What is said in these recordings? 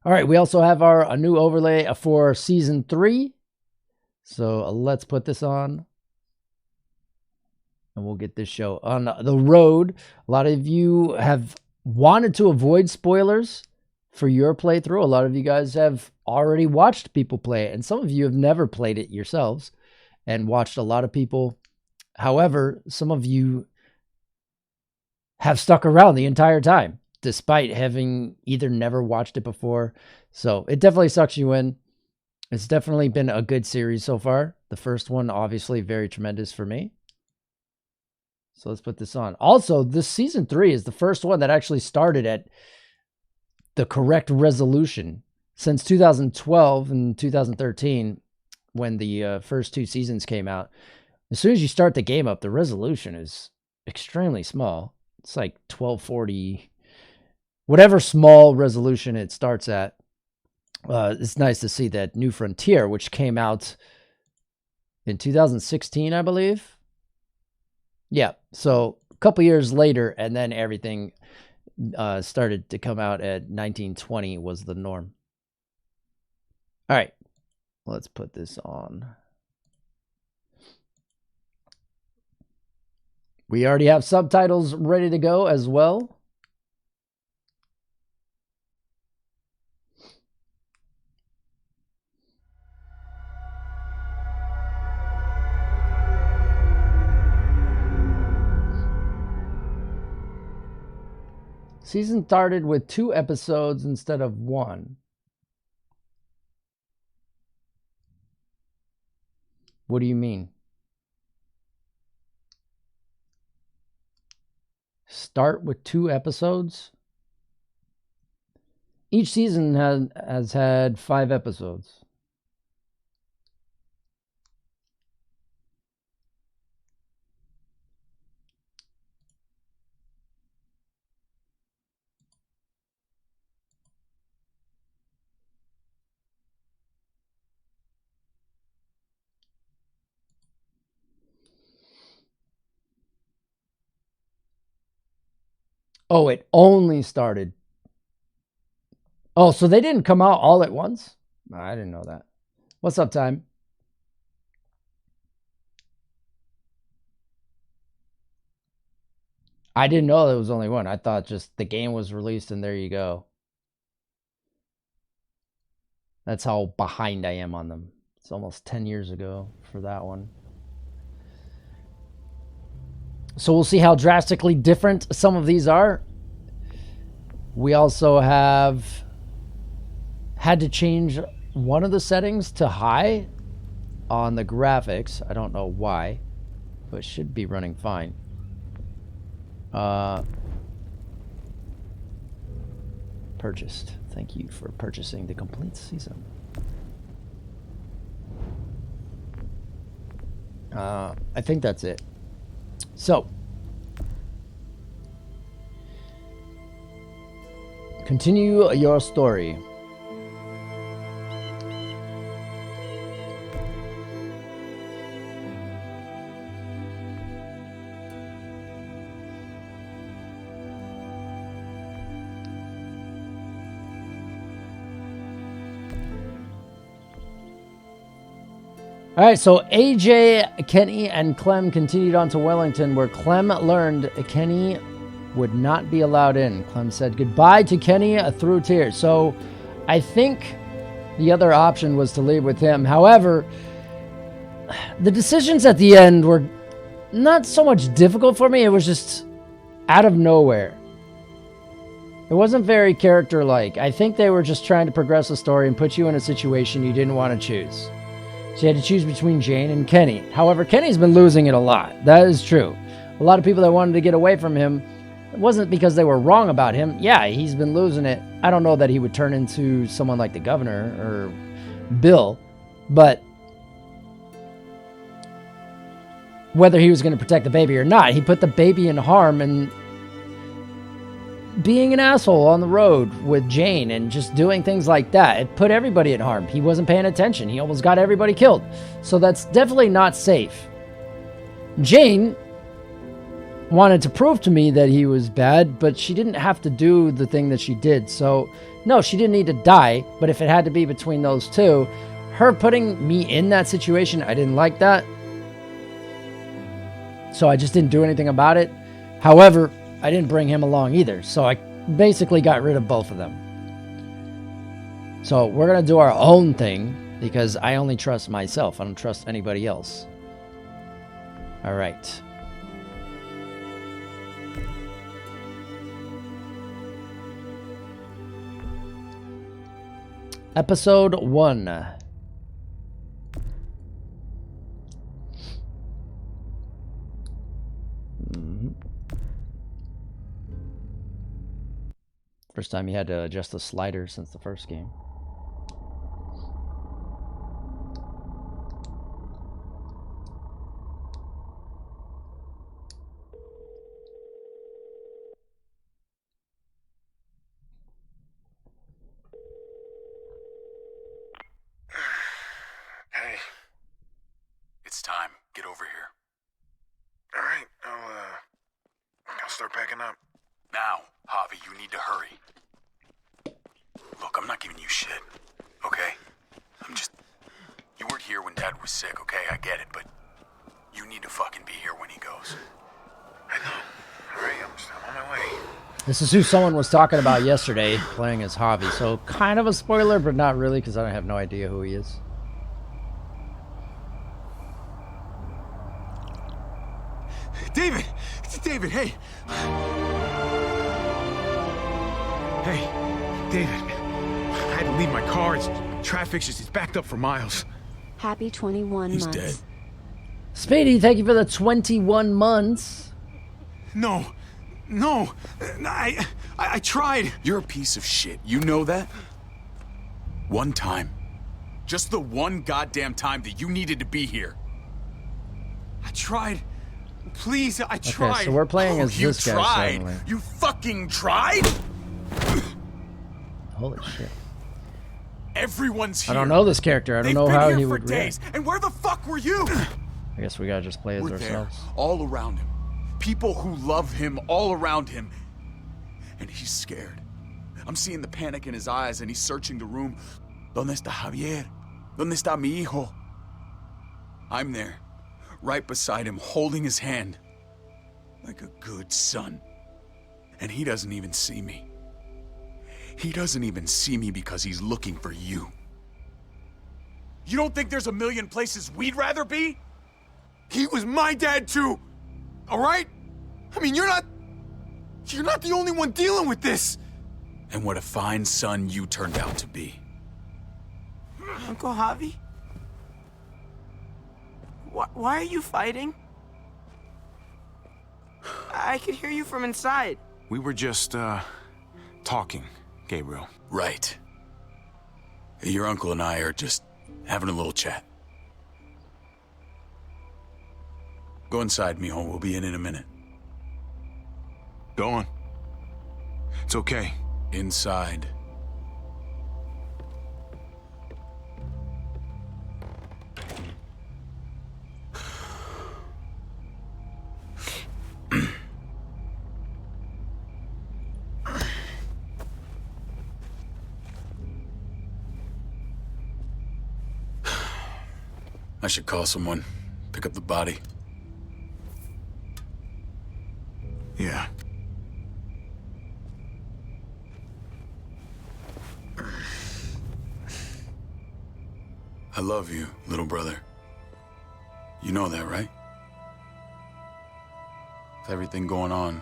All right, we also have a new overlay for Season 3. So let's put this on. And we'll get this show on the road. A lot of you have wanted to avoid spoilers for your playthrough. A lot of you guys have already watched people play it, and some of you have never played it yourselves and watched a lot of people. However, some of you have stuck around the entire time, despite having either never watched it before. So it definitely sucks you in. It's definitely been a good series so far. The first one, obviously, very tremendous for me. So let's put this on. Also, this season 3 is the first one that actually started at the correct resolution. Since 2012 and 2013, when the first 2 seasons came out, as soon as you start the game up, the resolution is extremely small. It's like 1240, whatever small resolution it starts at. It's nice to see that New Frontier, which came out in 2016, I believe. Yeah, so a couple years later, and then everything started to come out at 1920 was the norm. All right, let's put this on. We already have subtitles ready to go as well. Season started with 2 episodes instead of 1. What do you mean? Start with 2 episodes? Each season has had 5 episodes. Oh, it only started. Oh, so they didn't come out all at once? I didn't know that. What's up, Time? I didn't know there was only one. I thought just the game was released and there you go. That's how behind I am on them. It's almost 10 years ago for that one. So we'll see how drastically different some of these are. We also have had to change one of the settings to high on the graphics. I don't know why, but it should be running fine. Purchased. Thank you for purchasing the complete season. I think that's it. So, continue your story. All right, so AJ, Kenny, and Clem continued on to Wellington, where Clem learned Kenny would not be allowed in. Clem said goodbye to Kenny through tears. So I think the other option was to leave with him. However, the decisions at the end were not so much difficult for me. It was just out of nowhere. It wasn't very character-like. I think they were just trying to progress the story and put you in a situation you didn't want to choose. So you had to choose between Jane and Kenny. However, Kenny's been losing it a lot. That is true. A lot of people that wanted to get away from him, it wasn't because they were wrong about him. Yeah, he's been losing it. I don't know that he would turn into someone like the governor or Bill, but whether he was going to protect the baby or not, he put the baby in harm and being an asshole on the road with Jane and just doing things like that. It put everybody at harm. He wasn't paying attention. He almost got everybody killed. So that's definitely not safe. Jane wanted to prove to me that he was bad, but she didn't have to do the thing that she did. So No, she didn't need to die, but if it had to be between those two, her putting me in that situation, I didn't like that. So I just didn't do anything about it. However, I didn't bring him along either. So I basically got rid of both of them. So we're going to do our own thing because I only trust myself. I don't trust anybody else. All right. Episode 1. First time you had to adjust the slider since the first game. Hey. It's time. Get over here. All right, I'll start packing up. Now, Javi, you need to hurry. Look, I'm not giving you shit, okay? You weren't here when Dad was sick, okay? I get it, but you need to fucking be here when he goes. I know. All right, I'm on my way. This is who someone was talking about yesterday, playing as Javi. So kind of a spoiler, but not really, because I have no idea who he is. David! It's David, hey! Hey, David. I had to leave my car. Traffic's just backed up for miles. Happy 21 He's months. dead. Speedy, thank you for the 21 months. No. I tried. You're a piece of shit. You know that? One time. Just the one goddamn time that you needed to be here. I tried. Please, I tried. Okay, so we're playing as You this guy tried? suddenly. You fucking tried? Holy shit. Everyone's here. I don't know this character. I don't know how he would for days. react. And where the fuck were you? I guess we gotta just play as We're there, ourselves. all around him. People who love him all around him. And he's scared. I'm seeing the panic in his eyes and he's searching the room. ¿Dónde está Javier? ¿Dónde está mi hijo? I'm there, right beside him, holding his hand. Like a good son. And he doesn't even see me. He doesn't even see me because he's looking for you. You don't think there's a million places we'd rather be? He was my dad too. All right? I mean, you're not the only one dealing with this. And what a fine son you turned out to be. Uncle Javi? Why are you fighting? I could hear you from inside. We were just, talking, Gabriel. Right. Your uncle and I are just having a little chat. Go inside, mijo. We'll be in a minute. Go on. It's okay. Inside. I should call someone. Pick up the body. Yeah. I love you, little brother. You know that, right? With everything going on,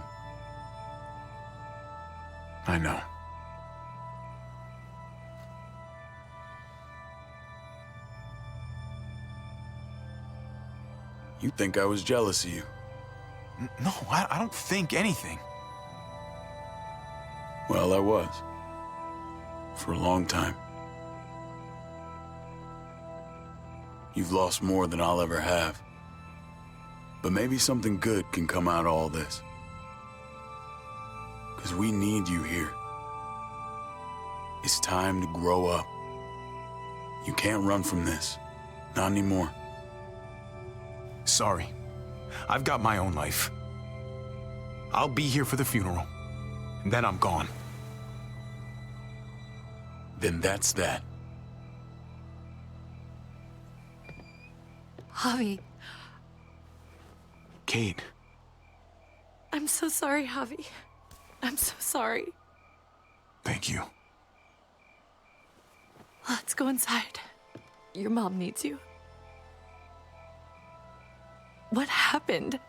I know. you think I was jealous of you. No, I don't think anything. Well, I was. For a long time. You've lost more than I'll ever have. But maybe something good can come out of all this. 'Cause we need you here. It's time to grow up. You can't run from this. Not anymore. Sorry. I've got my own life. I'll be here for the funeral. And then I'm gone. then that's that. Javi, Kate. I'm so sorry, Javi. I'm so sorry. Thank you. Let's go inside. Your mom needs you. What happened?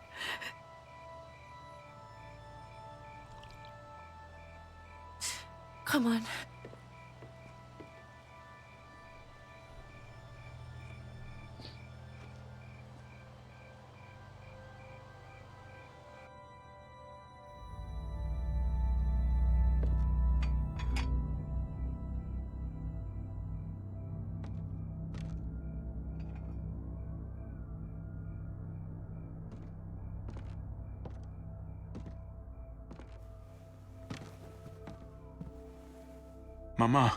Come on. Mama.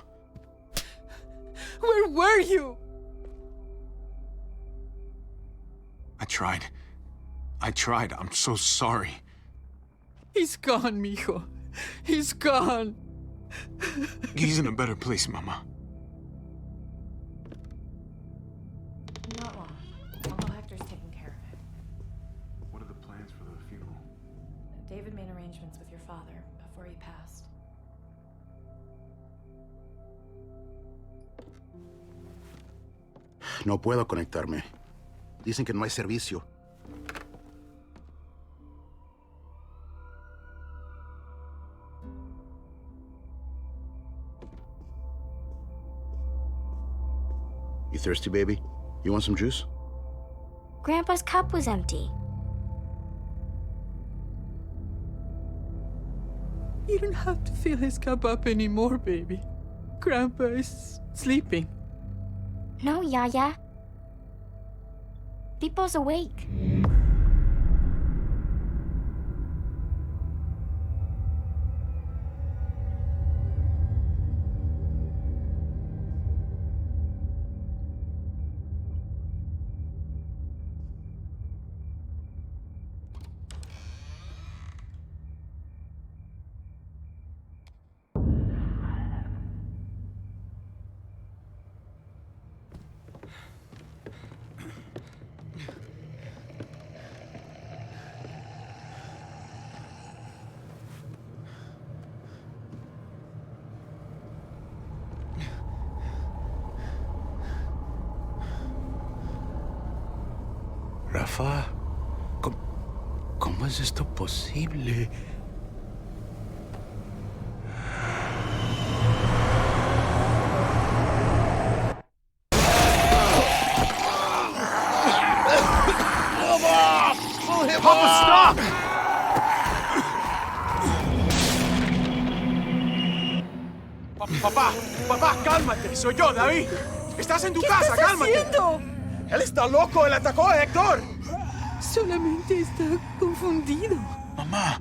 Where were you? I tried. I'm so sorry. He's gone, mijo. He's gone. He's in a better place, Mama. Not long. Uncle Hector's taking care of it. What are the plans for the funeral? David made arrangements with your father before he passed. No puedo conectarme. Dicen que no hay servicio. You thirsty, baby? You want some juice? Grandpa's cup was empty. You don't have to fill his cup up anymore, baby. Grandpa is sleeping. No, Yaya. Pipo's awake. Rafa, ¿cómo es esto posible? Papa, stop! Papá, cálmate. Soy yo, David. Estás en tu casa, cálmate. ¿Qué estás haciendo? Él está loco, él atacó a Héctor. Solamente está confundido. Mamá.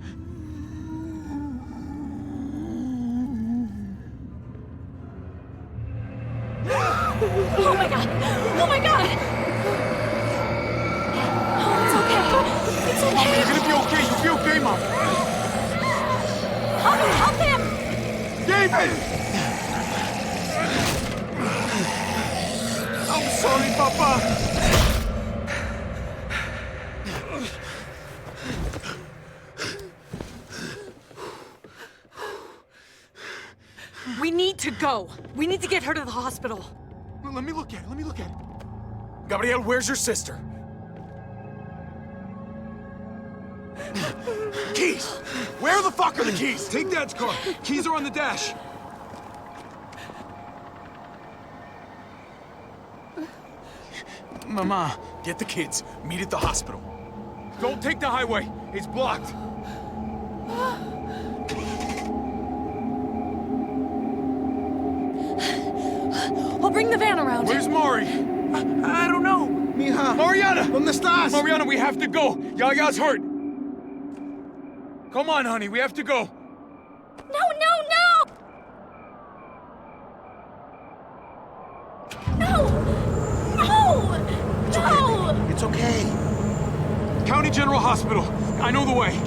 Oh my god! Oh my god! Oh, it's okay. It's Mom, okay. you're gonna be okay. You'll be okay, Mom. Help him! David! I'm sorry, Papa. We need to go. We need to get her to the hospital. Let me look at it. Gabriel, where's your sister? Keys! Where the fuck are the keys? Take Dad's car. Keys are on the dash. Mama. Get the kids. Meet at the hospital. Don't take the highway. It's blocked. I'll bring the van around. Where's Mari? I don't know. Mija. Mariana! ¿Dónde estás? Mariana, we have to go. Yaya's hurt. Come on, honey. We have to go. No, no, no! No! No! No! It's okay. County General Hospital. I know the way.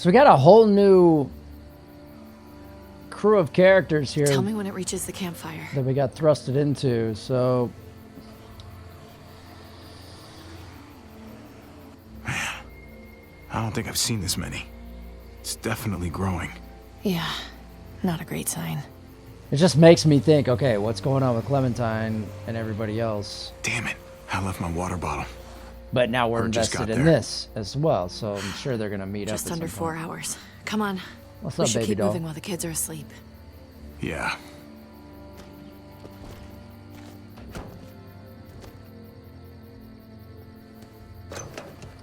So we got a whole new crew of characters here Tell me when it reaches the campfire. that we got thrusted into. So I don't think I've seen this many. It's definitely growing. Yeah, not a great sign. it just makes me think, okay, what's going on with Clementine and everybody else? Damn it. I left my water bottle. But now we're Or just invested got in there. this as well, so I'm sure they're gonna meet Just up. at under some 4 point. hours. Come on. What's We up, should baby keep doll? moving while the kids are asleep. Yeah.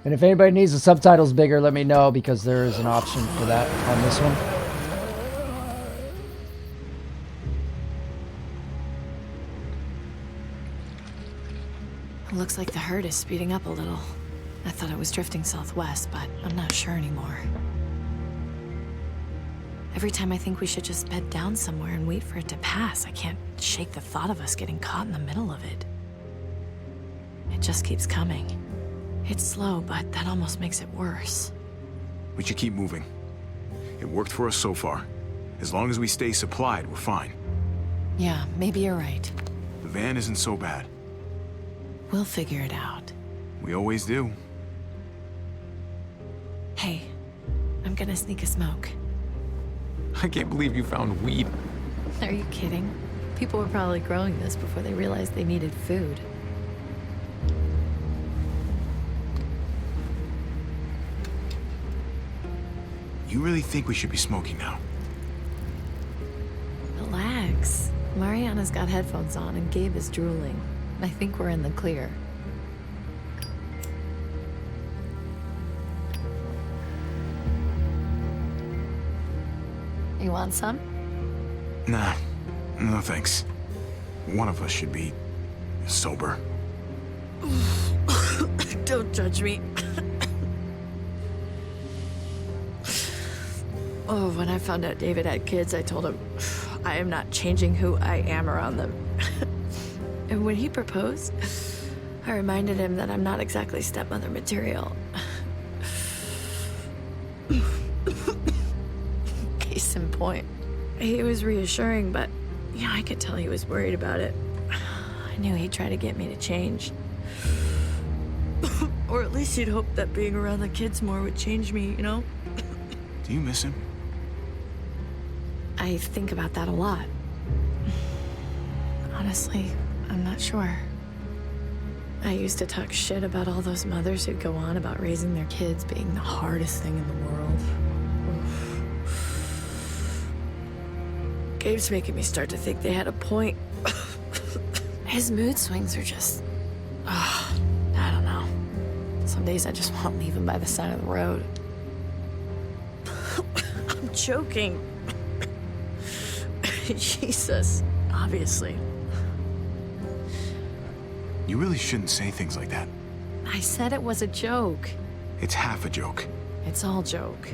And if anybody needs the subtitles bigger, let me know because there is an option for that on this one. It looks like the herd is speeding up a little. I thought it was drifting southwest, but I'm not sure anymore. Every time I think we should just bed down somewhere and wait for it to pass, I can't shake the thought of us getting caught in the middle of it. It just keeps coming. It's slow, but that almost makes it worse. We should keep moving. It worked for us so far. As long as we stay supplied, we're fine. Yeah, maybe you're right. The van isn't so bad. We'll figure it out. We always do. Hey, I'm gonna sneak a smoke. I can't believe you found weed. Are you kidding? People were probably growing this before they realized they needed food. You really think we should be smoking now? Relax. Mariana's got headphones on and Gabe is drooling. I think we're in the clear. You want some? Nah. No thanks. One of us should be sober. Don't judge me. Oh, when I found out David had kids, I told him I am not changing who I am around them. And when he proposed, I reminded him that I'm not exactly stepmother material. Case in point. He was reassuring, but yeah, I could tell he was worried about it. I knew he'd try to get me to change. Or at least he'd hope that being around the kids more would change me, you know? Do you miss him? I think about that a lot. Honestly, I'm not sure. I used to talk shit about all those mothers who'd go on about raising their kids being the hardest thing in the world. Gabe's making me start to think they had a point. His mood swings are just... I don't know. Some days I just want to leave him by the side of the road. I'm joking. Jesus, obviously. You really shouldn't say things like that. I said it was a joke. It's half a joke. It's all joke.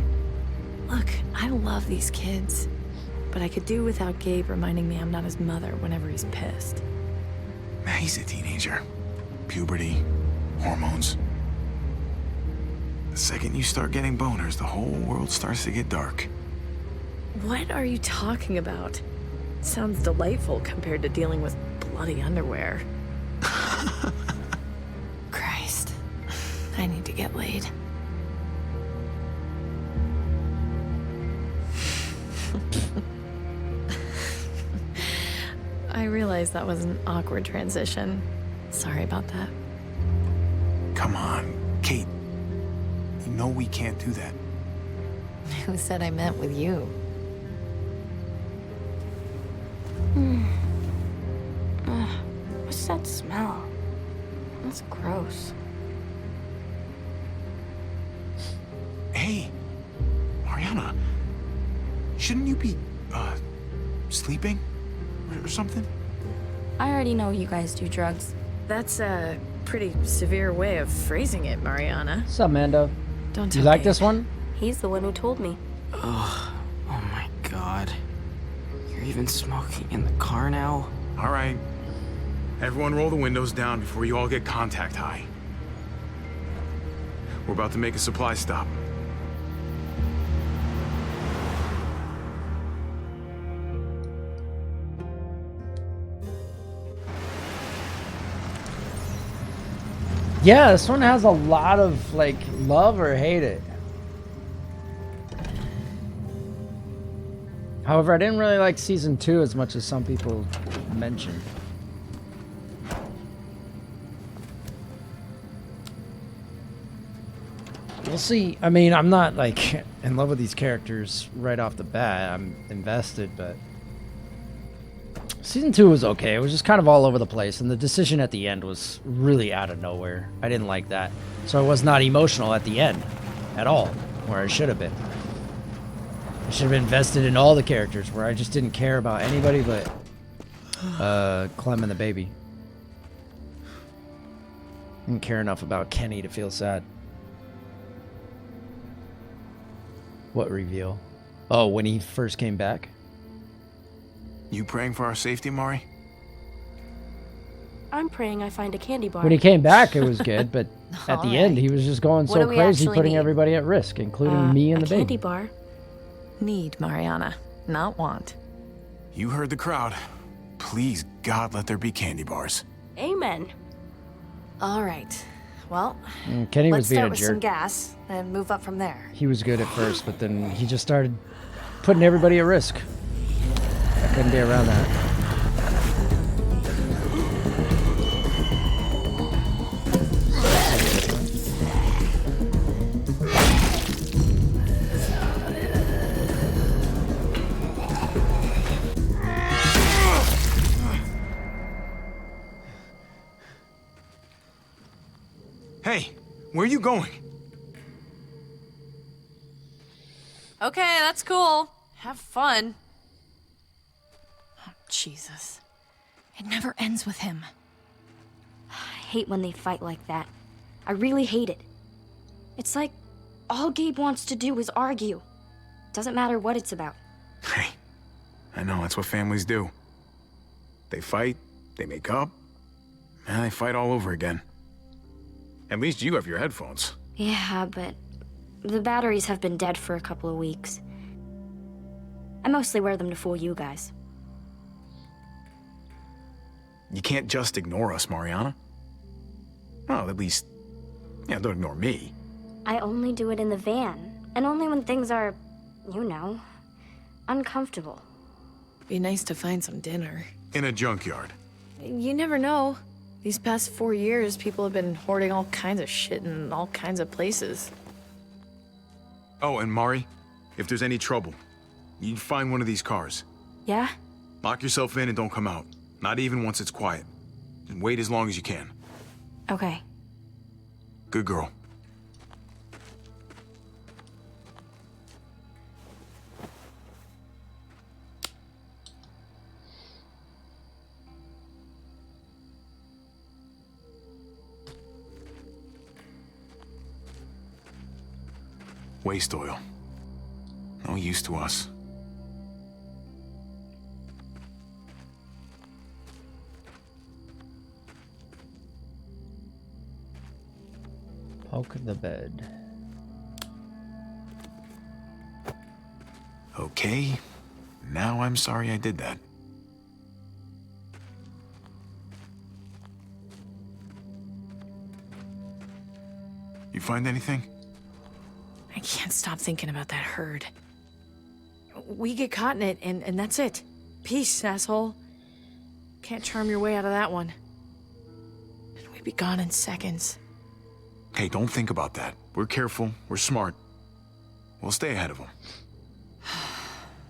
Look, I love these kids, but I could do without Gabe reminding me I'm not his mother whenever he's pissed. He's a teenager. Puberty, hormones. The second you start getting boners, the whole world starts to get dark. What are you talking about? Sounds delightful compared to dealing with bloody underwear. Christ, I need to get laid. I realize that was an awkward transition. Sorry about that. Come on, Kate. You know we can't do that. Who said I meant with you? What's that smell? That's gross. Hey, Mariana. Shouldn't you be, sleeping? Or something? I already know you guys do drugs. That's a pretty severe way of phrasing it, Mariana. What's up, Mando? Don't You tell like Gabe. this one? He's the one who told me. Oh my god. You're even smoking in the car now? All right. Everyone roll the windows down before you all get contact high. We're about to make a supply stop. Yeah, this one has a lot of like love or hate it. However, I didn't really like season 2 as much as some people mentioned. We'll see. I mean, I'm not like in love with these characters right off the bat. I'm invested, but season 2 was okay. It was just kind of all over the place, and the decision at the end was really out of nowhere. I didn't like that. So I was not emotional at the end at all, where I should have been. I should have invested in all the characters, where I just didn't care about anybody but Clem and the baby. Didn't care enough about Kenny to feel sad. What reveal? Oh, when he first came back? You praying for our safety, Mari? I'm praying I find a candy bar. When he came back, it was good, but at the All end, right. he was just going What so do we crazy, actually putting need? everybody at risk, including me and the a candy baby. bar. Need, Mariana, not want. You heard the crowd. Please, God, let there be candy bars. Amen. All right. Well, Kenny let's was being start a with some jerk. gas and move up from there. He was good at first, but then he just started putting everybody at risk. I couldn't be around that. Hey, where are you going? Okay, that's cool. Have fun. Oh, Jesus. It never ends with him. I hate when they fight like that. I really hate it. It's like all Gabe wants to do is argue. Doesn't matter what it's about. Hey, I know, that's what families do. They fight, they make up, and they fight all over again. At least you have your headphones. Yeah, but the batteries have been dead for a couple of weeks. I mostly wear them to fool you guys. You can't just ignore us, Mariana. Well, at least, yeah, don't ignore me. I only do it in the van, and only when things are, you know, uncomfortable. Be nice to find some dinner. In a junkyard. You never know. These past 4 years, people have been hoarding all kinds of shit in all kinds of places. Oh, and Mari, if there's any trouble, you find one of these cars. Yeah? Lock yourself in and don't come out. Not even once it's quiet. And wait as long as you can. Okay. Good girl. Waste oil. No use to us. Poke the bed. Okay. Now I'm sorry I did that. You find anything? I can't stop thinking about that herd. We get caught in it, and that's it. Peace, asshole. Can't charm your way out of that one. And we'd be gone in seconds. Hey, don't think about that. We're careful. We're smart. We'll stay ahead of them.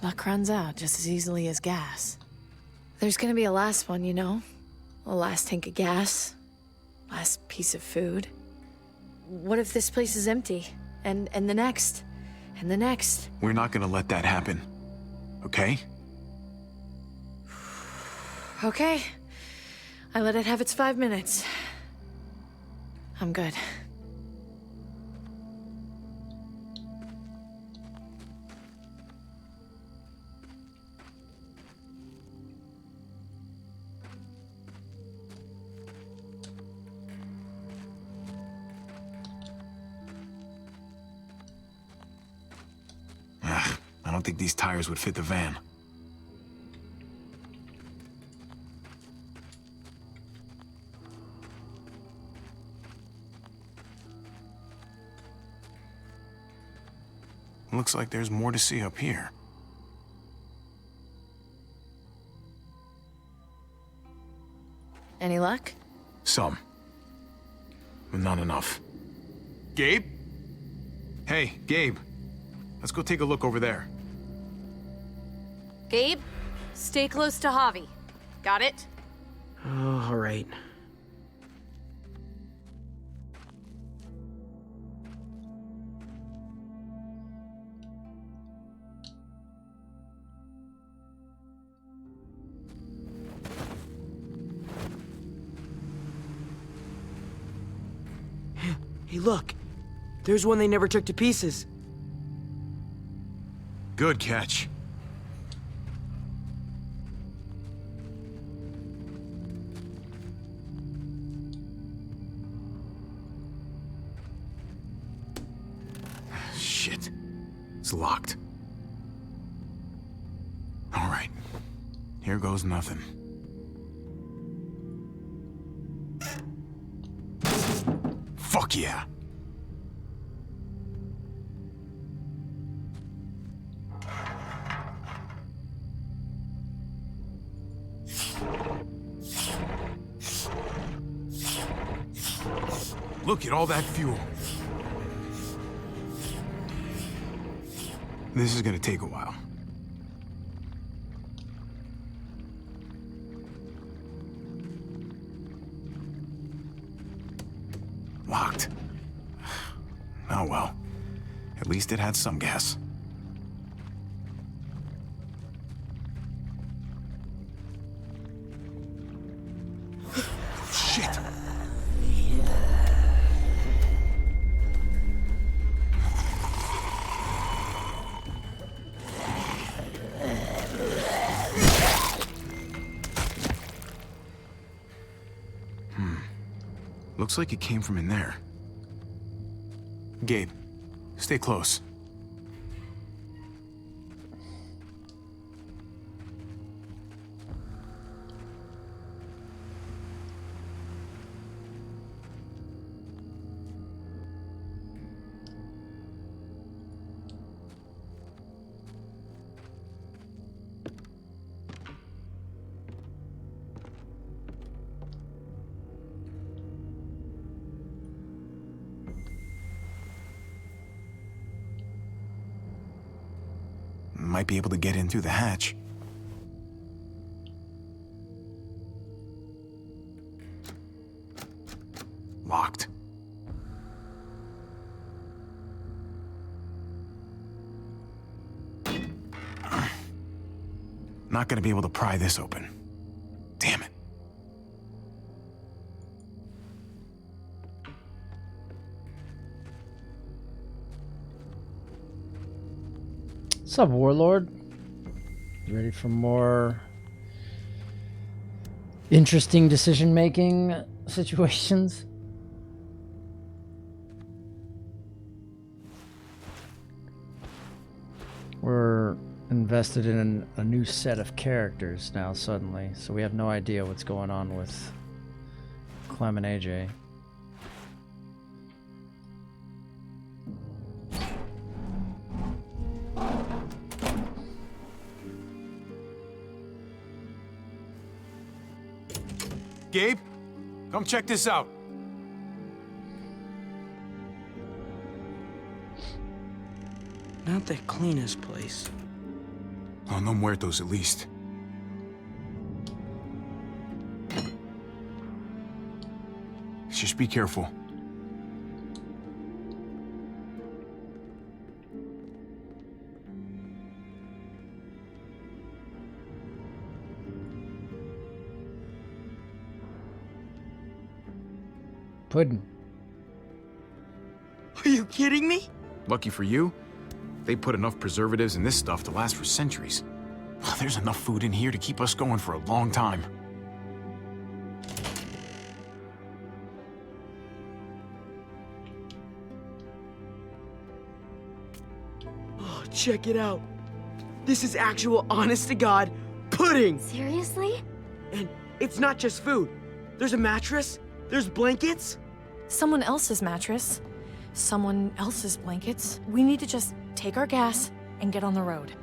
Luck runs out just as easily as gas. There's gonna be a last one, you know? A last tank of gas. Last piece of food. What if this place is empty? And the next? And the next? We're not gonna let that happen. Okay? Okay. I let it have its 5 minutes. I'm good. I don't think these tires would fit the van. Looks like there's more to see up here. Any luck? Some. But not enough. Gabe? Hey, Gabe. Let's go take a look over there. Gabe, stay close to Javi. Got it? Oh, all right. Hey, look. There's one they never took to pieces. Good catch. Shit. It's locked. All right. Here goes nothing. Fuck yeah. Look at all that fuel. This is gonna take a while. Locked. Oh well. At least it had some gas. Shit! Looks like it came from in there. Gabe, stay close. Might be able to get in through the hatch. Locked. Not gonna be able to pry this open. Damn it. What's up, Warlord? You ready for more interesting decision-making situations? We're invested in a new set of characters now suddenly, so we have no idea what's going on with Clem and AJ. Gabe, come check this out. Not the cleanest place. Oh, no muertos at least. Just be careful. Pudding. Are you kidding me? Lucky for you, they put enough preservatives in this stuff to last for centuries. There's enough food in here to keep us going for a long time. Oh, check it out. This is actual honest-to-God pudding! Seriously? And it's not just food. There's a mattress, there's blankets. Someone else's mattress. Someone else's blankets. We need to just take our gas and get on the road.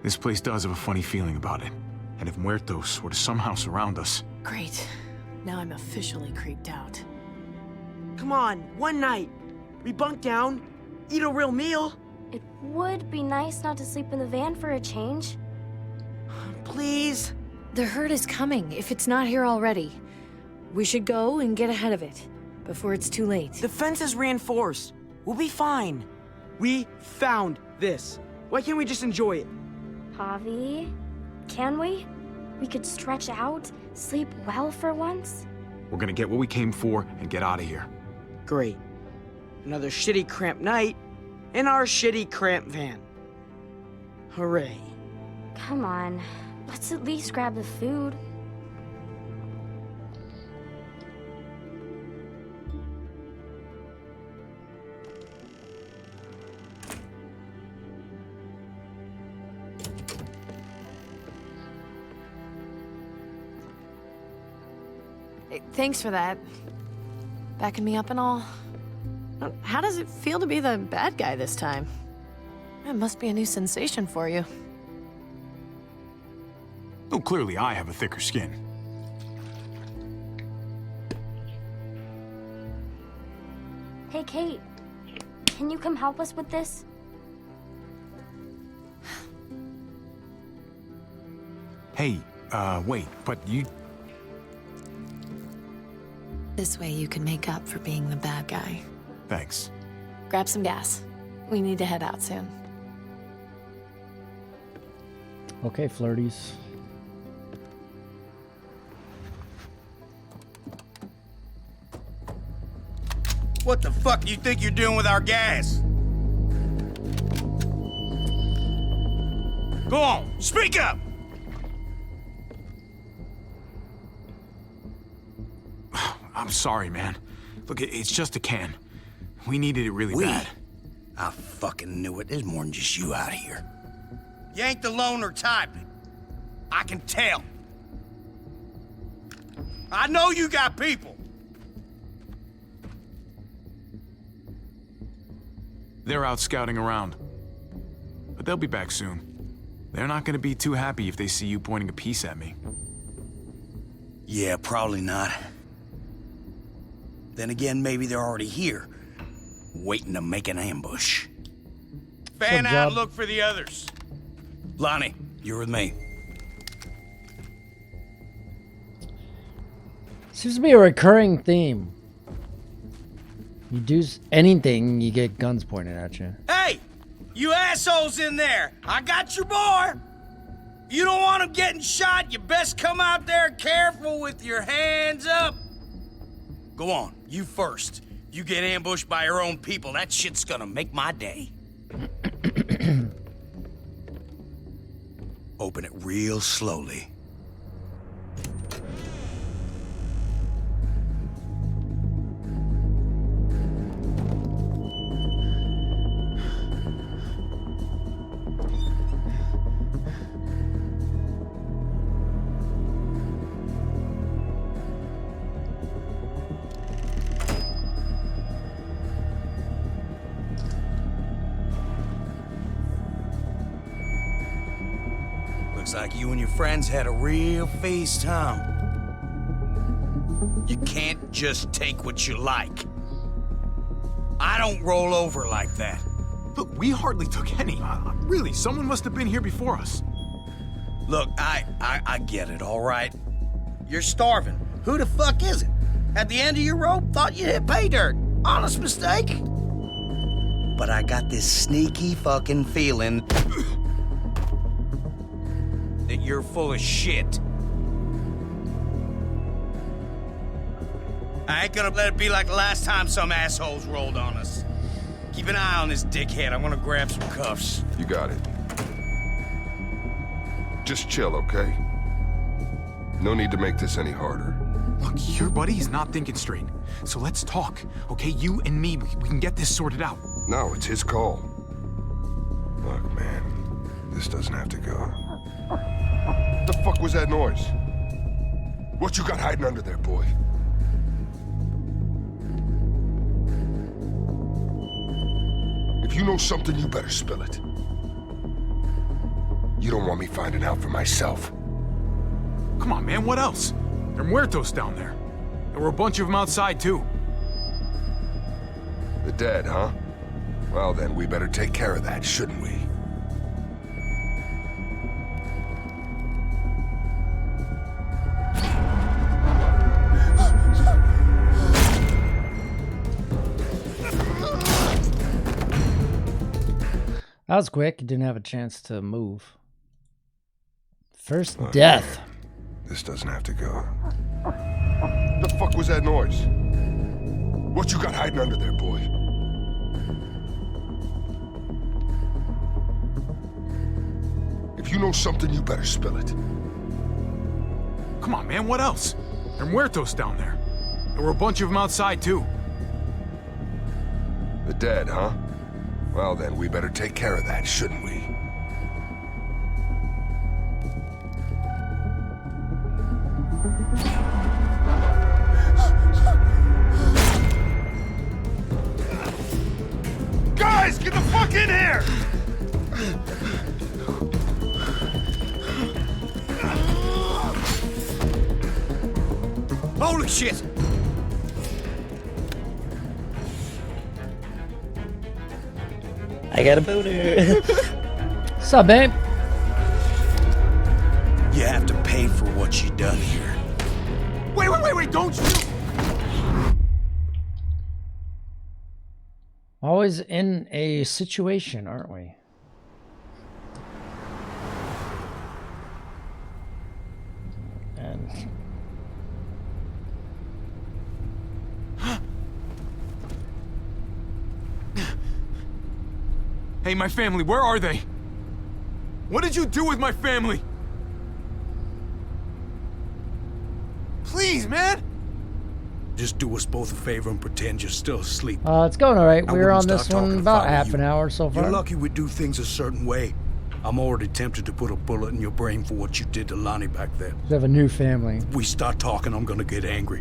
This place does have a funny feeling about it. And if Muertos were to somehow surround us... Great. Now I'm officially creeped out. Come on, one night. We bunk down, eat a real meal. It would be nice not to sleep in the van for a change. Please? The herd is coming, if it's not here already. We should go and get ahead of it, before it's too late. The fence is reinforced. We'll be fine. We found this. Why can't we just enjoy it? Javi, can we? We could stretch out, sleep well for once. We're gonna get what we came for and get out of here. Great. Another shitty cramped night in our shitty cramped van. Hooray. Come on, let's at least grab the food. Thanks for that. Backing me up and all. How does it feel to be the bad guy this time? It must be a new sensation for you. Oh, clearly I have a thicker skin. Hey, Kate. Can you come help us with this? Hey, wait, but you... This way you can make up for being the bad guy. Thanks. Grab some gas. We need to head out soon. Okay, flirties. What the fuck do you think you're doing with our gas? Go on, speak up! I'm sorry, man. Look, it's just a can. We needed it really bad. I fucking knew it. There's more than just you out here. You ain't the loner type. I can tell. I know you got people. They're out scouting around. But they'll be back soon. They're not gonna be too happy if they see you pointing a piece at me. Yeah, probably not. Then again, maybe they're already here, waiting to make an ambush. Fan out and look for the others. Lonnie, you're with me. Seems to be a recurring theme. You do anything, you get guns pointed at you. Hey, you assholes in there! I got your boy! You don't want him getting shot, you best come out there careful with your hands up. Go on, you first. You get ambushed by your own people, that shit's gonna make my day. Open it real slowly. Looks like you and your friends had a real feast, huh? You can't just take what you like. I don't roll over like that. Look, we hardly took any. Really, someone must have been here before us. Look, I get it, all right? You're starving. Who the fuck is it? At the end of your rope, thought you hit pay dirt. Honest mistake. But I got this sneaky fucking feeling that you're full of shit. I ain't gonna let it be like the last time some assholes rolled on us. Keep an eye on this dickhead. I'm gonna grab some cuffs. You got it. Just chill, okay? No need to make this any harder. Look, your buddy is not thinking straight. So let's talk, okay? You and me, we can get this sorted out. No, it's his call. Look, man, this doesn't have to go. The fuck was that noise? What you got hiding under there, boy? you know something, you better spill it. You don't want me finding out for myself. Come on, man, what else? There are muertos down there. There were a bunch of them outside, too. The dead, huh? Well then, we better take care of that, shouldn't we? That was quick. Didn't have a chance to move. First death. Man. This doesn't have to go. The fuck was that noise? What you got hiding under there, boy? If you know something, you better spill it. Come on, man, what else? There are muertos down there. There were a bunch of them outside, too. The dead, huh? Well then, we better take care of that, shouldn't we? Guys, get the fuck in here! Holy shit! I got a boner. What's up, babe? You have to pay for what you done here. Wait, don't shoot! Always in a situation, aren't we? And Hey, my family, where are they? What did you do with my family? Please, man! Just do us both a favor and pretend you're still asleep. it's going all right. I We're wouldn't on start this talking one if about I were half you. an hour so far. You're lucky we do things a certain way. I'm already tempted to put a bullet in your brain for what you did to Lonnie back there. We have a new family. If we start talking, I'm gonna get angry.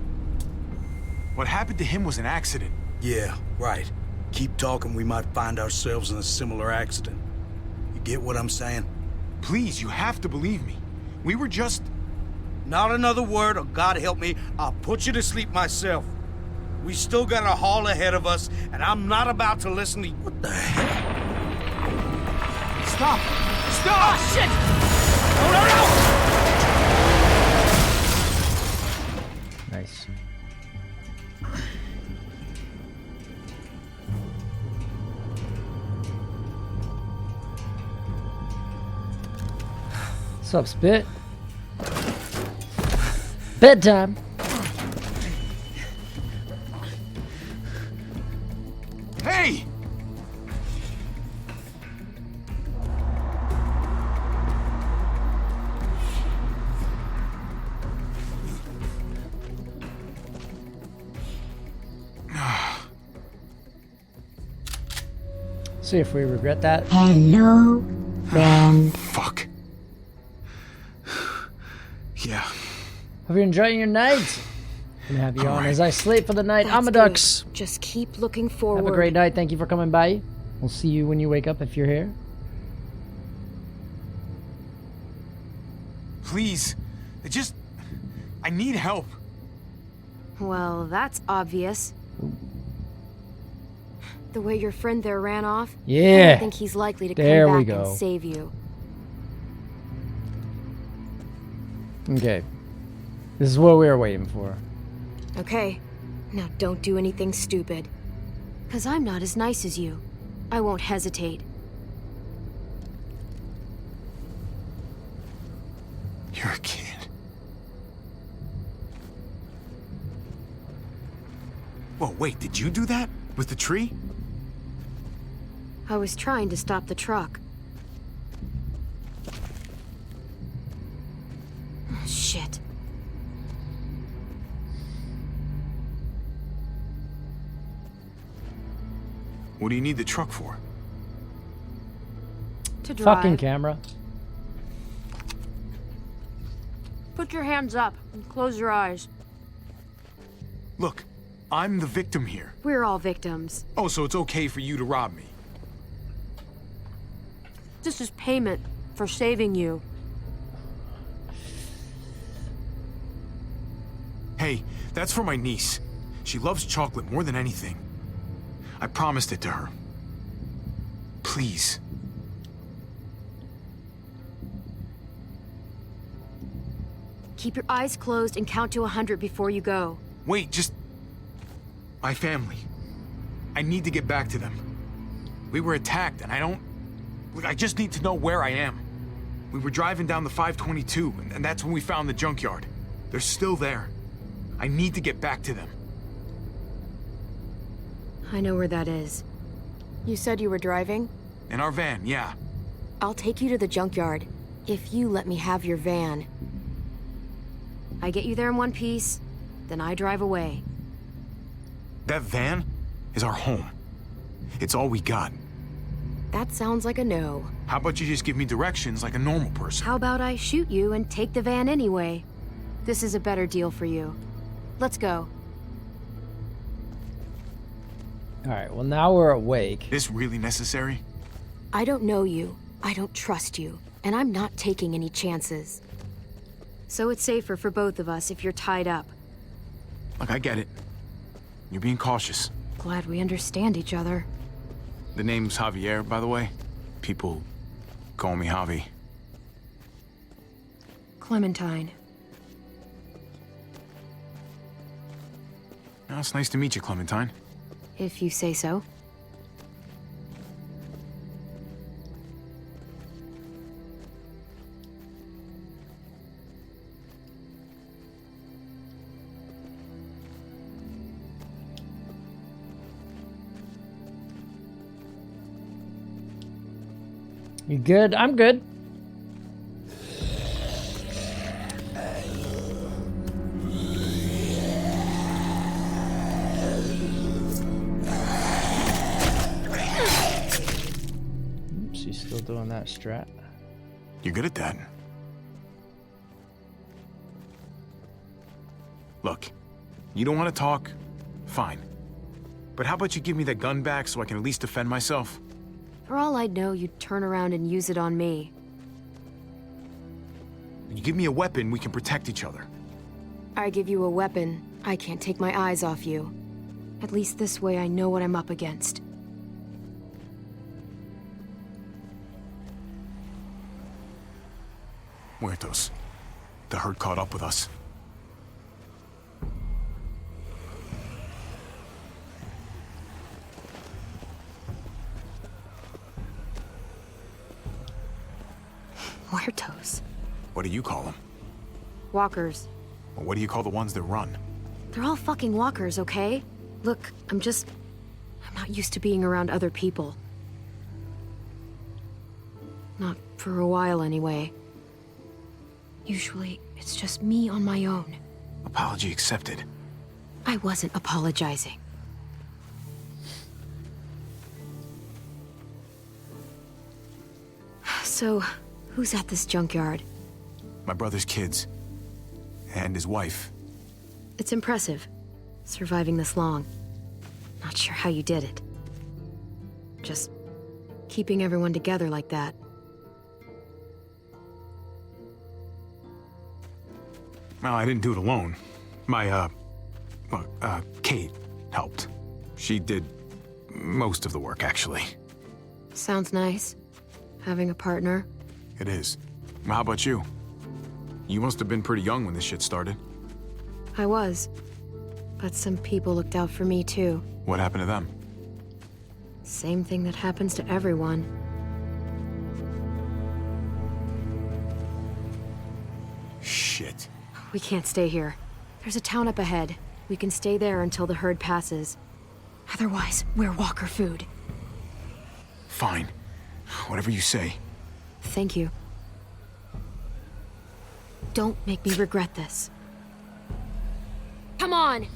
What happened to him was an accident. Yeah, right. Keep talking, we might find ourselves in a similar accident. You get what I'm saying? Please, you have to believe me. We were just... Not another word, or God help me, I'll put you to sleep myself. We still got a haul ahead of us, and I'm not about to listen to you. What the hell? Stop! Stop! Oh, shit! No! Nice. What's up, Spit? Bedtime. Hey! See if we regret that. Hello, friend. Fuck. Yeah. Hope you're enjoying your night. Gonna have you on as I sleep for the night. That's Amadux. good. Just keep looking forward. Have a great night. Thank you for coming by. We'll see you when you wake up if you're here. Please. I need help. Well, that's obvious. The way your friend there ran off, I Yeah. don't think he's likely to There come we back go. and save you. Okay. This is what we were waiting for. Okay, now don't do anything stupid. 'Cause I'm not as nice as you. I won't hesitate. You're a kid. Whoa, wait, did you do that? With the tree? I was trying to stop the truck. Shit. What do you need the truck for? To drive. Fucking camera. Put your hands up and close your eyes. Look, I'm the victim here. We're all victims. Oh, so it's okay for you to rob me? This is payment for saving you. Hey, that's for my niece. She loves chocolate more than anything. I promised it to her. Please. Keep your eyes closed and count to 100 before you go. Wait, just... My family. I need to get back to them. We were attacked, and I don't... Look, I just need to know where I am. We were driving down the 522, and that's when we found the junkyard. They're still there. I need to get back to them. I know where that is. You said you were driving? In our van, yeah. I'll take you to the junkyard, if you let me have your van. I get you there in one piece, then I drive away. That van is our home. It's all we got. That sounds like a no. How about you just give me directions like a normal person? How about I shoot you and take the van anyway? This is a better deal for you. Let's go. All right, well, now we're awake. This really necessary? I don't know you, I don't trust you, and I'm not taking any chances. So it's safer for both of us if you're tied up. Look, I get it. You're being cautious. Glad we understand each other. The name's Javier, by the way. People call me Javi. Clementine. Oh, it's nice to meet you, Clementine. If you say so. You good? I'm good. She's still doing that strat. You're good at that. Look, you don't want to talk? Fine. But how about you give me that gun back so I can at least defend myself? For all I'd know, you'd turn around and use it on me. When you give me a weapon, we can protect each other. I give you a weapon, I can't take my eyes off you. At least this way I know what I'm up against. Muertos. The herd caught up with us. Muertos. What do you call them? Walkers. Well, what do you call the ones that run? They're all fucking walkers, okay? Look, I'm not used to being around other people. Not for a while, anyway. Usually, it's just me on my own. Apology accepted. I wasn't apologizing. So, who's at this junkyard? My brother's kids. And his wife. It's impressive, surviving this long. Not sure how you did it. Just keeping everyone together like that. Well, I didn't do it alone. My, Kate helped. She did most of the work, actually. Sounds nice. Having a partner. It is. How about you? You must have been pretty young when this shit started. I was. But some people looked out for me, too. What happened to them? Same thing that happens to everyone. Shit. We can't stay here. There's a town up ahead. We can stay there until the herd passes. Otherwise, we're walker food. Fine. Whatever you say. Thank you. Don't make me regret this. Come on!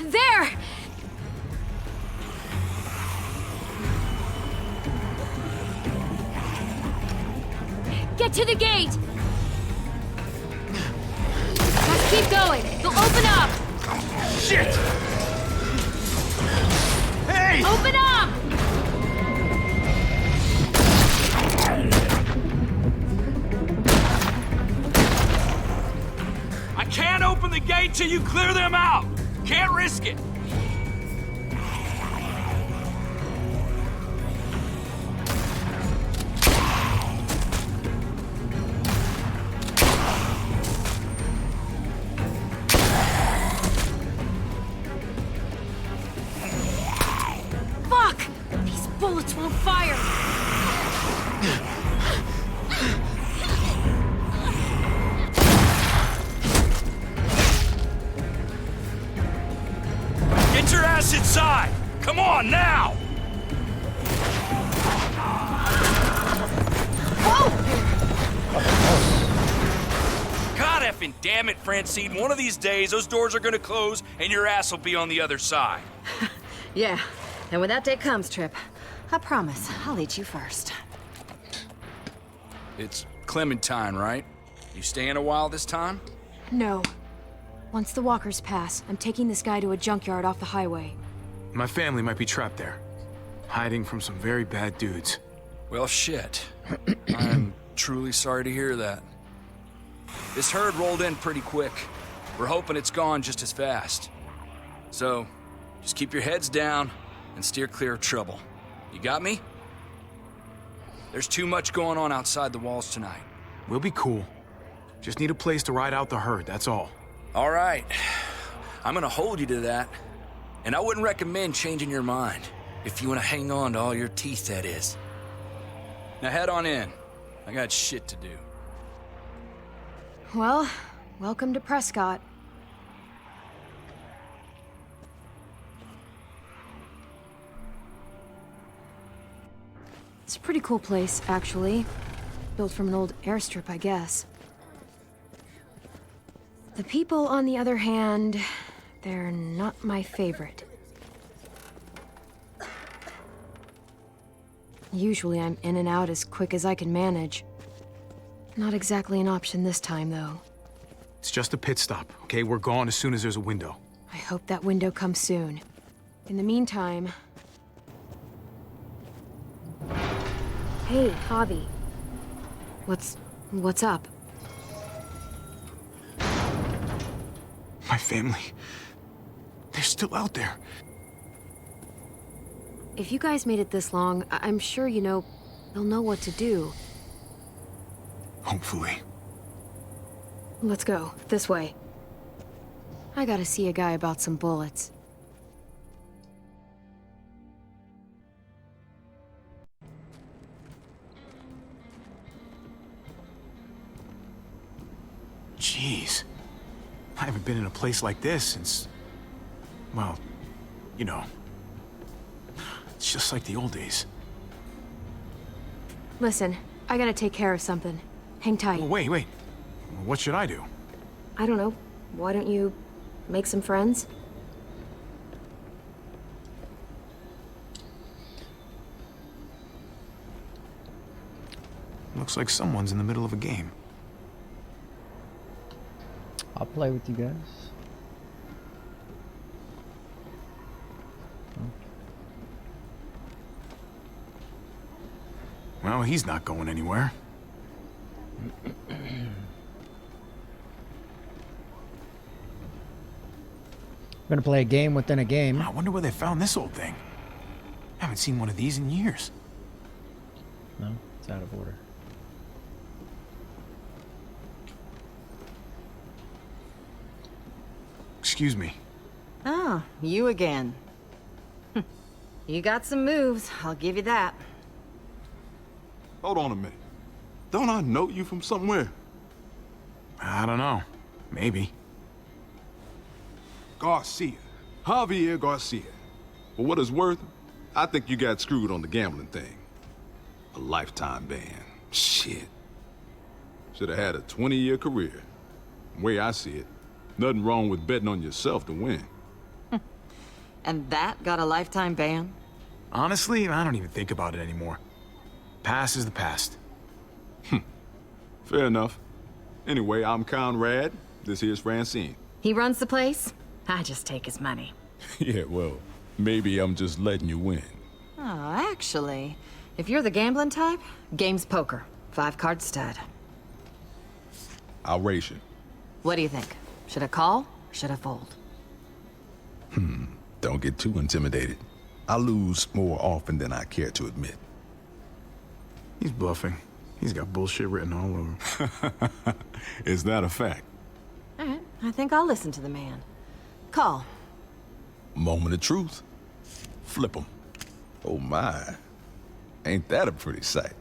There! Get to the gate! Shit! Hey! Open up! I can't open the gate till you clear them out. Can't risk it. Fuck! These bullets won't fire! Get your ass inside! Come on, now! God effing damn it, Francine. One of these days, those doors are gonna close and your ass will be on the other side. Yeah, and when that day comes, Trip, I promise I'll eat you first. It's Clementine, right? You staying a while this time? No. Once the walkers pass, I'm taking this guy to a junkyard off the highway. My family might be trapped there, hiding from some very bad dudes. Well, shit. I'm truly sorry to hear that. This herd rolled in pretty quick. We're hoping it's gone just as fast. So, just keep your heads down and steer clear of trouble. You got me? There's too much going on outside the walls tonight. We'll be cool. Just need a place to ride out the herd, that's all. All right. I'm gonna hold you to that. And I wouldn't recommend changing your mind. If you wanna hang on to all your teeth, that is. Now head on in. I got shit to do. Well, welcome to Prescott. It's a pretty cool place, actually. Built from an old airstrip, I guess. The people, on the other hand, they're not my favorite. Usually I'm in and out as quick as I can manage. Not exactly an option this time, though. It's just a pit stop, okay? We're gone as soon as there's a window. I hope that window comes soon. In the meantime... Hey, Javi. What's up? My family... they're still out there. If you guys made it this long, I'm sure, they'll know what to do. Hopefully. Let's go. This way. I gotta see a guy about some bullets. Jeez. I haven't been in a place like this since... well, it's just like the old days. Listen, I gotta take care of something. Hang tight. Well, wait. What should I do? I don't know. Why don't you make some friends? Looks like someone's in the middle of a game. I'll play with you guys. Well, he's not going anywhere. We're gonna play a game within a game. I wonder where they found this old thing. Haven't seen one of these in years. No, it's out of order. Excuse me. Oh, you again. You got some moves, I'll give you that. Hold on a minute. Don't I know you from somewhere? I don't know. Maybe. Garcia. Javier Garcia. For what it's worth, I think you got screwed on the gambling thing. A lifetime ban. Shit. Should have had a 20-year career. The way I see it, nothing wrong with betting on yourself to win. And that got a lifetime ban? Honestly, I don't even think about it anymore. Past is the past. Fair enough. Anyway, I'm Conrad. This here's Francine. He runs the place? I just take his money. Yeah, well, maybe I'm just letting you win. Oh, actually, if you're the gambling type, game's poker. 5-card stud. I'll race you. What do you think? Should I call or should I fold? Don't get too intimidated. I lose more often than I care to admit. He's bluffing. He's got bullshit written all over. Is that a fact? All right, I think I'll listen to the man. Call. Moment of truth. Flip 'em. Oh my. Ain't that a pretty sight?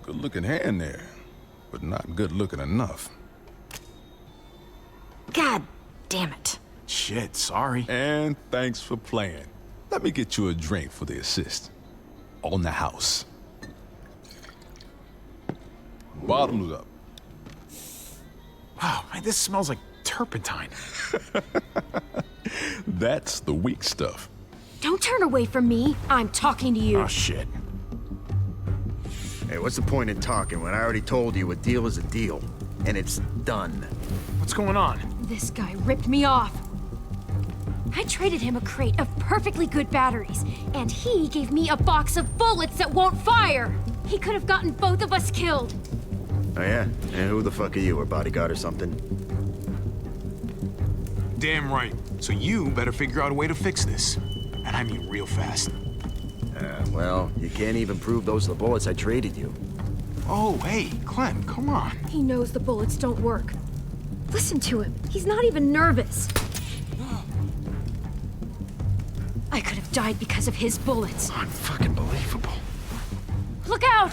Good looking hand there, but not good looking enough. God damn it. Shit, sorry. And thanks for playing. Let me get you a drink for the assist. On the house. Bottoms up. Wow, man, this smells like turpentine. That's the weak stuff. Don't turn away from me. I'm talking to you. Oh, shit. Hey, what's the point in talking when I already told you a deal is a deal? And it's done. What's going on? This guy ripped me off. I traded him a crate of perfectly good batteries, and he gave me a box of bullets that won't fire. He could have gotten both of us killed. Oh yeah? And who the fuck are you, a bodyguard or something? Damn right. So you better figure out a way to fix this. And I mean real fast. Well, you can't even prove those are the bullets I traded you. Oh, hey, Clem, come on. He knows the bullets don't work. Listen to him. He's not even nervous. I could have died because of his bullets. Unfucking believable. Look out!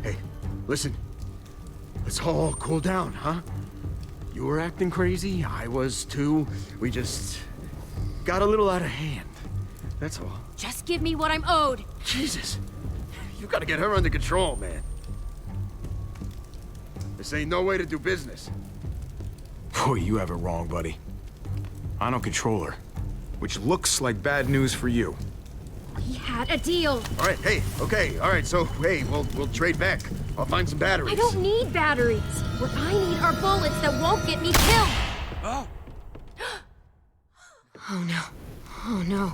Hey, listen. Let's all cool down, huh? You were acting crazy, I was too. We just got a little out of hand. That's all. Just give me what I'm owed. Jesus. You gotta get her under control, man. This ain't no way to do business. Boy, you have it wrong, buddy. I don't control her. Which looks like bad news for you. He had a deal. All right, hey, okay, all right, so, hey, we'll trade back. I'll find some batteries. I don't need batteries. What I need are bullets that won't get me killed. Oh. Oh no. Oh no.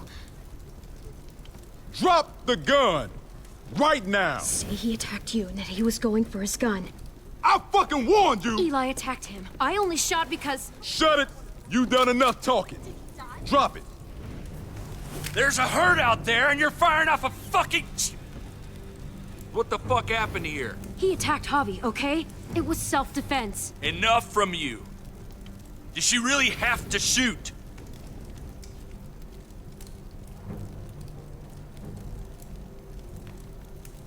Drop the gun! Right now! Say he attacked you and that he was going for his gun. I fucking warned you! Eli attacked him. I only shot because... Shut it! You done enough talking. Drop it. There's a herd out there and you're firing off a fucking... What the fuck happened here? He attacked Javi, okay? It was self-defense. Enough from you. Did she really have to shoot?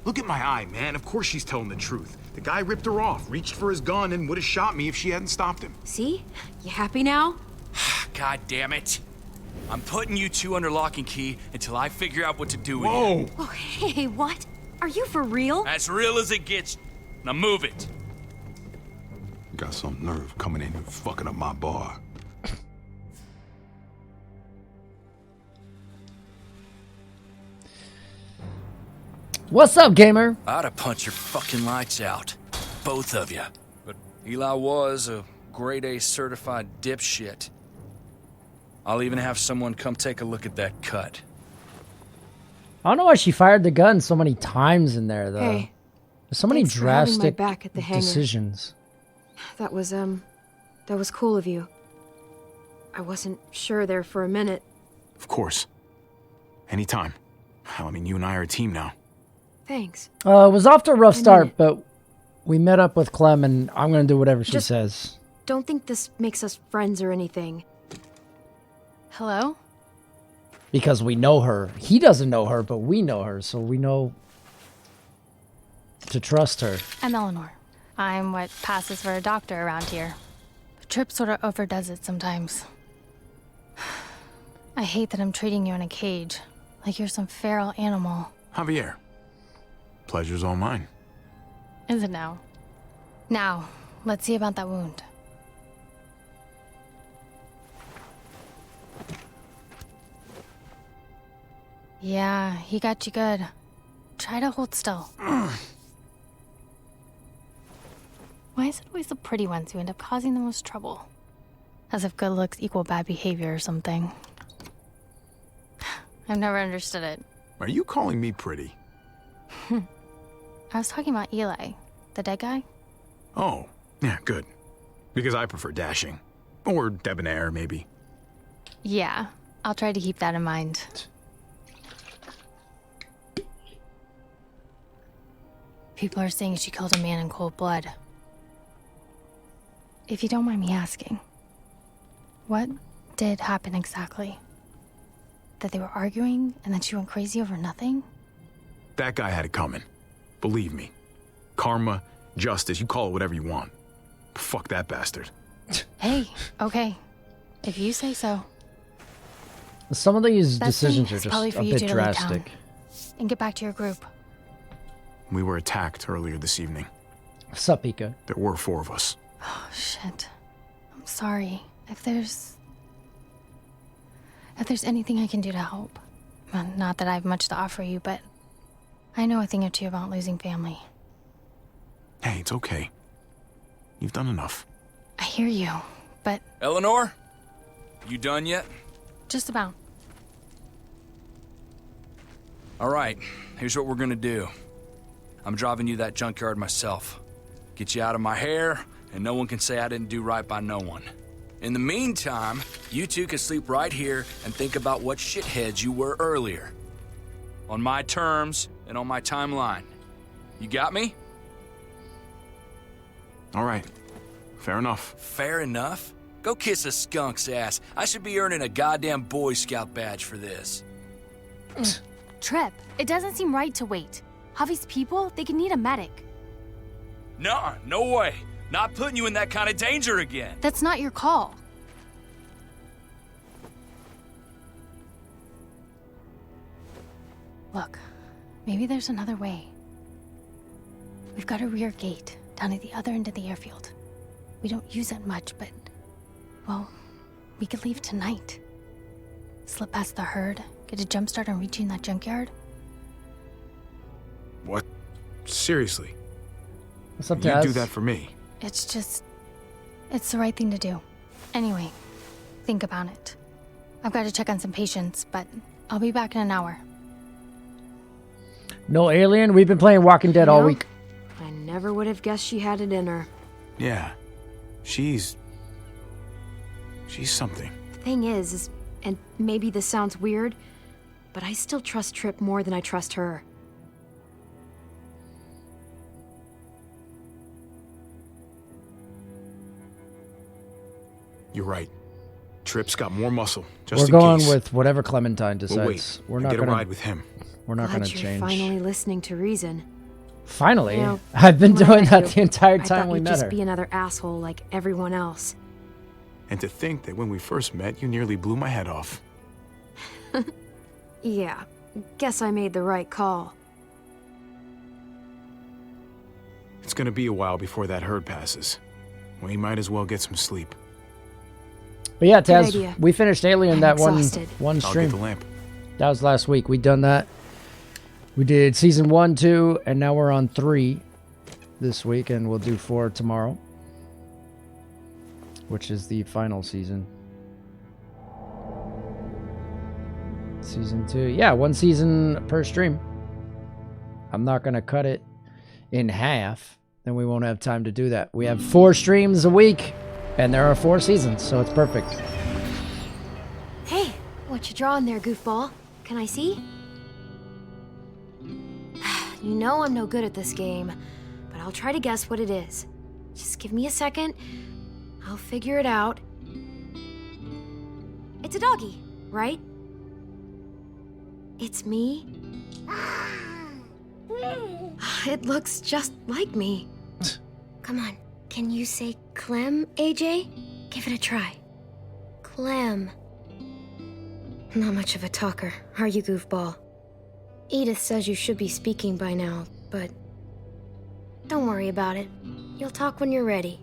Look at my eye, man. Of course she's telling the truth. The guy ripped her off, reached for his gun, and would have shot me if she hadn't stopped him. See? You happy now? God damn it. I'm putting you two under lock and key until I figure out what to do with Whoa! you. Oh, hey, what? Are you for real? As real as it gets. Now move it. Got some nerve coming in and fucking up my bar. What's up, gamer? I'd have punched your fucking lights out. Both of you. But Eli was a grade A certified dipshit. I'll even have someone come take a look at that cut. I don't know why she fired the gun so many times in there, though. Hey, There's so many thanks for having my drastic back at the hangar. decisions. That was cool of you. I wasn't sure there for a minute. Of course. Anytime. Hell, I mean, you and I are a team now. Thanks. It was off to a rough I mean start, it. but we met up with Clem, and I'm going to do whatever she Just- says. Don't think this makes us friends or anything. Hello? Because we know her. He doesn't know her, but we know her, so we know to trust her. I'm Eleanor. I'm what passes for a doctor around here. But Tripp sort of overdoes it sometimes. I hate that I'm treating you in a cage, like you're some feral animal. Javier. Pleasure's all mine. Is it now? Now, let's see about that wound. Yeah, he got you good. Try to hold still. Why is it always the pretty ones who end up causing the most trouble? As if good looks equal bad behavior or something. I've never understood it. Are you calling me pretty? I was talking about Eli, the dead guy. Oh, yeah, good. Because I prefer dashing. Or debonair, maybe. Yeah, I'll try to keep that in mind. People are saying she killed a man in cold blood. If you don't mind me asking, what did happen exactly? That they were arguing and then she went crazy over nothing? That guy had it coming. Believe me. Karma, justice, you call it whatever you want. Fuck that bastard. Hey, okay. If you say so. Some of these Best decisions thing are is just probably a for you bit two to leave town drastic. and get back to your group. We were attacked earlier this evening. Sup, Ika? There were 4 of us. Oh, shit. I'm sorry. If there's anything I can do to help. Well, not that I have much to offer you, but I know a thing or two about losing family. Hey, it's okay. You've done enough. I hear you, but Eleanor? You done yet? just about. All right, here's what we're gonna do. I'm driving you that junkyard myself. Get you out of my hair, and no one can say I didn't do right by no one. In the meantime, you two can sleep right here and think about what shitheads you were earlier. On my terms and on my timeline. You got me? All right. Fair enough. Fair enough? Go kiss a skunk's ass. I should be earning a goddamn Boy Scout badge for this. Trip, it doesn't seem right to wait. Javi's people, they could need a medic. Nuh-uh, no way. Not putting you in that kind of danger again. That's not your call. Look, maybe there's another way. We've got a rear gate down at the other end of the airfield. We don't use it much, but, well, we could leave tonight. Slip past the herd, get a jump start on reaching that junkyard. What? Seriously? What's up, You Taz? do that for me. It's the right thing to do. Anyway, think about it. I've got to check on some patients, but I'll be back in an hour. No Alien? We've been playing Walking Dead all know, week. I never would have guessed she had it in her. Yeah. She's something. The thing is, and maybe this sounds weird, but I still trust Trip more than I trust her. You're right. Trip's got more muscle, just We're in going case. with whatever Clementine decides. We'll wait. We're and not get gonna a ride with him. We're not Glad gonna you're change. finally listening to reason. Finally? You know, I've been when I doing met that you, the entire I time thought we you'd met just her. be another asshole like everyone else. And to think that when we first met, you nearly blew my head off. Yeah, guess I made the right call. It's gonna be a while before that herd passes. We might as well get some sleep. But yeah, Good Taz, idea. we finished Alien I'm that exhausted. one I'll stream. get the lamp. That was last week. We done that. We did season 1, 2, and now we're on 3 this week, and we'll do 4 tomorrow, which is the final season. Season 2. Yeah, 1 season per stream. I'm not going to cut it in half. Then we won't have time to do that. We have 4 streams a week, and there are 4 seasons, so it's perfect. Hey, what you drawing there, goofball? Can I see? You know I'm no good at this game, but I'll try to guess what it is. Just give me a second. I'll figure it out. It's a doggy. Right? It's me? It looks just like me. Come on, can you say Clem, AJ? Give it a try. Clem. Not much of a talker, are you, goofball? Edith says you should be speaking by now, but don't worry about it. You'll talk when you're ready.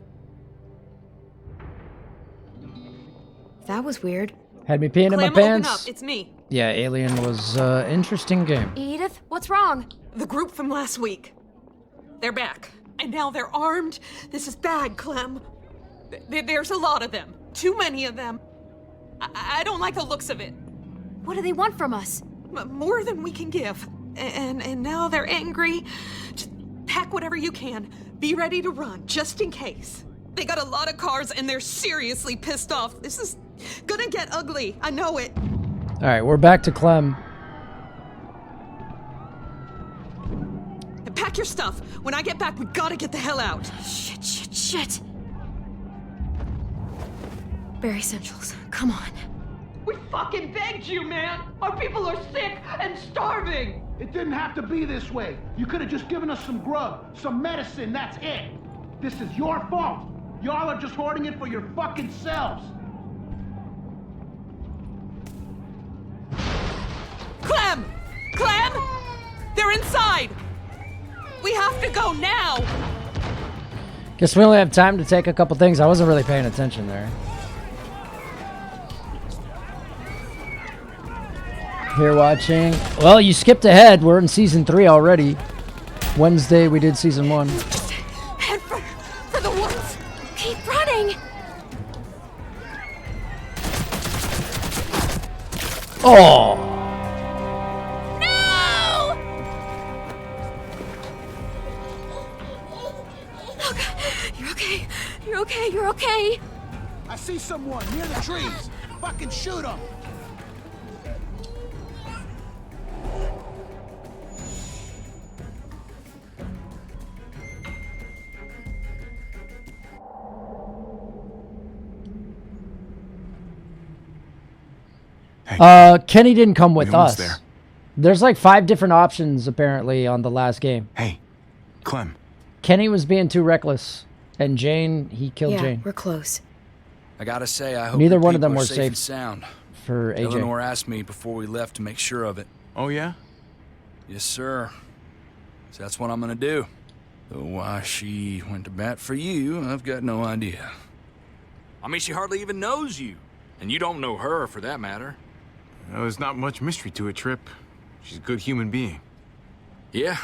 That was weird. Had me peeing in my Clem, open pants. up. It's me. Yeah, Alien was interesting game. Edith, what's wrong? The group from last week. They're back. And now they're armed. This is bad, Clem. There's a lot of them. Too many of them. I don't like the looks of it. What do they want from us? More than we can give. And now they're angry. Just pack whatever you can. Be ready to run, just in case. They got a lot of cars and they're seriously pissed off. This is gonna get ugly. I know it. All right, we're back to Clem. And pack your stuff. When I get back, we gotta get the hell out. Shit. Barry Centrals, come on. We fucking begged you, man! Our people are sick and starving! It didn't have to be this way. You could have just given us some grub, some medicine, that's it. This is your fault. Y'all are just hoarding it for your fucking selves. Clem! Clem! They're inside! We have to go now! Guess we only have time to take a couple things. I wasn't really paying attention there. Here watching. Well, you skipped ahead. We're in season 3 already. Wednesday we did season 1. Head for the woods. Keep running. Oh! No! You're okay. You're okay. You're okay. I see someone near the trees. Fucking shoot them. Kenny didn't come with No one's us. there. There's like 5 different options apparently on the last game. Hey, Clem. Kenny was being too reckless, and Jane, he killed Yeah, Jane. we're close. I gotta say, I hope Neither the one of them people are were safe safe and sound. for AJ. Eleanor asked me before we left to make sure of it. Oh, yeah? Yes, sir. So that's what I'm gonna do. Though why she went to bat for you, I've got no idea. I mean, she hardly even knows you. And you don't know her, for that matter. Well, there's not much mystery to it, Trip. She's a good human being. Yeah.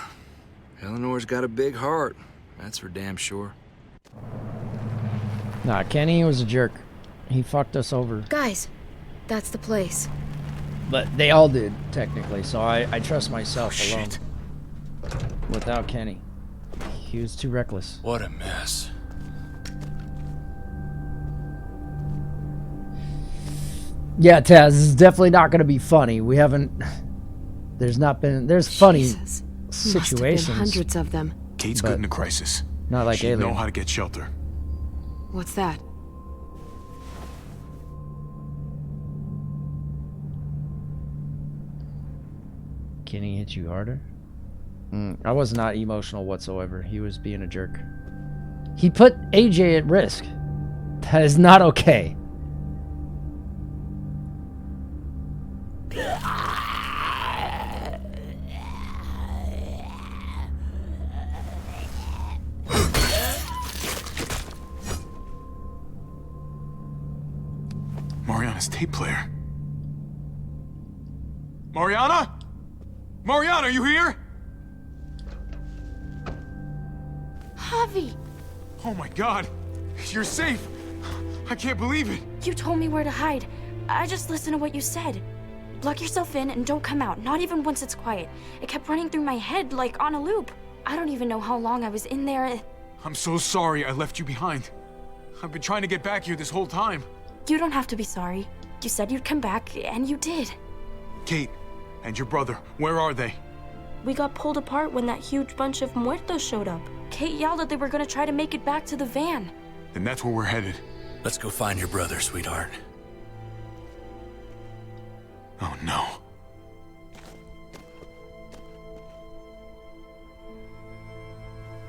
Eleanor's got a big heart. That's for damn sure. Nah, Kenny was a jerk. He fucked us over. Guys, that's the place. But they all did, technically, so I trust myself alone. Without Kenny. He was too reckless. What a mess. Yeah, Taz, this is definitely not going to be funny. We haven't... There's funny Jesus. Must have situations. been hundreds of them. Kate's But good in a crisis. not like She'd Alien. know how to get shelter. What's that? Kenny hit you harder? I was not emotional whatsoever. He was being a jerk. He put AJ at risk. That is not okay. Mariana's tape player. Mariana? Mariana, are you here? Javi, Oh my god. You're safe. I can't believe it. you told me where to hide. I just listened to what you said. Lock yourself in and don't come out, not even once it's quiet. It kept running through my head like on a loop. I don't even know how long I was in there. I'm so sorry I left you behind. I've been trying to get back here this whole time. You don't have to be sorry. You said you'd come back, and you did. Kate and your brother, where are they? We got pulled apart when that huge bunch of muertos showed up. Kate yelled that they were gonna try to make it back to the van. Then that's where we're headed. Let's go find your brother, sweetheart. Oh no.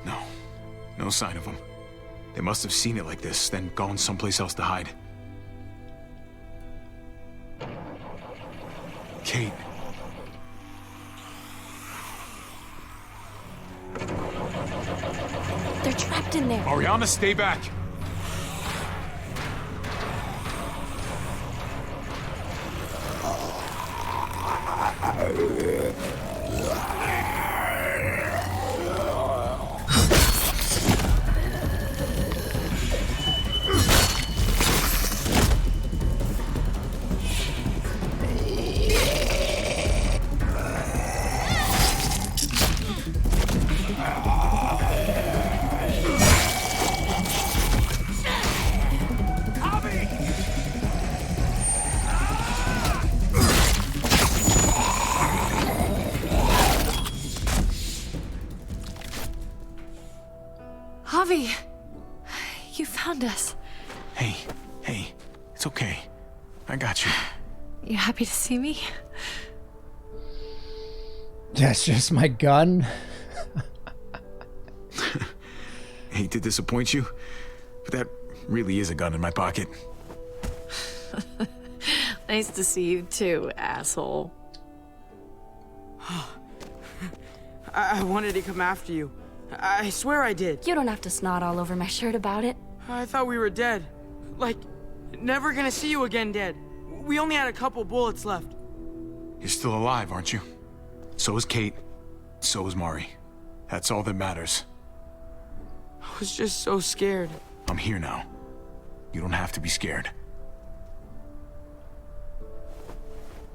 No. No sign of them. They must have seen it like this, then gone someplace else to hide. Kate. They're trapped in there. Mariana, stay back. us. Hey, it's okay. I got you. You happy to see me? That's just my gun. Hate to disappoint you, but that really is a gun in my pocket. Nice to see you too, asshole. I wanted to come after you. I swear I did. You don't have to snot all over my shirt about it. I thought we were dead. Like, never gonna see you again dead. We only had a couple bullets left. You're still alive, aren't you? So is Kate. So is Mari. That's all that matters. I was just so scared. I'm here now. You don't have to be scared.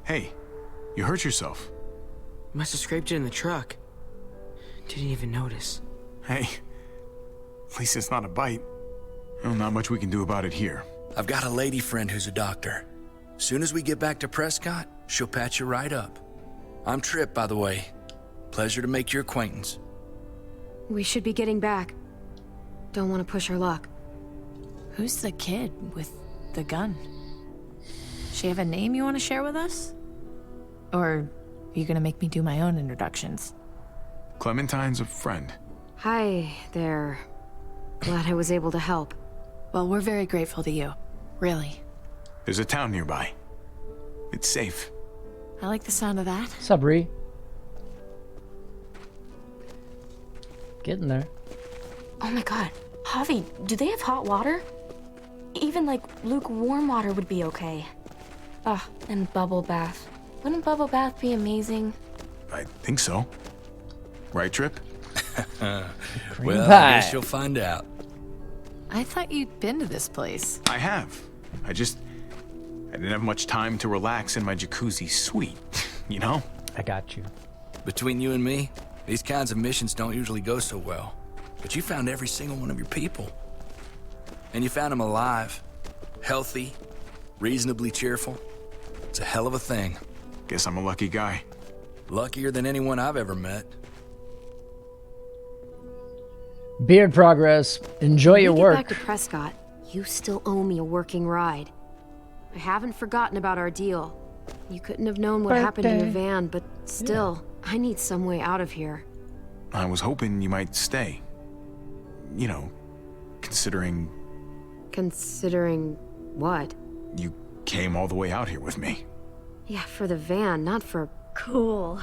Hey, you hurt yourself. Must have scraped it in the truck. Didn't even notice. Hey, at least it's not a bite. Well, not much we can do about it here. I've got a lady friend who's a doctor. Soon as we get back to Prescott, she'll patch you right up. I'm Tripp, by the way. Pleasure to make your acquaintance. We should be getting back. Don't want to push our luck. Who's the kid with the gun? She have a name you want to share with us? Or are you gonna make me do my own introductions? Clementine's a friend. Hi there. Glad I was able to help. Well, we're very grateful to you. Really. There's a town nearby. It's safe. I like the sound of that. Sabri. Getting there. Oh my god. Javi, do they have hot water? Even like lukewarm water would be okay. Ah, and bubble bath. Wouldn't bubble bath be amazing? I think so. Right, Tripp? Well, pie. I guess you'll find out. I thought you'd been to this place. I have. I didn't have much time to relax in my jacuzzi suite, you know? I got you. Between you and me, these kinds of missions don't usually go so well. But you found every single one of your people. And you found them alive, healthy, reasonably cheerful. It's a hell of a thing. Guess I'm a lucky guy. Luckier than anyone I've ever met. Beard progress. Enjoy your When we work. get back to Prescott, you still owe me a working ride. I haven't forgotten about our deal. You couldn't have known what happened to your Birthday. van, but still, I need some way out of here. I was hoping you might stay. You know, considering Considering what? you came all the way out here with me. Yeah, for the van, not for... Cool.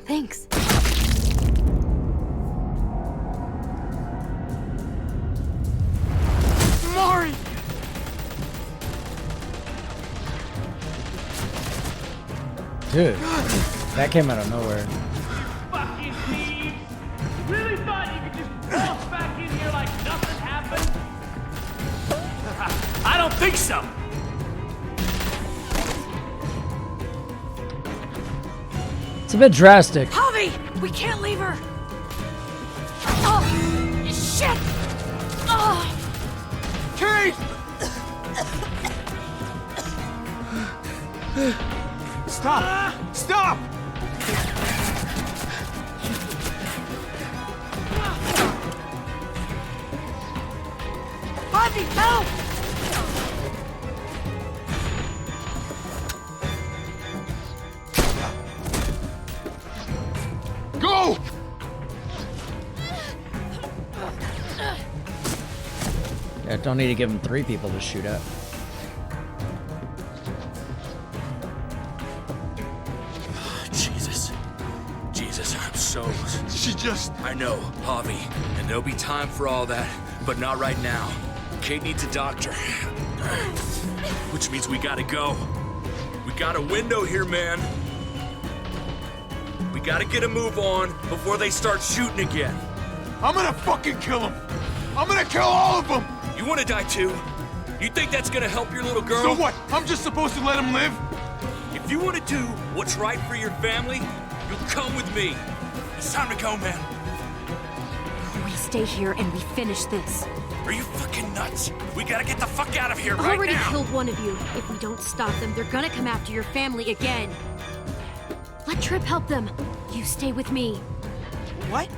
Thanks. Mari! Dude, that came out of nowhere. Fucking thieves! Really thought you could just walk back in here like nothing happened? I don't think so! It's a bit drastic. Javi! We can't leave her! Oh! Shit! Oh! Kate! Stop! Stop! Javi, help! Go! Yeah, don't need to give him 3 people to shoot at. Jesus, I'm so... She just... I know, Javi, and there'll be time for all that, but not right now. Kate needs a doctor. Which means we gotta go. We got a window here, man. We gotta get a move on before they start shooting again. I'm gonna fucking kill him! I'm gonna kill all of them! You wanna die too? You think that's gonna help your little girl? So what? I'm just supposed to let him live? If you wanna do what's right for your family, you'll come with me. It's time to go, man. We stay here and we finish this. Are you fucking nuts? We gotta get the fuck out of here I right already now! killed one of you. If we don't stop them, they're gonna come after your family again. Let Tripp help them. You stay with me. What?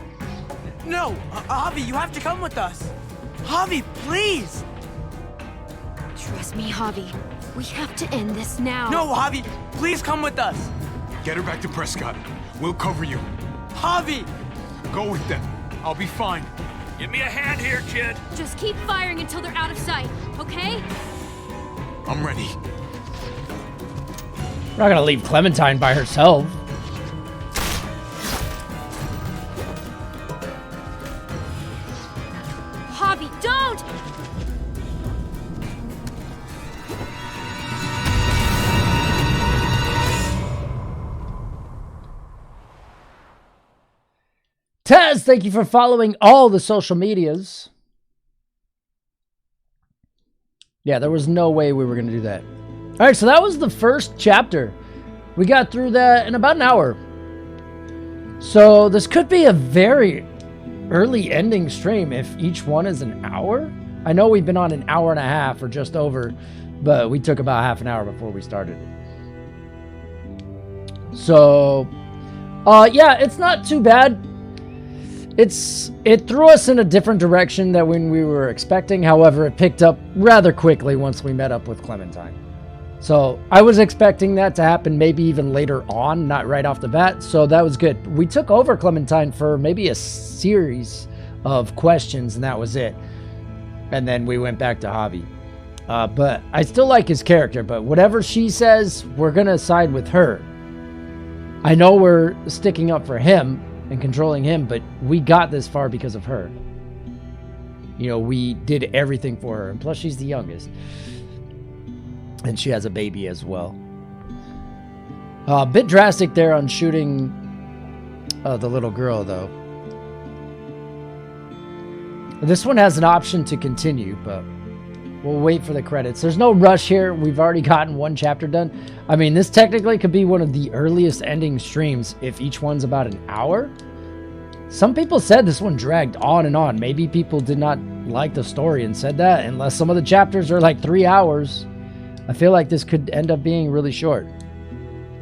No, Javi, you have to come with us. Javi, please! Trust me, Javi. We have to end this now. No, Javi, please come with us. Get her back to Prescott. We'll cover you. Javi! Go with them. I'll be fine. Give me a hand here, kid. Just keep firing until they're out of sight, okay? I'm ready. We're not gonna leave Clementine by herself. Javi, don't! Taz, thank you for following all the social medias. Yeah, there was no way we were going to do that. All right, so that was the first chapter. We got through that in about an hour. So this could be a very early ending stream if each one is an hour. I know we've been on an hour and a half or just over, but we took about half an hour before we started it. So, yeah, it's not too bad. It threw us in a different direction than when we were expecting. However, it picked up rather quickly once we met up with Clementine. So I was expecting that to happen maybe even later on, not right off the bat. So that was good. We took over Clementine for maybe a series of questions, and that was it. And then we went back to Javi. But I still like his character, but whatever she says, we're going to side with her. I know we're sticking up for him and controlling him, but we got this far because of her. You know, we did everything for her, and plus she's the youngest. And she has a baby as well. A bit drastic there on shooting the little girl, though. This one has an option to continue, but we'll wait for the credits. There's no rush here. We've already gotten one chapter done. I mean, this technically could be one of the earliest ending streams if each one's about an hour. Some people said this one dragged on and on. Maybe people did not like the story and said that, unless some of the chapters are like 3 hours. I feel like this could end up being really short.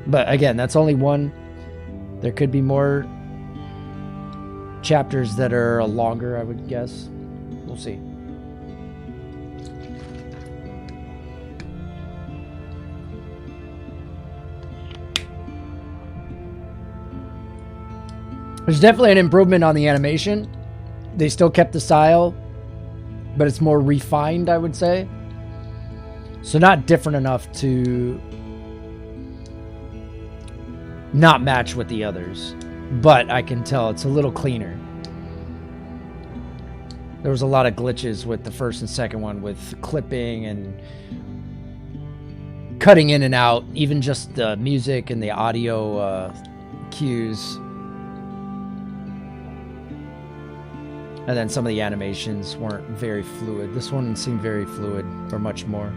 But again, that's only one. There could be more chapters that are longer, I would guess. We'll see. There's definitely an improvement on the animation. They still kept the style, but it's more refined, I would say. So not different enough to not match with the others, but I can tell it's a little cleaner. There was a lot of glitches with the first and second one with clipping and cutting in and out, even just the music and the audio cues. And then some of the animations weren't very fluid. This one seemed very fluid, or much more.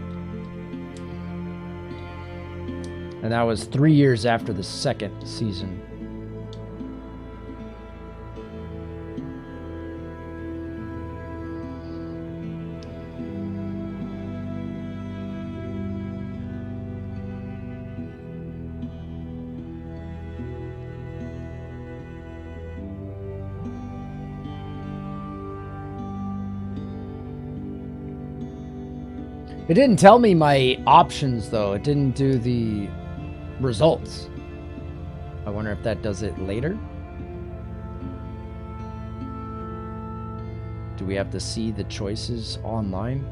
And that was 3 years after the second season. It didn't tell me my options, though. It didn't do the results. I wonder if that does it later. Do we have to see the choices online?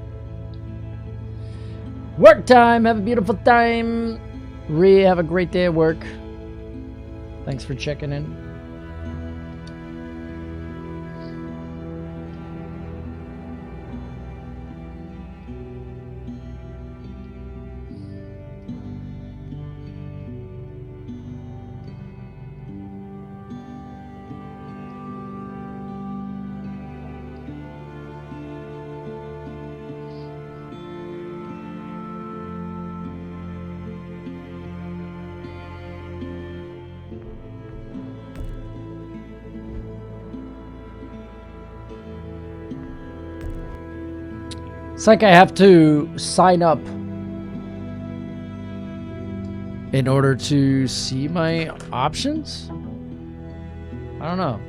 Work time! Have a beautiful time! Rhea, have a great day at work. Thanks for checking in. like I have to sign up in order to see my options. I don't know.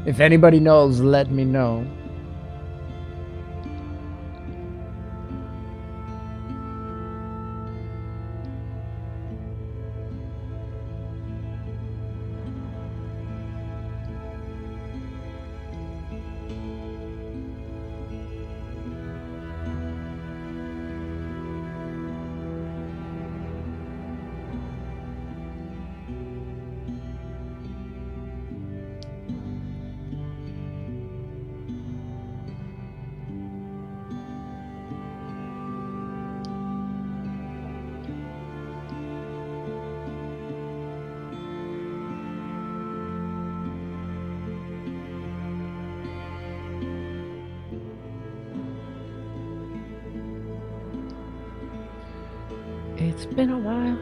If anybody knows, let me know. It's been a while.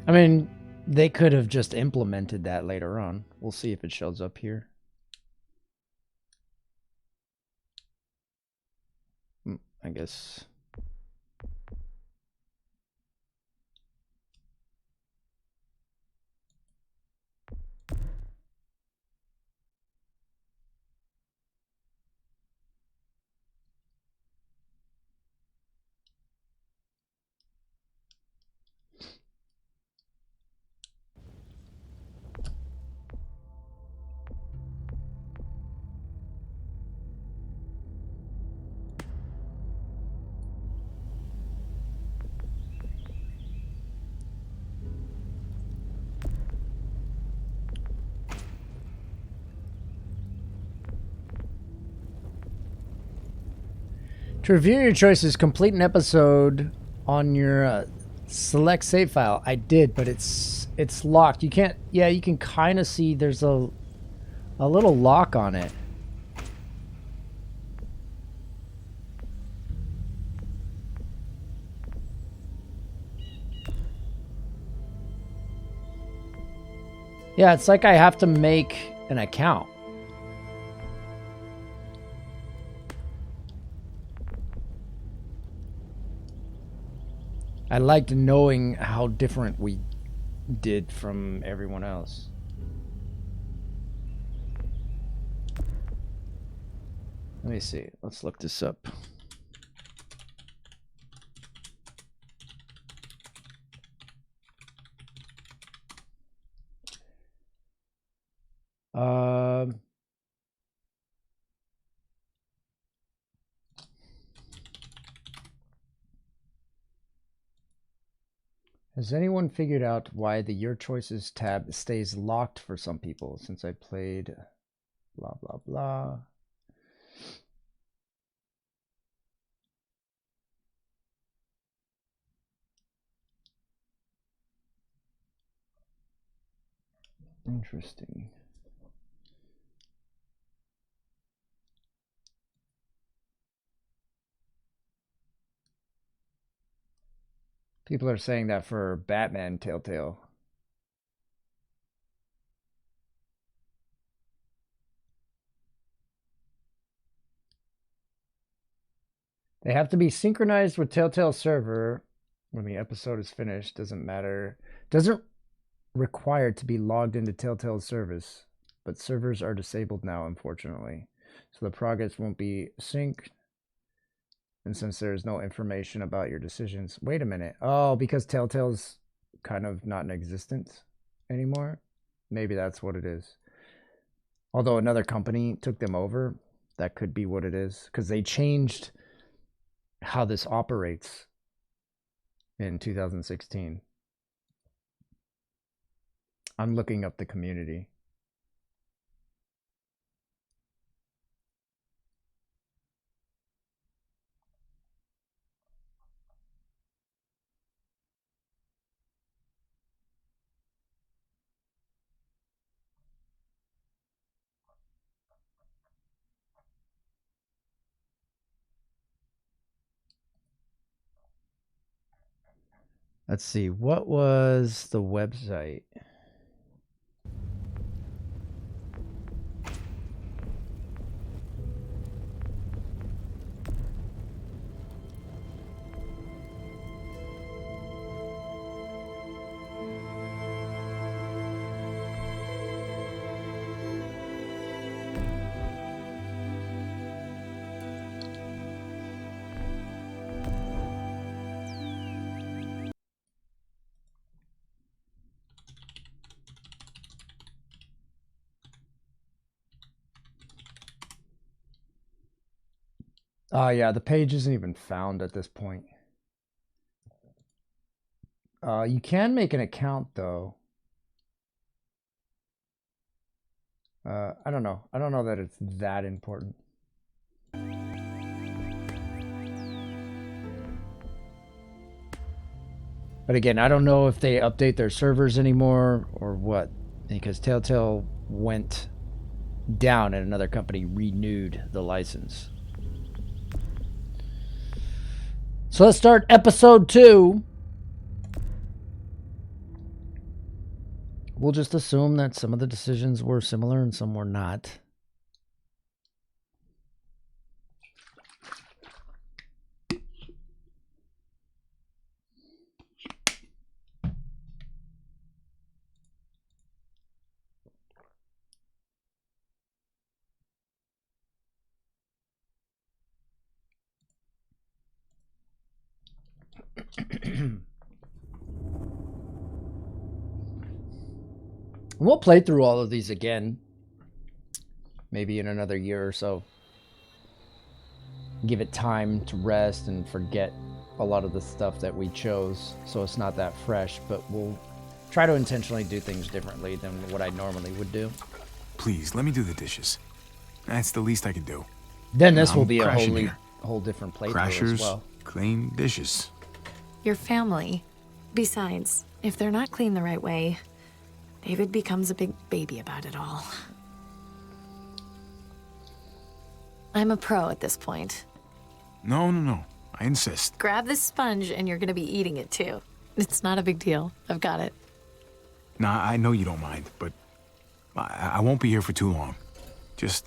I mean, they could have just implemented that later on. We'll see if it shows up here. I guess. To review your choices, complete an episode on your select save file. I did, but it's locked. You can't. Yeah, you can kind of see there's a little lock on it. Yeah, it's like I have to make an account. I liked knowing how different we did from everyone else. Let me see. Let's look this up. Has anyone figured out why the Your Choices tab stays locked for some people since I played blah, blah, blah? Interesting. People are saying that for Batman Telltale. They have to be synchronized with Telltale server when the episode is finished. Doesn't matter. Doesn't require to be logged into Telltale service, but servers are disabled now, unfortunately. So the progress won't be synced. And since there is no information about your decisions, wait a minute. Oh, because Telltale's kind of not in existence anymore. Maybe that's what it is. Although another company took them over, that could be what it is, because they changed how this operates in 2016. I'm looking up the community. Let's see. What was the website? Oh, yeah, the page isn't even found at this point. You can make an account, though. I don't know. I don't know that it's that important. But again, I don't know if they update their servers anymore or what, because Telltale went down and another company renewed the license. So let's start episode 2. We'll just assume that some of the decisions were similar and some were not. We'll play through all of these again, maybe in another year or so. Give it time to rest and forget a lot of the stuff that we chose, so it's not that fresh, but we'll try to intentionally do things differently than what I normally would do. Please, let me do the dishes. That's the least I can do. Then this will be a crashing whole different playthrough Crashers, as well. clean dishes. Your family. Besides, if they're not clean the right way, David becomes a big baby about it all. I'm a pro at this point. No. I insist. Grab this sponge and you're gonna be eating it too. It's not a big deal. I've got it. Nah, I know you don't mind, but I won't be here for too long. Just,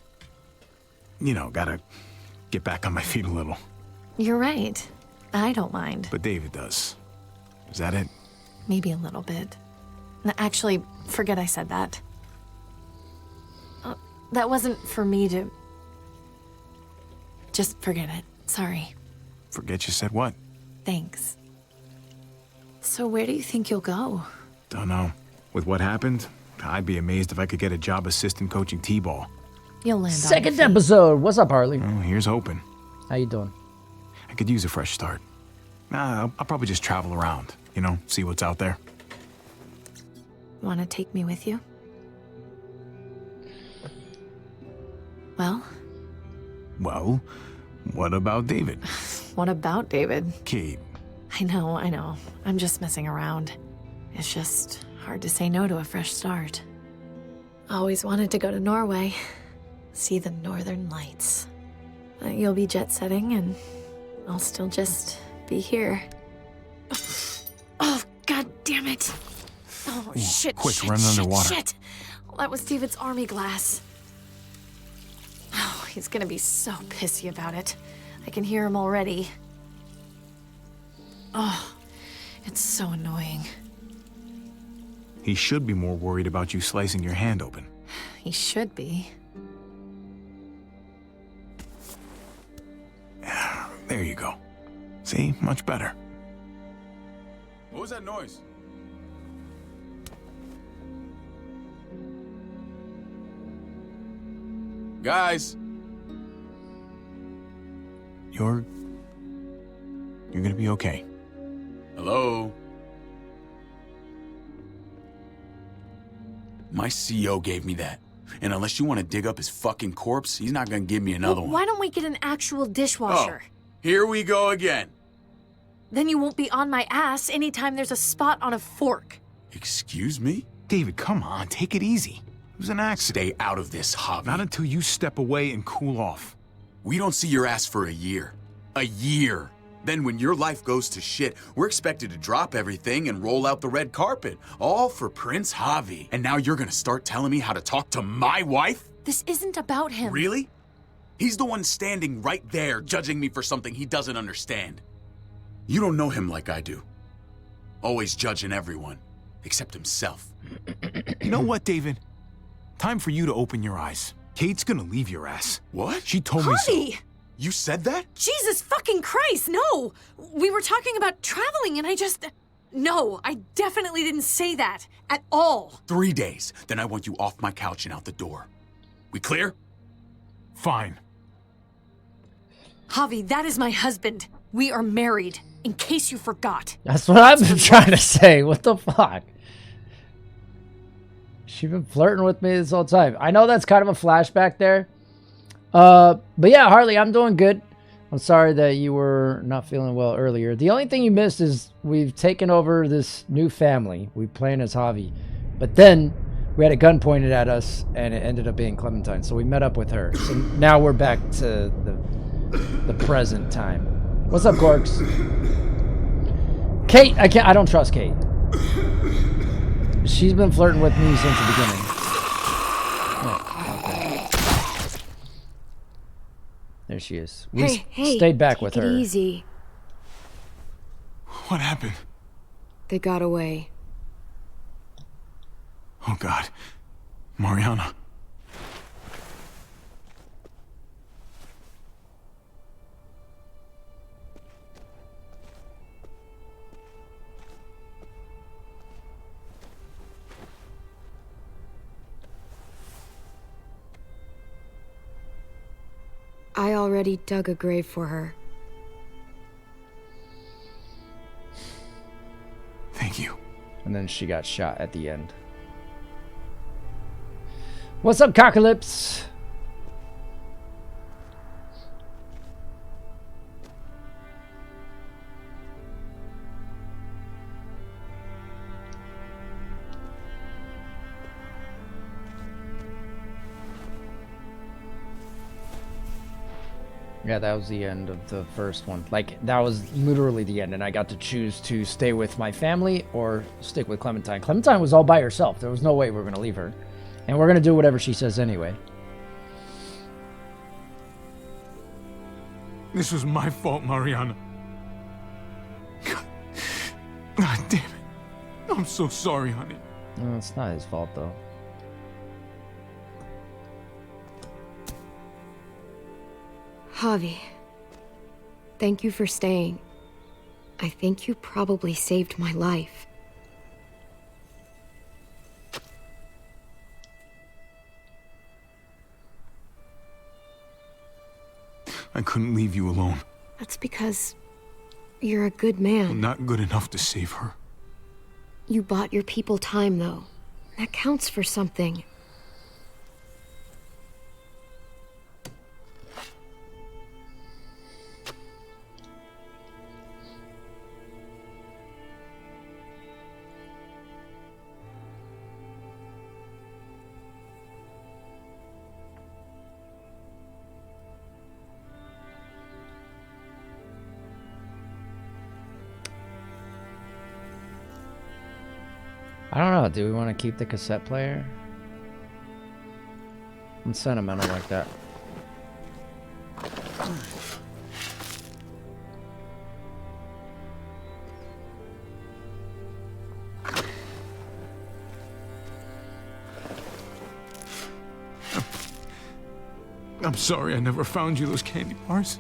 gotta get back on my feet a little. You're right. I don't mind. But David does. Is that it? Maybe a little bit. No, actually, forget I said that. That wasn't for me to... Just forget it. Sorry. Forget you said what? Thanks. So where do you think you'll go? Don't know. With what happened, I'd be amazed if I could get a job assistant coaching T-ball. You'll land Second episode. What's up, Harley? Oh, here's hoping. How you doing? I could use a fresh start. I'll probably just travel around, see what's out there. Want to take me with you? Well, what about David? what about David? Kate. I know. I'm just messing around. It's just hard to say no to a fresh start. Always wanted to go to Norway, see the northern lights. You'll be jet-setting and I'll still just be here. Oh, god damn it. Oh, shit, quick, shit, run shit, underwater. shit. That was David's army glass. Oh, he's gonna be so pissy about it. I can hear him already. Oh, it's so annoying. He should be more worried about you slicing your hand open. He should be. There you go. See? Much better. What was that noise? Guys! You're gonna be okay. Hello? My CEO gave me that. And unless you want to dig up his fucking corpse, he's not gonna give me another one. Why don't we get an actual dishwasher? Oh, here we go again. Then you won't be on my ass anytime there's a spot on a fork. Excuse me? David, come on, take it easy. It was an accident. Stay out of this, Javi. Not until you step away and cool off. We don't see your ass for a year. A year. Then when your life goes to shit, we're expected to drop everything and roll out the red carpet. All for Prince Javi. And now you're gonna start telling me how to talk to my wife? This isn't about him. Really? He's the one standing right there judging me for something he doesn't understand. You don't know him like I do. Always judging everyone, except himself. You know what, David? Time for you to open your eyes. Kate's gonna leave your ass. What? She told me so. Javi! You said that? Jesus fucking Christ, no! We were talking about traveling and I just... No, I definitely didn't say that. At all. 3 days, then I want you off my couch and out the door. We clear? Fine. Javi, that is my husband. We are married, in case you forgot. That's what I've been trying to say. What the fuck? She's been flirting with me this whole time. I know that's kind of a flashback there. But yeah, Harley, I'm doing good. I'm sorry that you were not feeling well earlier. The only thing you missed is we've taken over this new family. We playing as Javi. But then we had a gun pointed at us and it ended up being Clementine. So we met up with her. So now we're back to the present time. What's up, Gorks? Kate, I don't trust Kate. She's been flirting with me since the beginning. Oh, okay. There she is. We stayed back with her. Take it easy. What happened? They got away. Oh, God. Mariana. I already dug a grave for her. Thank you. And then she got shot at the end. What's up, Cockalypse? Yeah, that was the end of the first one. Like, that was literally the end, and I got to choose to stay with my family or stick with Clementine. Clementine was all by herself. There was no way we were going to leave her. And we're going to do whatever she says anyway. This was my fault, Mariana. God damn it. I'm so sorry, honey. No, it's not his fault, though. Javi, thank you for staying. I think you probably saved my life. I couldn't leave you alone. That's because you're a good man. I'm not good enough to save her. You bought your people time, though. That counts for something. I don't know. Do we want to keep the cassette player? I'm sentimental like that. I'm sorry I never found you those candy bars.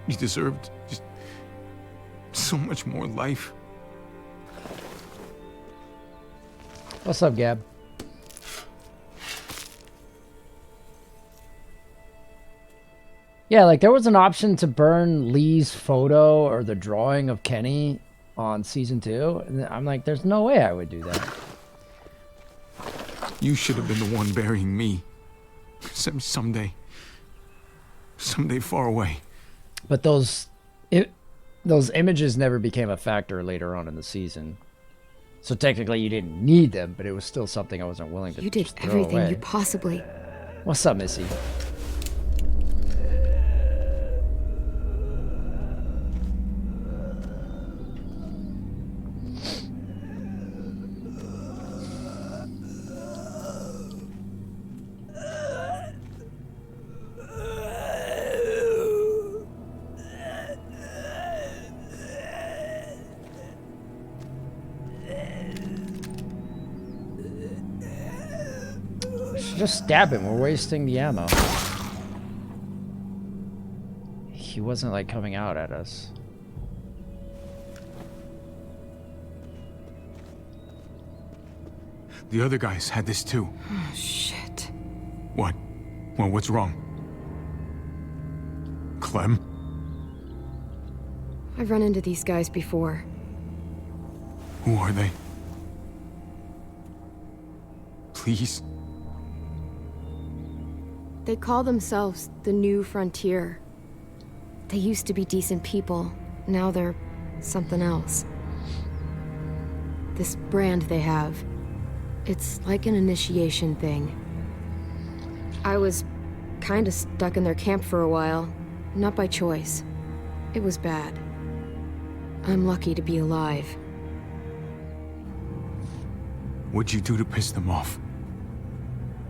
You deserved just so much more life. What's up, Gab? Yeah, like there was an option to burn Lee's photo or the drawing of Kenny on season 2. And I'm like, there's no way I would do that. You should have been the one burying me. Someday far away. But those images never became a factor later on in the season. So technically you didn't need them, but it was still something I wasn't willing to You did just throw everything away. you possibly... What's up, Missy? Just stab him. We're wasting the ammo. He wasn't like coming out at us. The other guys had this too. Oh, shit. What? Well, what's wrong? Clem? I've run into these guys before. Who are they? Please? They call themselves the New Frontier. They used to be decent people. Now they're something else. This brand they have, it's like an initiation thing. I was kinda stuck in their camp for a while. Not by choice. It was bad. I'm lucky to be alive. What'd you do to piss them off?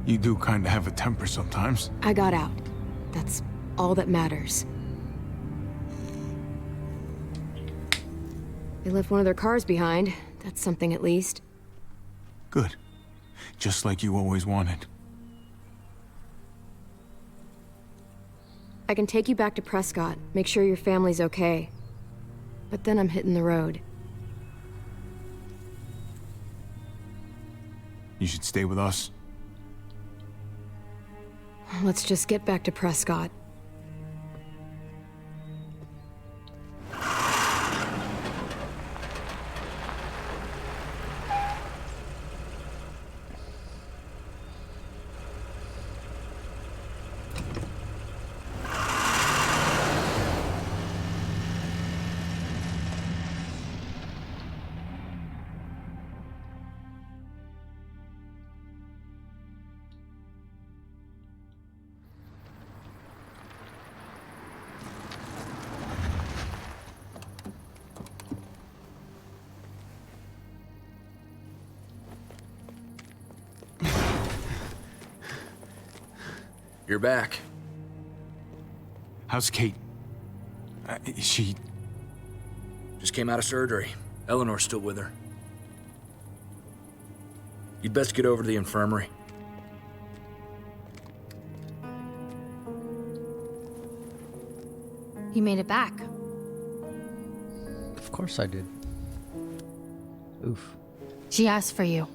You do kinda have a temper sometimes. I got out. That's all that matters. They left one of their cars behind. That's something at least. Good. Just like you always wanted. I can take you back to Prescott, make sure your family's okay. But then I'm hitting the road. You should stay with us. Let's just get back to Prescott. You're back. How's Kate? She... Just came out of surgery. Eleanor's still with her. You'd best get over to the infirmary. You made it back. Of course I did. Oof. She asked for you.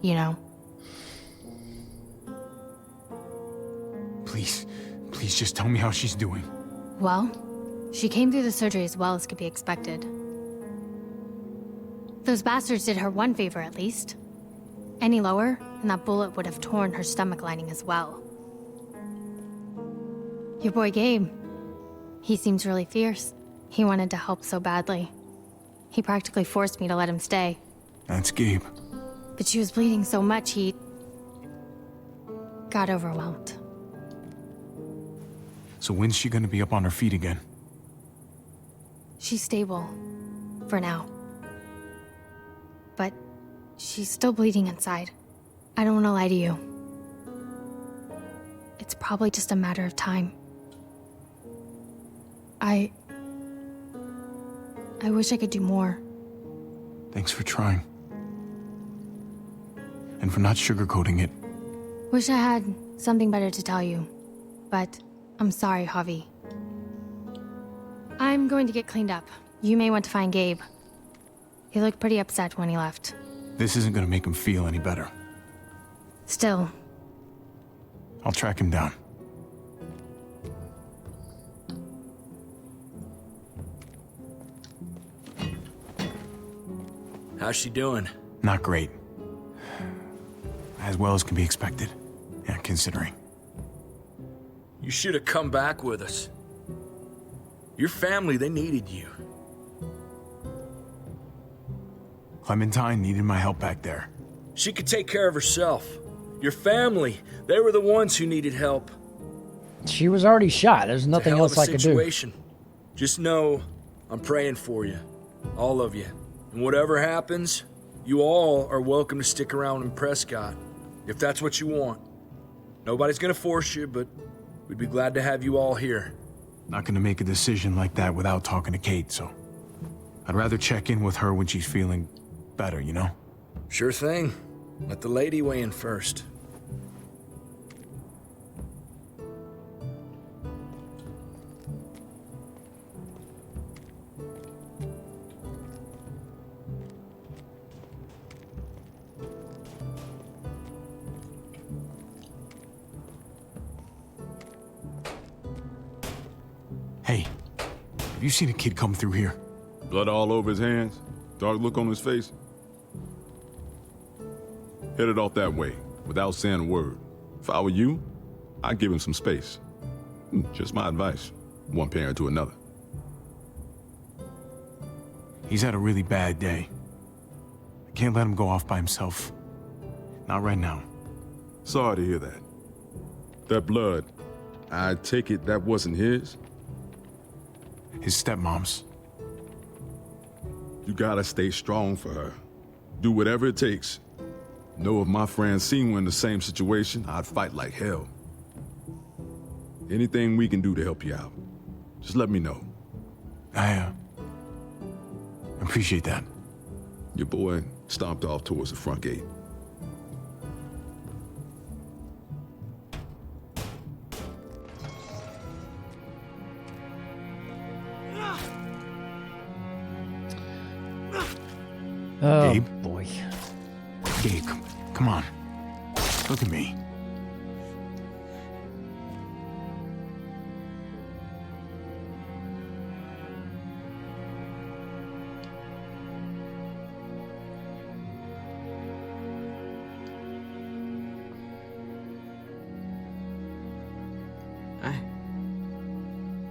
You know. Please just tell me how she's doing. Well, she came through the surgery as well as could be expected. Those bastards did her one favor at least. Any lower, and that bullet would have torn her stomach lining as well. Your boy Gabe, he seems really fierce. He wanted to help so badly. He practically forced me to let him stay. That's Gabe. But she was bleeding so much, he got overwhelmed. So when's she gonna be up on her feet again? She's stable. For now. But she's still bleeding inside. I don't want to lie to you. It's probably just a matter of time. I wish I could do more. Thanks for trying. And for not sugarcoating it. Wish I had something better to tell you. But I'm sorry, Javi. I'm going to get cleaned up. You may want to find Gabe. He looked pretty upset when he left. This isn't gonna make him feel any better. Still. I'll track him down. How's she doing? Not great. As well as can be expected. Yeah, considering. You should have come back with us. Your family, they needed you. Clementine needed my help back there. She could take care of herself. Your family, they were the ones who needed help. She was already shot. There's It's a nothing hell of else a I could do. situation. Just know I'm praying for you, all of you. And whatever happens, you all are welcome to stick around in Prescott, if that's what you want. Nobody's gonna force you, but we'd be glad to have you all here. Not gonna make a decision like that without talking to Kate, so I'd rather check in with her when she's feeling better, you know? Sure thing. Let the lady weigh in first. Hey, have you seen a kid come through here? Blood all over his hands, dark look on his face. Headed off that way, without saying a word. If I were you, I'd give him some space. Just my advice, one parent to another. He's had a really bad day. I can't let him go off by himself. Not right now. Sorry to hear that. That blood, I take it that wasn't his? His stepmom's. You gotta stay strong for her. Do whatever it takes. Know if my friend seen one in the same situation, I'd fight like hell. Anything we can do to help you out, just let me know. I appreciate that. Your boy stomped off towards the front gate. Oh, Gabe? boy. Gabe, come on. Look at me.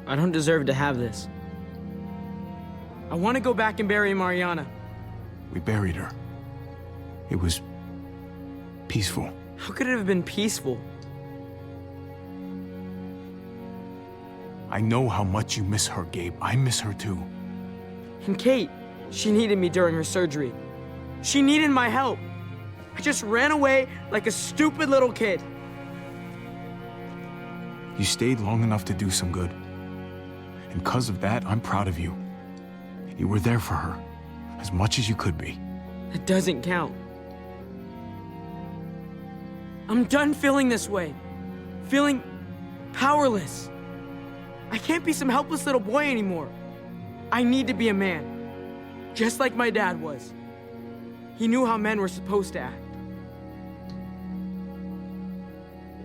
I don't deserve to have this. I want to go back and bury Mariana. We buried her. It was peaceful. How could it have been peaceful? I know how much you miss her, Gabe. I miss her too. And Kate, she needed me during her surgery. She needed my help. I just ran away like a stupid little kid. You stayed long enough to do some good. And because of that, I'm proud of you. You were there for her, as much as you could be. It doesn't count. I'm done feeling this way. Feeling powerless. I can't be some helpless little boy anymore. I need to be a man. Just like my dad was. He knew how men were supposed to act.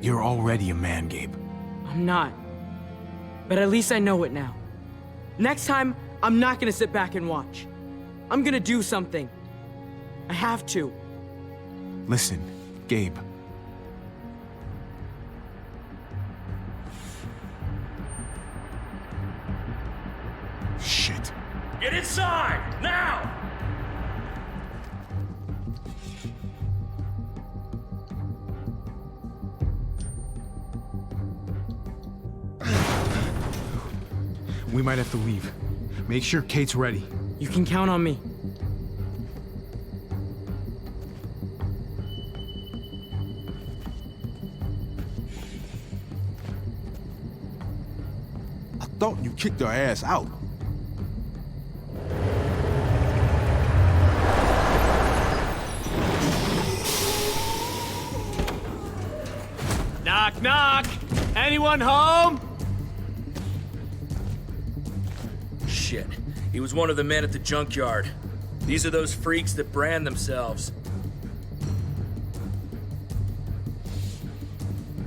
You're already a man, Gabe. I'm not. But at least I know it now. Next time, I'm not gonna sit back and watch. I'm gonna do something. I have to. Listen, Gabe. Shit. Get inside, now! We might have to leave. Make sure Kate's ready. You can count on me. I thought you kicked her ass out. Knock, knock! Anyone home? Shit. He was one of the men at the junkyard. These are those freaks that brand themselves.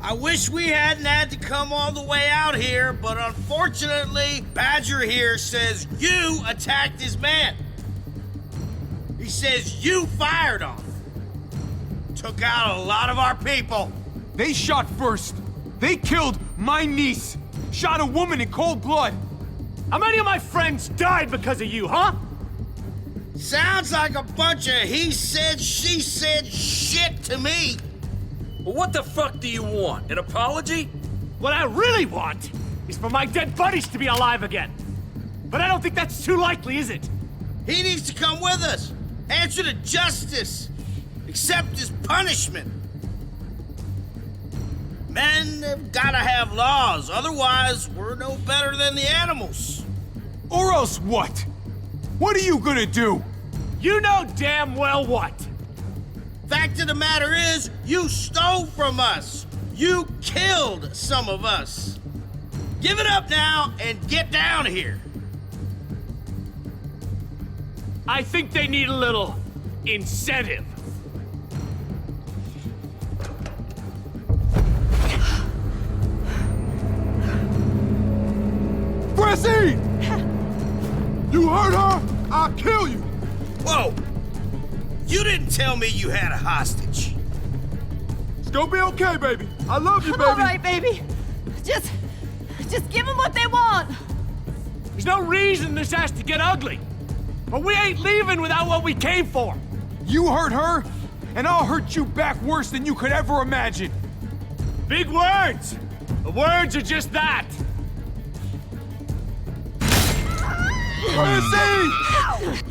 I wish we hadn't had to come all the way out here, but unfortunately, Badger here says you attacked his man. He says you fired on him. Took out a lot of our people. They shot first. They killed my niece. Shot a woman in cold blood. How many of my friends died because of you, huh? Sounds like a bunch of he said, she said shit to me. Well, what the fuck do you want? An apology? What I really want is for my dead buddies to be alive again. But I don't think that's too likely, is it? He needs to come with us. Answer to justice. Accept his punishment. Men have gotta have laws, otherwise we're no better than the animals. Or else what? What are you gonna do? You know damn well what. Fact of the matter is, you stole from us. You killed some of us. Give it up now and get down here. I think they need a little incentive. Francine! You hurt her? I'll kill you! Whoa! You didn't tell me you had a hostage. It's gonna be okay, baby. I love you, baby. All right, baby. Just give them what they want. There's no reason this has to get ugly. But we ain't leaving without what we came for. You hurt her, and I'll hurt you back worse than you could ever imagine. Big words. The words are just that. Francine!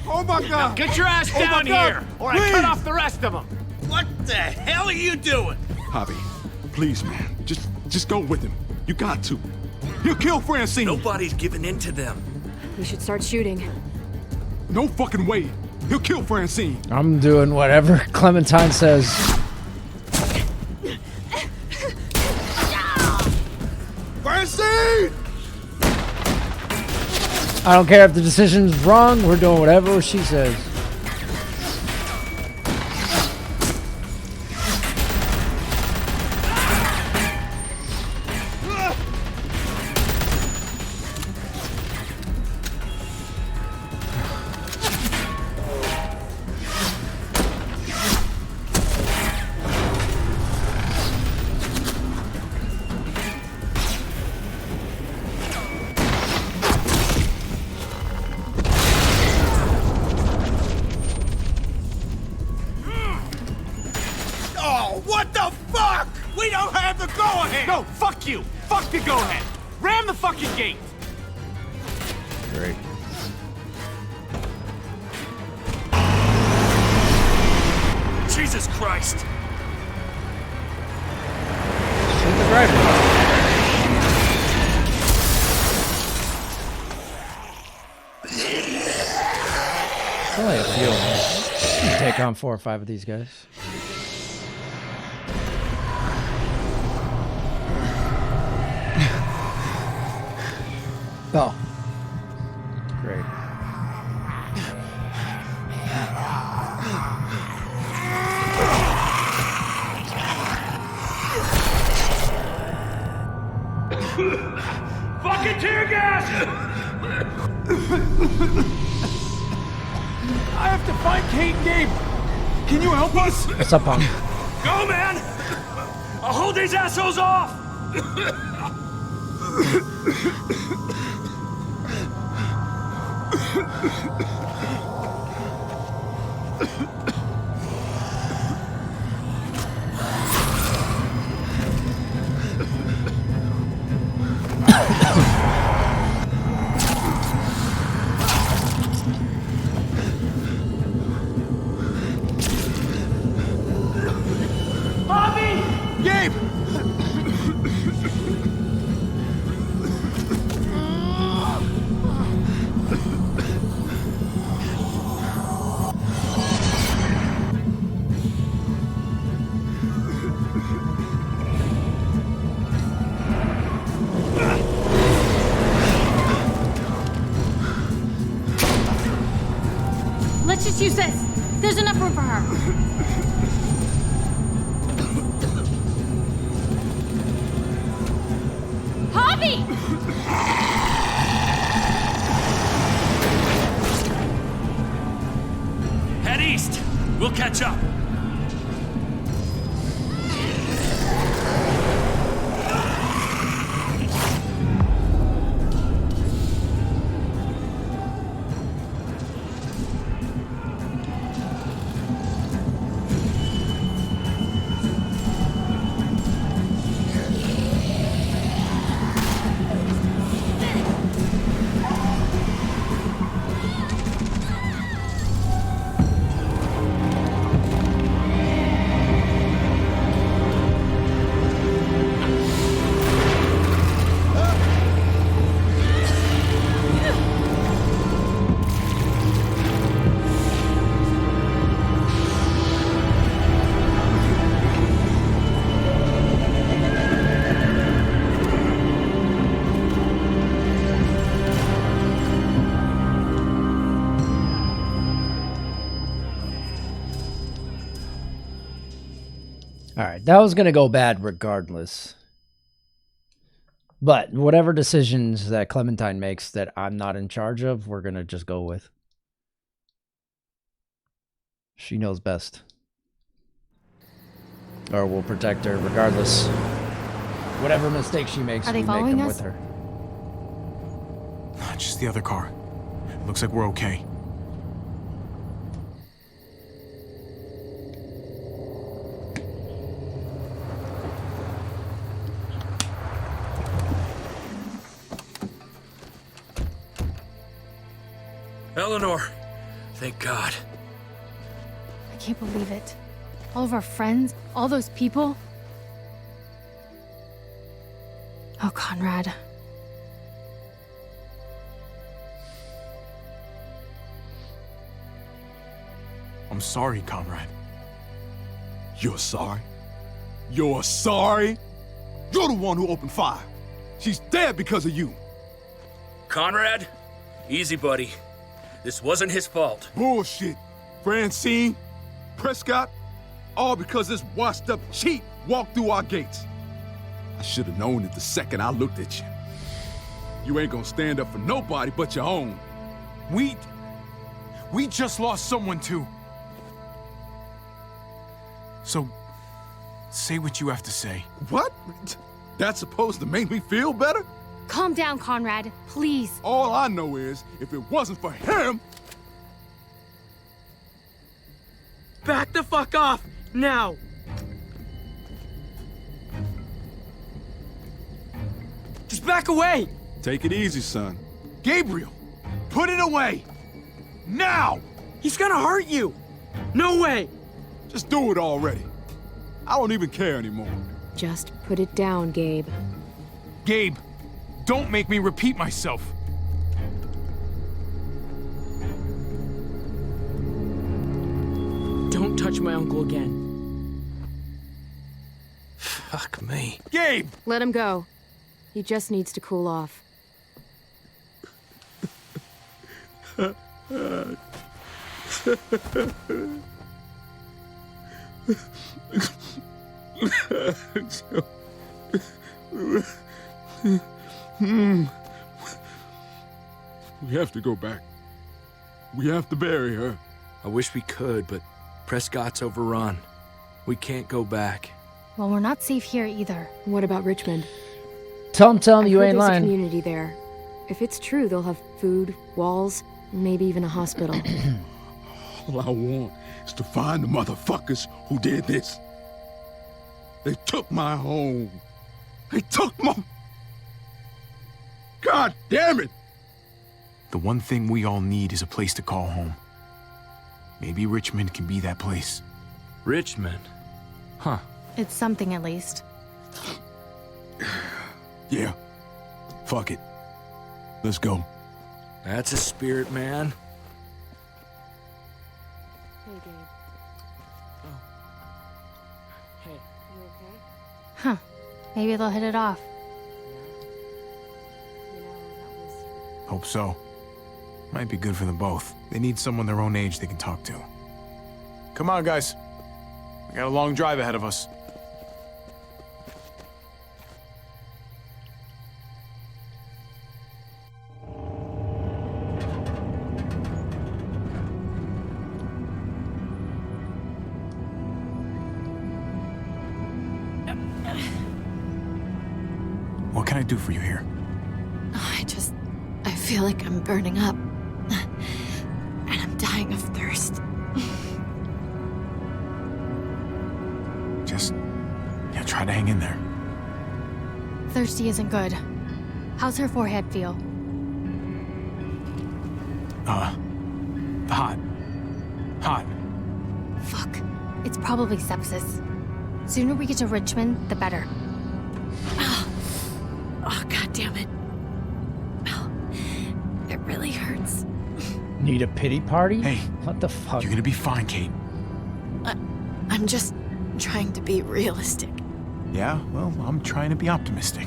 Oh my God! Now get your ass down here, or I cut off the rest of them. What the hell are you doing? Javi, please, man. Just go with him. You got to. He'll kill Francine. Nobody's giving in to them. We should start shooting. No fucking way. He'll kill Francine. I'm doing whatever Clementine says. Francine! I don't care if the decision's wrong. We're doing whatever she says. Oh, what the fuck? We don't have the go-ahead! No, fuck you! Fuck the go-ahead! Ram the fucking gate! Great. Jesus Christ! Shoot the driver. It's only a few of them. You can take on 4 or 5 of these guys. Oh. Great. Fucking tear gas! I have to find Kate and Gabe. Can you help us? What's up, Punk? Go, man! I'll hold these assholes off! Bobby! Gabe! Let's just use this. There's enough room for her. Javi! Head east. We'll catch up. All right, that was going to go bad regardless. But whatever decisions that Clementine makes that I'm not in charge of, we're going to just go with. She knows best. Or we'll protect her regardless. Whatever mistake she makes, Are they we make following them us? with her. Just the other car. Looks like we're okay. Eleanor, thank God. I can't believe it. All of our friends, all those people. Oh, Conrad. I'm sorry, Conrad. You're sorry? You're sorry? You're the one who opened fire. She's dead because of you. Conrad, easy, buddy. This wasn't his fault. Bullshit. Francine, Prescott, all because this washed-up cheat walked through our gates. I should have known it the second I looked at you. You ain't gonna stand up for nobody but your own. We just lost someone too. So, say what you have to say. What? That's supposed to make me feel better? Calm down, Conrad, please. All I know is, if it wasn't for him... Back the fuck off, now! Just back away! Take it easy, son. Gabriel, put it away! Now! He's gonna hurt you! No way! Just do it already. I don't even care anymore. Just put it down, Gabe. Gabe, don't make me repeat myself. Don't touch my uncle again. Fuck me. Gabe! Let him go. He just needs to cool off. We have to go back. We have to bury her. I wish we could, but Prescott's overrun. We can't go back. Well, we're not safe here either. What about Richmond? Tell him I've you heard ain't there's a lying. community there. If it's true, they'll have food, walls, maybe even a hospital. All I want is to find the motherfuckers who did this. They took my home. They took my... God damn it! The one thing we all need is a place to call home. Maybe Richmond can be that place. Richmond? Huh. It's something at least. Yeah. Fuck it. Let's go. That's a spirit, man. Hey, Gabe. Hey. You okay? Huh. Maybe they'll hit it off. Hope so. Might be good for them both. They need someone their own age they can talk to. Come on, guys. We got a long drive ahead of us. What can I do for you here? I feel like I'm burning up. And I'm dying of thirst. Just, try to hang in there. Thirsty isn't good. How's her forehead feel? Hot. Hot. Fuck. It's probably sepsis. Sooner we get to Richmond, the better. Oh, God damn it. Oh, it really hurts. Need a pity party? Hey. What the fuck? You're gonna be fine, Kate. I'm just trying to be realistic. Yeah, well, I'm trying to be optimistic.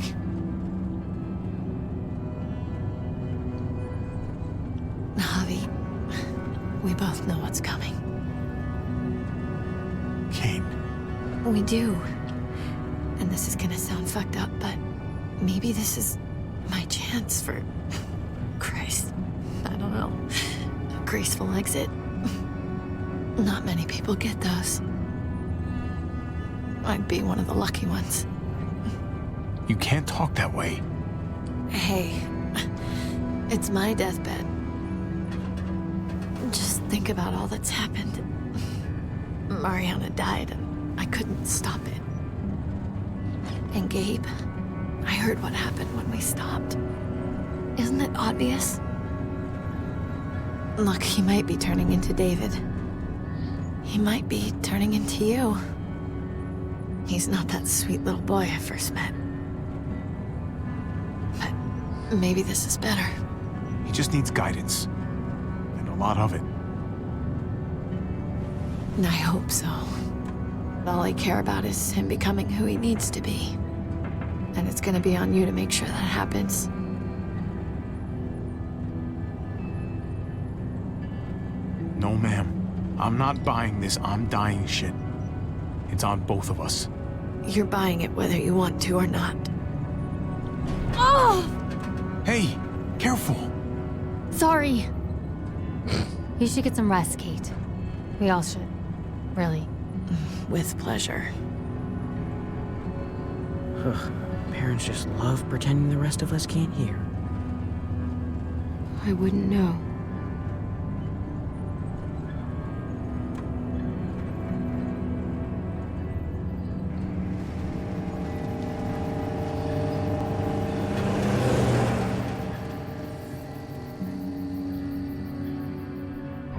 Javi, we both know what's coming. Kate, We do. And this is gonna sound fucked up, but maybe this is my chance for... Christ, I don't know. A graceful exit. Not many people get those. I'd be one of the lucky ones. You can't talk that way. Hey, it's my deathbed. Just think about all that's happened. Mariana died, and I couldn't stop it. And Gabe, I heard what happened when we stopped. Isn't it obvious? Look, he might be turning into David. He might be turning into you. He's not that sweet little boy I first met. But maybe this is better. He just needs guidance. And a lot of it. I hope so. All I care about is him becoming who he needs to be. And it's gonna be on you to make sure that happens. No, ma'am. I'm not buying this I'm dying shit. It's on both of us. You're buying it whether you want to or not. Oh! Hey, careful. Sorry. You should get some rest, Kate. We all should. Really. With pleasure. Parents just love pretending the rest of us can't hear. I wouldn't know.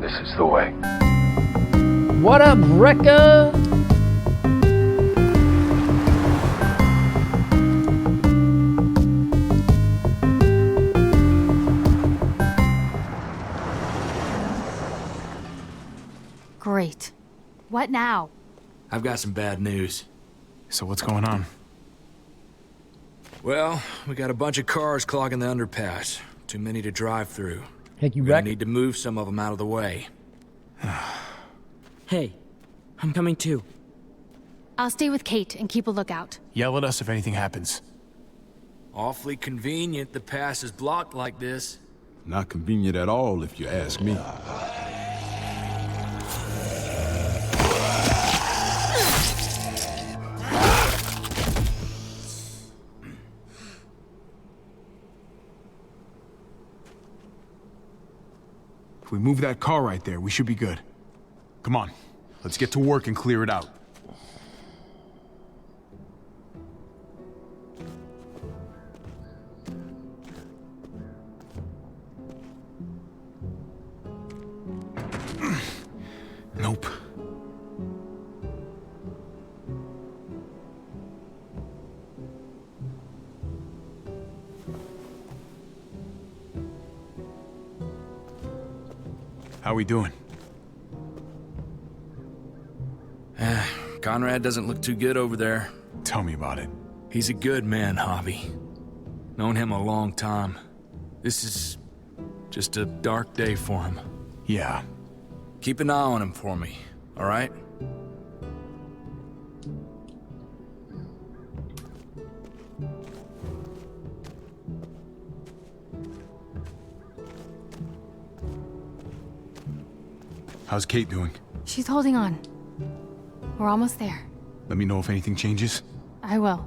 This is the way. What up, Rekka? Great. What now? I've got some bad news. So what's going on? Well, we got a bunch of cars clogging the underpass. Too many to drive through. Heck, you We're gonna wreck? need to move some of them out of the way. Hey, I'm coming too. I'll stay with Kate and keep a lookout. Yell at us if anything happens. Awfully convenient the pass is blocked like this. Not convenient at all, if you ask me. If we move that car right there, we should be good. Come on, let's get to work and clear it out. Nope. How we doing? Conrad doesn't look too good over there. Tell me about it. He's a good man, Javi. Known him a long time. This is just a dark day for him. Yeah. Keep an eye on him for me, all right? How's Kate doing? She's holding on. We're almost there. Let me know if anything changes. I will.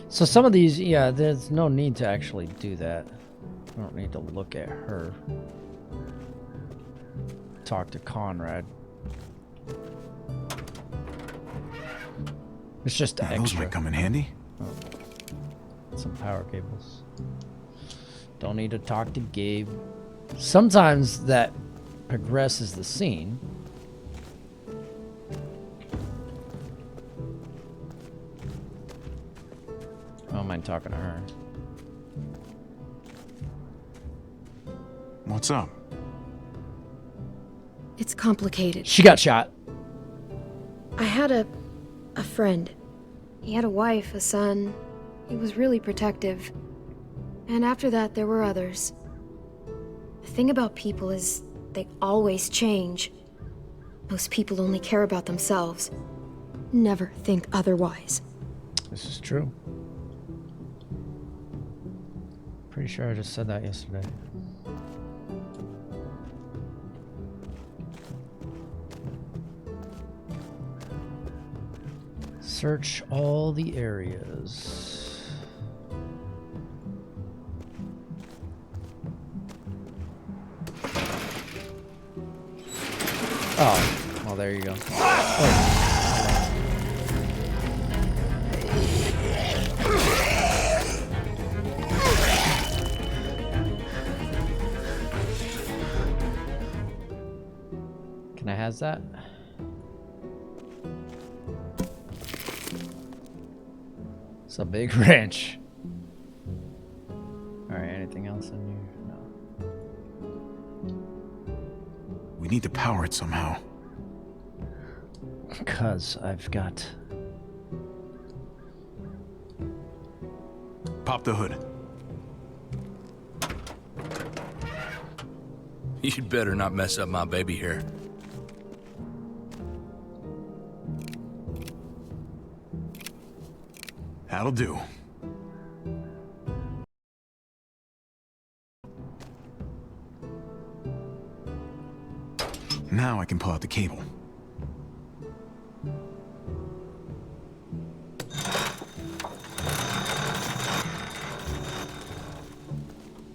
So some of these, yeah, there's no need to actually do that. I don't need to look at her. Talk to Conrad. It's just Now, extra. those might come in handy. Oh. Some power cables. Don't need to talk to Gabe. Sometimes that progresses the scene. I don't mind talking to her. What's up? It's complicated. She got shot. I had a friend. He had a wife, a son. He was really protective. And after that, there were others. The thing about people is they always change. Most people only care about themselves. never think otherwise. This is true. Pretty sure I just said that yesterday. Search all the areas. Oh, well, there you go. Oh. Can I has that? It's a big wrench. Alright, anything else in here? No. We need to power it somehow. Because I've got... Pop the hood. You'd better not mess up my baby hair. That'll do. Now I can pull out the cable.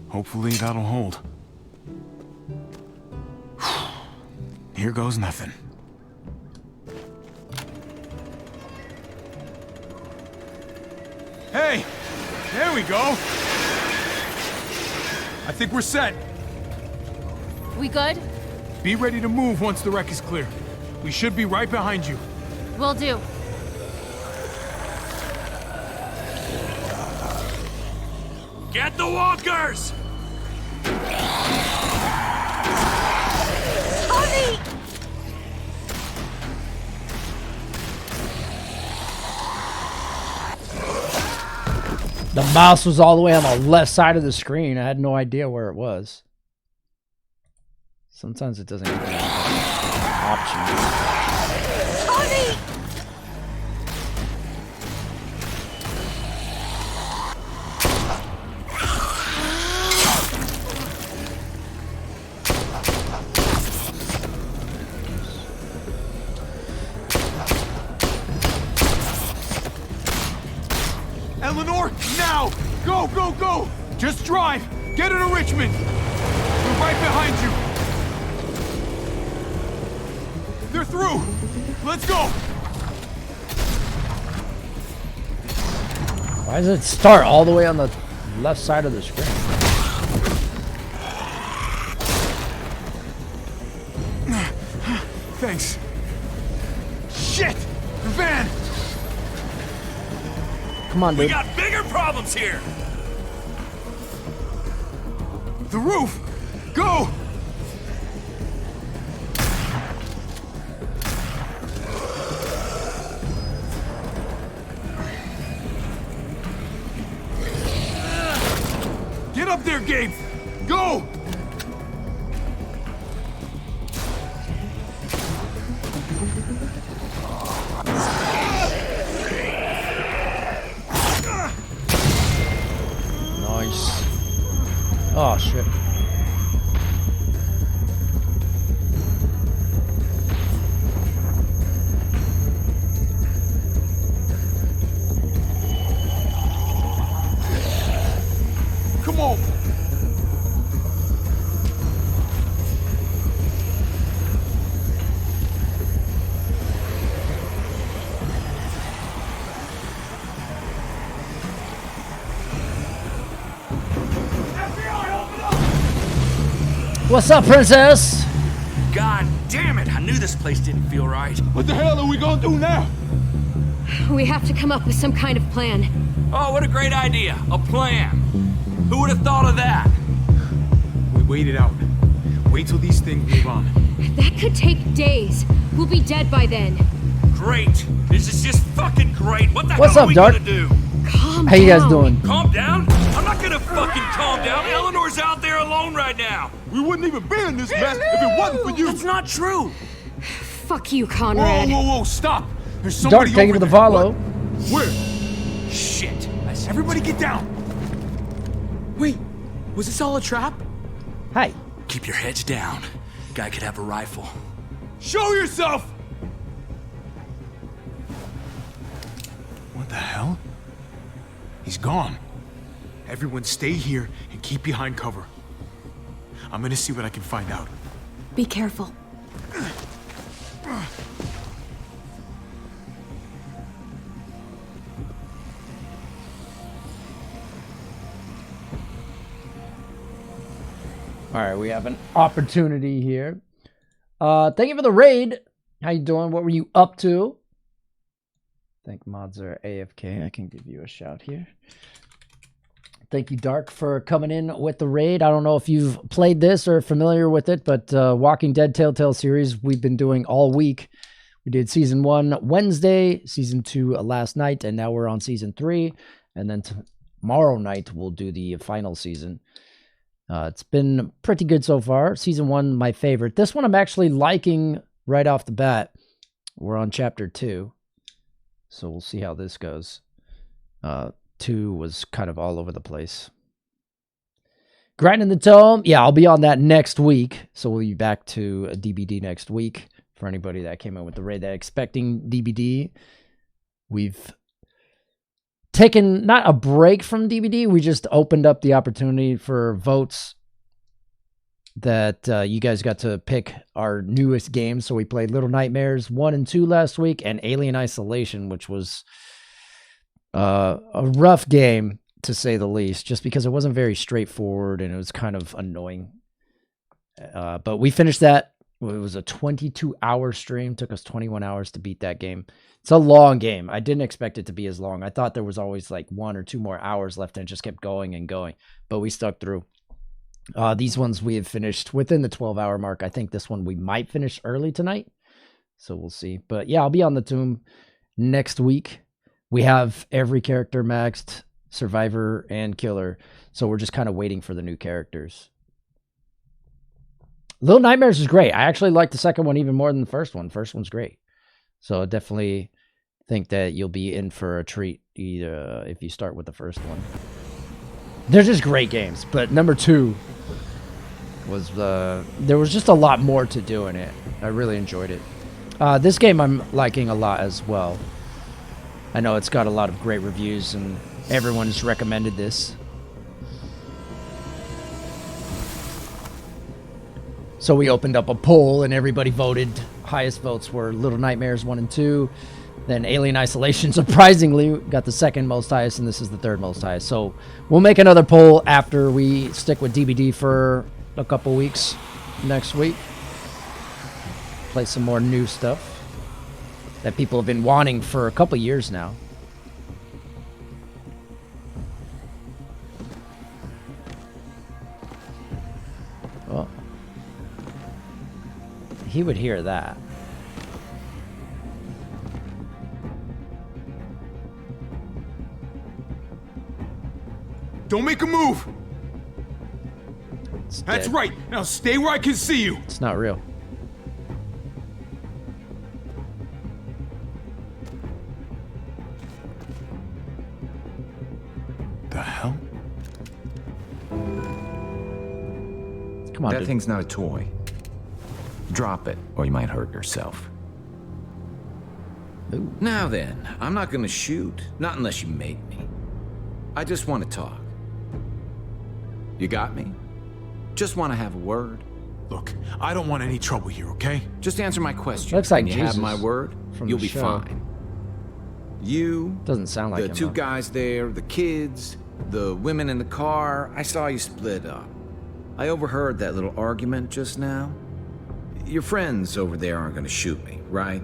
Hopefully that'll hold. Here goes nothing. Hey! There we go! I think we're set. We good? Be ready to move once the wreck is clear. We should be right behind you. Will do. Get the walkers! Honey! The mouse was all the way on the left side of the screen. I had no idea where it was. Sometimes it doesn't give you options. Honey! Eleanor, now! Go, go, go! Just drive! Get her to Richmond! We're right behind you! They're through! Let's go! Why does it start all the way on the left side of the screen? Thanks. Shit! The van! Come on, dude. We got bigger problems here! The roof! Go! Get up there, Gabe! Go! Nice. Oh, shit. Come on! What's up, princess? God damn it! I knew this place didn't feel right. What the hell are we gonna do now? We have to come up with some kind of plan. Oh, what a great idea! A plan! Who would have thought of that? We wait it out. Wait till these things move on. That could take days. We'll be dead by then. Great! This is just fucking great! What the What's hell up, are we Dark? gonna do? Calm How you guys down. doing? Calm down? I'm not gonna fucking calm down. Eleanor's out there alone right now. We wouldn't even be in this mess if it wasn't for you. That's not true. Fuck you, Conrad. Whoa, whoa, whoa, stop! There's somebody Dark, thank you over for the there. follow. What? Where? Shit. Everybody get down. Wait, was this all a trap? Hi. Keep your heads down. Guy could have a rifle. Show yourself! What the hell? He's gone. Everyone stay here and keep behind cover. I'm gonna see what I can find out. Be careful. All right, we have an opportunity here. Thank you for the raid. How you doing? What were you up to? I think mods are AFK. I can give you a shout here. Thank you, Dark, for coming in with the raid. I don't know if you've played this or familiar with it, but Walking Dead Telltale series we've been doing all week. We did season 1 Wednesday, season 2 last night, and now we're on season 3. And then tomorrow night we'll do the final season. It's been pretty good so far. Season 1, my favorite. This one I'm actually liking right off the bat. We're on chapter 2. So we'll see how this goes. 2 was kind of all over the place. Grinding the Tome. Yeah, I'll be on that next week. So we'll be back to a DBD next week. For anybody that came in with the raid that expecting DBD. We've taken not a break from DBD. We just opened up the opportunity for votes that you guys got to pick our newest games. So we played Little Nightmares 1 and 2 last week and Alien Isolation, which was a rough game to say the least, just because it wasn't very straightforward and it was kind of annoying. But we finished that. It was a 22-hour stream. Took us 21 hours to beat that game. It's a long game. I didn't expect it to be as long. I thought there was always like 1 or 2 more hours left and it just kept going and going. But we stuck through. These ones we have finished within the 12-hour mark. I think this one we might finish early tonight. So we'll see. But yeah, I'll be on the Tomb next week. We have every character maxed, Survivor and Killer. So we're just kind of waiting for the new characters. Little Nightmares is great. I actually like the second one even more than the first one. First one's great. So I definitely think that you'll be in for a treat either if you start with the first one. They're just great games. But number 2 was there was just a lot more to do in it. I really enjoyed it. This game I'm liking a lot as well. I know it's got a lot of great reviews and everyone's recommended this. So we opened up a poll and everybody voted. Highest votes were Little Nightmares 1 and 2. Then Alien Isolation, surprisingly, got the second most highest, and this is the third most highest. So we'll make another poll after we stick with DBD for a couple weeks next week. Play some more new stuff that people have been wanting for a couple years now. Well, he would hear that. Don't make a move. It's That's dead. right. Now stay where I can see you. It's not real. The hell? Come on, that dude. thing's not a toy. Drop it, or you might hurt yourself. Ooh. Now then, I'm not gonna shoot. Not unless you make me. I just want to talk. You got me? Just want to have a word. Look, I don't want any trouble here, okay? Just answer my question. Looks like and you Jesus have my word, from you'll the be show. fine. You, Doesn't sound like the him, 2 though. guys there, the kids, the women in the car, I saw you split up. I overheard that little argument just now. Your friends over there aren't gonna shoot me, right?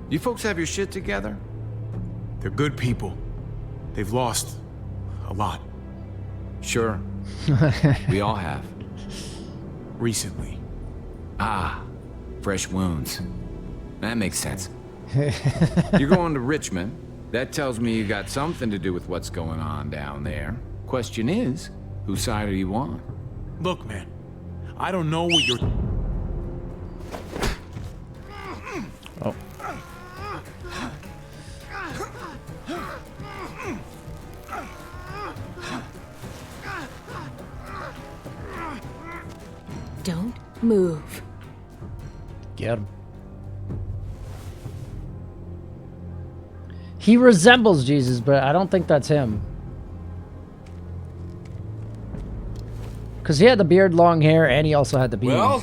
You folks have your shit together? They're good people. They've lost a lot. Sure. We all have. Recently. Ah, fresh wounds. That makes sense. You're going to Richmond. That tells me you got something to do with what's going on down there. Question is, whose side are you on? Look, man, I don't know what you're... Oh. Don't move. Get him. He resembles Jesus, but I don't think that's him. Because he had the beard, long hair, and he also had the beard. Well,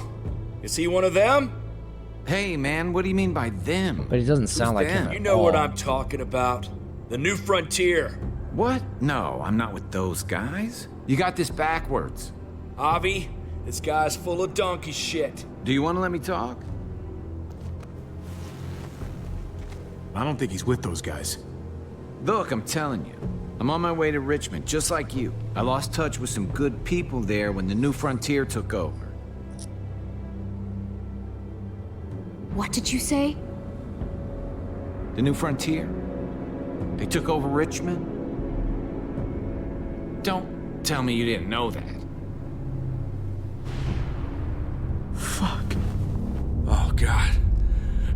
is he one of them? Hey, man, what do you mean by them? But he doesn't sound like him. You know what I'm talking about. The New Frontier. What? No, I'm not with those guys. You got this backwards. Javi, this guy's full of donkey shit. Do you want to let me talk? I don't think he's with those guys. Look, I'm telling you. I'm on my way to Richmond, just like you. I lost touch with some good people there when the New Frontier took over. What did you say? The New Frontier? They took over Richmond? Don't tell me you didn't know that. Fuck. Oh, God.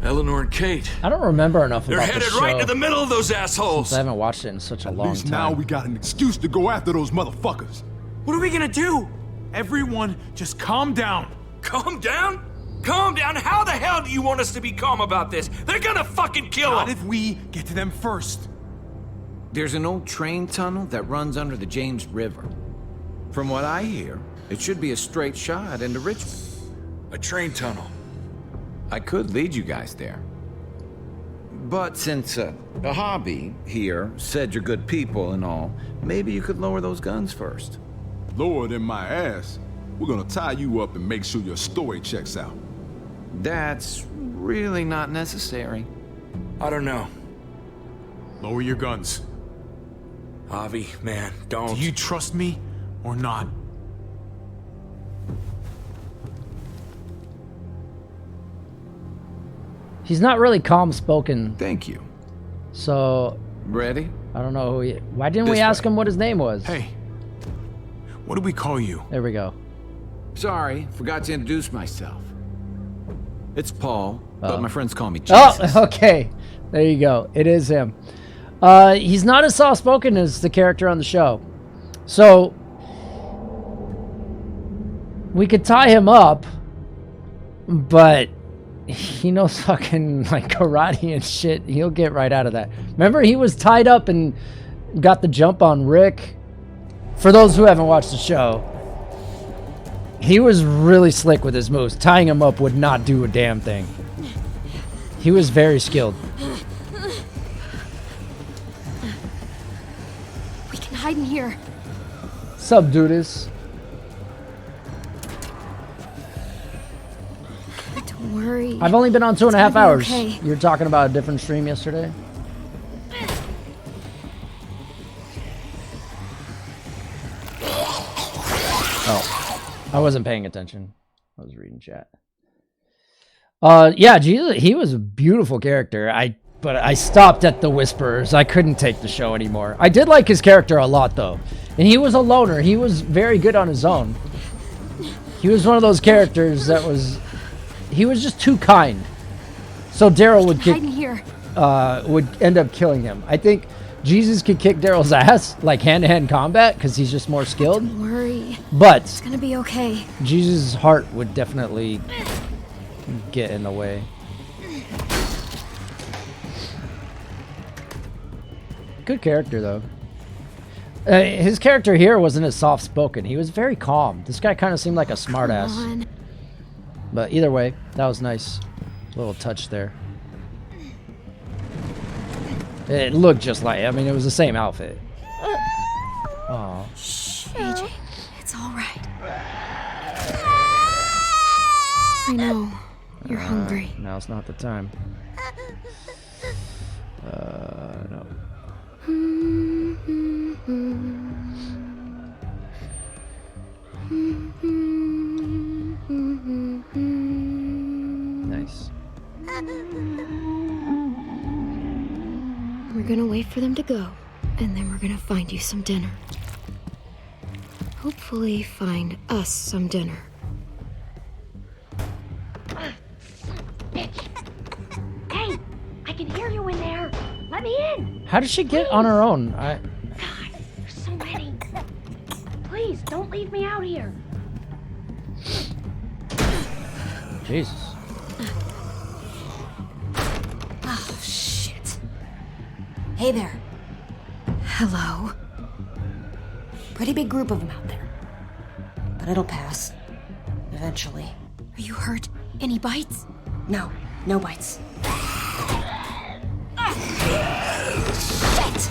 Eleanor and Kate. I don't remember enough They're about the headed show. right into the middle of those assholes. Since I haven't watched it in such a long At least time. now we got an excuse to go after those motherfuckers. What are we gonna do? Everyone, just calm down. Calm down? Calm down? How the hell do you want us to be calm about this? They're gonna fucking kill Not them. if we get to them first. There's an old train tunnel that runs under the James River. From what I hear, it should be a straight shot into Richmond. A train tunnel. I could lead you guys there. But since a hobby here said you're good people and all, maybe you could lower those guns first. Lower than my ass. We're gonna tie you up and make sure your story checks out. That's really not necessary. I don't know. Lower your guns. Javi, man, don't. Do you trust me or not? He's not really calm spoken. Thank you. So. Ready? I don't know who he. Why didn't we This ask way. him what his name was? Hey. What do we call you? There we go. Sorry, forgot to introduce myself. It's Paul, but Oh. my friends call me Jesus. Oh, okay. There you go. It is him. He's not as soft-spoken as the character on the show. So, we could tie him up, but he knows fucking, like, karate and shit. He'll get right out of that. Remember, he was tied up and got the jump on Rick? For those who haven't watched the show, he was really slick with his moves. Tying him up would not do a damn thing. He was very skilled. We can hide in here. Sup, dudes? Don't worry. I've only been on 2.5 It's gonna be hours. okay. You were talking about a different stream yesterday? Oh, I wasn't paying attention. I was reading chat. Yeah, Jesus, he was a beautiful character. But I stopped at the Whisperers. I couldn't take the show anymore. I did like his character a lot, though. And he was a loner. He was very good on his own. He was one of those characters that was... He was just too kind. So Daryl would Hide in here. would end up killing him. I think Jesus could kick Daryl's ass, like hand-to-hand combat, because he's just more skilled. Don't worry. But It's gonna be okay. Jesus' heart would definitely get in the way. Good character, though. His character here wasn't as soft-spoken. He was very calm. This guy kind of seemed like a smartass. Come on. But either way, that was nice. Little touch there. It looked just like, I mean, it was the same outfit. Oh. Shh, AJ. It's all right. I know. You're hungry. Now's not the time. No. Nice. We're gonna wait for them to go, and then we're gonna find you some dinner. Hopefully find us some dinner. Hey, I can hear you in there. Let me in. How did she get on her own? There's so many. Please, don't leave me out here. Jesus. Oh, shit. Hey there. Hello. Pretty big group of them out there. But it'll pass. Eventually. Are you hurt? Any bites? No. No bites. Shit!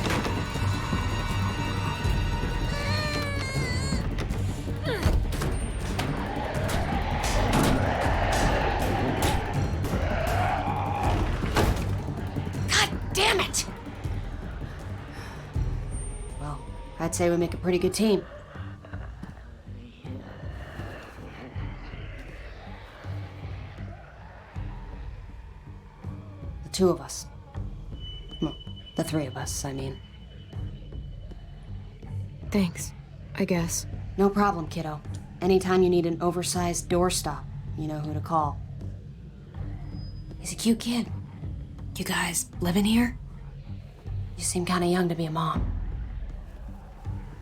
God damn it! Well, I'd say we make a pretty good team. The two of us. Well, the three of us, I mean. Thanks, I guess. No problem, kiddo. Anytime you need an oversized doorstop, you know who to call. He's a cute kid. You guys living here? You seem kind of young to be a mom.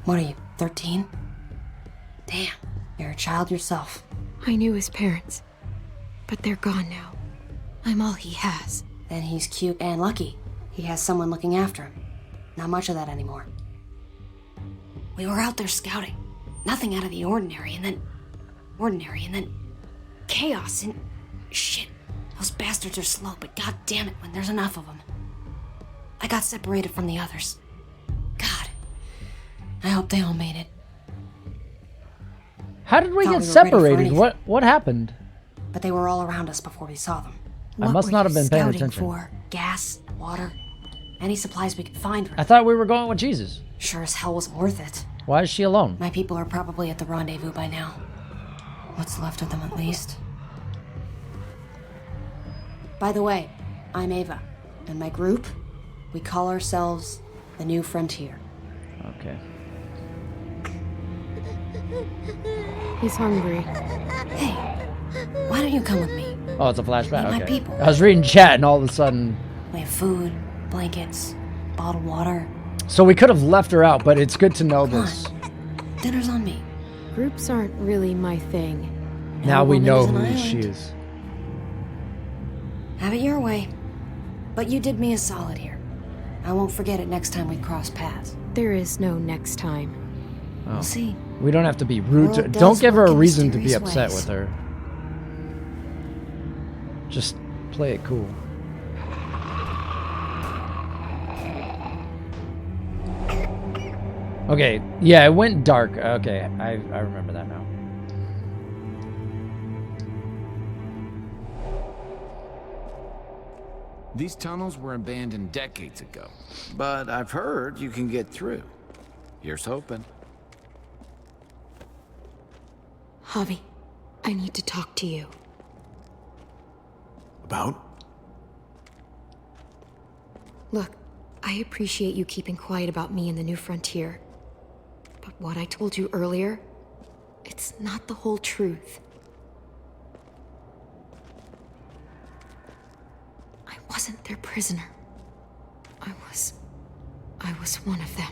What are you, 13? Damn, you're a child yourself. I knew his parents, but they're gone now. I'm all he has. Then he's cute and lucky. He has someone looking after him. Not much of that anymore. We were out there scouting. Nothing out of the ordinary, and then chaos and shit. Those bastards are slow, but god damn it when there's enough of them. I got separated from the others. God, I hope they all made it. How did we Thought get we were ready for separated? anything. What happened? But they were all around us before we saw them. I must not have been paying Scouting attention. for gas, water, any supplies we could find. I thought we were going with Jesus. Sure as hell wasn't worth it. Why is she alone? My people are probably at the rendezvous by now. What's left of them, at least. By the way, I'm Ava, and my group, we call ourselves the New Frontier. Okay. He's hungry. Hey, why don't you come with me? Oh, it's a flashback. Meet my Okay. people. I was reading chat, and all of a sudden. We have food, blankets, bottled water. So we could have left her out, but it's good to know this. Dinner's on me. Groups aren't really my thing. Now we woman know is an who island. she is. Have it your way. But you did me a solid here. I won't forget it next time we cross paths. There is no next time. Oh. We'll see. We don't have to be rude to her. World Don't does give her work a in reason to be mysterious upset ways. with her. Just play it cool. Okay, yeah, it went dark. Okay, I remember that now. These tunnels were abandoned decades ago, but I've heard you can get through. Here's hoping. Javi, I need to talk to you. About? Look, I appreciate you keeping quiet about me and the New Frontier. But what I told you earlier, it's not the whole truth. I wasn't their prisoner. I was one of them.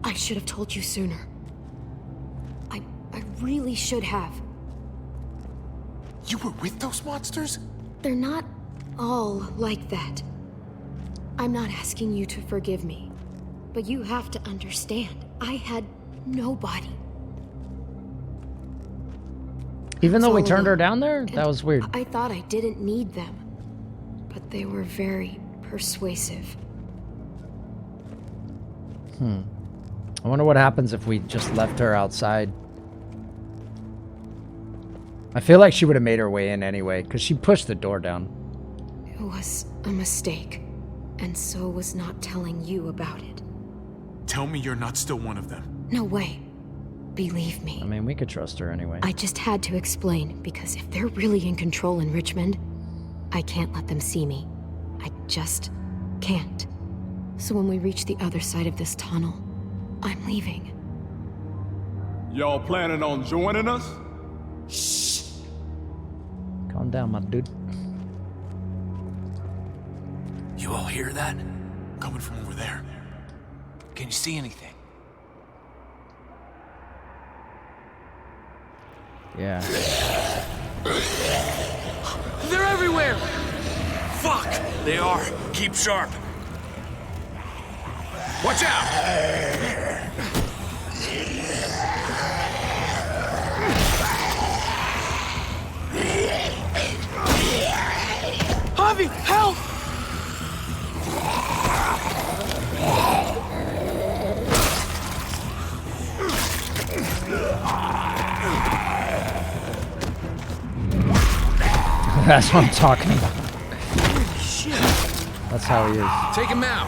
I should have told you sooner. I really should have. You were with those monsters? They're not all like that. I'm not asking you to forgive me, but you have to understand, I had nobody. Even though we all turned her alone. down there? That was weird. I thought I didn't need them, but they were very persuasive. I wonder what happens if we just left her outside. I feel like she would have made her way in anyway, because she pushed the door down. It was a mistake, and so was not telling you about it. Tell me you're not still one of them. No way. Believe me. I mean, we could trust her anyway. I just had to explain, because if they're really in control in Richmond, I can't let them see me. I just can't. So when we reach the other side of this tunnel, I'm leaving. Y'all planning on joining us? Calm down, my dude. You all hear that? Coming from over there. Can you see anything? Yeah. They're everywhere! Fuck! They are. Keep sharp. Watch out! Javi, help! That's what I'm talking about. Shit. That's how he is. Take him out.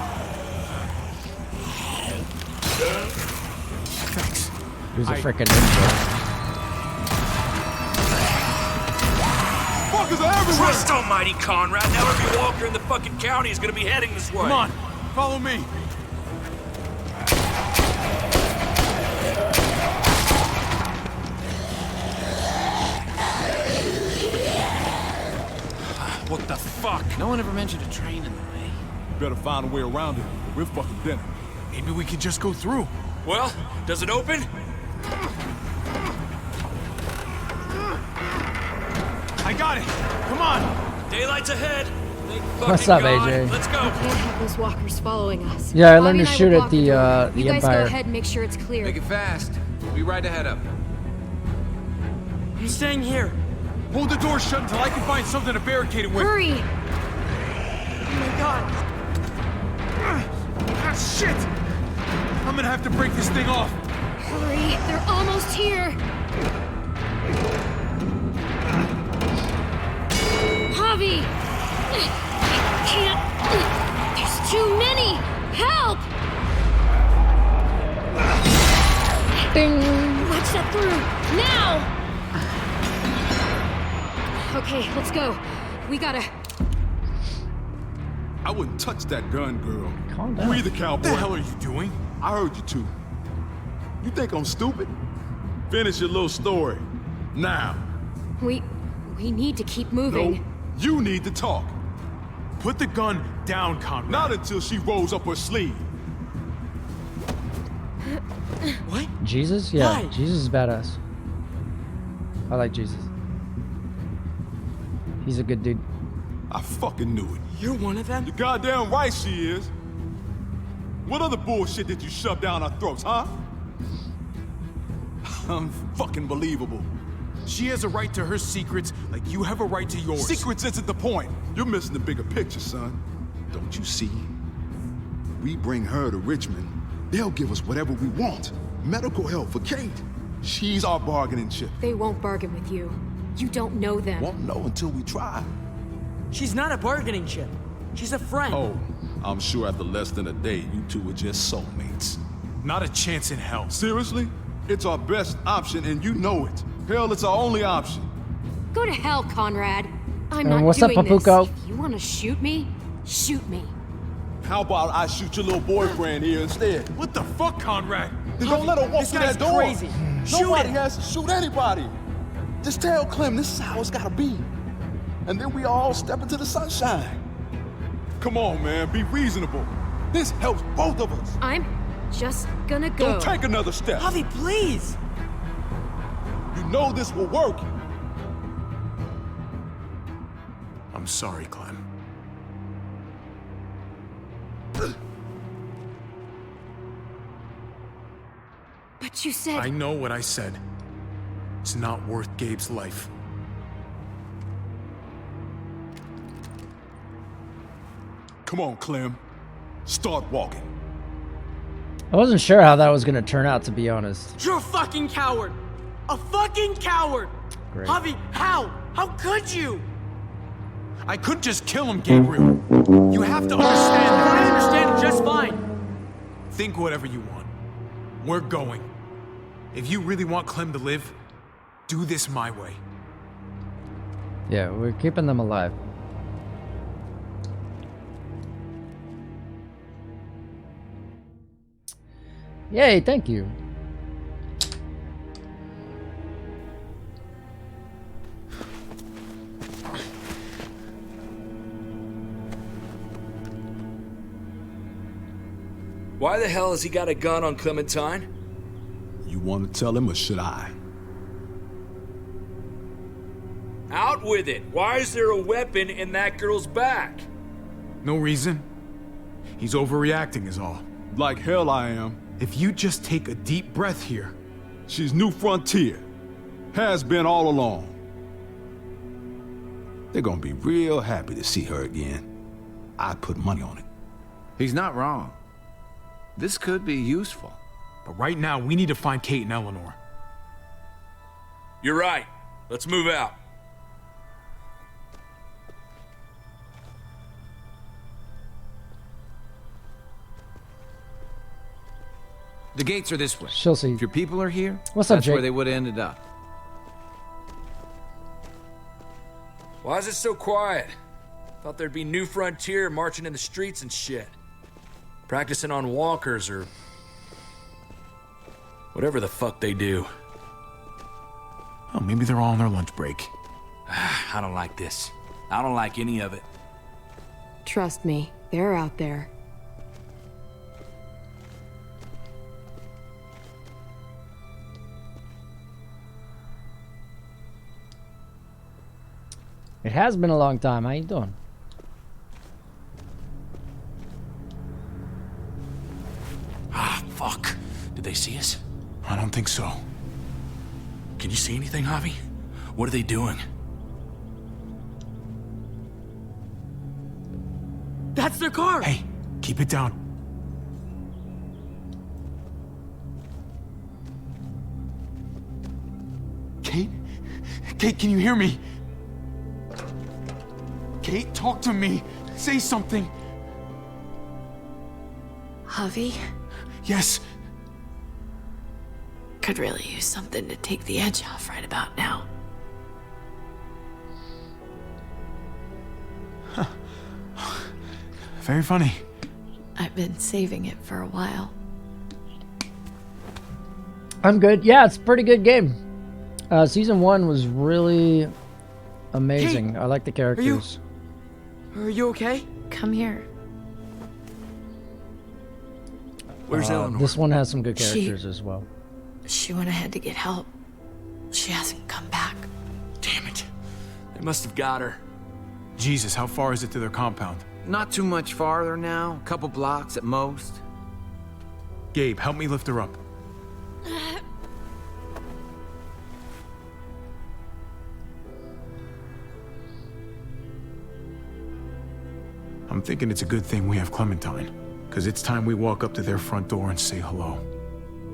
Thanks. He was a freaking ninja. Fuckers are everywhere! Christ almighty, Conrad! Now every walker in the fucking county is gonna be heading this way. Come on, follow me. What the fuck? No one ever mentioned a train in the way. Better find a way around it. We're fucking dinner. Maybe we could just go through. Well, does it open? I got it. Come on. Daylight's ahead. Thank What's fucking up, God. AJ? Let's go. Can't have those walkers following us. Yeah, I learned Bobby to and shoot will at block the door. the You guys Empire. go ahead and make sure it's clear. Make it fast. We'll be right ahead of them. I'm staying here. Hold the door shut until I can find something to barricade it with. Hurry! Oh my god. Ah, shit! I'm gonna have to break this thing off. Hurry! They're almost here! Javi! I can't... There's too many! Help! Ding! Watch that through! Now! Okay, let's go. We gotta... I wouldn't touch that gun, girl. Calm down. You either, cowboy. What the hell are you doing? I heard you two. You think I'm stupid? Finish your little story. Now. We need to keep moving. No, you need to talk. Put the gun down, Conrad. Not until she rolls up her sleeve. What? Jesus? Yeah, Why? Jesus is badass. I like Jesus. He's a good dude. I fucking knew it. You're one of them? You're goddamn right she is. What other bullshit did you shove down our throats, huh? Unfucking believable. She has a right to her secrets like you have a right to yours. Secrets isn't the point. You're missing the bigger picture, son. Don't you see? We bring her to Richmond, they'll give us whatever we want. Medical help for Kate. She's our bargaining chip. They won't bargain with you. You don't know them. Won't know until we try. She's not a bargaining chip. She's a friend. Oh, I'm sure after less than a day, you two were just soulmates. Not a chance in hell. Seriously? It's our best option, and you know it. Hell, it's our only option. Go to hell, Conrad. I'm And not what's up, doing this. Papuco? If you want to shoot me, shoot me. How about I shoot your little boyfriend here instead? What the fuck, Conrad? Then don't let her walk This through guy's that door. crazy. Shoot Nobody him. has to shoot anybody. Just tell Clem this is how it's gotta be. And then we all step into the sunshine. Come on, man, be reasonable. This helps both of us. I'm just gonna go. Don't take another step. Javi, please! You know this will work. I'm sorry, Clem. But you said... I know what I said. It's not worth Gabe's life. Come on, Clem. Start walking. I wasn't sure how that was going to turn out, to be honest. You're a fucking coward! A fucking coward! Great. Javi, how? How could you? I couldn't just kill him, Gabriel. You have to understand that. I understand just fine. Think whatever you want. We're going. If you really want Clem to live, do this my way. Yeah, we're keeping them alive. Yay, thank you. Why the hell has he got a gun on Clementine? You want to tell him or should I? Out with it. Why is there a weapon in that girl's back? No reason. He's overreacting is all. Like hell I am. If you just take a deep breath here. She's New Frontier. Has been all along. They're gonna be real happy to see her again. I'd put money on it. He's not wrong. This could be useful. But right now, we need to find Kate and Eleanor. You're right. Let's move out. The gates are this way. She'll see. If your people are here, What's up, that's Jake? where they would have ended up. Why is it so quiet? Thought there'd be New Frontier marching in the streets and shit. Practicing on walkers or whatever the fuck they do. Oh, maybe they're all on their lunch break. I don't like this. I don't like any of it. Trust me, they're out there. It has been a long time. How you doing? Ah, fuck. Did they see us? I don't think so. Can you see anything, Javi? What are they doing? That's their car! Hey, keep it down. Kate? Kate, can you hear me? Kate, talk to me. Say something. Javi? Yes. Could really use something to take the edge off right about now. Huh. Very funny. I've been saving it for a while. I'm good. Yeah, it's a pretty good game. Season 1 was really amazing. I like the characters. Are you okay? Come here. Where's Eleanor? This one has some good characters as well. She went ahead to get help. She hasn't come back. Damn it. They must have got her. Jesus, how far is it to their compound? Not too much farther now. A couple blocks at most. Gabe, help me lift her up. I'm thinking it's a good thing we have Clementine, because it's time we walk up to their front door and say hello.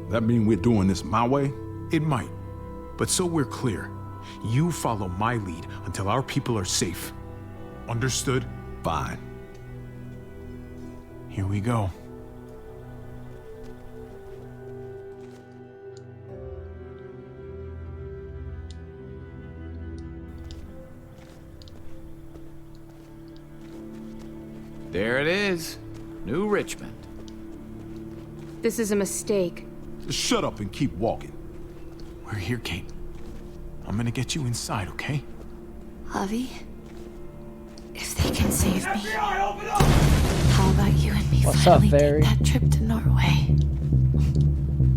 That mean we're doing this my way? It might, but so we're clear, you follow my lead until our people are safe. Understood? Fine. Here we go. There it is. New Richmond. This is a mistake. Just shut up and keep walking. We're here, Kate. I'm gonna get you inside, okay? Javi? If they can save me, how about you and me What's up, finally Barry? take that trip to Norway?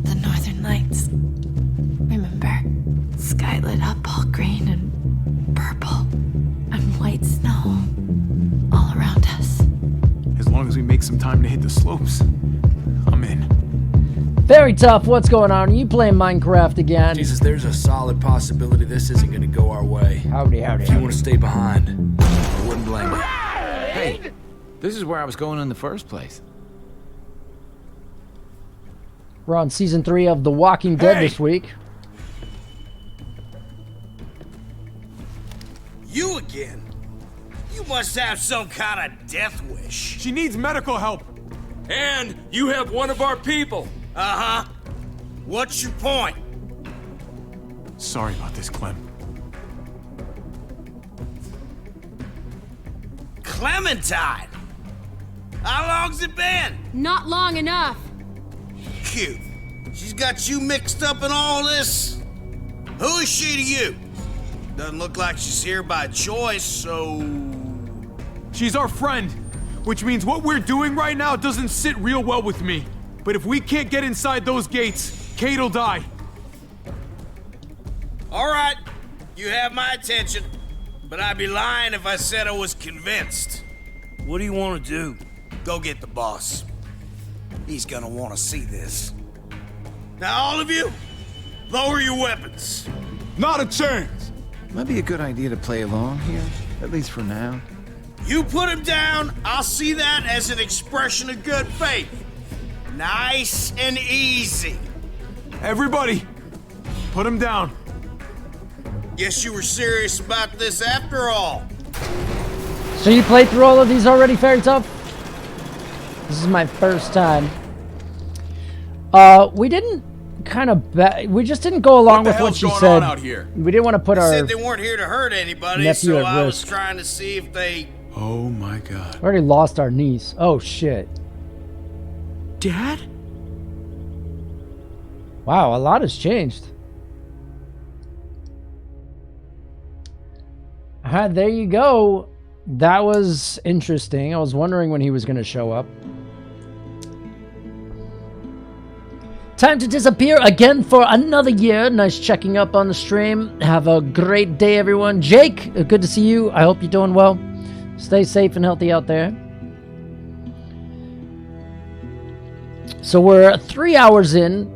The Northern Lights. Remember? Sky lit up all green and purple and white snow all around us. As long as we make some time to hit the slopes, I'm in. Very tough. What's going on? Are you playing Minecraft again? Jesus, there's a solid possibility this isn't gonna go our way. Howdy. If you want to stay behind, I wouldn't blame you. Hey, this is where I was going in the first place. We're on season 3 of The Walking Dead this week. You again? You must have some kind of death wish. She needs medical help. And you have one of our people. Uh-huh. What's your point? Sorry about this, Clem. Clementine! How long's it been? Not long enough. Cute. She's got you mixed up in all this. Who is she to you? Doesn't look like she's here by choice, so... She's our friend, which means what we're doing right now doesn't sit real well with me. But if we can't get inside those gates, Kate'll die. All right. You have my attention. but I'd be lying if I said I was convinced. What do you want to do? Go get the boss. He's gonna want to see this. Now, all of you, lower your weapons. Not a chance! Might be a good idea to play along here, at least for now. You put him down, I'll see that as an expression of good faith. Nice and easy. Everybody, put him down. Guess you were serious about this after all. So you played through all of these already, Fairy Tough? This is my first time. We didn't we just didn't go along with what she said. Out here? We didn't want to put They our said they weren't here to hurt anybody, nephew so at I was risk. trying to see if they... Oh my god. We already lost our niece. Oh shit. Dad? Wow, a lot has changed. There you go. That was interesting. I was wondering when he was going to show up. Time to disappear again for another year. Nice checking up on the stream. Have a great day, everyone. Jake, good to see you. I hope you're doing well. Stay safe and healthy out there. So we're 3 hours in.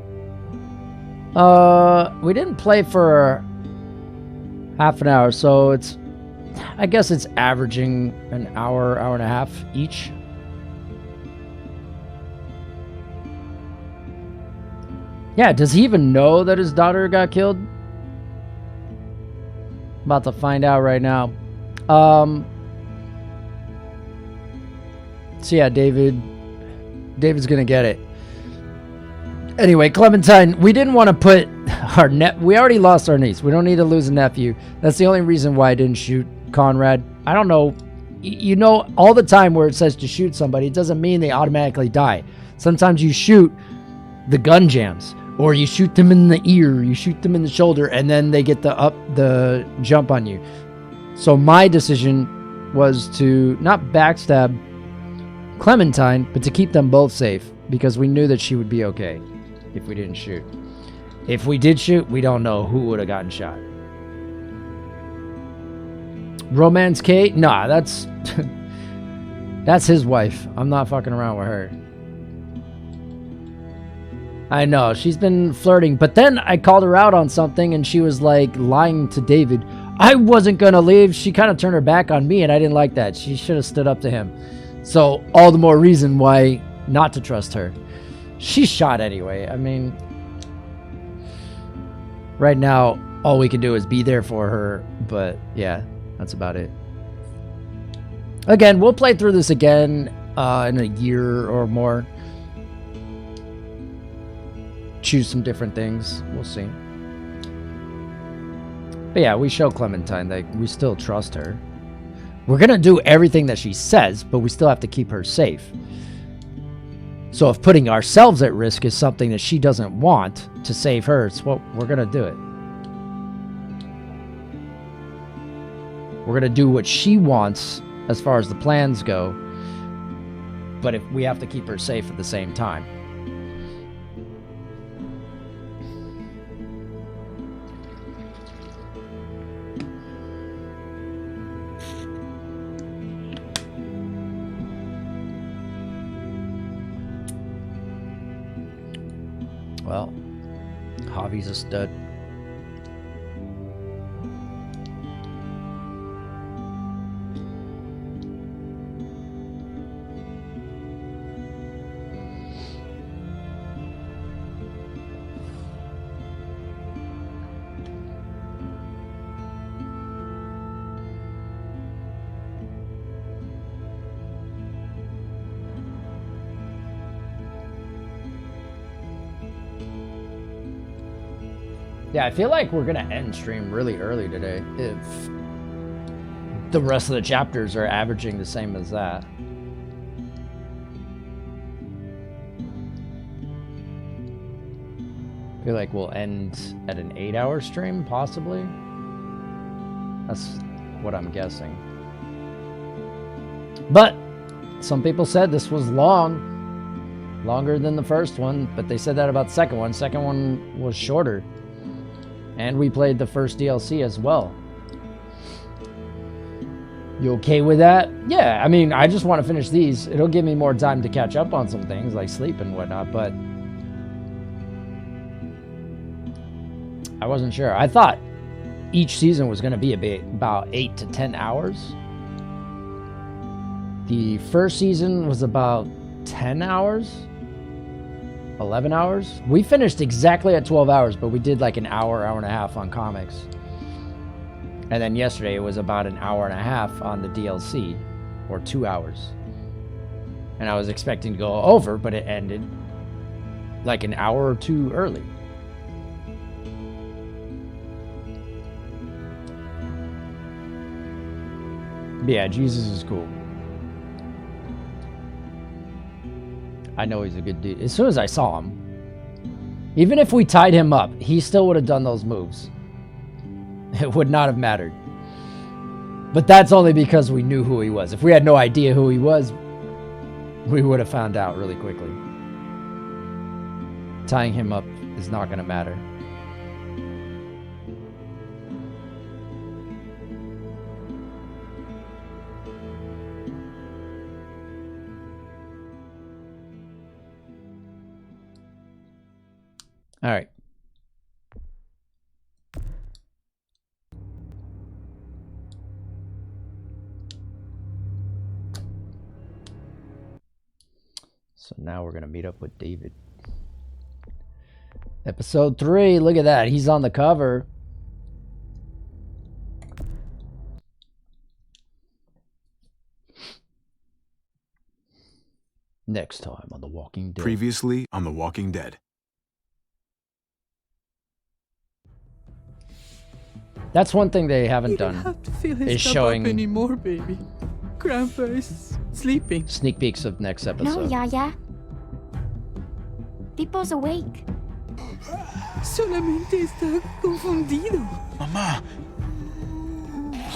We didn't play for half an hour, so it's... I guess it's averaging an hour, hour and a half each. Yeah, does he even know that his daughter got killed? About to find out right now. So yeah, David's gonna get it. Anyway, Clementine, we didn't want to put our we already lost our niece. We don't need to lose a nephew. That's the only reason why I didn't shoot Conrad. I don't know. You know, all the time where it says to shoot somebody, it doesn't mean they automatically die. Sometimes you shoot the gun jams, or you shoot them in the ear, you shoot them in the shoulder, and then they get the jump on you. So my decision was to not backstab Clementine, but to keep them both safe, because we knew that she would be okay if we didn't shoot. If we did shoot, we don't know who would have gotten shot. Romance Kate? Nah, that's that's his wife. I'm not fucking around with her. I know, she's been flirting, but then I called her out on something and she was like lying to David. I wasn't gonna leave. She kind of turned her back on me and I didn't like that. She should have stood up to him. So all the more reason why not to trust her. She's shot anyway. I mean, right now, all we can do is be there for her, but yeah, that's about it. Again, we'll play through this again in a year or more. Choose some different things. We'll see. But yeah, we show Clementine that we still trust her. We're going to do everything that she says, but we still have to keep her safe. So if putting ourselves at risk is something that she doesn't want to save her, it's what we're going to do it. We're going to do what she wants as far as the plans go, but if we have to keep her safe at the same time. Well, Javi's a stud. Yeah, I feel like we're gonna end stream really early today if the rest of the chapters are averaging the same as that. I feel like we'll end at an 8-hour stream, possibly. That's what I'm guessing. But some people said this was longer than the first one, but they said that about the second one. Second one was shorter. And we played the first DLC as well. You okay with that? Yeah, I mean, I just want to finish these. It'll give me more time to catch up on some things, like sleep and whatnot, but... I wasn't sure. I thought each season was going to be about 8 to 10 hours. The first season was about 10 hours, 11 hours. We finished exactly at 12 hours, but we did like an hour, hour and a half on comics. And then yesterday it was about an hour and a half on the DLC, or 2 hours. And I was expecting to go over, but it ended like an hour or two early. But yeah, Jesus is cool. I know he's a good dude. As soon as I saw him, even if we tied him up, he still would have done those moves. It would not have mattered. But that's only because we knew who he was. If we had no idea who he was, we would have found out really quickly. Tying him up is not going to matter. All right. So now we're going to meet up with David. Episode 3. Look at that. He's on the cover. Next time on The Walking Dead. Previously on The Walking Dead. That's one thing they haven't done. Have to feel his is stuff showing up anymore, baby. Grandpa is sleeping. Sneak peeks of next No, episode. Yaya. Pipo's awake. Solamente está confundido. Mamá.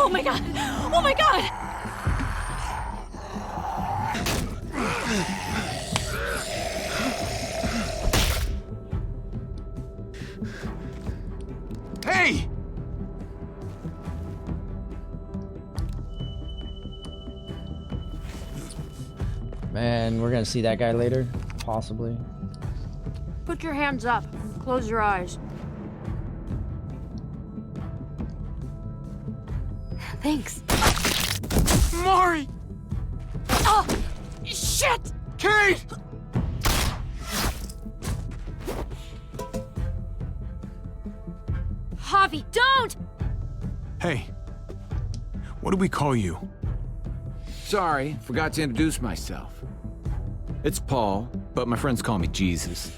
Oh my god! Oh my god! Hey! Man, we're gonna see that guy later, possibly. Put your hands up. Close your eyes. Thanks. Mari! Oh! Shit! Kate! Javi, don't! Hey. What do we call you? Sorry, forgot to introduce myself. It's Paul, but my friends call me Jesus.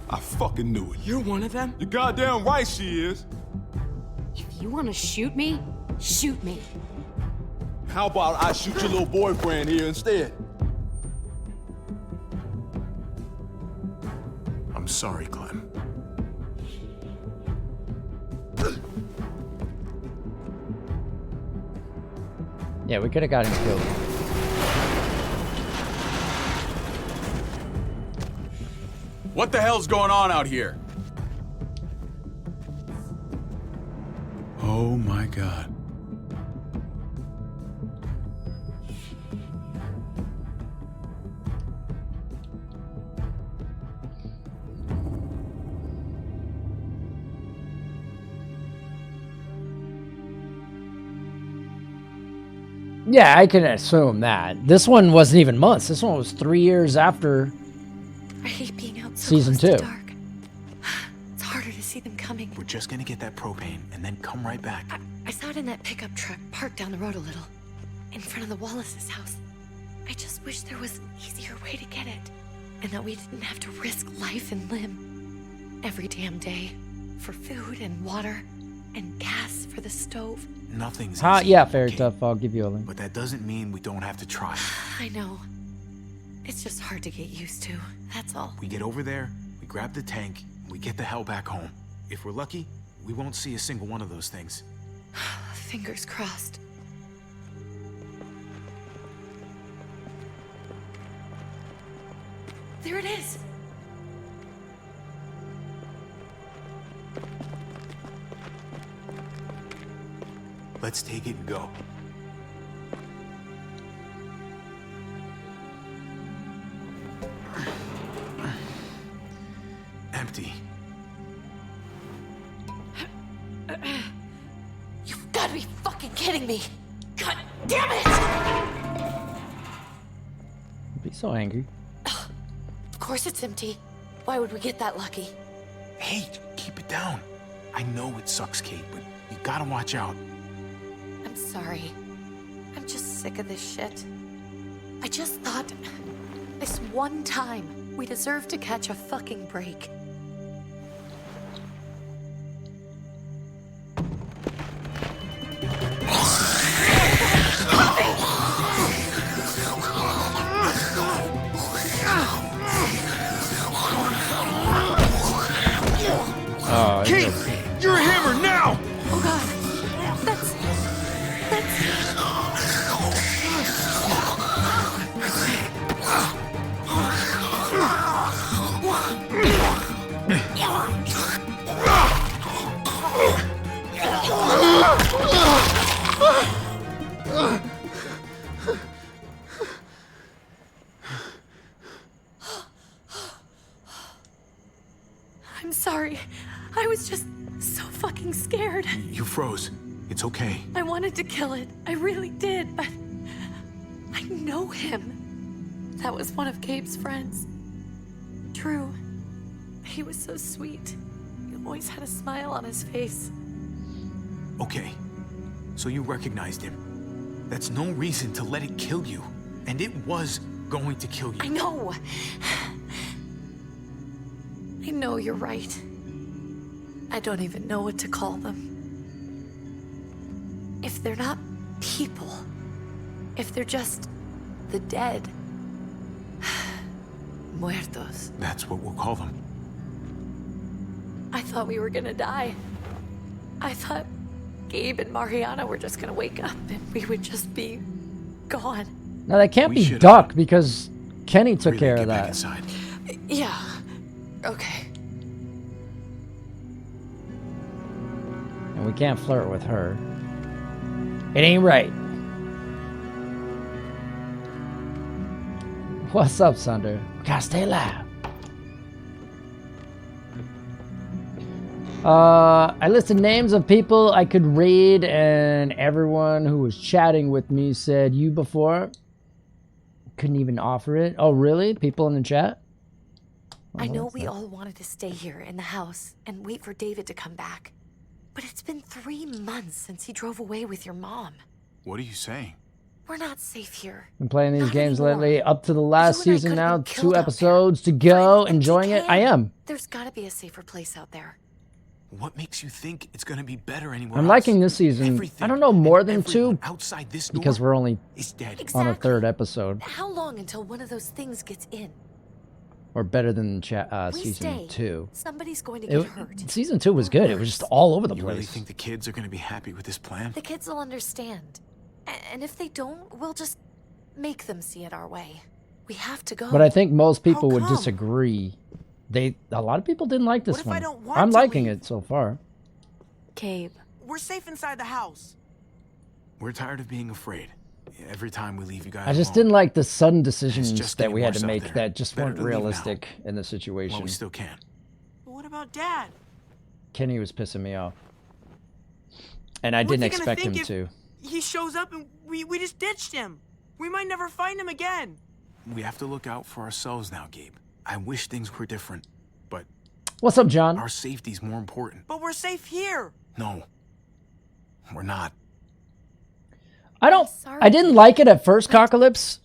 I fucking knew it. You're one of them? You're goddamn right she is. If you want to shoot me, shoot me. How about I shoot your little boyfriend here instead? I'm sorry, Clem. Yeah, we could have got him killed. What the hell's going on out here? Oh my God. Yeah, I can assume that. This one wasn't even months. This one was 3 years after I hate being out so season close 2. to dark. It's harder to see them coming. We're just gonna get that propane and then come right back. I saw it in that pickup truck parked down the road a little, in front of the Wallace's house. I just wish there was an easier way to get it, and that we didn't have to risk life and limb every damn day for food and water and gas for the stove. Nothing's Huh? easy, Yeah, fair okay? enough. I'll give you a link. But that doesn't mean we don't have to try. I know. It's just hard to get used to, that's all. We get over there, we grab the tank, and we get the hell back home. If we're lucky, we won't see a single one of those things. Fingers crossed. There it is! Let's take it and go. Empty. You've got to be fucking kidding me! God damn it! Don't be so angry. Of course it's empty. Why would we get that lucky? Hey, keep it down. I know it sucks, Kate, but you gotta watch out. I'm sorry. I'm just sick of this shit. I just thought, this one time, we deserve to catch a fucking break. Oh, Kate, you're a hammer now! Oh god, that's... I'm sorry. I was just so fucking scared. You froze. It's okay. I wanted to kill it. I really did, but I know him. That was one of Gabe's friends. Drew. He was so sweet. He always had a smile on his face. Okay. So you recognized him. That's no reason to let it kill you. And it was going to kill you. I know. I know you're right. I don't even know what to call them. If they're not people, if they're just the dead, muertos. That's what we'll call them. I thought we were gonna die. I thought Gabe and Mariana were just gonna wake up and we would just be gone. Now that can't be Duck because Kenny took care of that. Inside. Yeah. Okay. And we can't flirt with her. It ain't right. What's up, Sunder? We gotta stay alive. I listed names of people I could raid, and everyone who was chatting with me said you before. Couldn't even offer it. Oh, really? People in the chat? I know we all wanted to stay here in the house and wait for David to come back. But it's been 3 months since he drove away with your mom. What are you saying? We're not safe here. Been playing these games lately, up to the last season now. 2 episodes to go. Enjoying it? I am. There's gotta be a safer place out there. What makes you think it's gonna be better anywhere I'm else? liking this season. I don't know more than 2 outside this because door we're only is dead. on the 3rd episode. How long until one of those things gets in? Or better than We season stay. 2. Somebody's going to get hurt. Season 2 was good. It was just all over the You really place. think the kids are gonna be happy with this plan? The kids will understand. And if they don't, we'll just make them see it our way. We have to go. But I think most people would disagree. A lot of people didn't like this What if I one. don't want I'm to liking leave? it so far. Gabe. We're safe inside the house. We're tired of being afraid. Every time we leave you guys I just alone. didn't like the sudden decisions just that getting we had to worse out make there. that just Better weren't to leave now. realistic in the situation. While we still can. But what about Dad? Kenny was pissing me off. And I What's he didn't gonna expect him think to. if He shows up and we just ditched him. We might never find him again. We have to look out for ourselves now, Gabe. I wish things were different, but What's up, John? our safety's more important. But we're safe here. No, we're not. I didn't like it at first, Cockalypse,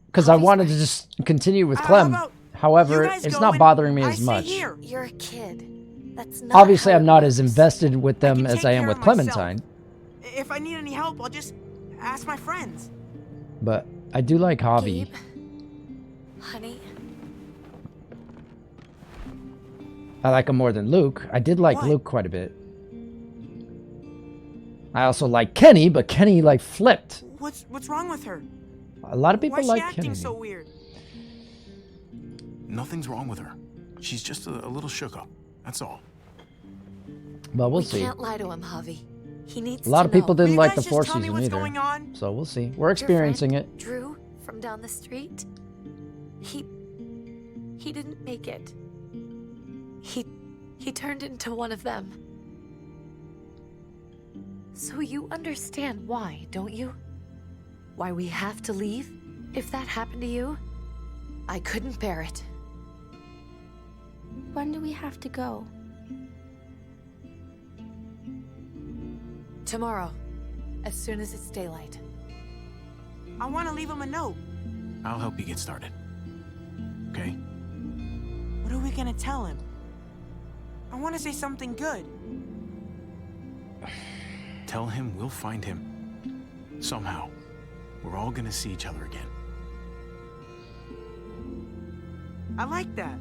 because I wanted to just continue with Clem. However, it's not bothering me as much. You're a kid. That's not Obviously, how I'm it not works. as invested with them as I am with Clementine, If I need any help, I'll just ask my friends. but I do like Javi. Honey, I like him more than Luke. I did like Luke quite a bit. I also like Kenny, but Kenny like flipped. What's wrong with her? A lot of people Why's like she acting Kenny. so weird? Nothing's wrong with her. She's just a little shook up. That's all. But we'll we see. can't lie to him, Javi. He needs A lot of people know. didn't Will you like the guys just fourth tell me season what's either. going on? So we'll see. We're Your experiencing friend, it. Drew from down the street. He didn't make it. He turned into one of them. So you understand why, don't you? Why we have to leave? If that happened to you, I couldn't bear it. When do we have to go? Tomorrow, as soon as it's daylight. I want to leave him a note. I'll help you get started. Okay? What are we gonna tell him? I want to say something good. Tell him we'll find him. Somehow. We're all gonna see each other again. I like that.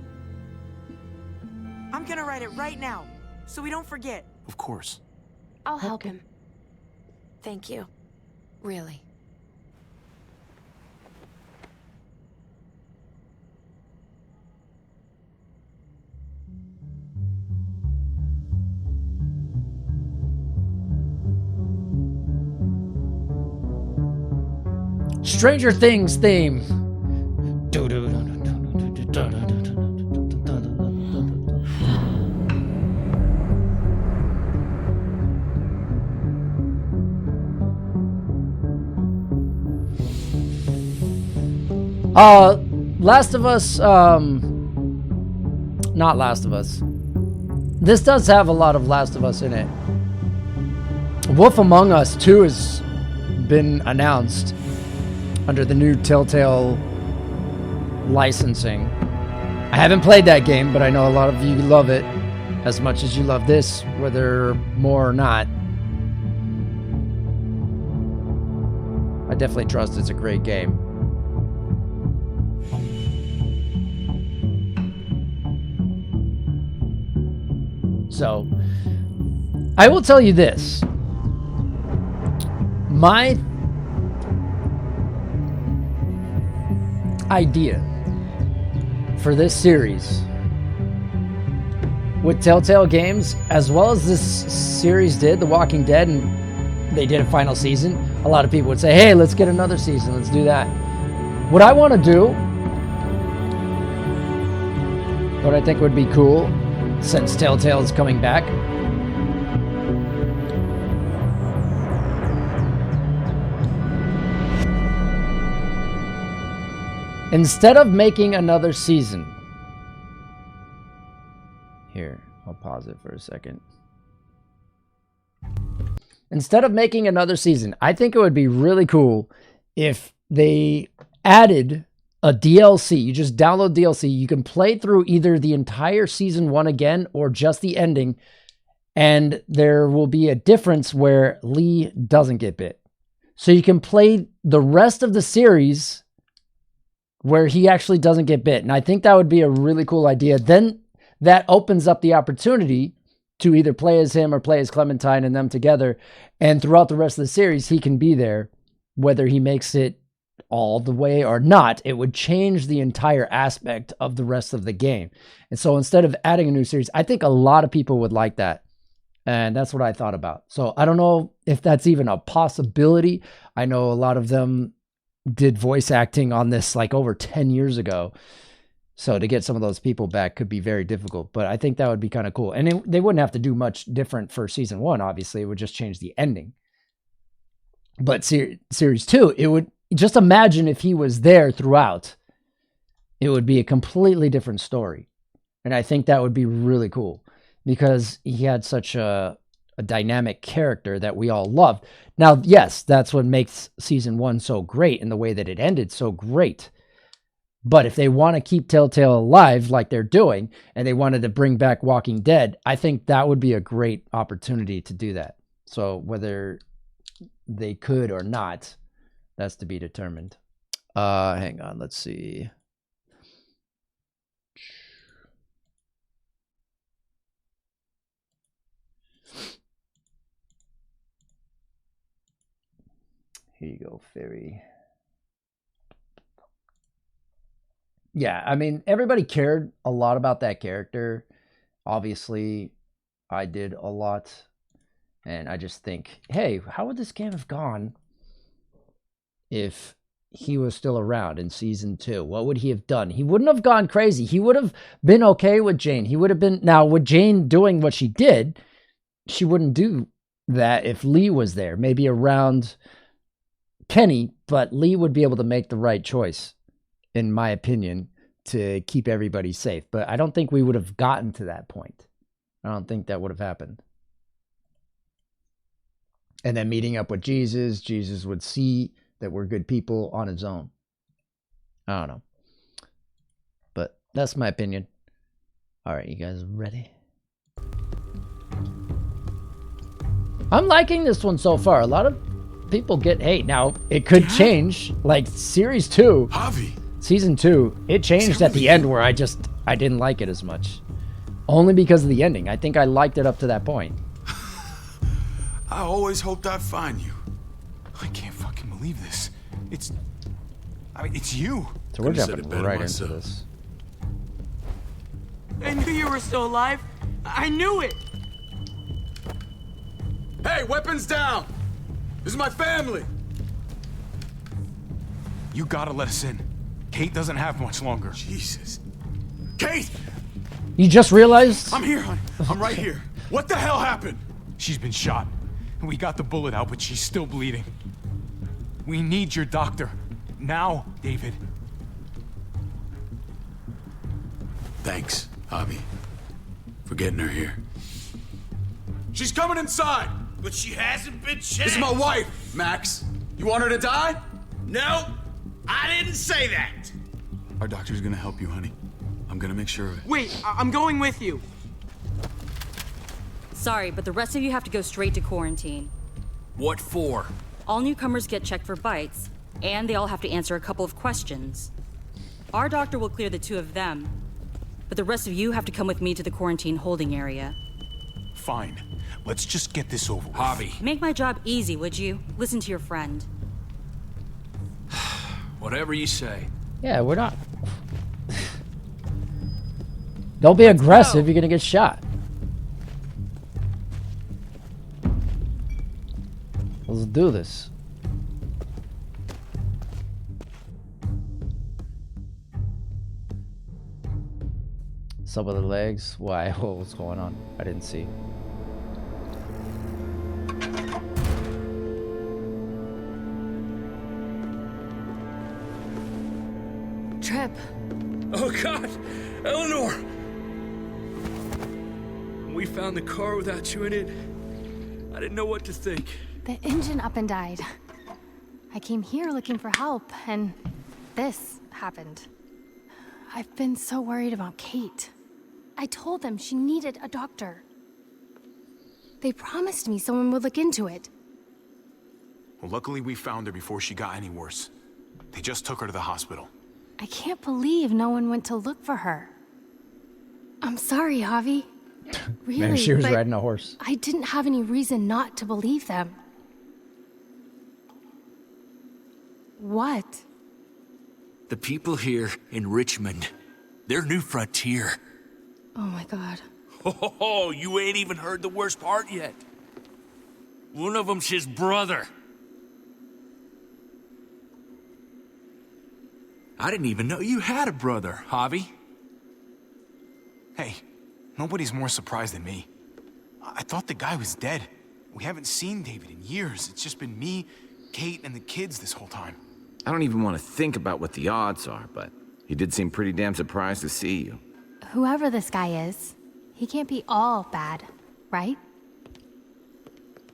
I'm gonna write it right now, so we don't forget. Of course. I'll help him. Thank you. Really. Stranger Things theme. Last of Us, not Last of Us. This does have a lot of Last of Us in it. Wolf Among Us 2 has been announced under the new Telltale licensing. I haven't played that game, but I know a lot of you love it as much as you love this, whether more or not. I definitely trust it's a great game. So, I will tell you this. My idea for this series with Telltale Games, as well as this series did, The Walking Dead, and they did a final season, a lot of people would say, hey, let's get another season, let's do that. What I want to do, what I think would be cool, since Telltale is coming back, instead of making another season, here, I'll pause it for a second. Instead of making another season, I think it would be really cool if they added a DLC. You just download DLC. You can play through either the entire season 1 again or just the ending. And there will be a difference where Lee doesn't get bit. So you can play the rest of the series where he actually doesn't get bit. And I think that would be a really cool idea. Then that opens up the opportunity to either play as him or play as Clementine and them together. And throughout the rest of the series, he can be there, whether he makes it all the way or not. It would change the entire aspect of the rest of the game. And so instead of adding a new series, I think a lot of people would like that. And that's what I thought about. So I don't know if that's even a possibility. I know a lot of them did voice acting on this like over 10 years ago. So to get some of those people back could be very difficult, but I think that would be kind of cool. And they wouldn't have to do much different for season 1. Obviously, it would just change the ending. But series 2, it would just imagine if he was there throughout, it would be a completely different story. And I think that would be really cool because he had such a dynamic character that we all loved. Now, yes, that's what makes season 1 so great and the way that it ended so great. But if they want to keep Telltale alive like they're doing, and they wanted to bring back Walking Dead, I think that would be a great opportunity to do that. So whether they could or not, that's to be determined. Hang on, let's see. Here you go, Fairy. Yeah, I mean, everybody cared a lot about that character. Obviously, I did a lot. And I just think, hey, how would this game have gone if he was still around in season 2? What would he have done? He wouldn't have gone crazy. He would have been okay with Jane. He would have been... Now, with Jane doing what she did, she wouldn't do that if Lee was there. Maybe around Kenny, but Lee would be able to make the right choice, in my opinion, to keep everybody safe. But I don't think we would have gotten to that point. I don't think that would have happened. And then meeting up with Jesus, Jesus would see that we're good people on his own. I don't know. But that's my opinion. All right, you guys ready? I'm liking this one so far. A lot of people get hate. Now, it could change. Like, Series 2, Javi. Season 2, it changed at the end where I didn't like it as much. Only because of the ending. I think I liked it up to that point. I always hoped I'd find you. I can't fucking believe this. It's you. So we're jumping right into this. I knew you were still alive. I knew it. Hey, weapons down. This is my family. You gotta let us in. Kate doesn't have much longer. Jesus. Kate! You just realized? I'm here, honey. I'm right here. What the hell happened? She's been shot. We got the bullet out, but she's still bleeding. We need your doctor. Now, David. Thanks, Javi, for getting her here. She's coming inside! But she hasn't been checked. This is my wife, Max. You want her to die? No, I didn't say that. Our doctor's gonna help you, honey. I'm gonna make sure of it. Wait, I'm going with you. Sorry, but the rest of you have to go straight to quarantine. What for? All newcomers get checked for bites, and they all have to answer a couple of questions. Our doctor will clear the 2 of them, but the rest of you have to come with me to the quarantine holding area. Fine. Let's just get this over with. Javi. Make my job easy, would you? Listen to your friend. Whatever you say. Yeah, we're not. Don't be aggressive, you're gonna get shot. Let's do this. Some of the legs. Why? What's going on? I didn't see. Trip. Oh God, Eleanor! We found the car without you in it. I didn't know what to think. The engine up and died. I came here looking for help, and this happened. I've been so worried about Kate. I told them she needed a doctor. They promised me someone would look into it. Well, luckily we found her before she got any worse. They just took her to the hospital. I can't believe no one went to look for her. I'm sorry, Javi. Really, Man, she was but riding a horse. I didn't have any reason not to believe them. What? The people here in Richmond, they're New Frontier. Oh my God. Oh, you ain't even heard the worst part yet. One of them's his brother. I didn't even know you had a brother, Javi. Hey, nobody's more surprised than me. I thought the guy was dead. We haven't seen David in years. It's just been me, Kate, and the kids this whole time. I don't even want to think about what the odds are, but he did seem pretty damn surprised to see you. Whoever this guy is, he can't be all bad, right?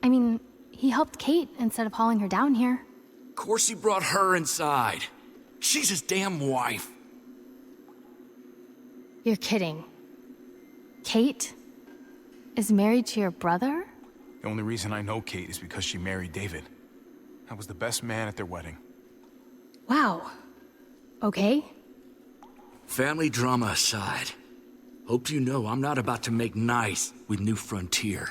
I mean, he helped Kate instead of hauling her down here. Of course he brought her inside. She's his damn wife. You're kidding. Kate is married to your brother? The only reason I know Kate is because she married David. I was the best man at their wedding. Wow. Okay. Family drama aside, hope you know I'm not about to make nice with New Frontier.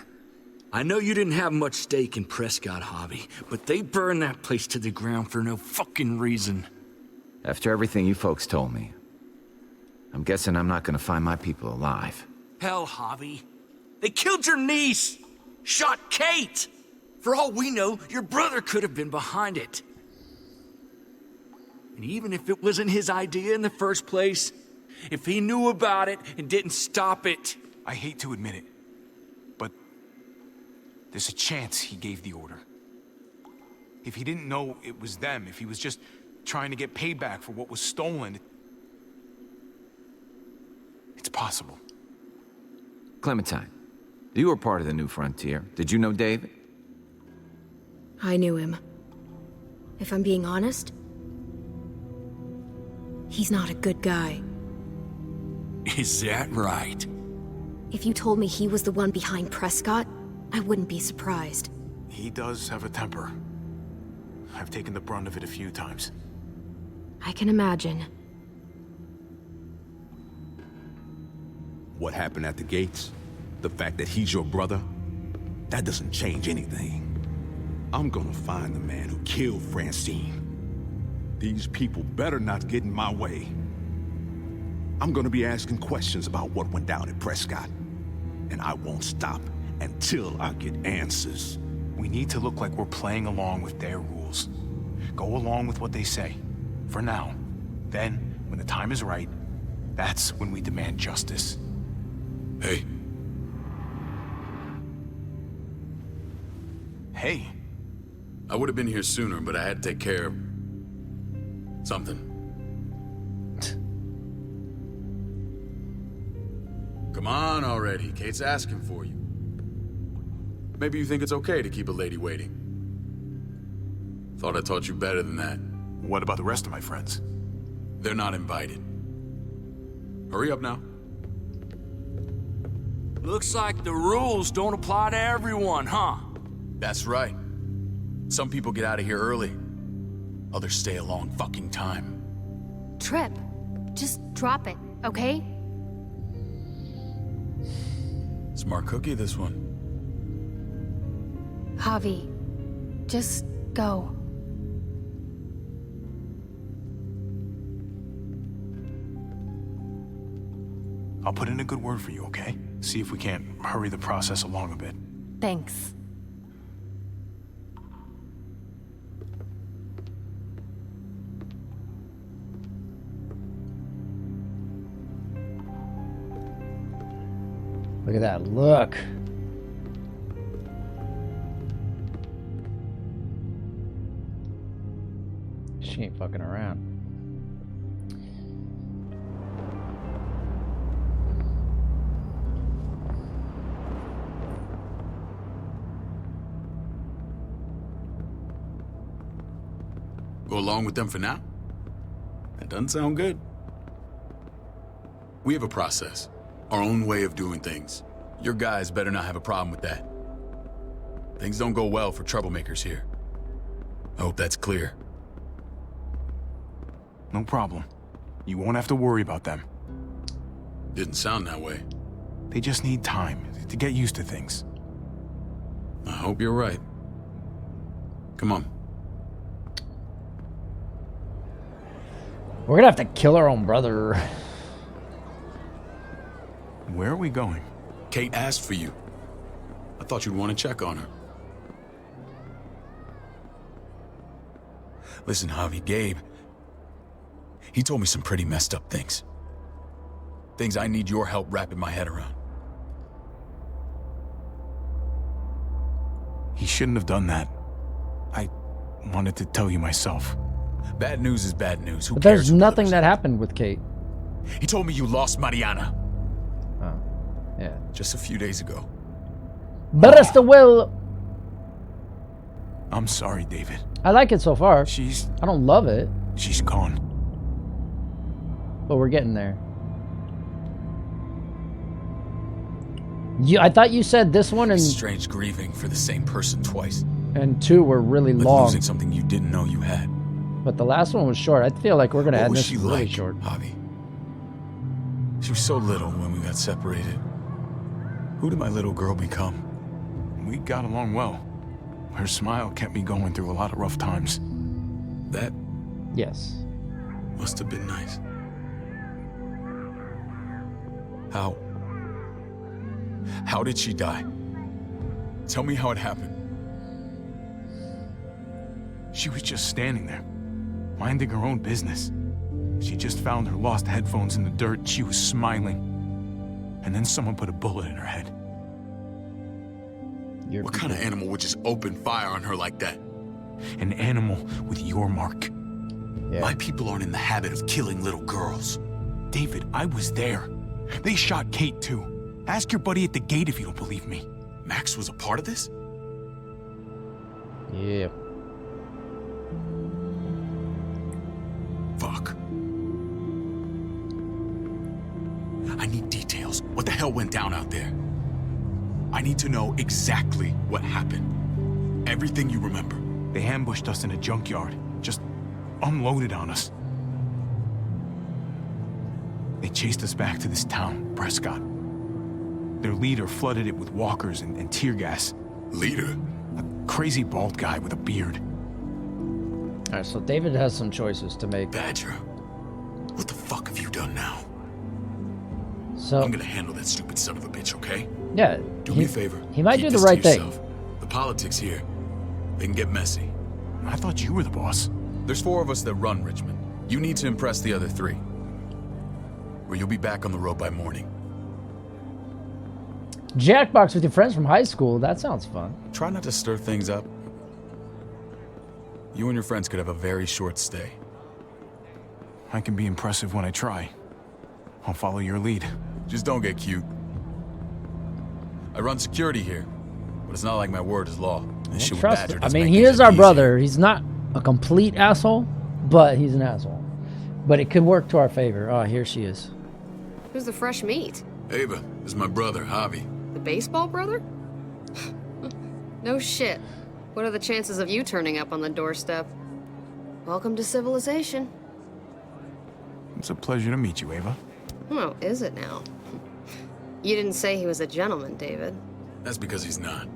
I know you didn't have much stake in Prescott, Javi, but they burned that place to the ground for no fucking reason. After everything you folks told me, I'm guessing I'm not gonna find my people alive. Hell, Javi. They killed your niece. Shot Kate! For all we know, your brother could have been behind it. And even if it wasn't his idea in the first place, if he knew about it and didn't stop it... I hate to admit it, but there's a chance he gave the order. If he didn't know it was them, if he was just trying to get payback for what was stolen, it's possible. Clementine, you were part of the New Frontier. Did you know David? I knew him. If I'm being honest, he's not a good guy. Is that right? If you told me he was the one behind Prescott, I wouldn't be surprised. He does have a temper. I've taken the brunt of it a few times. I can imagine. What happened at the gates? The fact that he's your brother? That doesn't change anything. I'm gonna find the man who killed Francine. These people better not get in my way. I'm gonna be asking questions about what went down at Prescott. And I won't stop until I get answers. We need to look like we're playing along with their rules. Go along with what they say. For now. Then, when the time is right, that's when we demand justice. Hey. Hey. I would have been here sooner, but I had to take care of... something. Come on already. Kate's asking for you. Maybe you think it's okay to keep a lady waiting. Thought I taught you better than that. What about the rest of my friends? They're not invited. Hurry up now. Looks like the rules don't apply to everyone, huh? That's right. Some people get out of here early. Others stay a long fucking time. Trip, just drop it, okay? Smart cookie, this one. Javi, just go. I'll put in a good word for you, okay? See if we can't hurry the process along a bit. Thanks. Look at that look. She ain't fucking around. Go along with them for now? That doesn't sound good. We have a process. Our own way of doing things. Your guys better not have a problem with that. Things don't go well for troublemakers here. I hope that's clear. No problem. You won't have to worry about them. Didn't sound that way. They just need time to get used to things. I hope you're right. Come on. We're gonna have to kill our own brother. Where are we going? Kate asked for you. I thought you'd want to check on her. Listen, Javi, Gabe, he told me some pretty messed up things. Things I need your help wrapping my head around. He shouldn't have done that. I wanted to tell you myself. Bad news is bad news. Who But cares? there's nothing that happened with Kate. He told me you lost Mariana. Oh, yeah. Just a few days ago. But will. I'm sorry, David. I like it so far. I don't love it. She's gone. But we're getting there. I thought you said this one and Strange grieving for the same person twice. and 2 were really Like long. losing something you didn't know you had. But the last one was short. I feel like we're gonna What end was this she really like, short. Javi? She was so little when we got separated. Who did my little girl become? We got along well. Her smile kept me going through a lot of rough times. That Yes. must have been nice. How did she die? Tell me how it happened. She was just standing there, minding her own business. She just found her lost headphones in the dirt and she was smiling. And then someone put a bullet in her head. What kind of animal would just open fire on her like that? An animal with your mark. My people aren't in the habit of killing little girls. David, I was there. They shot Kate too. Ask your buddy at the gate if you don't believe me. Max was a part of this? Yeah. Fuck. I need details. What the hell went down out there? I need to know exactly what happened. Everything you remember. They ambushed us in a junkyard. Just unloaded on us. They chased us back to this town, Prescott. Their leader flooded it with walkers and tear gas. Leader? A crazy bald guy with a beard. All right, so David has some choices to make. Badger, what the fuck have you done now? So I'm gonna handle that stupid son of a bitch, okay? Yeah. Do me a favor. He might Keep do the this right to thing. yourself. The politics here, they can get messy. I thought you were the boss. There's 4 of us that run Richmond. You need to impress the other 3. Or you'll be back on the road by morning. Jackbox with your friends from high school. That sounds fun. Try not to stir things up. You and your friends could have a very short stay. I can be impressive when I try. I'll follow your lead. Just don't get cute. I run security here, but it's not like my word is law. This shit with Trust Badger I doesn't mean, make he things is our easier. brother. He's not a complete asshole, but he's an asshole. But it could work to our favor. Oh, here she is. Who's the fresh meat? Ava, this is my brother, Javi. The baseball brother? No shit. What are the chances of you turning up on the doorstep? Welcome to civilization. It's a pleasure to meet you, Ava. Oh, is it now? You didn't say he was a gentleman, David. That's because he's not.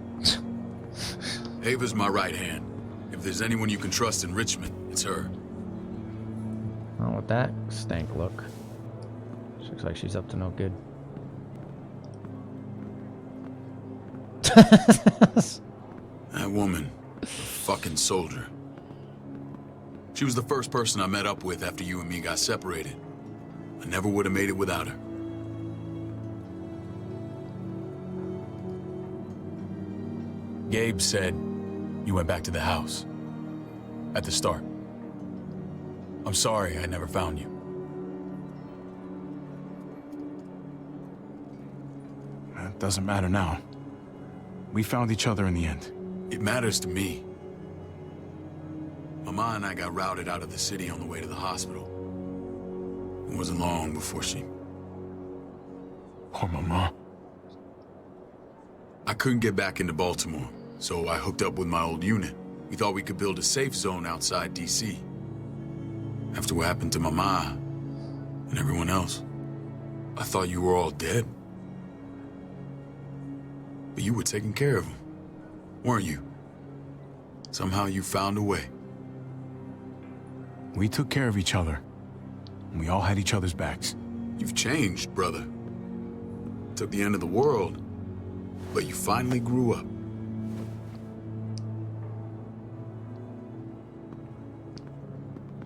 Ava's my right hand. If there's anyone you can trust in Richmond, it's her. Oh, with that stank look. She looks like she's up to no good. That woman, a fucking soldier. She was the first person I met up with after you and me got separated. I never would have made it without her. Gabe said you went back to the house. At the start. I'm sorry I never found you. That doesn't matter now. We found each other in the end. It matters to me. Mama and I got routed out of the city on the way to the hospital. It wasn't long before she... Poor Mama. I couldn't get back into Baltimore, so I hooked up with my old unit. We thought we could build a safe zone outside D.C. After what happened to Mama and everyone else, I thought you were all dead. But you were taking care of them, weren't you? Somehow you found a way. We took care of each other. And we all had each other's backs. You've changed, brother. Took the end of the world, but you finally grew up.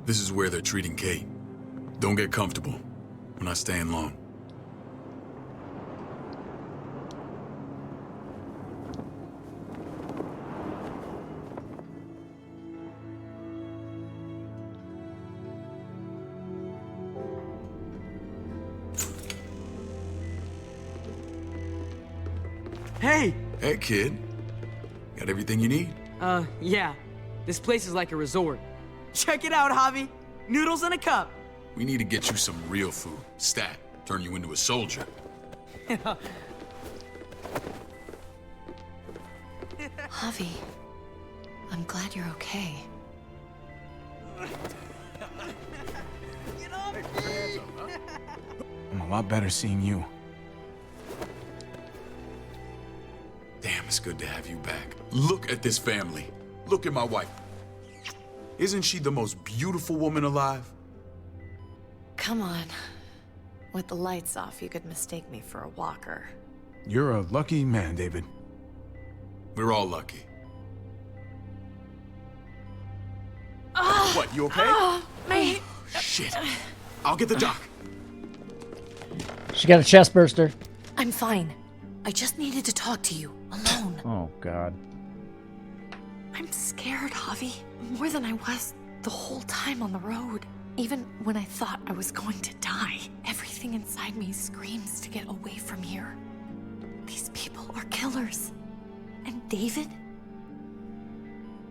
This is where they're treating Kate. Don't get comfortable. We're not staying long. Hey! Hey, kid. Got everything you need? Yeah. This place is like a resort. Check it out, Javi. Noodles in a cup. We need to get you some real food. Stat. Turn you into a soldier. Javi, I'm glad you're okay. I'm a lot better seeing you. Damn, it's good to have you back. Look at this family. Look at my wife. Isn't she the most beautiful woman alive? Come on. With the lights off, you could mistake me for a walker. You're a lucky man, David. We're all lucky. What, you okay? My... Shit. I'll get the doc. She got a chest burster. I'm fine. I just needed to talk to you, alone. Oh, God. I'm scared, Javi. More than I was the whole time on the road. Even when I thought I was going to die, everything inside me screams to get away from here. These people are killers. And David?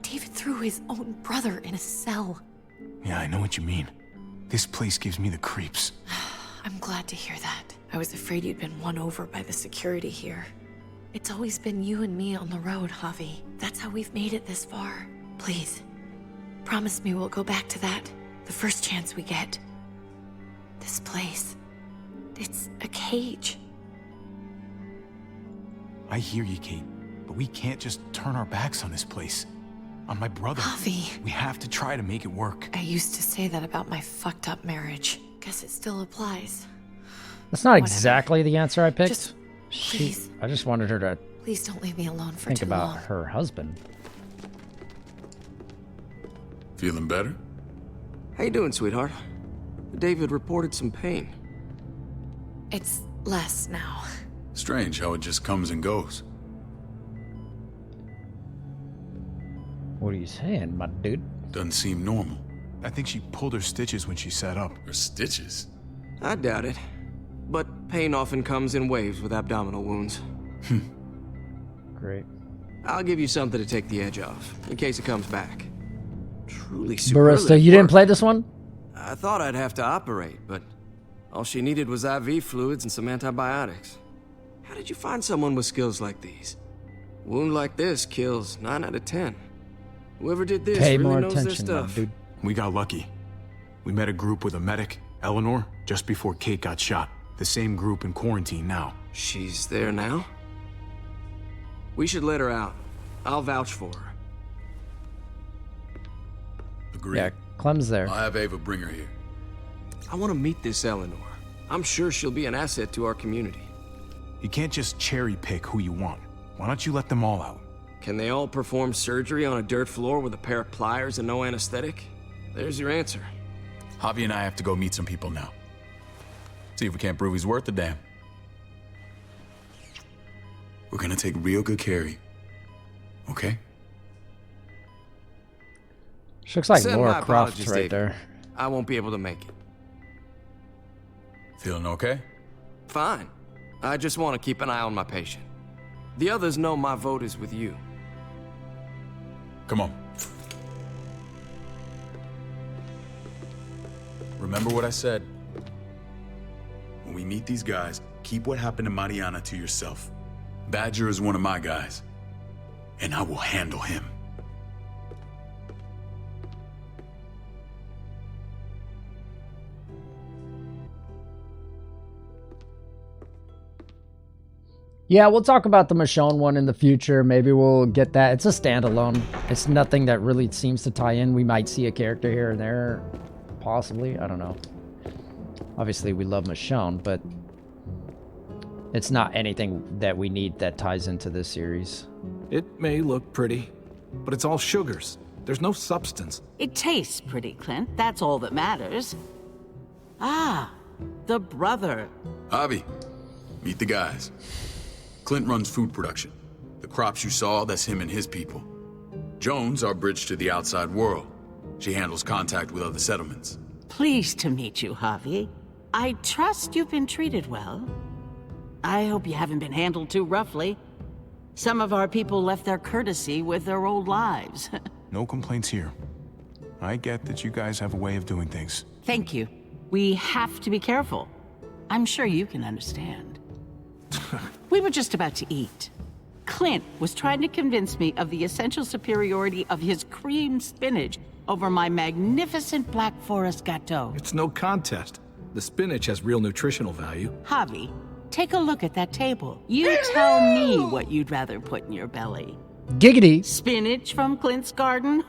David threw his own brother in a cell. Yeah, I know what you mean. This place gives me the creeps. I'm glad to hear that. I was afraid you'd been won over by the security here. It's always been you and me on the road, Javi. That's how we've made it this far. Please, promise me we'll go back to that the first chance we get. This place, it's a cage. I hear you, Kate, but we can't just turn our backs on this place. On my brother. Javi. We have to try to make it work. I used to say that about my fucked up marriage. Guess it still applies. That's not exactly the answer I picked. Just, please. I just wanted her to Please don't leave me alone for think too about long. her husband. Feeling better? How you doing, sweetheart? David reported some pain. It's less now. Strange how it just comes and goes. What are you saying, my dude? Doesn't seem normal. I think she pulled her stitches when she sat up. Her stitches? I doubt it. But pain often comes in waves with abdominal wounds. Great. I'll give you something to take the edge off, in case it comes back. Truly Barista, superlative you didn't work. play this one? I thought I'd have to operate, but all she needed was IV fluids and some antibiotics. How did you find someone with skills like these? A wound like this kills 9 out of 10. Whoever did this Pay really more knows their attention, my stuff. dude. We got lucky. We met a group with a medic, Eleanor, just before Kate got shot. The same group in quarantine now. She's there now? We should let her out. I'll vouch for her. Agreed. Yeah, Clem's there. I'll have Ava bring her here. I want to meet this Eleanor. I'm sure she'll be an asset to our community. You can't just cherry pick who you want. Why don't you let them all out? Can they all perform surgery on a dirt floor with a pair of pliers and no anesthetic? There's your answer. Javi and I have to go meet some people now. See if we can't prove he's worth the damn. We're gonna take real good care of you. Okay? She looks like Send Laura my Croft apologies, right David. there. I won't be able to make it. Feeling okay? Fine. I just want to keep an eye on my patient. The others know my vote is with you. Come on. Remember what I said. When we meet these guys, keep what happened to Mariana to yourself. Badger is one of my guys, and I will handle him. Yeah, we'll talk about the Michonne one in the future. Maybe we'll get that. It's a standalone. It's nothing that really seems to tie in. We might see a character here and there, possibly. I don't know. Obviously, we love Michonne, but it's not anything that we need that ties into this series. It may look pretty, but it's all sugars. There's no substance. It tastes pretty, Clint. That's all that matters. Ah, the brother. Javi, meet the guys. Clint runs food production. The crops you saw, that's him and his people. Jones, our bridge to the outside world. She handles contact with other settlements. Pleased to meet you, Javi. I trust you've been treated well. I hope you haven't been handled too roughly. Some of our people left their courtesy with their old lives. No complaints here. I get that you guys have a way of doing things. Thank you. We have to be careful. I'm sure you can understand. We were just about to eat. Clint was trying to convince me of the essential superiority of his cream spinach over my magnificent Black Forest gâteau. It's no contest. The spinach has real nutritional value. Javi, take a look at that table. You tell me what you'd rather put in your belly. Giggity. Spinach from Clint's garden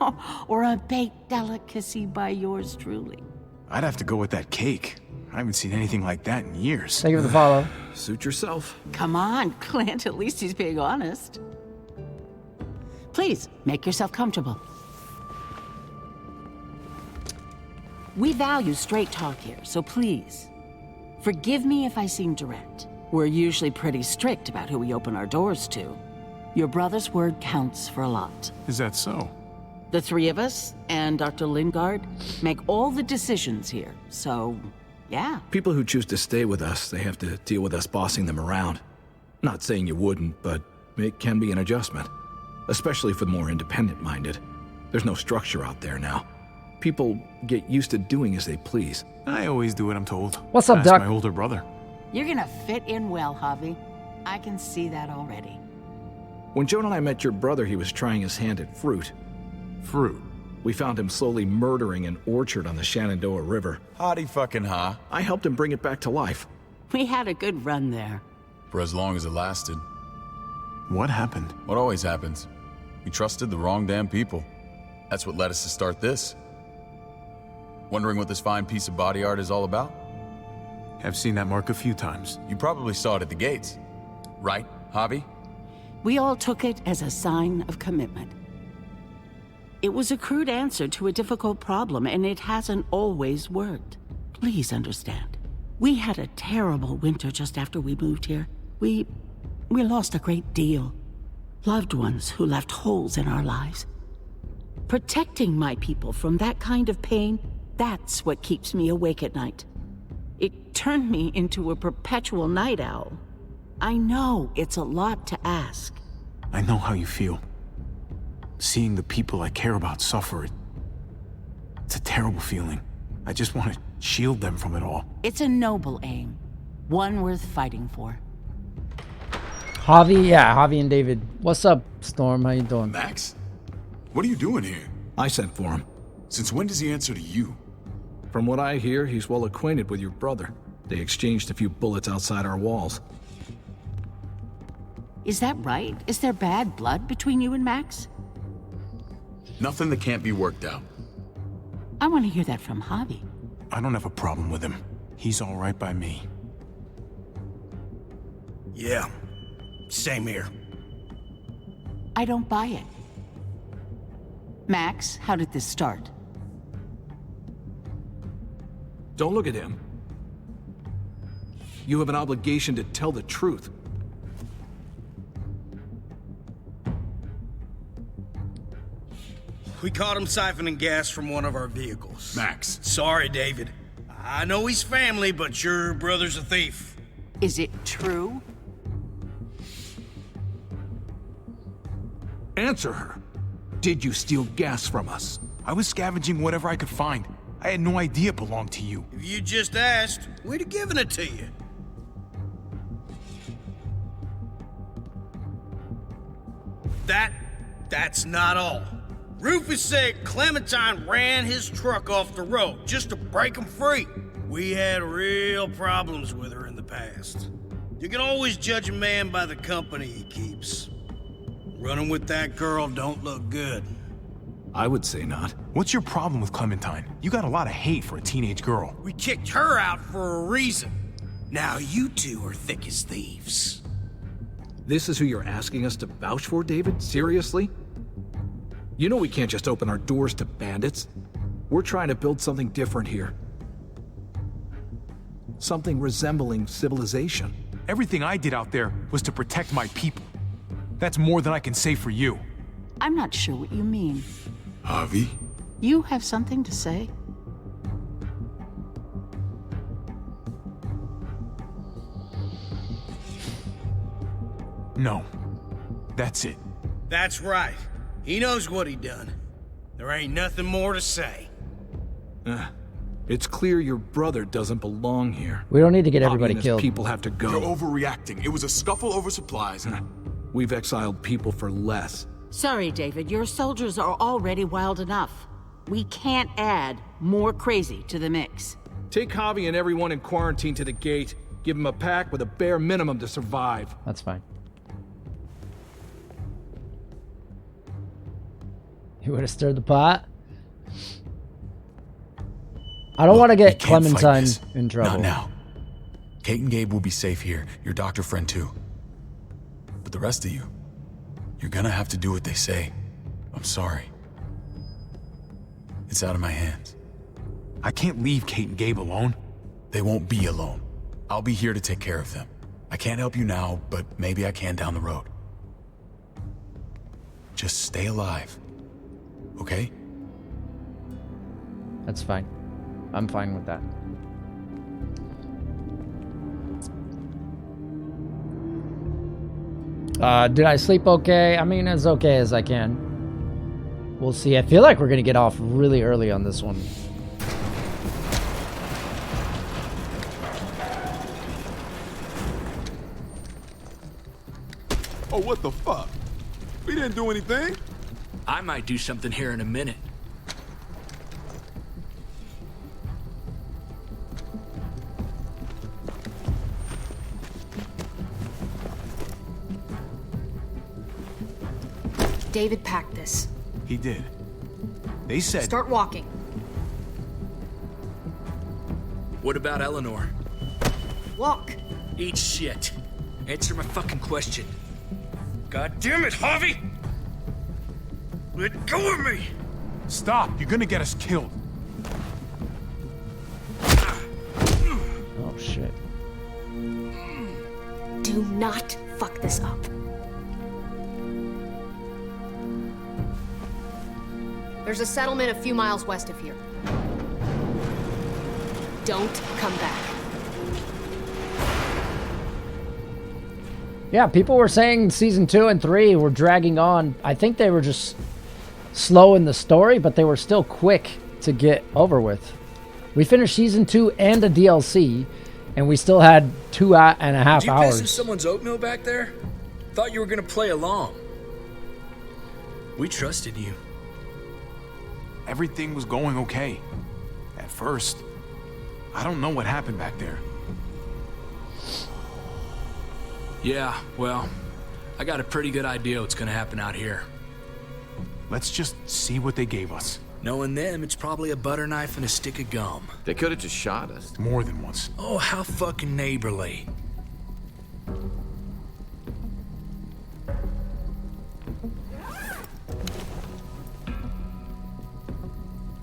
or a baked delicacy by yours truly? I'd have to go with that cake. I haven't seen anything like that in years. Thank you for the follow. Suit yourself. Come on, Clint. At least he's being honest. Please, make yourself comfortable. We value straight talk here, so please, forgive me if I seem direct. We're usually pretty strict about who we open our doors to. Your brother's word counts for a lot. Is that so? The three of us and Dr. Lingard make all the decisions here, so yeah. People who choose to stay with us, they have to deal with us bossing them around. Not saying you wouldn't, but it can be an adjustment. Especially for the more independent-minded. There's no structure out there now. People get used to doing as they please. I always do what I'm told. What's up, Ask Doc? my older brother. You're gonna fit in well, Javi. I can see that already. When Joan and I met your brother, he was trying his hand at fruit. Fruit? We found him slowly murdering an orchard on the Shenandoah River. Howdy fucking ha. I helped him bring it back to life. We had a good run there. For as long as it lasted. What happened? What always happens. We trusted the wrong damn people. That's what led us to start this. Wondering what this fine piece of body art is all about? I've seen that mark a few times. You probably saw it at the gates. Right, Javi? We all took it as a sign of commitment. It was a crude answer to a difficult problem, and it hasn't always worked. Please understand. We had a terrible winter just after we moved here. We lost a great deal. Loved ones who left holes in our lives. Protecting my people from that kind of pain, that's what keeps me awake at night. It turned me into a perpetual night owl. I know it's a lot to ask. I know how you feel. Seeing the people I care about suffer, it's a terrible feeling. I just want to shield them from it all. It's a noble aim. One worth fighting for. Javi and David. What's up, Storm? How you doing? Max? What are you doing here? I sent for him. Since when does he answer to you? From what I hear, he's well acquainted with your brother. They exchanged a few bullets outside our walls. Is that right? Is there bad blood between you and Max? Nothing that can't be worked out. I want to hear that from Javi. I don't have a problem with him. He's all right by me. Yeah, same here. I don't buy it. Max, how did this start? Don't look at him. You have an obligation to tell the truth. We caught him siphoning gas from one of our vehicles. Max. Sorry, David. I know he's family, but your brother's a thief. Is it true? Answer her. Did you steal gas from us? I was scavenging whatever I could find. I had no idea it belonged to you. If you just asked, we'd have given it to you. That's not all. Rufus said Clementine ran his truck off the road just to break him free. We had real problems with her in the past. You can always judge a man by the company he keeps. Running with that girl don't look good. I would say not. What's your problem with Clementine? You got a lot of hate for a teenage girl. We kicked her out for a reason. Now you two are thick as thieves. This is who you're asking us to vouch for, David? Seriously? You know we can't just open our doors to bandits. We're trying to build something different here. Something resembling civilization. Everything I did out there was to protect my people. That's more than I can say for you. I'm not sure what you mean. Javi? You have something to say? No. That's it. That's right. He knows what he done. There ain't nothing more to say. It's clear your brother doesn't belong here. We don't need to get Javi everybody and his killed. people have to go. You're overreacting. It was a scuffle over supplies. We've exiled people for less. Sorry, David. Your soldiers are already wild enough. We can't add more crazy to the mix. Take Javi and everyone in quarantine to the gate. Give them a pack with a bare minimum to survive. That's fine. You would have stirred the pot. I don't want to get Clementine in trouble. Not now. Kate and Gabe will be safe here. Your doctor friend too. But the rest of you, you're gonna have to do what they say. I'm sorry. It's out of my hands. I can't leave Kate and Gabe alone. They won't be alone. I'll be here to take care of them. I can't help you now, but maybe I can down the road. Just stay alive, okay? That's fine. I'm fine with that. Did I sleep okay? I mean, as okay as I can. We'll see. I feel like we're gonna get off really early on this one. Oh, what the fuck? We didn't do anything. I might do something here in a minute. David packed this. He did. They said... Start walking. What about Eleanor? Walk. Eat shit. Answer my fucking question. God damn it, Javi! Let go of me! Stop! You're gonna get us killed. Oh, shit. Do not fuck this up. There's a settlement a few miles west of here. Don't come back. Yeah, people were saying season 2 and 3 were dragging on. I think they were just slow in the story, but they were still quick to get over with. We finished season 2 and a DLC, and we still had 2.5 Did you piss in hours. someone's oatmeal back there? Thought you were gonna play along. We trusted you. Everything was going okay. At first. I don't know what happened back there. Yeah, well, I got a pretty good idea what's gonna happen out here. Let's just see what they gave us. Knowing them, it's probably a butter knife and a stick of gum. They could have just shot us. More than once. Oh, how fucking neighborly.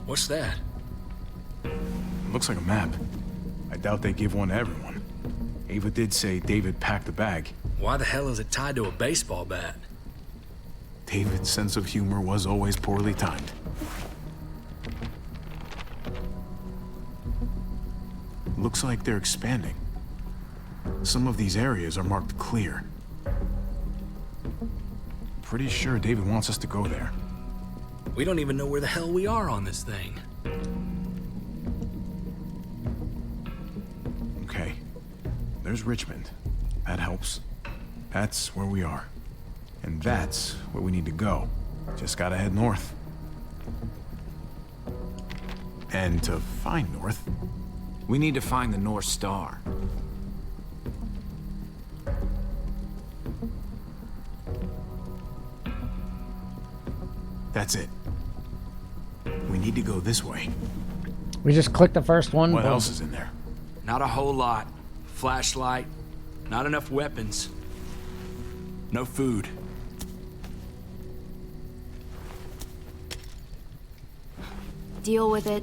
What's that? Looks like a map. I doubt they give one to everyone. Ava did say David packed the bag. Why the hell is it tied to a baseball bat? David's sense of humor was always poorly timed. Looks like they're expanding. Some of these areas are marked clear. Pretty sure David wants us to go there. We don't even know where the hell we are on this thing. Okay. There's Richmond. That helps. That's where we are. And that's where we need to go. Just gotta head north. And to find north... We need to find the North Star. That's it. We need to go this way. We just clicked the first one. What else is in there? Not a whole lot. Flashlight, not enough weapons. No food. Deal with it.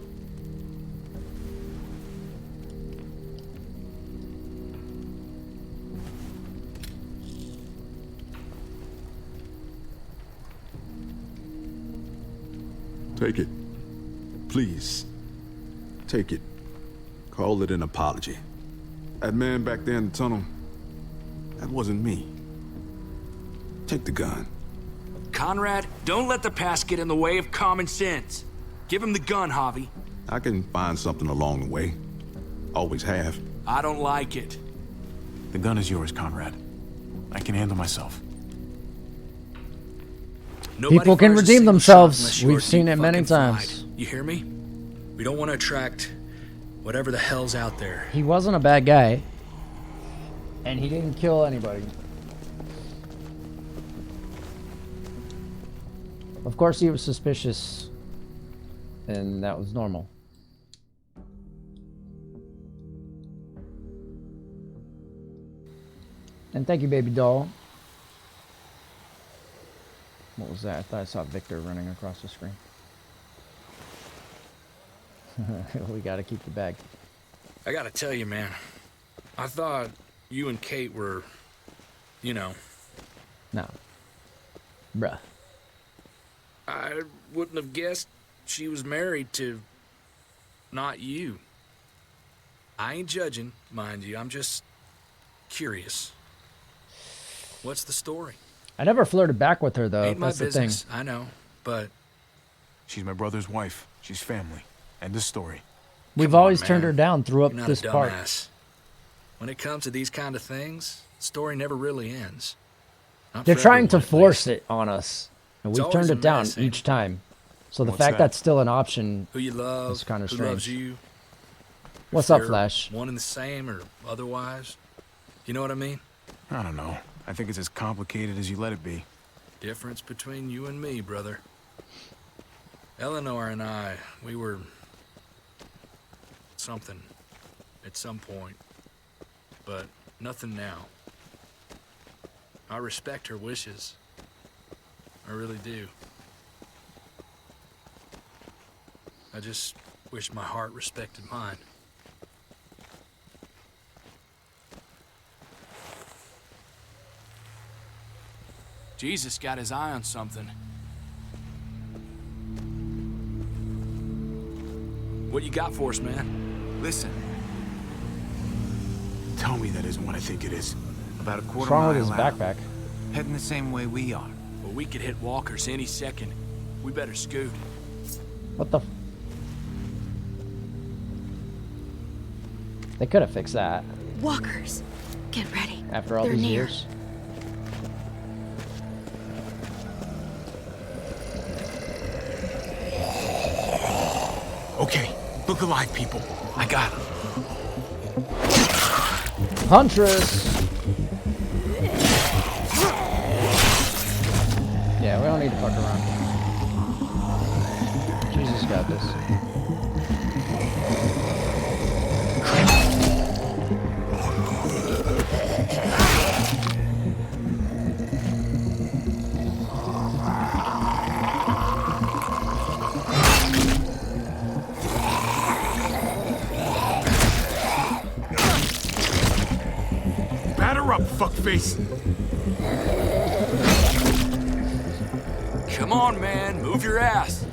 Take it. Please. Take it. Call it an apology. That man back there in the tunnel, that wasn't me. Take the gun. Conrad, don't let the past get in the way of common sense. Give him the gun, Javi. I can find something along the way. Always have. I don't like it. The gun is yours, Conrad. I can handle myself. Nobody People can fires a redeem single themselves. shot unless you're We've seen deep it many fucking times. fried. You hear me? We don't want to attract whatever the hell's out there. He wasn't a bad guy. And he didn't kill anybody. Of course he was suspicious. And that was normal. And thank you, baby doll. What was that? I thought I saw Victor running across the screen. We gotta keep the bag. I gotta tell you, man. I thought you and Kate were, you know... No. Bruh. I wouldn't have guessed she was married to... not you. I ain't judging, mind you. I'm just... curious. What's the story? I never flirted back with her, though. Ain't my That's the business, thing. I know, but... She's my brother's wife. She's family. End of story. We've Come on, always turned man. her down through up You're not this a part. dumbass. When it comes to these kind of things, the story never really ends. Not They're for trying to everyone, at force it on us, and It's we've always turned a it down mess, ain't each time. So the What's fact that? that's still an option Who you love, is kind of who strange. loves you. What's if up, they're Flash? One and the same or otherwise. You know what I mean? I don't know. I think it's as complicated as you let it be. Difference between you and me, brother. Eleanor and I, we were... something at some point, but nothing now. I respect her wishes. I really do. I just wish my heart respected mine. Jesus got his eye on something. What you got for us, man? Listen. Tell me that isn't what I think it is. About a What's quarter wrong mile with his out. backpack? Heading the same way we are. Well, we could hit walkers any second. We better scoot. What the? They could have fixed that Walkers, get ready. after all They're these near. years. Okay, look alive, people. I got him. Huntress! Yeah, we don't need to fuck around. Jesus got this. Batter up, fuckface. Come on, man. Move your ass.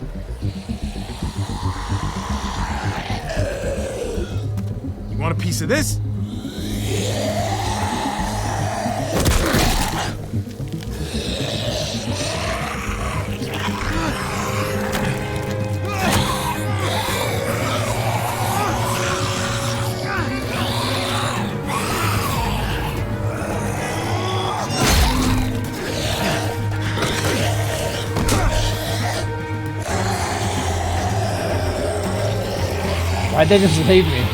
You want a piece of this? Why'd they just leave me?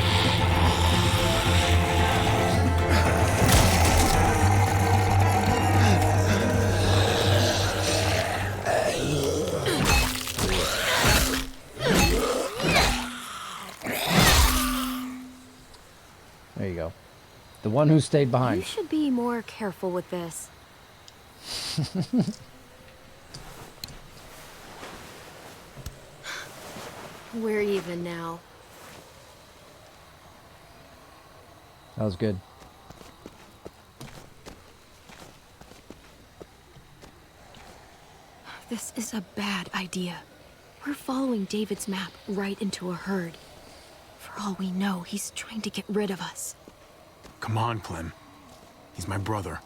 There you go. The one who stayed You behind. should be more careful with this. We're even now. That was good. This is a bad idea. We're following David's map right into a herd. For all we know, he's trying to get rid of us. Come on, Clem. He's my brother.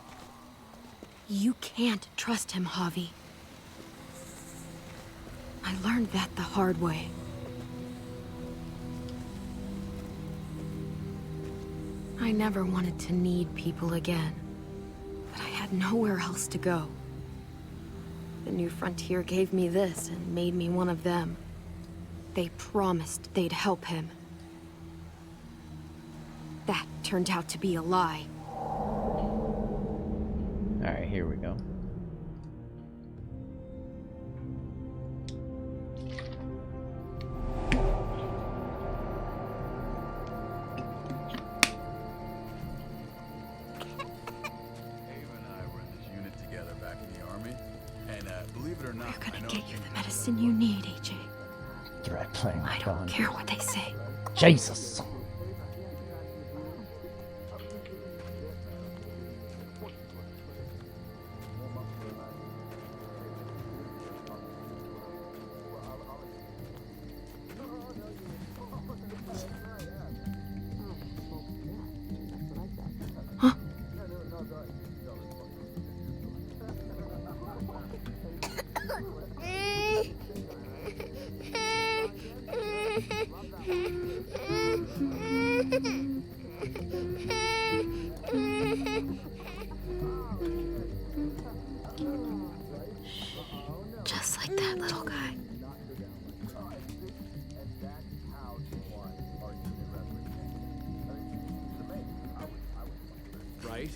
You can't trust him, Javi. I learned that the hard way. I never wanted to need people again, but I had nowhere else to go. The New Frontier gave me this and made me one of them. They promised they'd help him. That turned out to be a lie. Alright, here we go. Ava and I were in this unit together back in the army, and Believe it or not, We're gonna get you the medicine you need, AJ. Dread playing I don't care what they say. Jesus. Just like that little guy. Right?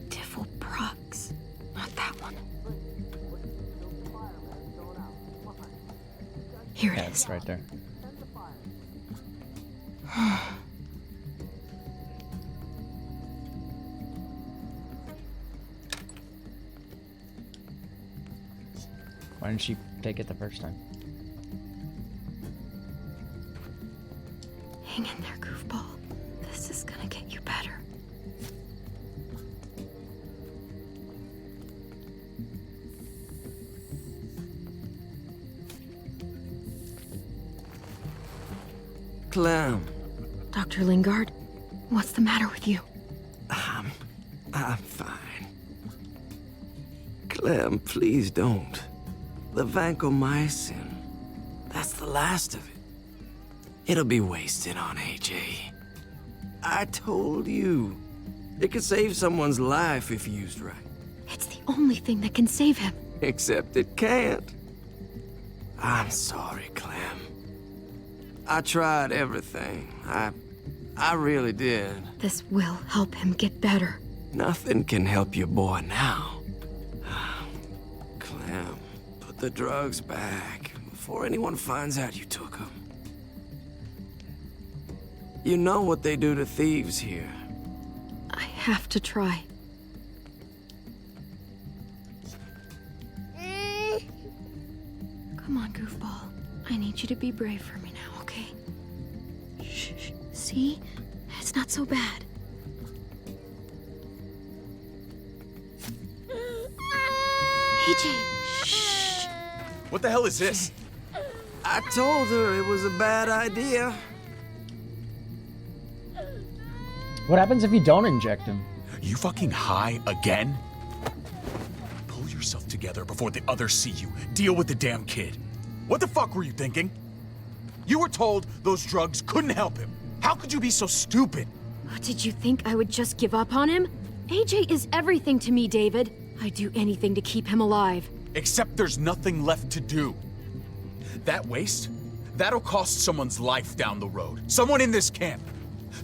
Diffel Prox. Not that one. Here it is. Right there. Why didn't she take it the first time? Hang in there, goofball. This is gonna get you better. Clem. Dr. Lingard, what's the matter with you? I'm fine. Clem, please don't. The vancomycin. That's the last of it. It'll be wasted on AJ. I told you. It could save someone's life if used right. It's the only thing that can save him. Except it can't. I'm sorry, Clem. I tried everything. I really did. This will help him get better. Nothing can help your boy now. Clem, put the drugs back before anyone finds out you took them. You know what they do to thieves here. I have to try. Come on, goofball. I need you to be brave for me now, okay? Shh. See? It's not so bad. AJ, shh. What the hell is this? I told her it was a bad idea. What happens if you don't inject him? You fucking high again? Pull yourself together before the others see you. Deal with the damn kid. What the fuck were you thinking? You were told those drugs couldn't help him. How could you be so stupid? Did you think I would just give up on him? AJ is everything to me, David. I'd do anything to keep him alive. Except there's nothing left to do. That waste? That'll cost someone's life down the road. Someone in this camp.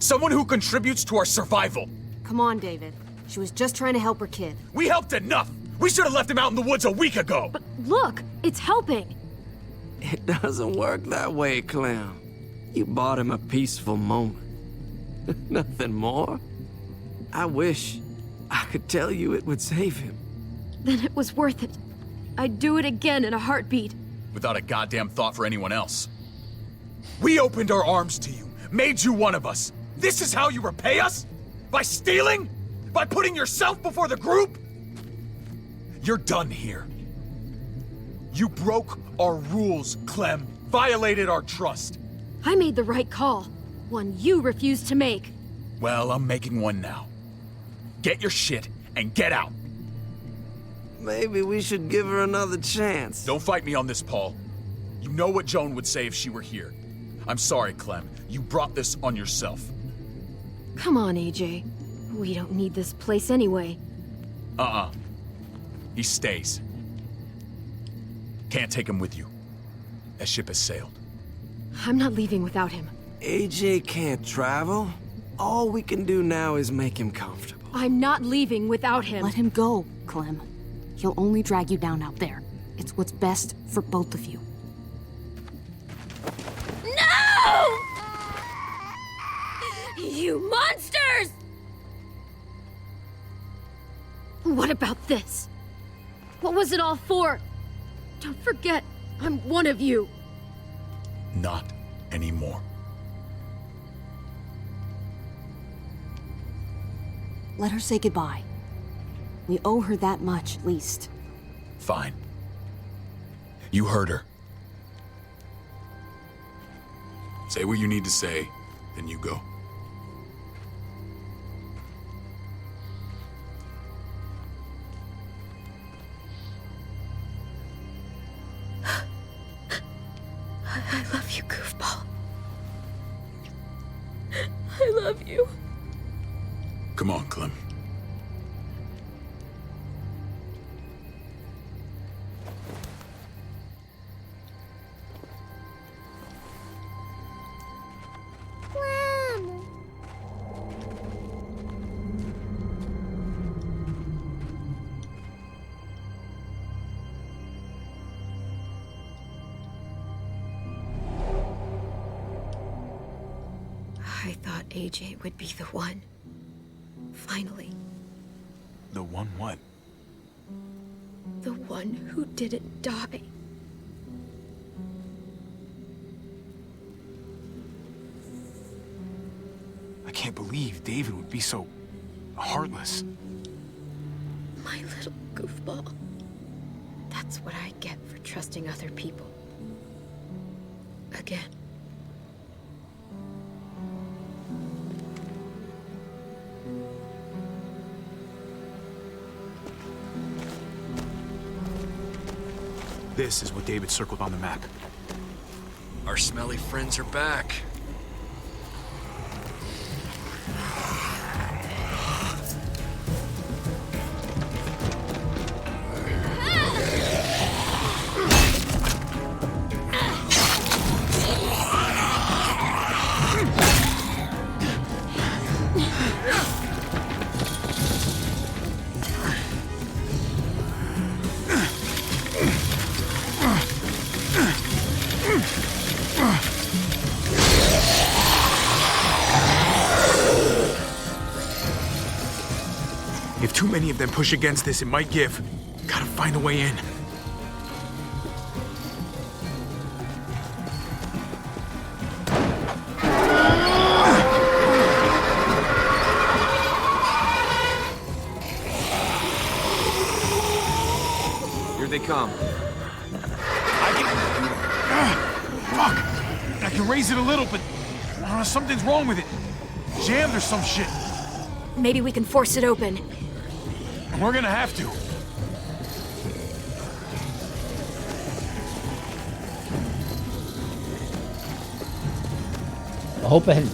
Someone who contributes to our survival. Come on, David. She was just trying to help her kid. We helped enough! We should have left him out in the woods a week ago! But look, it's helping. It doesn't work that way, Clem. You bought him a peaceful moment. Nothing more. I wish I could tell you it would save him. Then it was worth it. I'd do it again in a heartbeat. Without a goddamn thought for anyone else. We opened our arms to you, made you one of us. This is how you repay us? By stealing? By putting yourself before the group? You're done here. You broke our rules, Clem. Violated our trust. I made the right call. One you refused to make. Well, I'm making one now. Get your shit and get out. Maybe we should give her another chance. Don't fight me on this, Paul. You know what Joan would say if she were here. I'm sorry, Clem. You brought this on yourself. Come on, AJ. We don't need this place anyway. He stays. Can't take him with you. That ship has sailed. I'm not leaving without him. AJ can't travel. All we can do now is make him comfortable. I'm not leaving without him. Let him go, Clem. He'll only drag you down out there. It's what's best for both of you. No! You monsters! What about this? What was it all for? Don't forget, I'm one of you. Not anymore. Let her say goodbye. We owe her that much, at least. Fine. You heard her. Say what you need to say, then you go. I love you, goofball. I love you. Come on, Clem. I thought AJ would be the one. Finally. The one what? The one who didn't die. I can't believe David would be so heartless. My little goofball. That's what I get for trusting other people. Again. This is what David circled on the map. Our smelly friends are back. If too many of them push against this, it might give. Gotta find a way in. Here they come. Fuck! I can raise it a little, but something's wrong with it. Jammed or some shit. Maybe we can force it open. We're gonna have to. Open.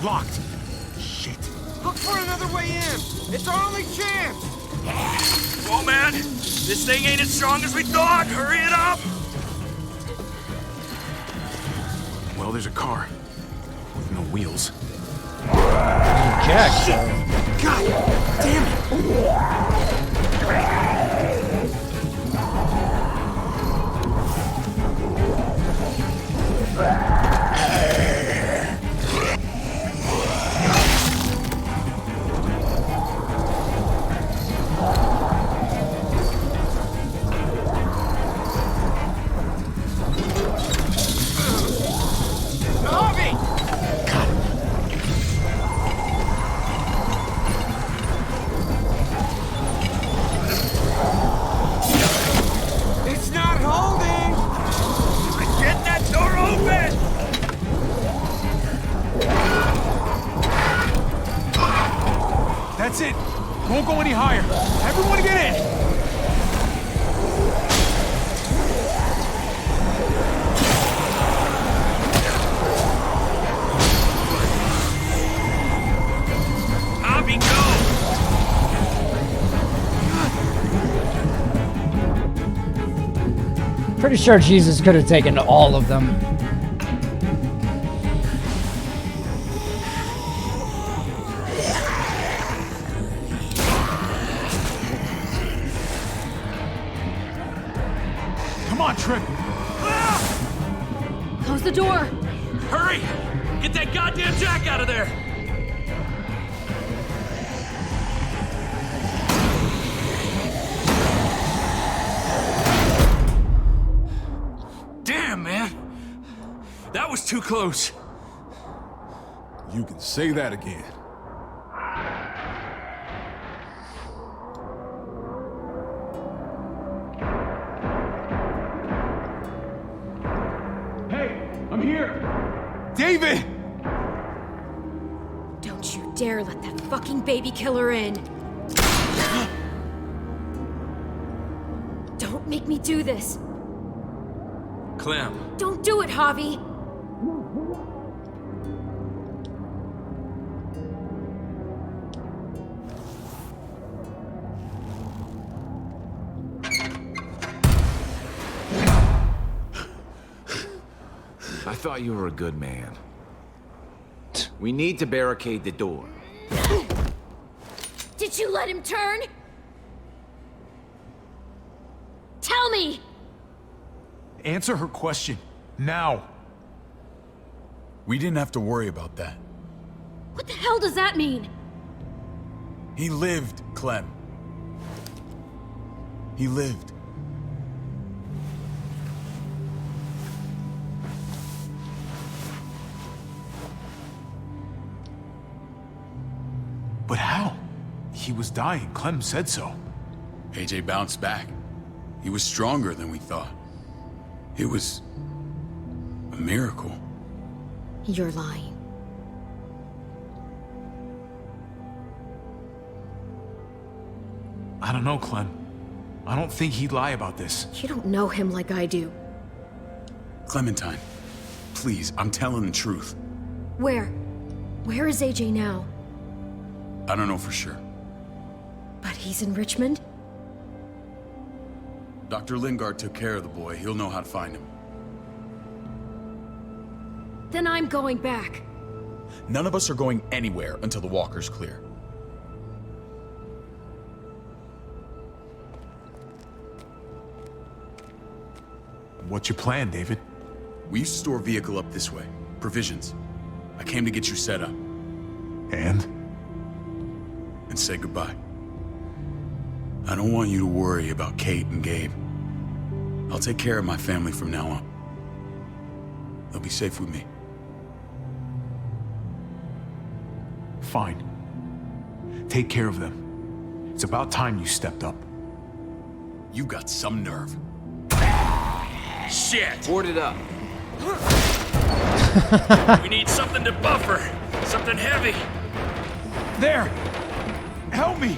Locked. Shit. Look for another way in. It's our only chance. Whoa, man. This thing ain't as strong as we thought. Hurry it up. Well, there's a car. With no wheels. Jack. God damn It's not holding. Get that door open. That's it. Won't go any higher. Everyone get in. Abby, go. Pretty sure Jesus could have taken all of them. the door! Hurry! Get that goddamn Jack out of there! Damn, man! That was too close. You can say that again. Hey, I'm here! David! Don't you dare let that fucking baby killer in! Don't make me do this! Clem. Don't do it, Javi! I thought you were a good man. We need to barricade the door. Did you let him turn? Tell me! Answer her question. Now. We didn't have to worry about that. What the hell does that mean? He lived, Clem. He lived. But how? He was dying. Clem said so. AJ bounced back. He was stronger than we thought. It was a miracle. You're lying. I don't know, Clem. I don't think he'd lie about this. You don't know him like I do. Clementine, please, I'm telling the truth. Where? Where is AJ now? I don't know for sure. But he's in Richmond? Dr. Lingard took care of the boy. He'll know how to find him. Then I'm going back. None of us are going anywhere until the walker's clear. What's your plan, David? We used to store a vehicle up this way. Provisions. I came to get you set up. And say goodbye. I don't want you to worry about Kate and Gabe. I'll take care of my family from now on. They'll be safe with me. Fine. Take care of them. It's about time you stepped up. You got some nerve. Shit! Board it up. We need something to buffer. Something heavy. There! Help me!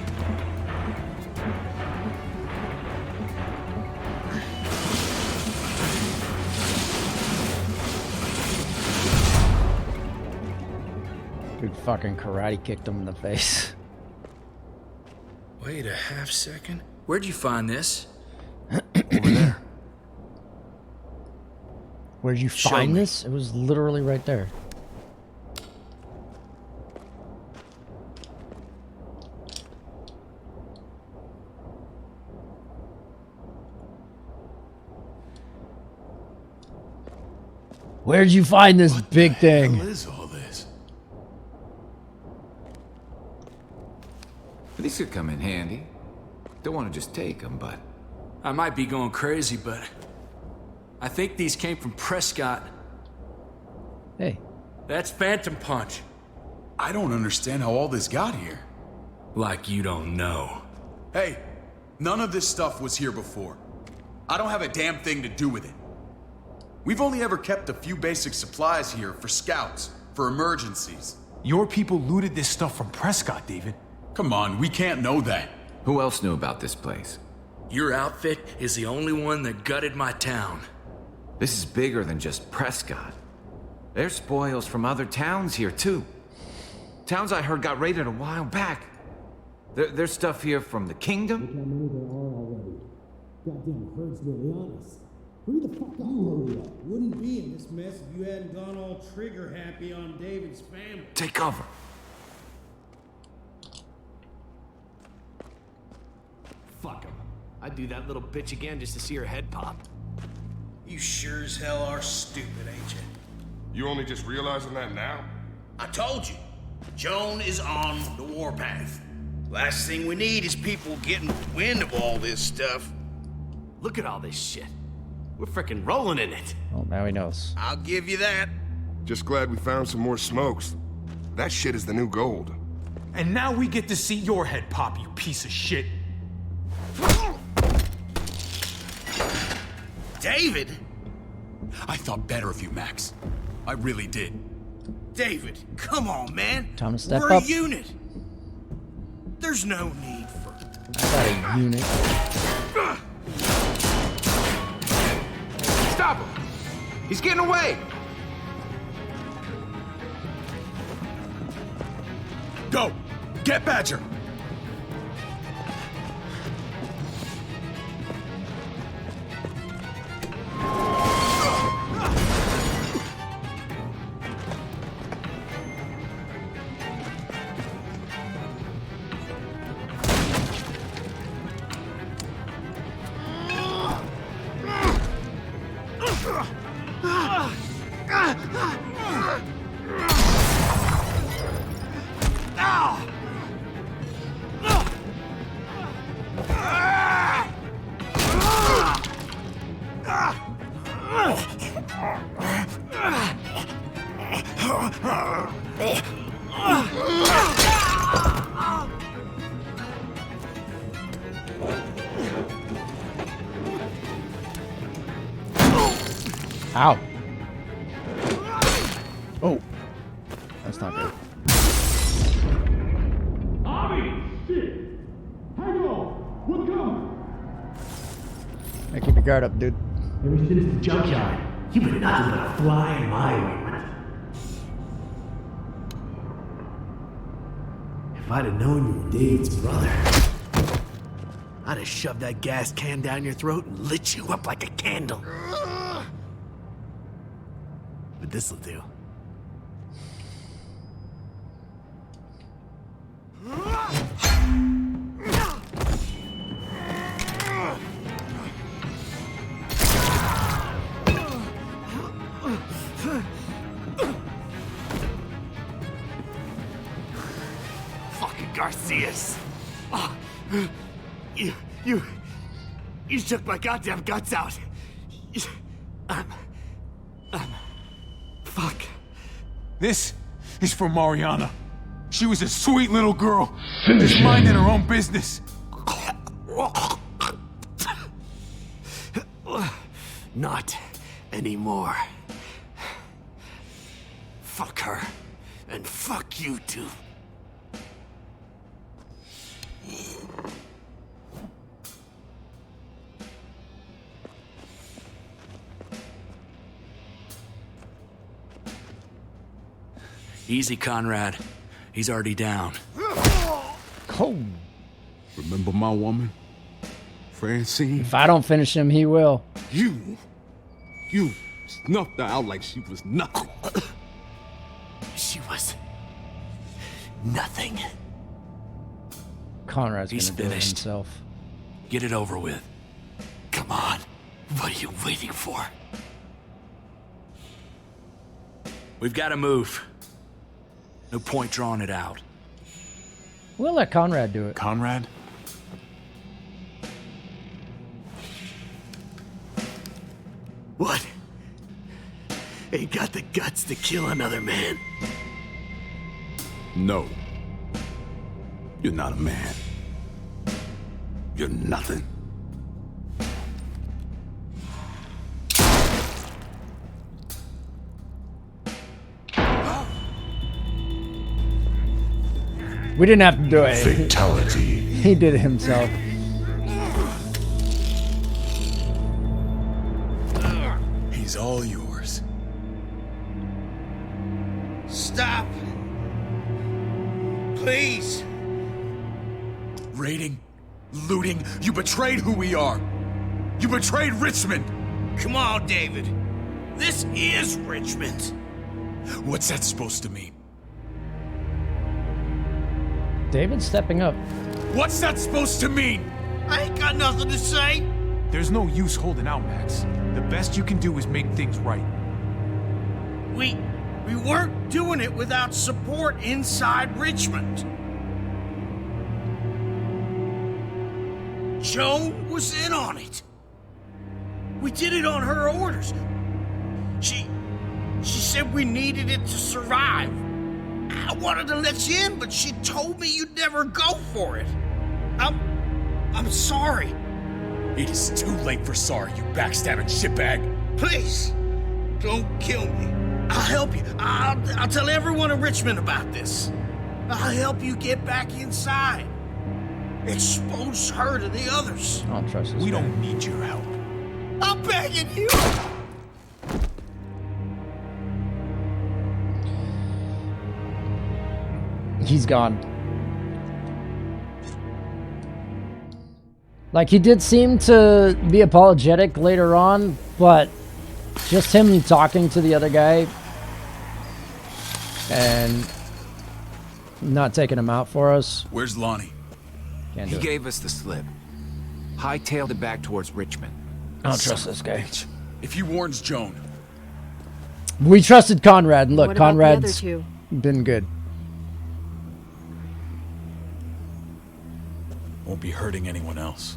Dude fucking karate kicked him in the face. Wait a half second. Where'd you find this? Over there. Where'd you find this? It was literally right there. Where'd you find this big thing? What is all this? These could come in handy. Don't want to just take them, but... I might be going crazy, but... I think these came from Prescott. Hey. That's Phantom Punch. I don't understand how all this got here. Like you don't know. Hey, none of this stuff was here before. I don't have a damn thing to do with it. We've only ever kept a few basic supplies here for scouts, for emergencies. Your people looted this stuff from Prescott, David. Come on, we can't know that. Who else knew about this place? Your outfit is the only one that gutted my town. This is bigger than just Prescott. There's spoils from other towns here, too. Towns I heard got raided a while back. There's stuff here from the Kingdom. Goddamn herd's nearly on us. Hurry the fuck up. Hurry up. Wouldn't be in this mess if you hadn't gone all trigger happy on David's family. Take cover. Fuck him. I'd do that little bitch again just to see her head pop. You sure as hell are stupid, ain't you? You only just realizing that now? I told you. Joan is on the warpath. Last thing we need is people getting wind of all this stuff. Look at all this shit. We're frickin' rolling in it. Well, now he knows. I'll give you that. Just glad we found some more smokes. That shit is the new gold. And now we get to see your head pop, you piece of shit. David? I thought better of you, Max. I really did. David, come on, man. Time to step We're up. a unit. There's no need for... I got a unit. Stop him! He's getting away! Go! Get Badger! Ow. Oh. That's not good. Hey, keep your guard up, dude. Ever since the junkyard, you've been nothing but a fly in my ointment. If I'd have known you were David's brother, I'd have shoved that gas can down your throat and lit you up like a candle. But this'll do. Fucking Garcias. Oh, you shook my goddamn guts out. Fuck. This is for Mariana. She was a sweet little girl. Just minding her own business. Not anymore. Fuck her. And fuck you too. Easy, Conrad. He's already down. Oh. Remember my woman? Francine? If I don't finish him, he will. You snuffed her out like she was nothing. She was nothing. Conrad's He's gonna do it finished. himself. Get it over with. Come on. What are you waiting for? We've got to move. No point drawing it out. We'll let Conrad do it. Conrad? What? Ain't got the guts to kill another man. No. You're not a man. You're nothing. We didn't have to do it. Fatality. He did it himself. He's all yours. Stop! Please! Raiding, looting, you betrayed who we are. You betrayed Richmond. Come on, David. This is Richmond. What's that supposed to mean? David's stepping up. What's that supposed to mean? I ain't got nothing to say. There's no use holding out, Max. The best you can do is make things right. We weren't doing it without support inside Richmond. Joan was in on it. We did it on her orders. She said we needed it to survive. I wanted to let you in, but she told me you'd never go for it. I'm sorry. It is too late for sorry, you backstabbing shitbag. Please, don't kill me. I'll help you. I'll tell everyone in Richmond about this. I'll help you get back inside. Expose her to the others. I don't trust this We guy. don't need your help. I'm begging you. He's gone. Like, he did seem to be apologetic later on, but just him talking to the other guy and not taking him out for us. Where's Lonnie? Can't He do it. gave us the slip. Hightailed it back towards Richmond. I don't trust this guy. If he warns Joan. We trusted Conrad, and look, What about the other Conrad's two? been good. Won't be hurting anyone else.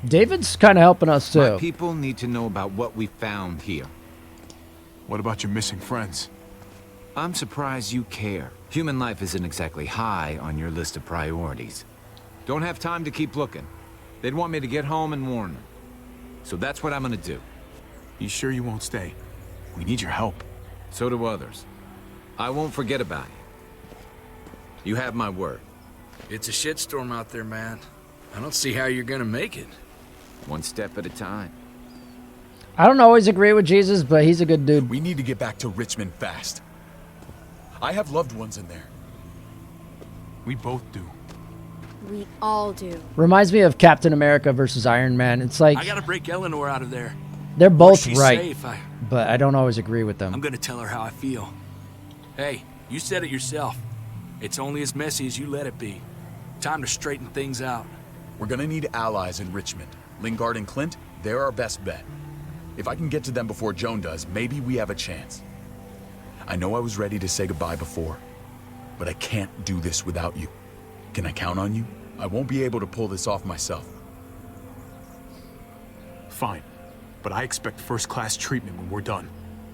David's kind of helping us My too. people need to know about what we found here. What about your missing friends? I'm surprised you care. Human life isn't exactly high on your list of priorities. Don't have time to keep looking. They'd want me to get home and warn them. So that's what I'm gonna do. You sure you won't stay? We need your help. So do others. I won't forget about you. You have my word. It's a shitstorm out there, man. I don't see how you're gonna make it. One step at a time. I don't always agree with Jesus, but he's a good dude. We need to get back to Richmond fast. I have loved ones in there. We both do. We all do. Reminds me of Captain America versus Iron Man. It's like I gotta break Eleanor out of there. they're both She's right, safe. but I don't always agree with them. I'm gonna tell her how I feel. Hey, you said it yourself. It's only as messy as you let it be. Time to straighten things out. We're gonna need allies in Richmond. Lingard and Clint, they're our best bet. If I can get to them before Joan does, maybe we have a chance. I know I was ready to say goodbye before, but I can't do this without you. Can I count on you? I won't be able to pull this off myself. Fine. But I expect first-class treatment when we're done.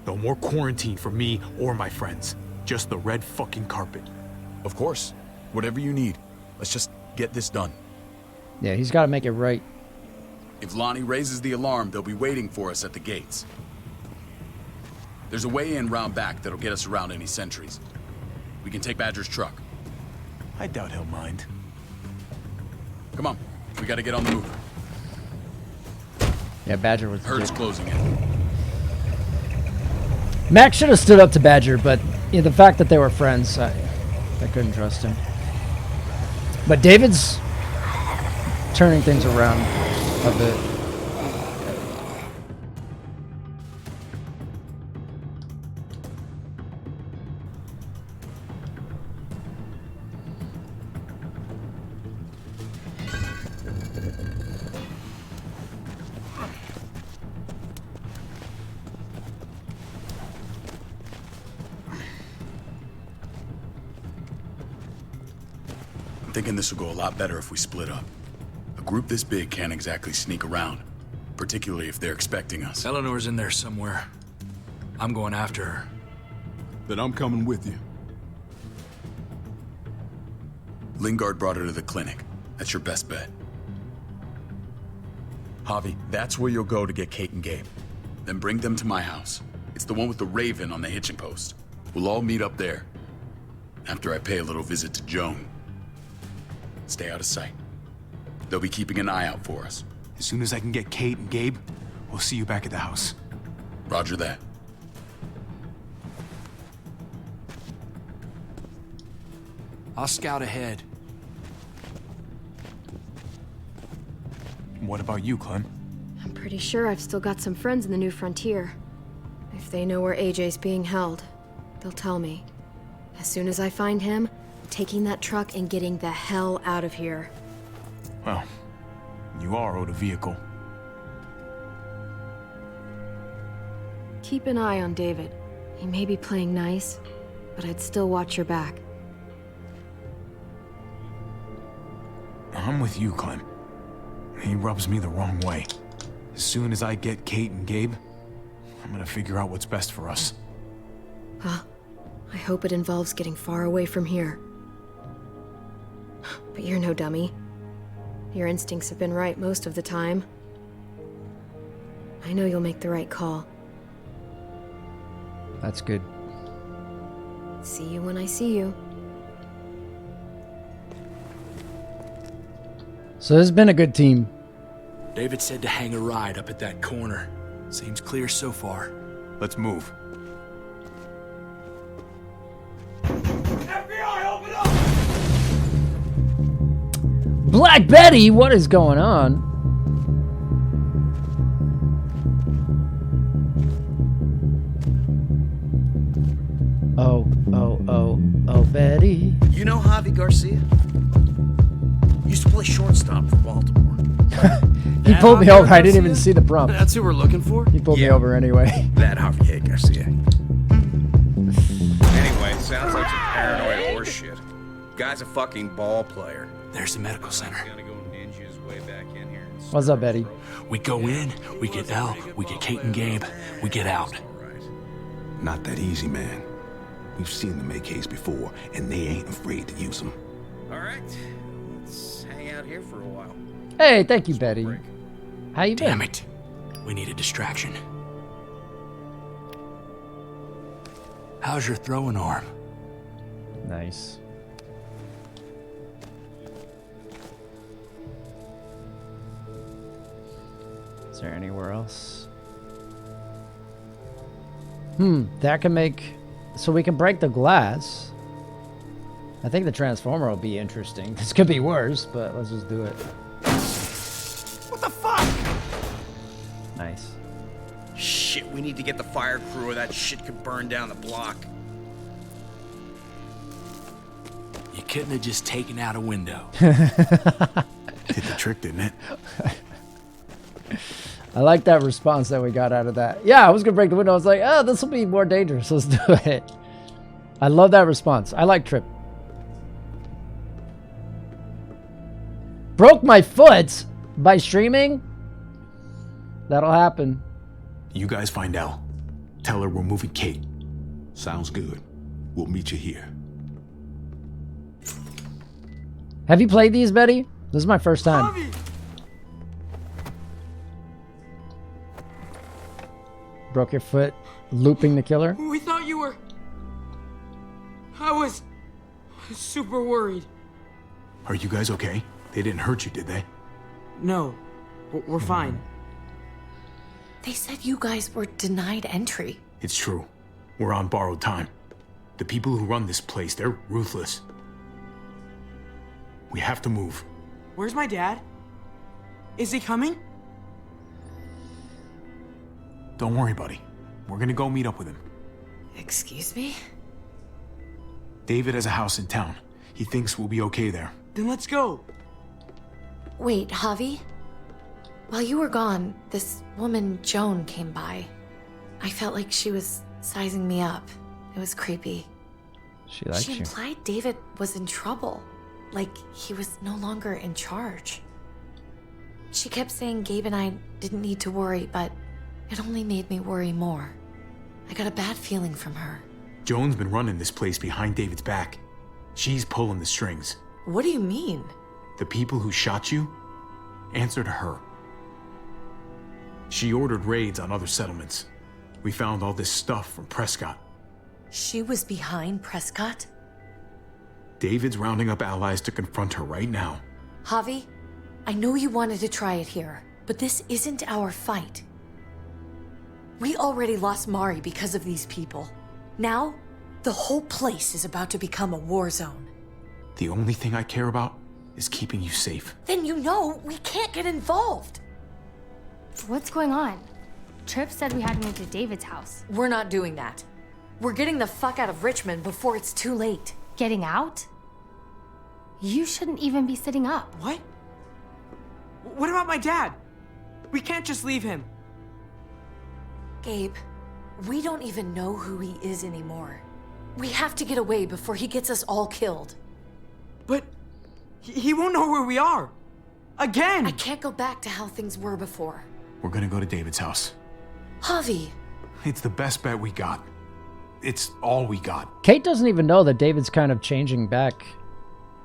No more quarantine for me or my friends. Just the red fucking carpet. Of course. Whatever you need. Let's just get this done. Yeah, he's got to make it right. If Lonnie raises the alarm, they'll be waiting for us at the gates. There's a way in round back that'll get us around any sentries. We can take Badger's truck. I doubt he'll mind. Come on, we gotta get on the move. Yeah, Badger was. Herd's closing in. Max should have stood up to Badger, but the fact that they were friends, I couldn't trust him. But David's turning things around a bit. I'm thinking this will go a lot better if we split up. A group this big can't exactly sneak around, particularly if they're expecting us. Eleanor's in there somewhere. I'm going after her. Then I'm coming with you. Lingard brought her to the clinic. That's your best bet. Javi, that's where you'll go to get Kate and Gabe. Then bring them to my house. It's the one with the Raven on the hitching post. We'll all meet up there. After I pay a little visit to Joan. Stay out of sight. They'll be keeping an eye out for us. As soon as I can get Kate and Gabe, we'll see you back at the house. Roger that. I'll scout ahead. What about you, Clem? I'm pretty sure I've still got some friends in the New Frontier. If they know where AJ's being held, they'll tell me. As soon as I find him, I'm taking that truck and getting the hell out of here. Well, you are owed a vehicle. Keep an eye on David. He may be playing nice, but I'd still watch your back. I'm with you, Clem. He rubs me the wrong way. As soon as I get Kate and Gabe, I'm gonna figure out what's best for us. Well, I hope it involves getting far away from here. But you're no dummy. Your instincts have been right most of the time. I know you'll make the right call. That's good. See you when I see you. So this has been a good team. David said to hang a ride up at that corner. Seems clear so far. Let's move. Black Betty, what is going on? Oh, Betty. You know Javi Garcia? Used to play shortstop for Baltimore. He pulled me over. I didn't even see the prompt. That's who we're looking for? He pulled me over anyway. That Javier Garcia. Anyway, sounds like some paranoid horseshit. Guy's a fucking ball player. There's the medical center. What's up, Betty? We go in, we get Elle, we get Kate and Gabe, we get out. Not that easy, man. We've seen them AKs before, and they ain't afraid to use them. All right, let's hang out here for a while. Hey, thank you, Betty. How you been? Damn it. We need a distraction. How's your throwing arm? Nice. Is there anywhere else? That can make... So we can break the glass. I think the transformer will be interesting. This could be worse, but let's just do it. What the fuck? Nice. Shit, we need to get the fire crew or that shit could burn down the block. You couldn't have just taken out a window. Did the trick, didn't it? I like that response that we got out of that. Yeah, I was gonna break the window. I was like, oh, this will be more dangerous. Let's do it. I love that response. I like Trip. Broke my foot by streaming? That'll happen. You guys find Elle. Tell her we're moving Kate. Sounds good. We'll meet you here. Have you played these, Betty? This is my first time. Broke your foot looping the killer? We thought you were... I was super worried. Are you guys okay? They didn't hurt you, did they? No, we're fine. They said you guys were denied entry. It's true. We're on borrowed time. The people who run this place, they're ruthless. We have to move. Where's my dad? Is he coming? Don't worry, buddy. We're gonna go meet up with him. Excuse me? David has a house in town. He thinks we'll be okay there. Then let's go. Wait, Javi? While you were gone, this woman, Joan, came by. I felt like she was sizing me up. It was creepy. She likes She you. implied David was in trouble. Like he was no longer in charge. She kept saying Gabe and I didn't need to worry, but it only made me worry more. I got a bad feeling from her. Joan's been running this place behind David's back. She's pulling the strings. What do you mean? The people who shot you answer to her. She ordered raids on other settlements. We found all this stuff from Prescott. She was behind Prescott? David's rounding up allies to confront her right now. Javi, I know you wanted to try it here, but this isn't our fight. We already lost Mari because of these people. Now, the whole place is about to become a war zone. The only thing I care about is keeping you safe. Then you know we can't get involved. What's going on? Tripp said we had to move to David's house. We're not doing that. We're getting the fuck out of Richmond before it's too late. Getting out? You shouldn't even be sitting up. What? What about my dad? We can't just leave him. Gabe, We don't even know who he is anymore. We have to get away before he gets us all killed. But he won't know where we are. Again! I can't go back to how things were before. We're gonna go to David's house. Javi! It's the best bet we got. It's all we got. Kate doesn't even know that David's kind of changing back.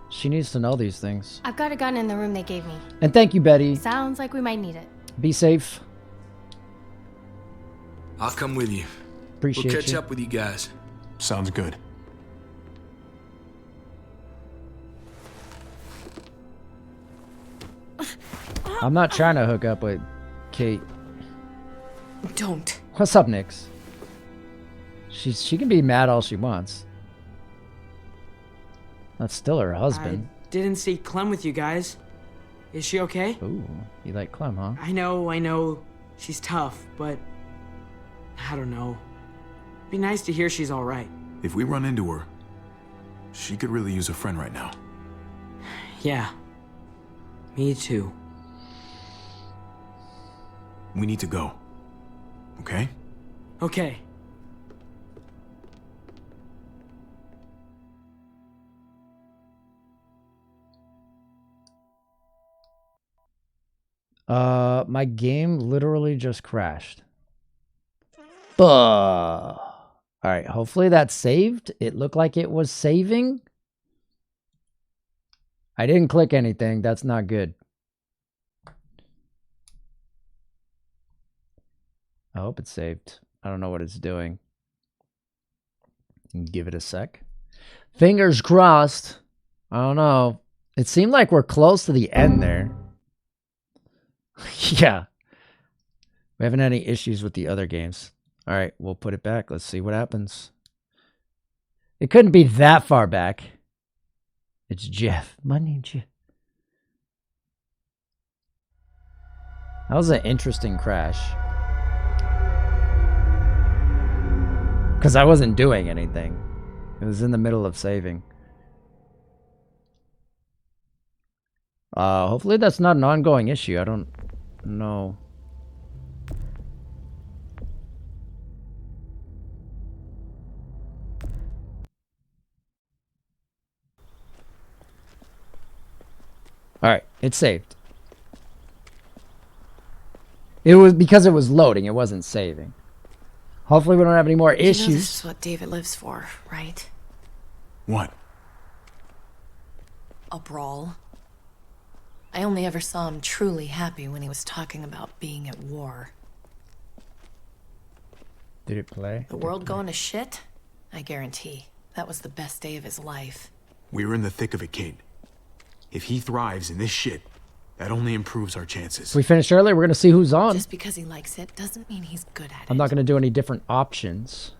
She needs to know these things. I've got a gun in the room they gave me. And thank you, Betty. Sounds like we might need it. Be safe. I'll come with you. Appreciate We'll catch you. up with you guys. Sounds good. I'm not trying to hook up with Kate. Don't. What's up, Nix? She can be mad all she wants. That's still her husband. I didn't see Clem with you guys. Is she okay? Ooh, you like Clem, huh? I know. She's tough, but I don't know. Be nice to hear she's all right. If we run into her, she could really use a friend right now. Yeah. Me too. We need to go. Okay? Okay. My game literally just crashed. Alright, hopefully that's saved. It looked like it was saving. I didn't click anything. That's not good. I hope it's saved. I don't know what it's doing. Give it a sec. Fingers crossed. I don't know. It seemed like we're close to the end there. Yeah. We haven't had any issues with the other games. All right, we'll put it back. Let's see what happens. It couldn't be that far back. It's Jeff. My name's Jeff. That was an interesting crash. Because I wasn't doing anything. It was in the middle of saving. Hopefully that's not an ongoing issue. I don't know. Alright, it's saved. It was because it was loading, it wasn't saving. Hopefully we don't have any more issues. You know this is what David lives for, right? What? A brawl. I only ever saw him truly happy when he was talking about being at war. Did it play? The world going to shit? I guarantee. That was the best day of his life. We're in the thick of it, Kate. If he thrives in this shit, that only improves our chances. If we finish early, we're going to see who's on. Just because he likes it doesn't mean he's good at it. I'm not going to do any different options.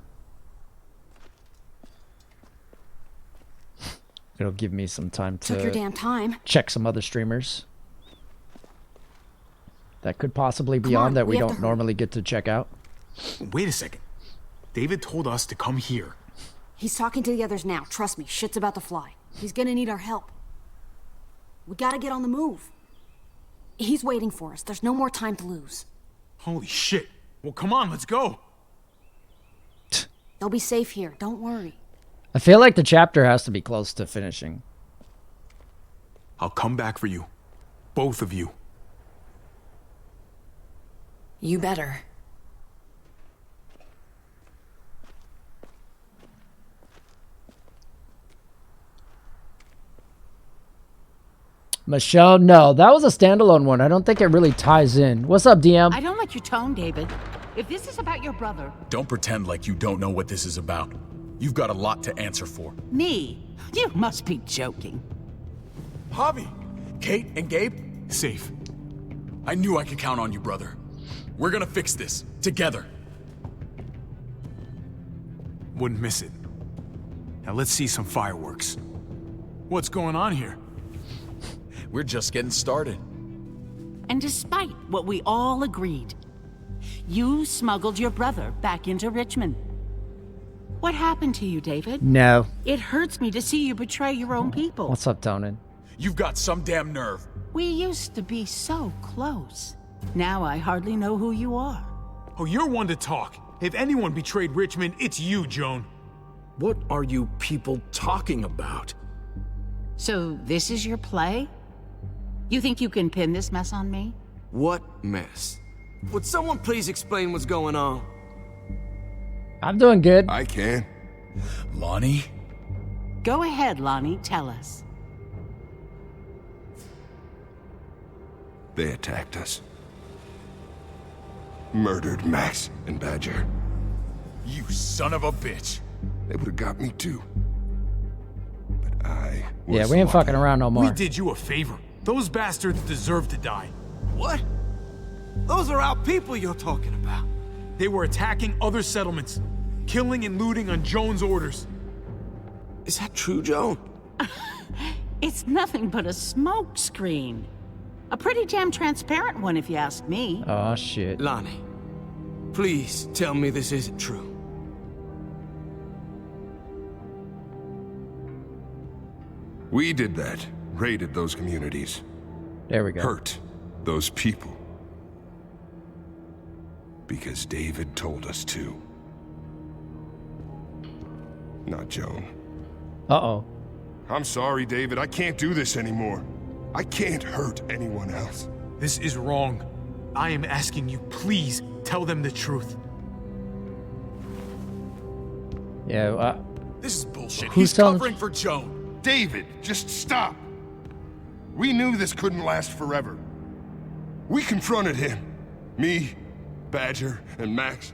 It'll give me some time to Took your damn time. check some other streamers. That could possibly be Come on on, that we we have to don't hurry. normally get to check out. Wait a second. David told us to come here. He's talking to the others now. Trust me, shit's about to fly. He's gonna need our help. We gotta get on the move. He's waiting for us. There's no more time to lose. Holy shit. Well, come on, let's go. They'll be safe here. Don't worry. I feel like the chapter has to be close to finishing. I'll come back for you. Both of you. You better. Michelle, no, that was a standalone one. I don't think it really ties in. What's up, DM? I don't like your tone, David. If this is about your brother... Don't pretend like you don't know what this is about. You've got a lot to answer for. Me? You must be joking. Javi, Kate and Gabe, safe. I knew I could count on you, brother. We're gonna fix this, together. Wouldn't miss it. Now let's see some fireworks. What's going on here? We're just getting started. And despite what we all agreed, you smuggled your brother back into Richmond. What happened to you, David? No. It hurts me to see you betray your own people. What's up, Tonin? You've got some damn nerve. We used to be so close. Now I hardly know who you are. Oh, you're one to talk. If anyone betrayed Richmond, it's you, Joan. What are you people talking about? So this is your play? You think you can pin this mess on me? What mess? Would someone please explain what's going on? I'm doing good. I can. Lonnie? Go ahead, Lonnie, tell us. They attacked us. Murdered Max and Badger. You son of a bitch. They would have got me too. But I was Yeah, we ain't fucking around no more. We did you a favor. Those bastards deserve to die. What? Those are our people you're talking about. They were attacking other settlements, killing and looting on Joan's orders. Is that true, Joan? It's nothing but a smoke screen. A pretty damn transparent one, if you ask me. Oh, shit. Lonnie, please tell me this isn't true. We did that. Raided those communities. There we go. Hurt those people. Because David told us to. Not Joan. Uh-oh. I'm sorry, David. I can't do this anymore. I can't hurt anyone else. This is wrong. I am asking you, please tell them the truth. Yeah, this is bullshit. Who's He's telling- covering for Joan. David, just stop. We knew this couldn't last forever. We confronted him. Me, Badger, and Max.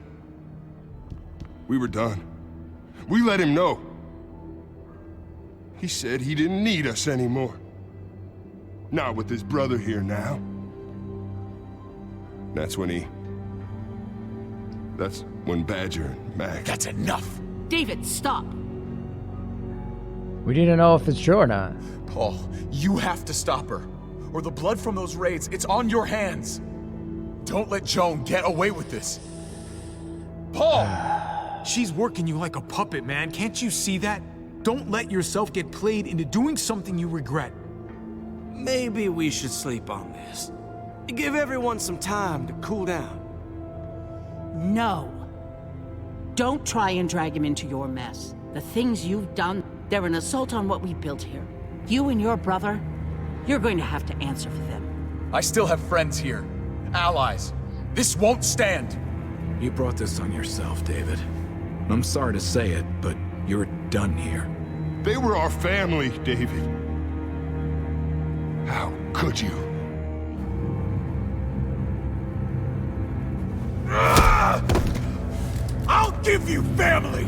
We were done. We let him know. He said he didn't need us anymore. Not with his brother here now. That's when Badger and Max... That's enough! David, stop! we need to know if it's true or not. Paul, you have to stop her. Or the blood from those raids, it's on your hands. Don't let Joan get away with this. Paul! She's working you like a puppet, man. Can't you see that? Don't let yourself get played into doing something you regret. Maybe we should sleep on this. Give everyone some time to cool down. No. Don't try and drag him into your mess. The things you've done, they're an assault on what we built here. You and your brother, you're going to have to answer for them. I still have friends here. Allies. This won't stand. You brought this on yourself, David. I'm sorry to say it, but you're done here. They were our family, David. How could you? I'll give you family!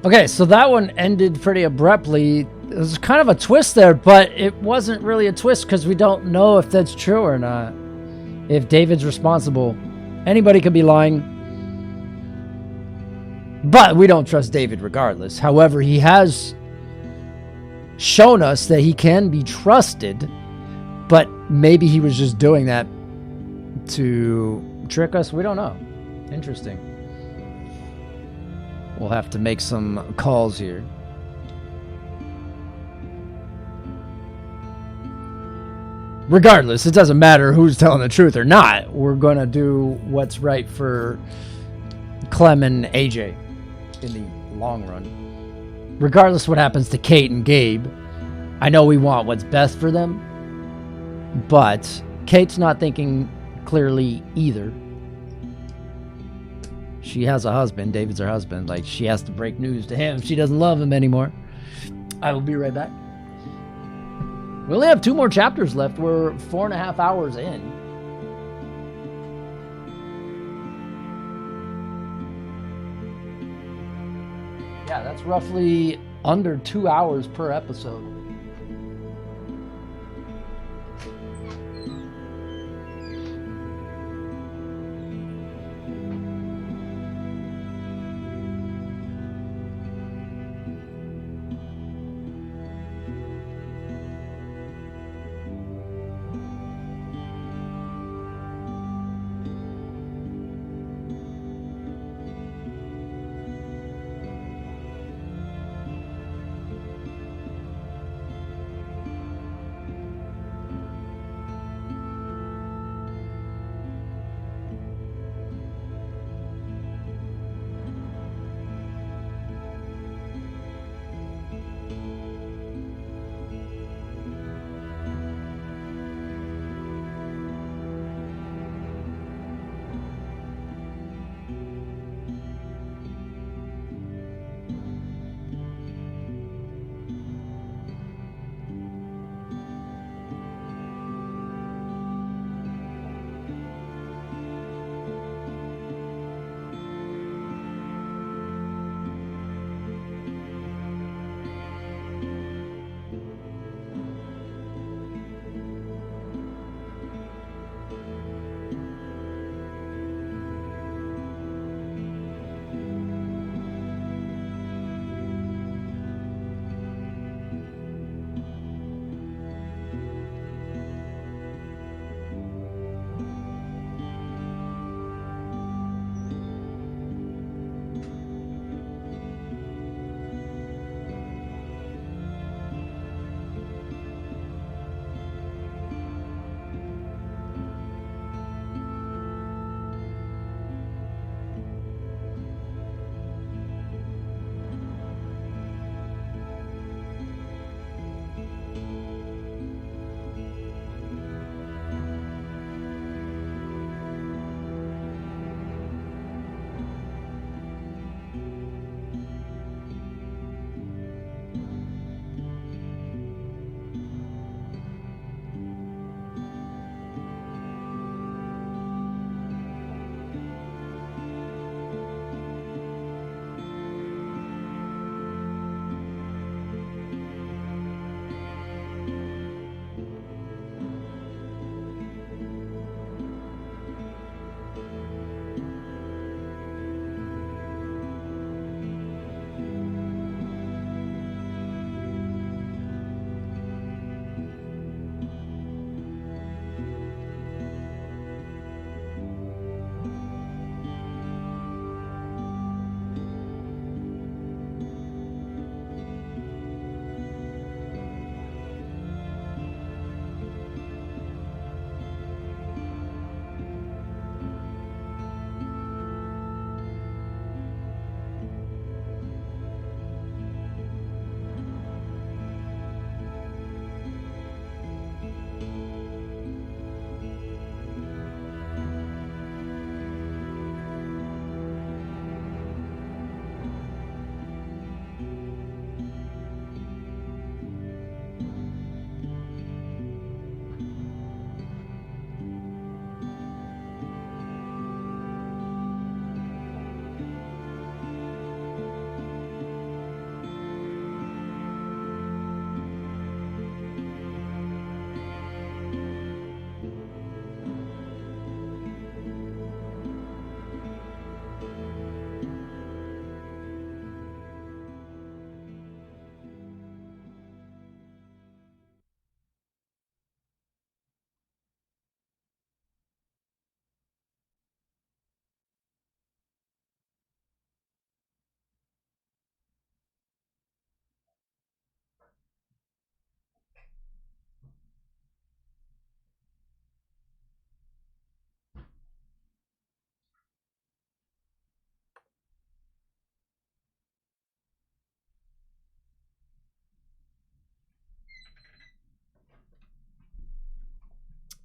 Okay, so that one ended pretty abruptly. It was kind of a twist there, but it wasn't really a twist because we don't know if that's true or not. If David's responsible. Anybody could be lying. But we don't trust David regardless. However, he has shown us that he can be trusted, but maybe he was just doing that to trick us. We don't know. Interesting. We'll have to make some calls here. Regardless, it doesn't matter who's telling the truth or not. We're going to do what's right for Clem and AJ in the long run. Regardless what happens to Kate and Gabe, I know we want what's best for them, but Kate's not thinking clearly either. She has a husband. David's her husband. Like, she has to break news to him. She doesn't love him anymore. I will be right back. We only have 2 more chapters left. We're 4.5 hours in. Yeah, that's roughly under 2 hours per episode.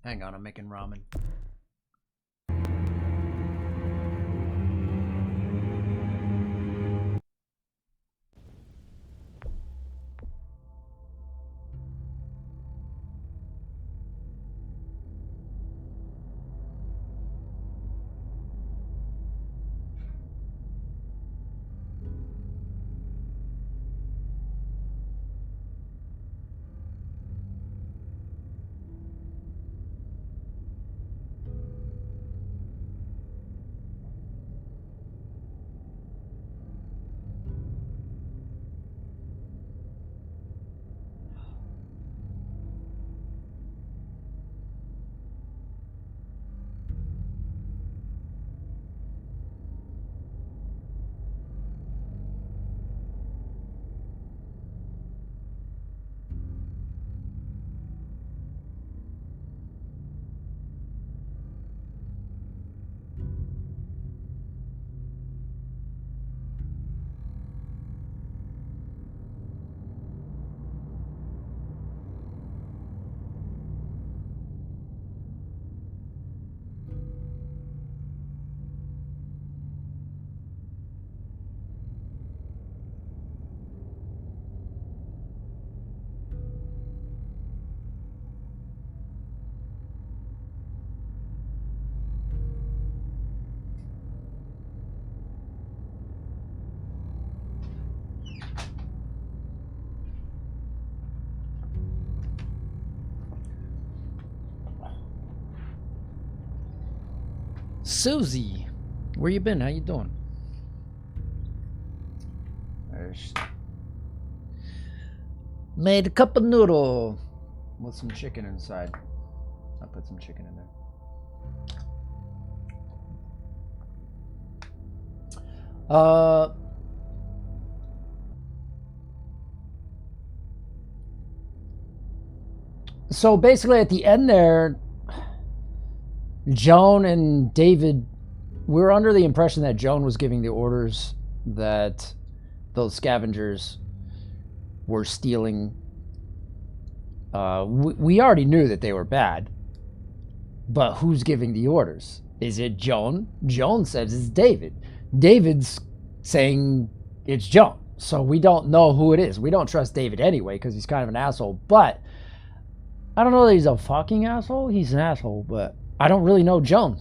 Hang on, I'm making ramen. Susie, where you been? How you doing? There's... Made a cup of noodle with some chicken inside. I'll put some chicken in there. So basically at the end there, Joan and David, we were under the impression that Joan was giving the orders that those scavengers were stealing. We already knew that they were bad, but who's giving the orders? Is it Joan? Joan says it's David. David's saying it's Joan. So we don't know who it is. We don't trust David anyway because he's kind of an asshole, but I don't know that he's a fucking asshole. He's an asshole, but I don't really know Joan.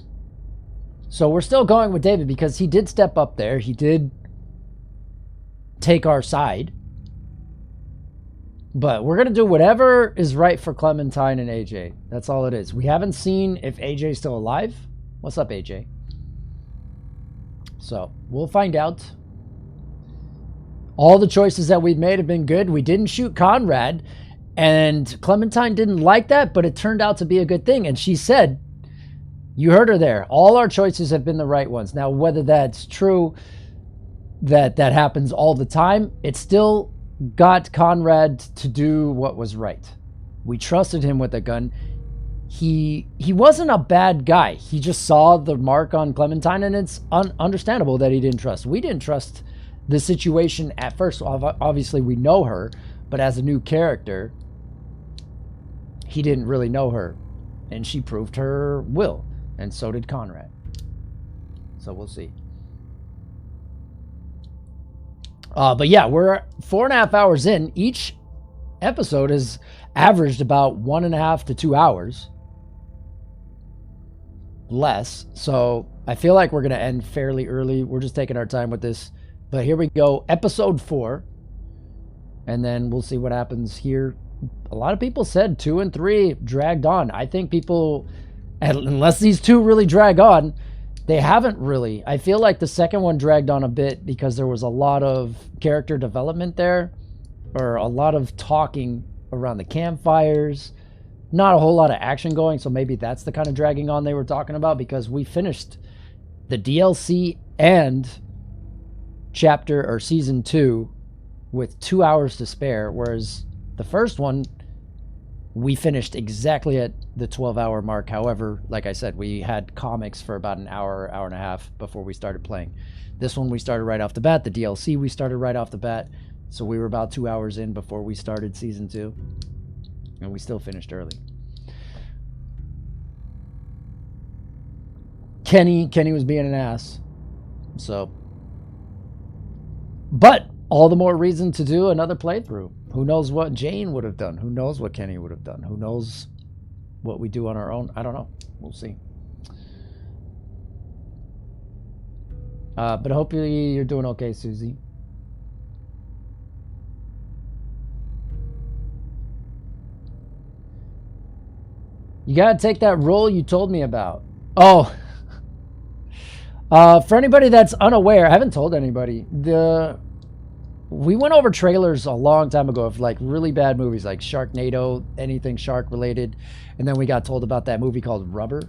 So we're still going with David because he did step up there. He did take our side. But we're going to do whatever is right for Clementine and AJ. That's all it is. We haven't seen if AJ's still alive. What's up, AJ? So we'll find out. All the choices that we've made have been good. We didn't shoot Conrad. And Clementine didn't like that, but it turned out to be a good thing. And she said, you heard her there, all our choices have been the right ones. Now, whether that's true, that happens all the time, it still got Conrad to do what was right. We trusted him with a gun. He wasn't a bad guy. He just saw the mark on Clementine, and it's understandable that he didn't trust. We didn't trust the situation at first. Obviously, we know her, but as a new character, he didn't really know her, and she proved her will, and so did Conrad. So we'll see. But yeah, we're 4.5 hours in. Each episode has averaged about 1.5 to 2 hours. Less. So I feel like we're going to end fairly early. We're just taking our time with this. But here we go. Episode 4. And then we'll see what happens here. A lot of people said 2 and 3 dragged on. I think people, unless these two really drag on, they haven't really. I feel like the second one dragged on a bit because there was a lot of character development there, or a lot of talking around the campfires. Not a whole lot of action going, so maybe that's the kind of dragging on they were talking about, because we finished the DLC and chapter or season 2 with 2 hours to spare, whereas the first one we finished exactly at the 12-hour mark. However, like I said, we had comics for about an hour, hour and a half before we started playing. This one we started right off the bat. The DLC we started right off the bat. So we were about 2 hours in before we started season 2. And we still finished early. Kenny was being an ass. So, but all the more reason to do another playthrough. Who knows what Jane would have done? Who knows what Kenny would have done? Who knows what we do on our own? I don't know. We'll see. But hopefully you're doing okay, Susie. You gotta take that role you told me about. Oh. For anybody that's unaware, I haven't told anybody. We went over trailers a long time ago of like really bad movies like Sharknado, anything shark related. And then we got told about that movie called Rubber.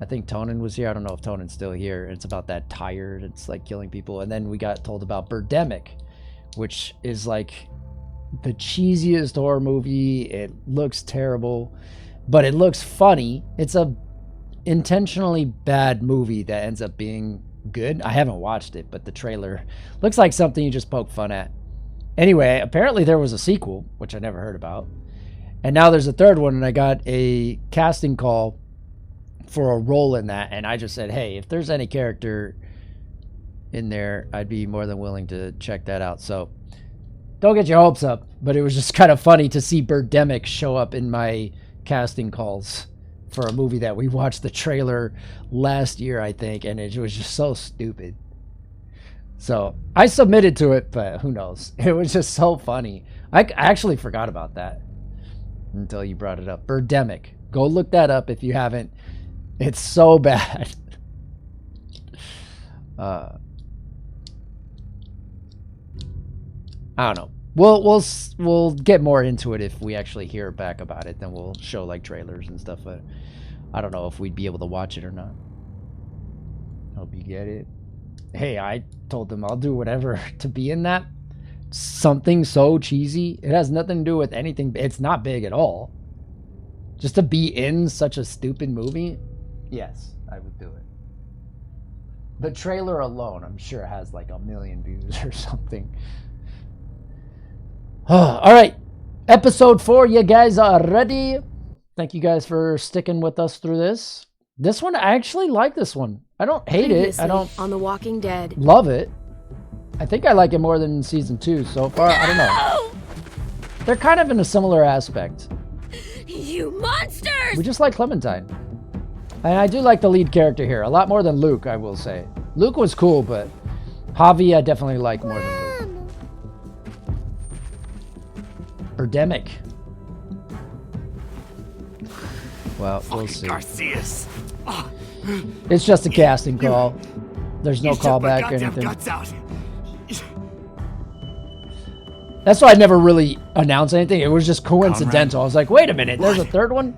I think Tonin was here. I don't know if Tonin's still here. It's about that tire. It's like killing people. And then we got told about Birdemic, which is like the cheesiest horror movie. It looks terrible, but it looks funny. It's a intentionally bad movie that ends up being good. I haven't watched it, but the trailer looks like something you just poke fun at. Anyway, apparently there was a sequel, which I never heard about. And now there's a third one, and I got a casting call for a role in that, and I just said, hey, if there's any character in there, I'd be more than willing to check that out. So don't get your hopes up, but it was just kind of funny to see Birdemic show up in my casting calls for a movie that we watched the trailer last year, I think, and it was just so stupid. So I submitted to it, but who knows? It was just so funny. I actually forgot about that until you brought it up. Birdemic. Go look that up if you haven't. It's so bad. I don't know. We'll get more into it if we actually hear back about it. Then we'll show like trailers and stuff. But I don't know if we'd be able to watch it or not. Hope you get it. Hey, I told them I'll do whatever to be in that. Something so cheesy. It has nothing to do with anything. It's not big at all. Just to be in such a stupid movie. Yes, I would do it. The trailer alone, I'm sure, has like 1 million views or something. All right, episode 4. You guys are ready? Thank you guys for sticking with us through this. This one, I actually like this one. I don't hate it. I don't on The Walking Dead. Love it. I think I like it more than season 2 so far. I don't know. They're kind of in a similar aspect. You monsters! We just like Clementine. And I do like the lead character here. A lot more than Luke, I will say. Luke was cool, but Javi I definitely like more than Luke. Birdemic. Well, we'll see. Garcias. It's just a casting call. There's no callback or anything. That's why I never really announced anything. It was just coincidental. I was like, wait a minute, there's a third one?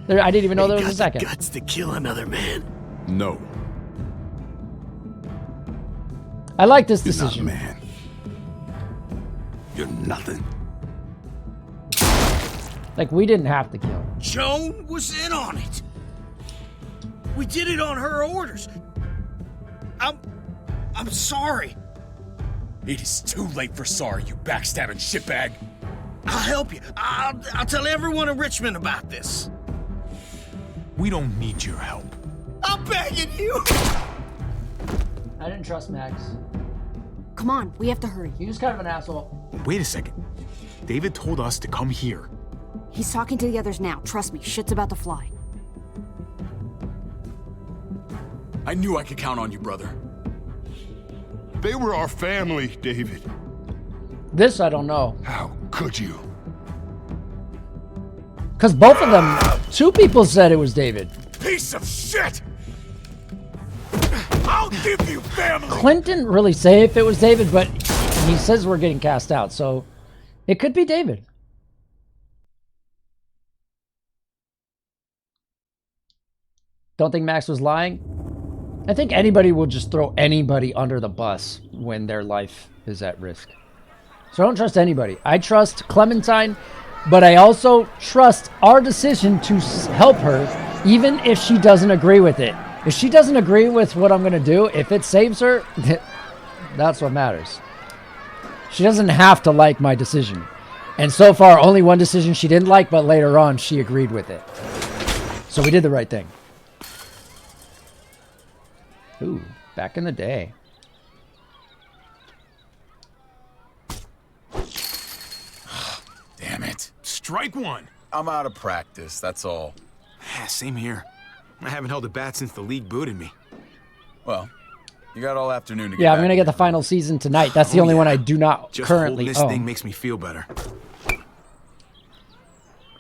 I didn't even know there was a second. Guts to kill another man. No. I like this You're decision. not a man. You're nothing. Like, we didn't have to kill him. Joan was in on it. We did it on her orders. I'm sorry. It is too late for sorry, you backstabbing shitbag. I'll help you. I'll tell everyone in Richmond about this. We don't need your help. I'm begging you. I didn't trust Max. Come on, we have to hurry. He was kind of an asshole. Wait a second. David told us to come here. He's talking to the others now. Trust me, shit's about to fly. I knew I could count on you, brother. They were our family, David. This I don't know. How could you? Because both of them, 2 people said it was David. Piece of shit! I'll give you family! Clint didn't really say if it was David, but he says we're getting cast out, so it could be David. Don't think Max was lying? I think anybody will just throw anybody under the bus when their life is at risk. So I don't trust anybody. I trust Clementine, but I also trust our decision to help her, even if she doesn't agree with it. If she doesn't agree with what I'm going to do, if it saves her, that's what matters. She doesn't have to like my decision. And so far, only one decision she didn't like, but later on, she agreed with it. So we did the right thing. Ooh, back in the day. Damn it. Strike one. I'm out of practice, that's all. Same here. I haven't held a bat since the league booted me. Well, you got all afternoon to get Yeah, I'm back gonna get the final season tonight. That's the only one I do not Just currently holding this own. thing makes me feel better.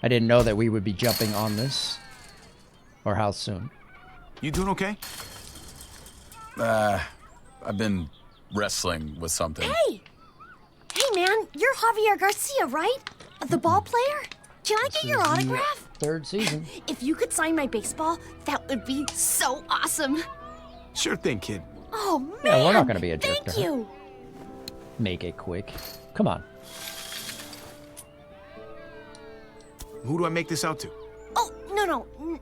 I didn't know that we would be jumping on this. Or how soon. You doing okay? I've been wrestling with something. Hey! Hey, man, you're Javier Garcia, right? The ball player? Can I get your autograph? Third season. If you could sign my baseball, that would be so awesome. Sure thing, kid. Oh, man! Yeah, we're not gonna be a jerk to Thank her. you! Make it quick. Come on. Who do I make this out to? Oh,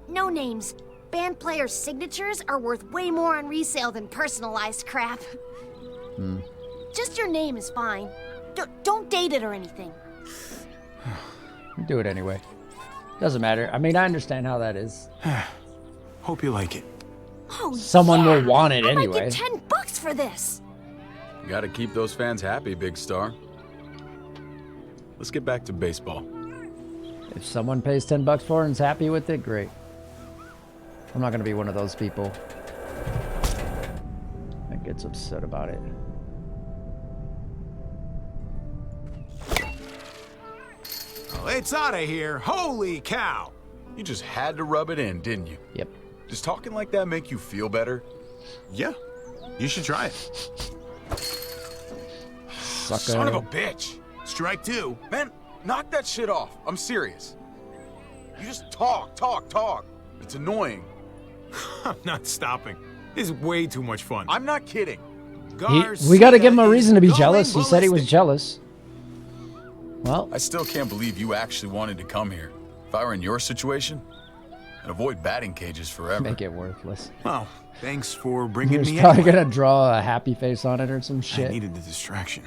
no names. Band players' signatures are worth way more on resale than personalized crap. Just your name is fine. Don't date it or anything. Do it anyway. Doesn't matter. I mean, I understand how that is. Hope you like it. Oh, Someone yeah. will want it I anyway. might get $10 for this. You gotta keep those fans happy, big star. Let's get back to baseball. If someone pays $10 for it and is happy with it, great. I'm not gonna be one of those people that gets upset about it. Oh, it's out of here. Holy cow. You just had to rub it in, didn't you? Yep. Does talking like that make you feel better? Yeah. You should try it. Sucker. Son of a bitch. Strike two. Man, knock that shit off. I'm serious. You just talk. It's annoying. I'm not stopping. This is way too much fun. I'm not kidding. We gotta give him a reason to be jealous. He said he was jealous. Well, I still can't believe you actually wanted to come here. If I were in your situation, I'd avoid batting cages forever. make it worthless. Well, thanks for He bringing was me probably anyway. gonna draw a happy face on it or some I shit. needed the distraction.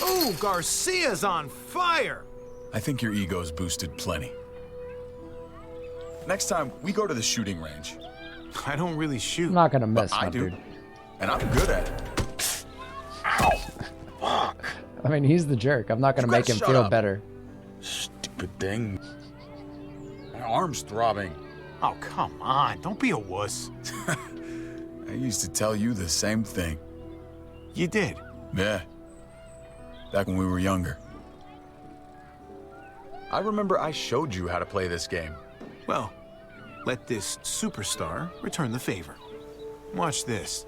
Oh, Garcia's on fire! I think your ego's boosted plenty. Next time, we go to the shooting range. I don't really shoot. I'm not gonna miss, But I my do. dude. And I'm good at it. Ow! Fuck! I mean, he's the jerk. I'm not gonna You make gotta him shut feel up. better. Stupid thing. My arm's throbbing. Oh, come on. Don't be a wuss. I used to tell you the same thing. You did? Yeah. Back when we were younger. I remember I showed you how to play this game. Well, let this superstar return the favor. Watch this.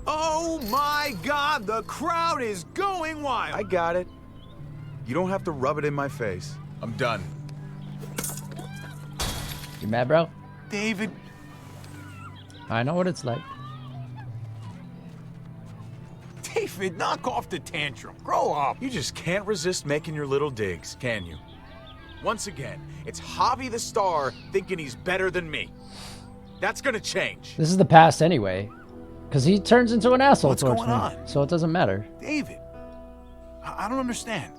Oh my God, the crowd is going wild. I got it. You don't have to rub it in my face. I'm done. You mad, bro? David. I know what it's like. David, knock off the tantrum. Grow up. You just can't resist making your little digs, can you? Once again, it's Javi the Star thinking he's better than me. That's gonna change. This is the past anyway. Because he turns into an asshole What's towards going me. on? So it doesn't matter. David, I don't understand.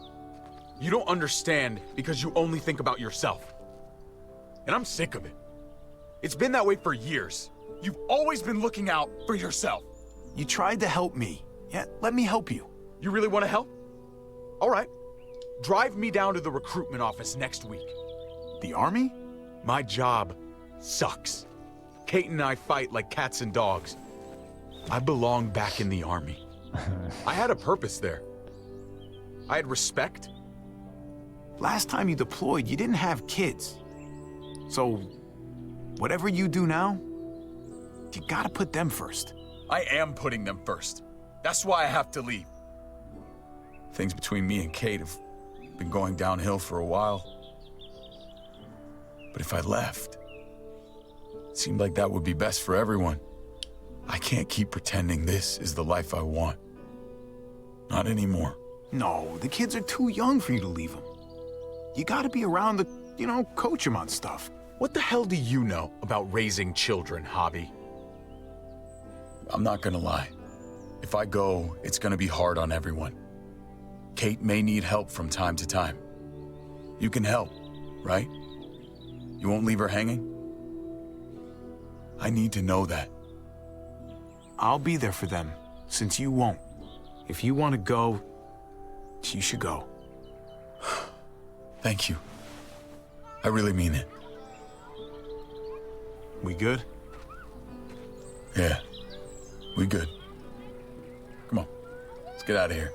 You don't understand because you only think about yourself. And I'm sick of it. It's been that way for years. You've always been looking out for yourself. You tried to help me. Yeah, let me help you. You really want to help? All right. Drive me down to the recruitment office next week. The army? My job sucks. Kate and I fight like cats and dogs. I belong back in the army. I had a purpose there. I had respect. Last time you deployed, you didn't have kids. So, whatever you do now, you gotta put them first. I am putting them first. That's why I have to leave. Things between me and Kate have been going downhill for a while. But if I left, it seemed like that would be best for everyone. I can't keep pretending this is the life I want. Not anymore. No, the kids are too young for you to leave them. You gotta be around to, coach them on stuff. What the hell do you know about raising children, Javi? I'm not gonna lie. If I go, it's gonna be hard on everyone. Kate may need help from time to time. You can help, right? You won't leave her hanging? I need to know that. I'll be there for them, since you won't. If you want to go, you should go. Thank you. I really mean it. We good? Yeah, we good. Come on, let's get out of here.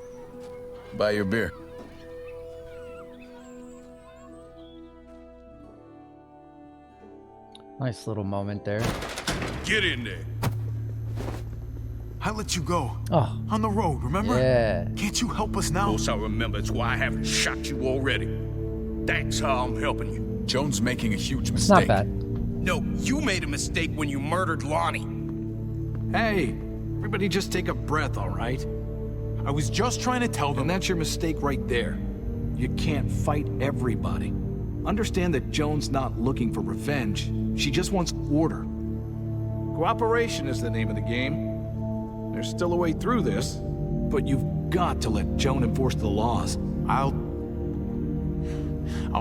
Buy you a beer. Nice little moment there. Get in there. I let you go. Oh. On the road, remember? Yeah. Can't you help us now? Of course I remember. It's why I haven't shot you already. That's how I'm helping you. Joan's making a huge It's mistake. not bad. No, you made a mistake when you murdered Lonnie. Hey, everybody just take a breath, all right? I was just trying to tell them. And that's your mistake right there. You can't fight everybody. Understand that Joan's not looking for revenge. She just wants order. Cooperation is the name of the game. There's still a way through this, but you've got to let Joan enforce the laws. I'll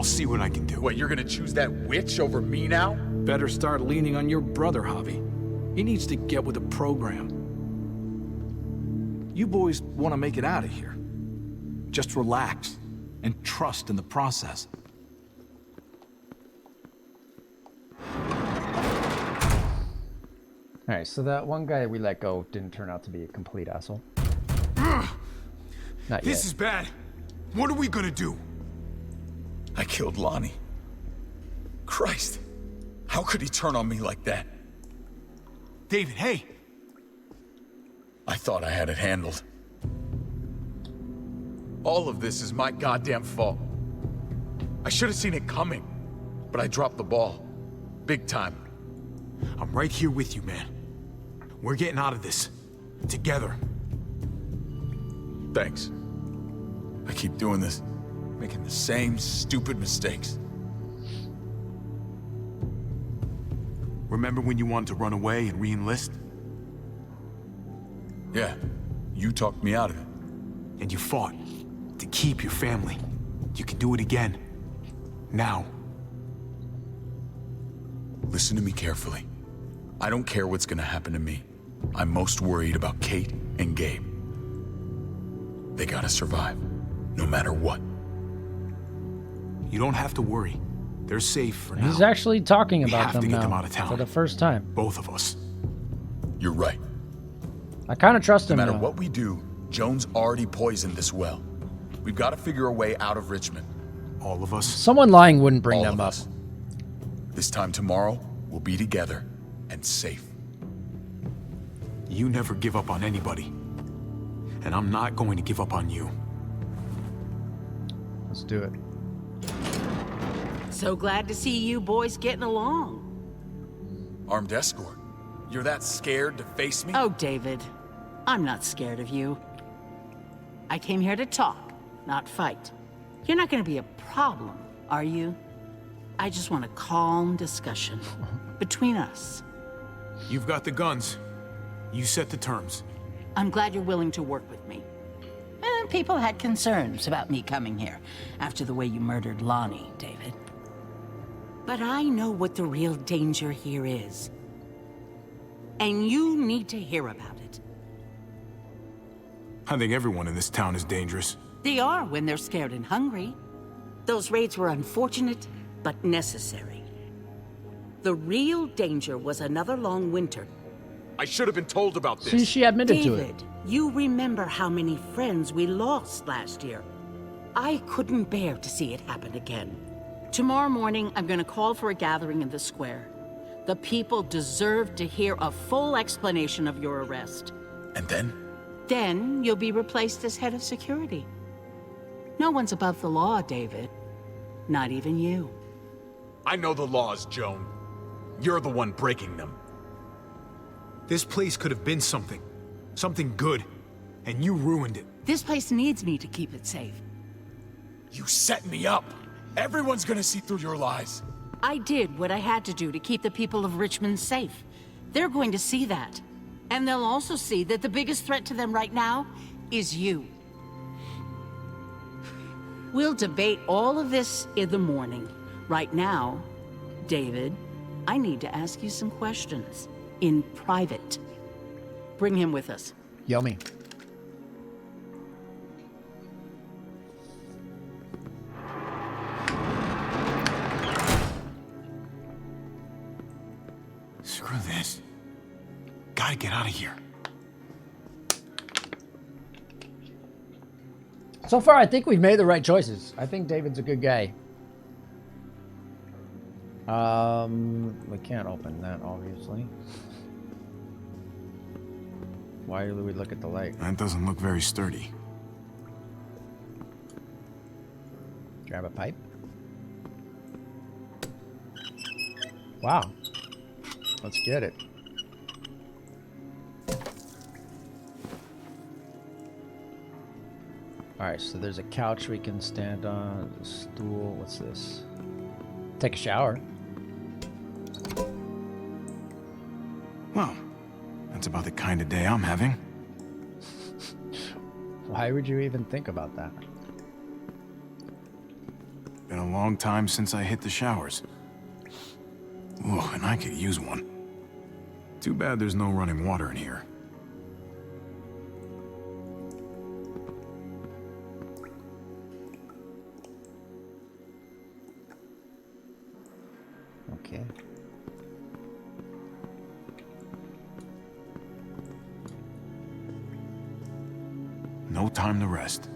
see what I can do. What, you're gonna choose that witch over me now? Better start leaning on your brother, Javi. He needs to get with the program. You boys want to make it out of here. Just relax and trust in the process. All right, so that one guy we let go didn't turn out to be a complete asshole. Not This yet. is bad. What are we gonna do? I killed Lonnie. Christ, how could he turn on me like that? David, hey! I thought I had it handled. All of this is my goddamn fault. I should have seen it coming, but I dropped the ball. Big time. I'm right here with you, man. We're getting out of this. Together. Thanks. I keep doing this, making the same stupid mistakes. Remember when you wanted to run away and re-enlist? Yeah, you talked me out of it. And you fought to keep your family. You can do it again. Now. Listen to me carefully. I don't care what's gonna happen to me. I'm most worried about Kate and Gabe. They gotta survive, no matter what. You don't have to worry. They're safe for now. He's actually talking We about have them to get now them out of town. for the first time. Both of us. You're right. I kind of trust him No matter now. what we do, Joan's already poisoned this well. We've got to figure a way out of Richmond. All of us? Someone lying wouldn't bring All them of up. us. This time tomorrow, we'll be together and safe. You never give up on anybody. And I'm not going to give up on you. Let's do it. So glad to see you boys getting along. Armed escort. You're that scared to face me? Oh, David, I'm not scared of you. I came here to talk, not fight. You're not going to be a problem, are you? I just want a calm discussion between us. You've got the guns. You set the terms. I'm glad you're willing to work with me. People had concerns about me coming here after the way you murdered Lonnie, David. But I know what the real danger here is. And you need to hear about it. I think everyone in this town is dangerous. They are when they're scared and hungry. Those raids were unfortunate, but necessary. The real danger was another long winter. I should have been told about this. See, she admitted to it. David, you remember how many friends we lost last year. I couldn't bear to see it happen again. Tomorrow morning, I'm going to call for a gathering in the square. The people deserve to hear a full explanation of your arrest. And then? Then you'll be replaced as head of security. No one's above the law, David. Not even you. I know the laws, Joan. You're the one breaking them. This place could have been something. Something good. And you ruined it. This place needs me to keep it safe. You set me up. Everyone's gonna see through your lies. I did what I had to do to keep the people of Richmond safe. They're going to see that. And they'll also see that the biggest threat to them right now is you. We'll debate all of this in the morning. Right now, David, I need to ask you some questions. In private. Bring him with us. Yummy. Screw this. Gotta get out of here. So far, I think we've made the right choices. I think David's a good guy. We can't open that, obviously. Why do we look at the light? That doesn't look very sturdy. Grab a pipe. Wow. Let's get it. Alright, so there's a couch we can stand on, a stool. What's this? Take a shower. Well, that's about the kind of day I'm having. Why would you even think about that? Been a long time since I hit the showers. Ooh, and I could use one. Too bad there's no running water in here. Okay. No time to rest.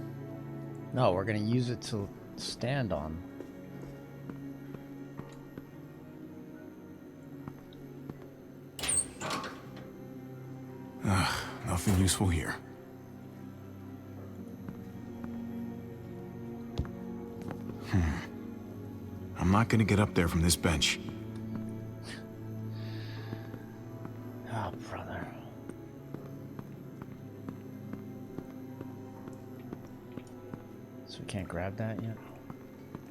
No, we're gonna use it to stand on. Nothing useful here. I'm not gonna get up there from this bench. Oh, brother. So we can't grab that yet?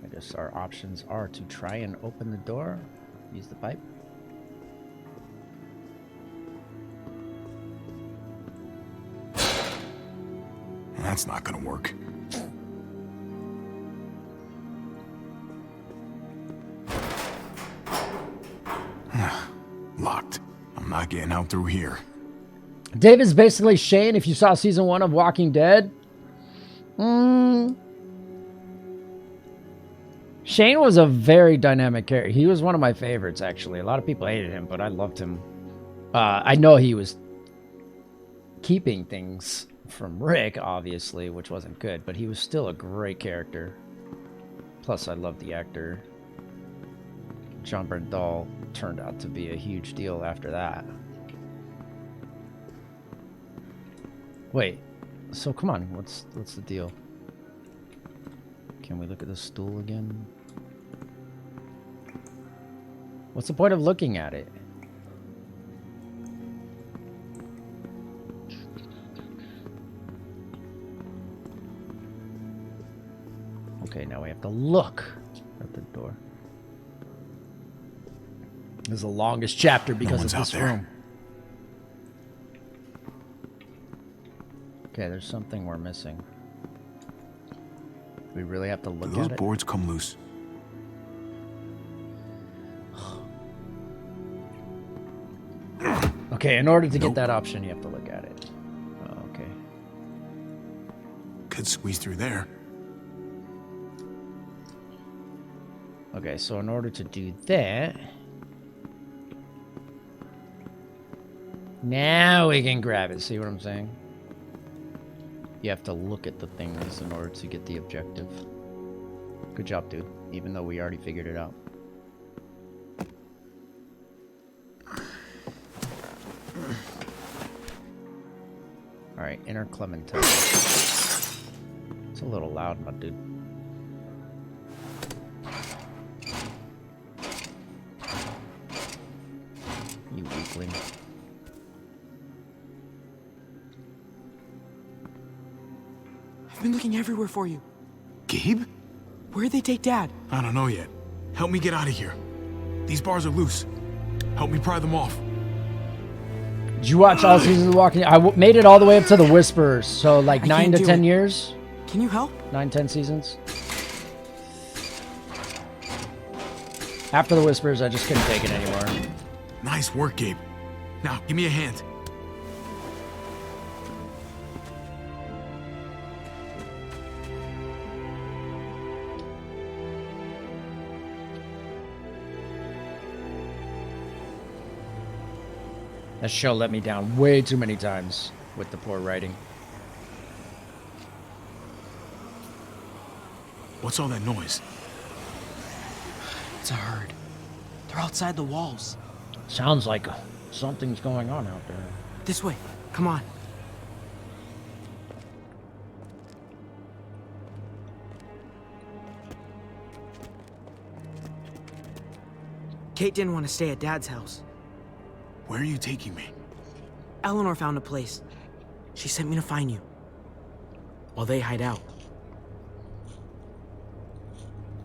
I guess our options are to try and open the door, use the pipe. That's not gonna work. Locked. I'm not getting out through here. David's basically Shane if you saw season 1 of Walking Dead. Shane was a very dynamic character. He was one of my favorites, actually. A lot of people hated him, but I loved him. I know he was keeping things from Rick, obviously, which wasn't good, but he was still a great character. Plus, I love the actor. Jon Bernthal turned out to be a huge deal after that. Wait, so come on, what's the deal? Can we look at the stool again? What's the point of looking at it? Okay, now we have to look at the door. This is the longest chapter because of this room. Okay, there's something we're missing. We really have to look at it? Those boards come loose. Okay, in order to get that option, you have to look at it. Oh, okay. Could squeeze through there. Okay, so in order to do that... Now we can grab it. See what I'm saying? You have to look at the things in order to get the objective. Good job, dude. Even though we already figured it out. Alright, Inner Clementine. It's a little loud, my dude. You weakling. I've been looking everywhere for you. Gabe? Where'd they take Dad? I don't know yet. Help me get out of here. These bars are loose. Help me pry them off. Did you watch all seasons of The Walking Dead? I made it all the way up to The Whisperers, so like 9 to 10 years. Can you help? 9, 10 seasons. After the whispers, I just couldn't take it anymore. Nice work, Gabe. Now, give me a hand. That show let me down way too many times with the poor writing. What's all that noise? It's a herd. They're outside the walls. Sounds like something's going on out there. This way. Come on. Kate didn't want to stay at Dad's house. Where are you taking me? Eleanor found a place. She sent me to find you. While they hide out.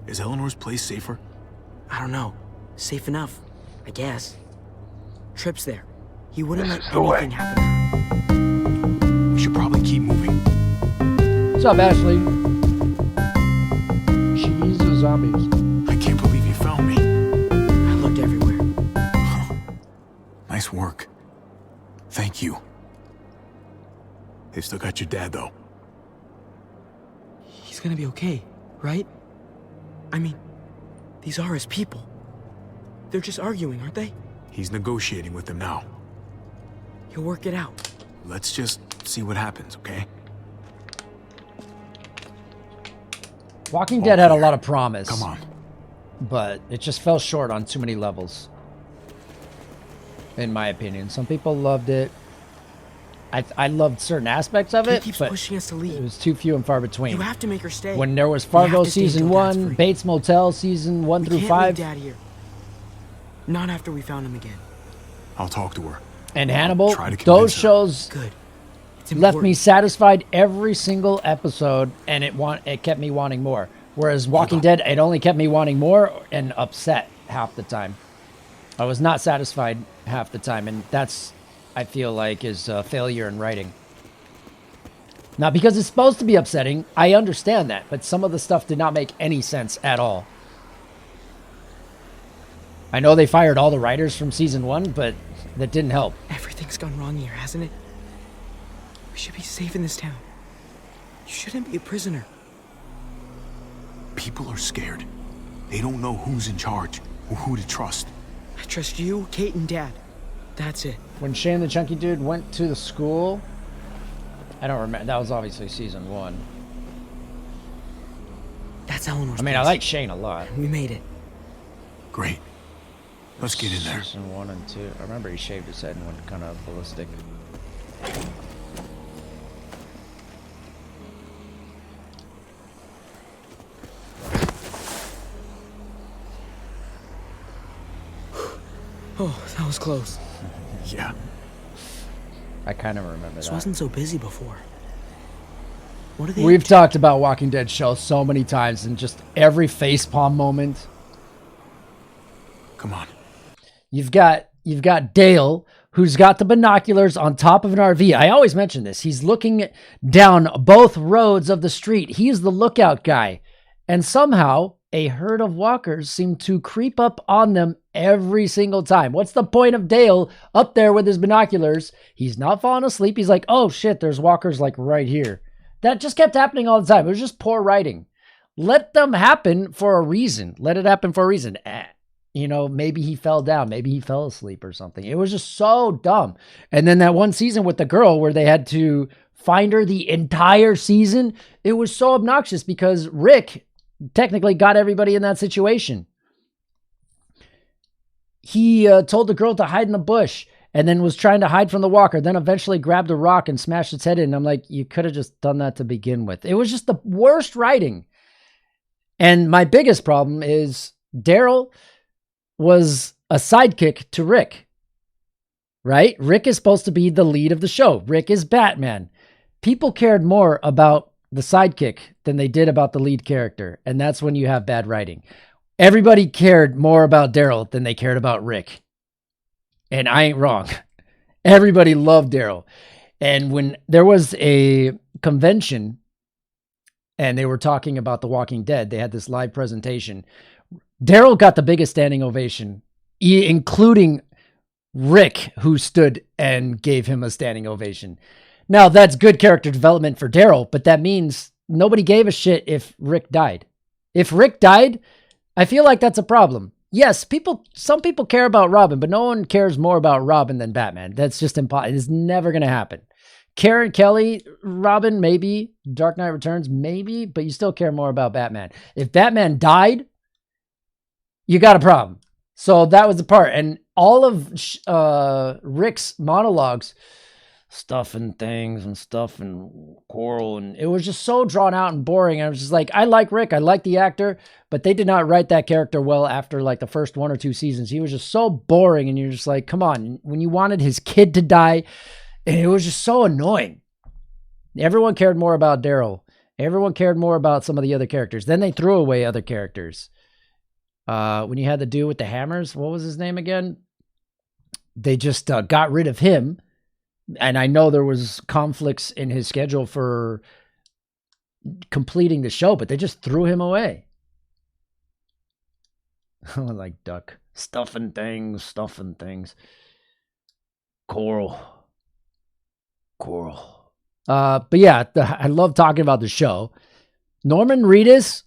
Is Eleanor's place safer? I don't know. Safe enough, I guess. Tripp's there. He wouldn't let Go away. anything happen. We should probably keep moving. What's up, Ashley? Cheese or zombies? I can't believe you found me. I looked everywhere. Nice work. Thank you. They still got your dad, though. He's gonna be okay, right? I mean, these are his people. They're just arguing, aren't they? He's negotiating with them now. He'll work it out. Let's just see what happens, okay? Walking Dead had a lot of promise. Come on. But it just fell short on too many levels. In my opinion. Some people loved it. I loved certain aspects of He it, keeps but pushing us to leave. it was too few and far between. You have to make her stay. When there was We Fargo have to stay season until Dad's 1, free. Bates Motel season 1 We through can't 5, leave Dad here. Not after we found him again. I'll talk to her. and Hannibal, Try to those convince her. shows Good. It's left me important. satisfied every single episode, and it kept me wanting more. Whereas Walking Dead, it only kept me wanting more and upset half the time. I was not satisfied half the time, and that's, I feel like, is a failure in writing. Now, because it's supposed to be upsetting, I understand that, but some of the stuff did not make any sense at all. I know they fired all the writers from season 1, but that didn't help. Everything's gone wrong here, hasn't it? We should be safe in this town. You shouldn't be a prisoner. People are scared. They don't know who's in charge or who to trust. I trust you, Kate, and Dad. That's it. When Shane the Chunky Dude went to the school, I don't remember. That was obviously season 1. That's Eleanor's I mean, I place. like Shane a lot. We made it. Great. Let's get in there. Season 1 and 2. I remember he shaved his head and went kind of ballistic. Oh, that was close. Yeah. I kind of remember This that. wasn't so busy before. What are they? We've talked about Walking Dead show so many times, and just every facepalm moment. Come on. You've got Dale, who's got the binoculars on top of an RV. I always mention this. He's looking down both roads of the street. He's the lookout guy. And somehow a herd of walkers seem to creep up on them every single time. What's the point of Dale up there with his binoculars? He's not falling asleep. He's like, oh shit, there's walkers like right here. That just kept happening all the time. It was just poor writing. Let them happen for a reason. Let it happen for a reason. You know, maybe he fell down. Maybe he fell asleep or something. It was just so dumb. And then that one season with the girl where they had to find her the entire season, it was so obnoxious because Rick technically got everybody in that situation. He told the girl to hide in the bush and then was trying to hide from the walker, then eventually grabbed a rock and smashed its head in. I'm like, you could have just done that to begin with. It was just the worst writing. And my biggest problem is Daryl was a sidekick to Rick, right? Rick is supposed to be the lead of the show. Rick is Batman. People cared more about the sidekick than they did about the lead character. And that's when you have bad writing. Everybody cared more about Daryl than they cared about Rick. And I ain't wrong. Everybody loved Daryl. And when there was a convention and they were talking about The Walking Dead, they had this live presentation. Daryl got the biggest standing ovation, including Rick, who stood and gave him a standing ovation. Now, that's good character development for Daryl, but that means nobody gave a shit if Rick died. If Rick died, I feel like that's a problem. Yes, some people care about Robin, but no one cares more about Robin than Batman. That's just impossible. It's never going to happen. Karen Kelly, Robin, maybe. Dark Knight Returns, maybe, but you still care more about Batman. If Batman died, you got a problem. So that was the part. And all of Rick's monologues, stuff and things and stuff and Coral, and it was just so drawn out and boring. I was just like, I like Rick, I like the actor, but they did not write that character well after like the first 1 or 2 seasons. He was just so boring, and you're just like, come on. When you wanted his kid to die, and it was just so annoying. Everyone cared more about Daryl. Everyone cared more about some of the other characters. Then they threw away other characters. When you had the dude with the hammers, what was his name again? They just got rid of him. And I know there was conflicts in his schedule for completing the show, but they just threw him away. Like Duck. Stuffing things. Coral. But yeah, I love talking about the show. Norman Reedus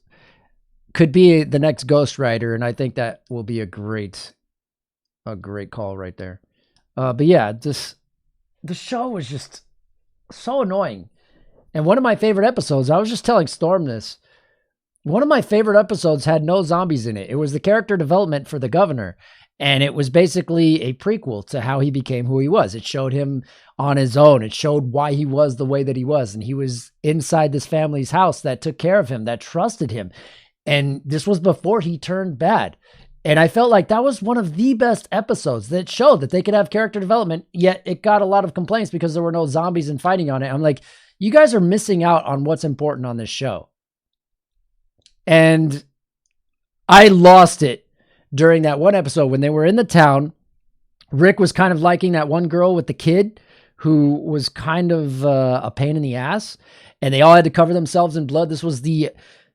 could be the next Ghost Rider, and I think that will be a great call right there. But yeah, the show was just so annoying. And one of my favorite episodes, I was just telling Storm this, one of my favorite episodes had no zombies in it. It was the character development for the governor. And it was basically a prequel to how he became who he was. It showed him on his own. It showed why he was the way that he was. And he was inside this family's house that took care of him, that trusted him. And this was before he turned bad. And I felt like that was one of the best episodes that showed that they could have character development, yet it got a lot of complaints because there were no zombies and fighting on it. I'm like, you guys are missing out on what's important on this show. And I lost it during that one episode when they were in the town. Rick was kind of liking that one girl with the kid who was kind of a pain in the ass, and they all had to cover themselves in blood. This was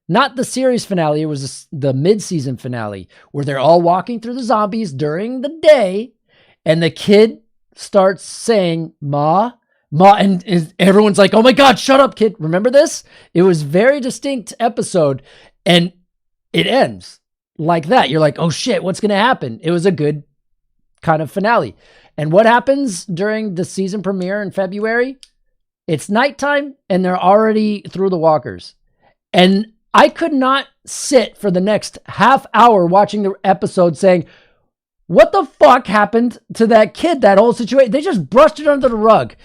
not the series finale, it was the mid-season finale where they're all walking through the zombies during the day, and the kid starts saying, Ma, and everyone's like, oh my God, shut up, kid. Remember this? It was a very distinct episode, and it ends like that. You're like, oh shit, what's going to happen? It was a good kind of finale. And what happens during the season premiere in February? It's nighttime, and they're already through the walkers. And I could not sit for the next half hour watching the episode saying, what the fuck happened to that kid, that whole situation? They just brushed it under the rug.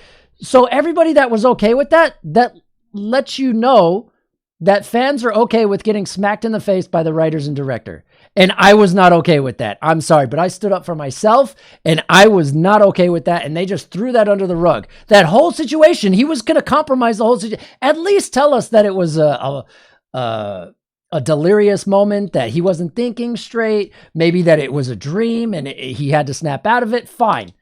So everybody that was okay with that lets you know that fans are okay with getting smacked in the face by the writers and director. And I was not okay with that. I'm sorry, but I stood up for myself, and I was not okay with that. And they just threw that under the rug. That whole situation, he was going to compromise the whole situation. At least tell us that it was a delirious moment, that he wasn't thinking straight, maybe that it was a dream and he had to snap out of it. Fine.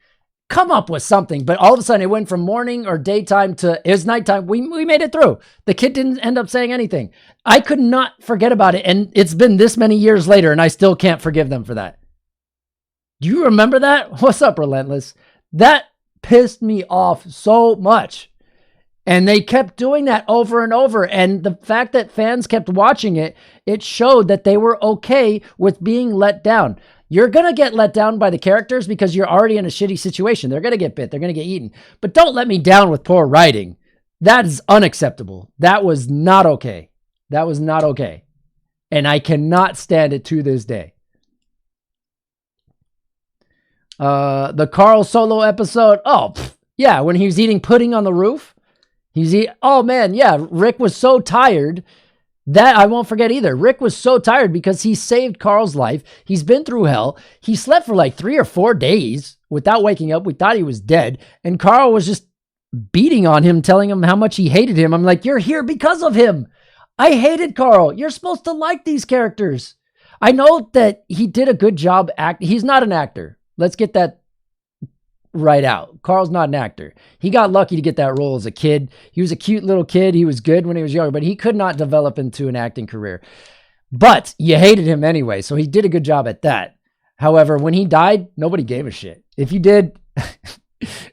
Come up with something. But all of a sudden it went from morning or daytime to it was nighttime. We made it through. The kid didn't end up saying anything. I could not forget about it. And it's been this many years later, and I still can't forgive them for that. Do you remember that? What's up, Relentless? That pissed me off so much. And they kept doing that over and over. And the fact that fans kept watching it, it showed that they were okay with being let down. You're going to get let down by the characters because you're already in a shitty situation. They're going to get bit. They're going to get eaten. But don't let me down with poor writing. That is unacceptable. That was not okay. That was not okay. And I cannot stand it to this day. The Carl Solo episode. Oh, yeah. When he was eating pudding on the roof. Oh man, yeah, Rick was so tired that I won't forget either. Rick was so tired because he saved Carl's life. He's been through hell. He slept for like 3 or 4 days without waking up. We thought he was dead. And Carl was just beating on him, telling him how much he hated him. I'm like, you're here because of him. I hated Carl. You're supposed to like these characters. I know that he did a good job acting. He's not an actor. Let's get that right out. Carl's not an actor. He got lucky to get that role as a kid. He was a cute little kid. He was good when he was younger, but he could not develop into an acting career. But you hated him anyway, so he did a good job at that. However, when he died, nobody gave a shit. If you did,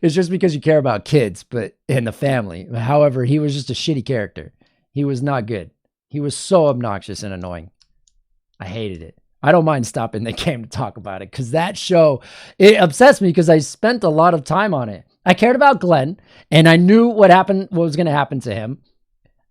it's just because you care about kids and the family. However, he was just a shitty character. He was not good. He was so obnoxious and annoying. I hated it. I don't mind stopping the game to talk about it because that show, it obsessed me because I spent a lot of time on it. I cared about Glenn and I knew what was going to happen to him.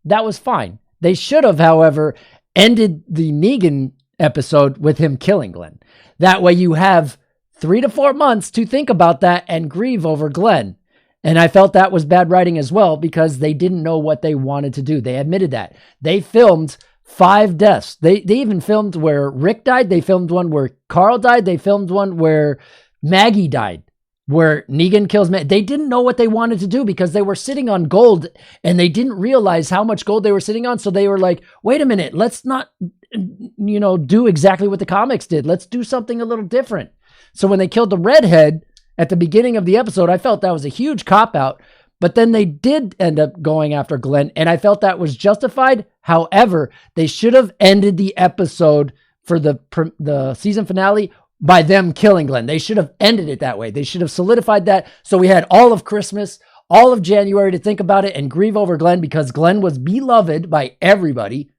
That was fine. They should have, however, ended the Negan episode with him killing Glenn. That way you have 3 to 4 months to think about that and grieve over Glenn. And I felt that was bad writing as well because they didn't know what they wanted to do. They admitted that. They filmed 5 deaths. They even filmed where Rick died. They filmed one where Carl died. They filmed one where Maggie died, where Negan kills Maggie. They didn't know what they wanted to do because they were sitting on gold and they didn't realize how much gold they were sitting on. So they were like, wait a minute, let's not, do exactly what the comics did. Let's do something a little different. So when they killed the redhead at the beginning of the episode, I felt that was a huge cop-out. But then they did end up going after Glenn, and I felt that was justified. However, they should have ended the episode for the season finale by them killing Glenn. They should have ended it that way. They should have solidified that so we had all of Christmas, all of January to think about it and grieve over Glenn because Glenn was beloved by everybody.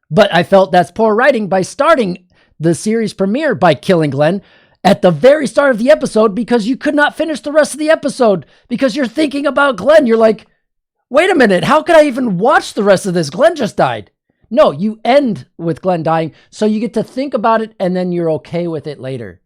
But I felt that's poor writing by starting the series premiere by killing Glenn at the very start of the episode because you could not finish the rest of the episode because you're thinking about Glenn. You're like, wait a minute, how could I even watch the rest of this? Glenn just died. No, you end with Glenn dying, so you get to think about it and then you're okay with it later.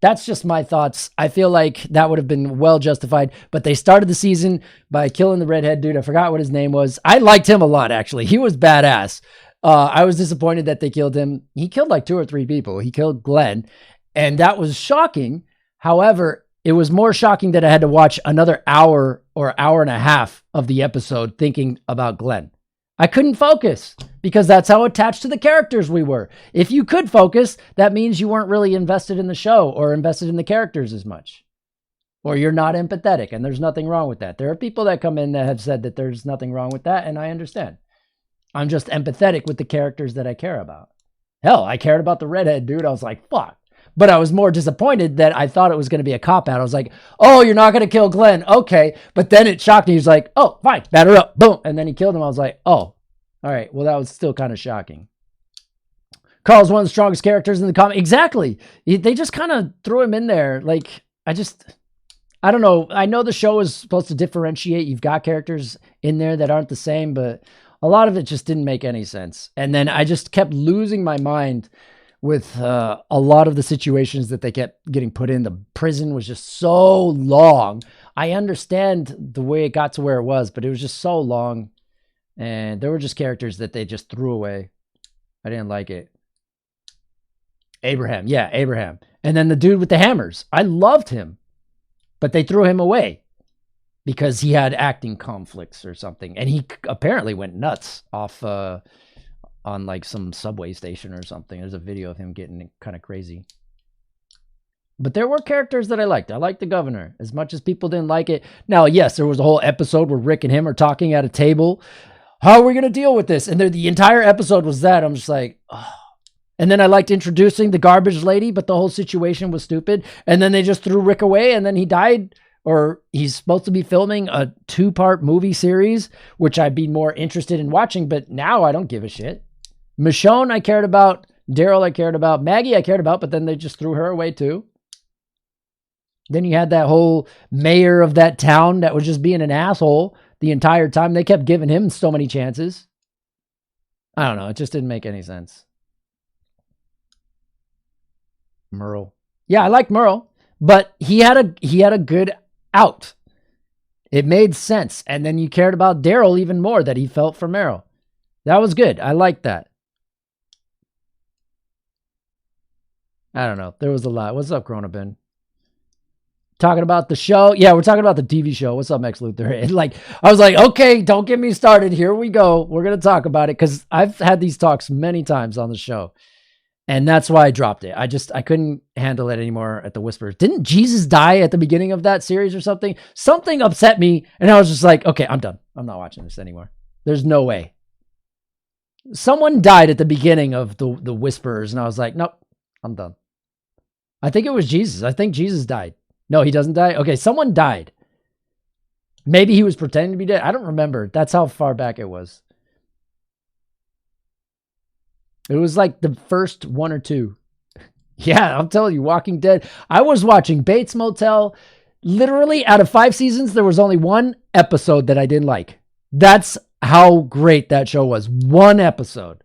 That's just my thoughts. I feel like that would have been well justified, but they started the season by killing the redhead dude. I forgot what his name was. I liked him a lot, actually. He was badass. I was disappointed that they killed him. He killed like 2 or 3 people. He killed Glenn, and that was shocking. However, it was more shocking that I had to watch another hour or hour and a half of the episode thinking about Glenn. I couldn't focus because that's how attached to the characters we were. If you could focus, that means you weren't really invested in the show or invested in the characters as much. Or you're not empathetic, and there's nothing wrong with that. There are people that come in that have said that there's nothing wrong with that, and I understand. I'm just empathetic with the characters that I care about. Hell, I cared about the redhead dude. I was like, fuck. But I was more disappointed that I thought it was going to be a cop-out. I was like, oh, you're not going to kill Glenn. Okay. But then it shocked me. He was like, oh, fine, batter up. Boom. And then he killed him. I was like, oh, all right. Well, that was still kind of shocking. Carl's one of the strongest characters in the comic. Exactly. They just kind of threw him in there. Like, I don't know. I know the show is supposed to differentiate. You've got characters in there that aren't the same, but a lot of it just didn't make any sense. And then I just kept losing my mind with a lot of the situations that they kept getting put in. The prison was just so long. I understand the way it got to where it was, but it was just so long. And there were just characters that they just threw away. I didn't like it. Abraham. Yeah, Abraham. And then the dude with the hammers. I loved him, but they threw him away because he had acting conflicts or something. And he apparently went nuts off on like some subway station or something. There's a video of him getting kind of crazy. But there were characters that I liked. I liked the governor as much as people didn't like it. Now, yes, there was a whole episode where Rick and him are talking at a table. How are we going to deal with this? And the entire episode was that. I'm just like, oh. And then I liked introducing the garbage lady, but the whole situation was stupid. And then they just threw Rick away and then he died. Or he's supposed to be filming a 2-part movie series, which I'd be more interested in watching. But now I don't give a shit. Michonne I cared about. Daryl I cared about. Maggie I cared about, but then they just threw her away too. Then you had that whole mayor of that town that was just being an asshole the entire time. They kept giving him so many chances. I don't know. It just didn't make any sense. Merle. Yeah, I like Merle, but he had a good out. It made sense. And then you cared about Daryl even more, that he felt for Merle. That was good. I liked that. I don't know. There was a lot. What's up, Cronabin? Talking about the show. Yeah, we're talking about the TV show. What's up, Max Luthor? And I was like, okay, don't get me started. Here we go. We're going to talk about it because I've had these talks many times on the show. And that's why I dropped it. I couldn't handle it anymore at the Whispers. Didn't Jesus die at the beginning of that series or something? Something upset me. And I was just like, okay, I'm done. I'm not watching this anymore. There's no way. Someone died at the beginning of the Whisperers, and I was like, nope, I'm done. I think it was Jesus. I think Jesus died. No, he doesn't die? Okay, someone died. Maybe he was pretending to be dead. I don't remember. That's how far back it was. It was like the first one or two. Yeah, I'm telling you, Walking Dead. I was watching Bates Motel. Literally, out of 5 seasons, there was only 1 episode that I didn't like. That's how great that show was. 1 episode.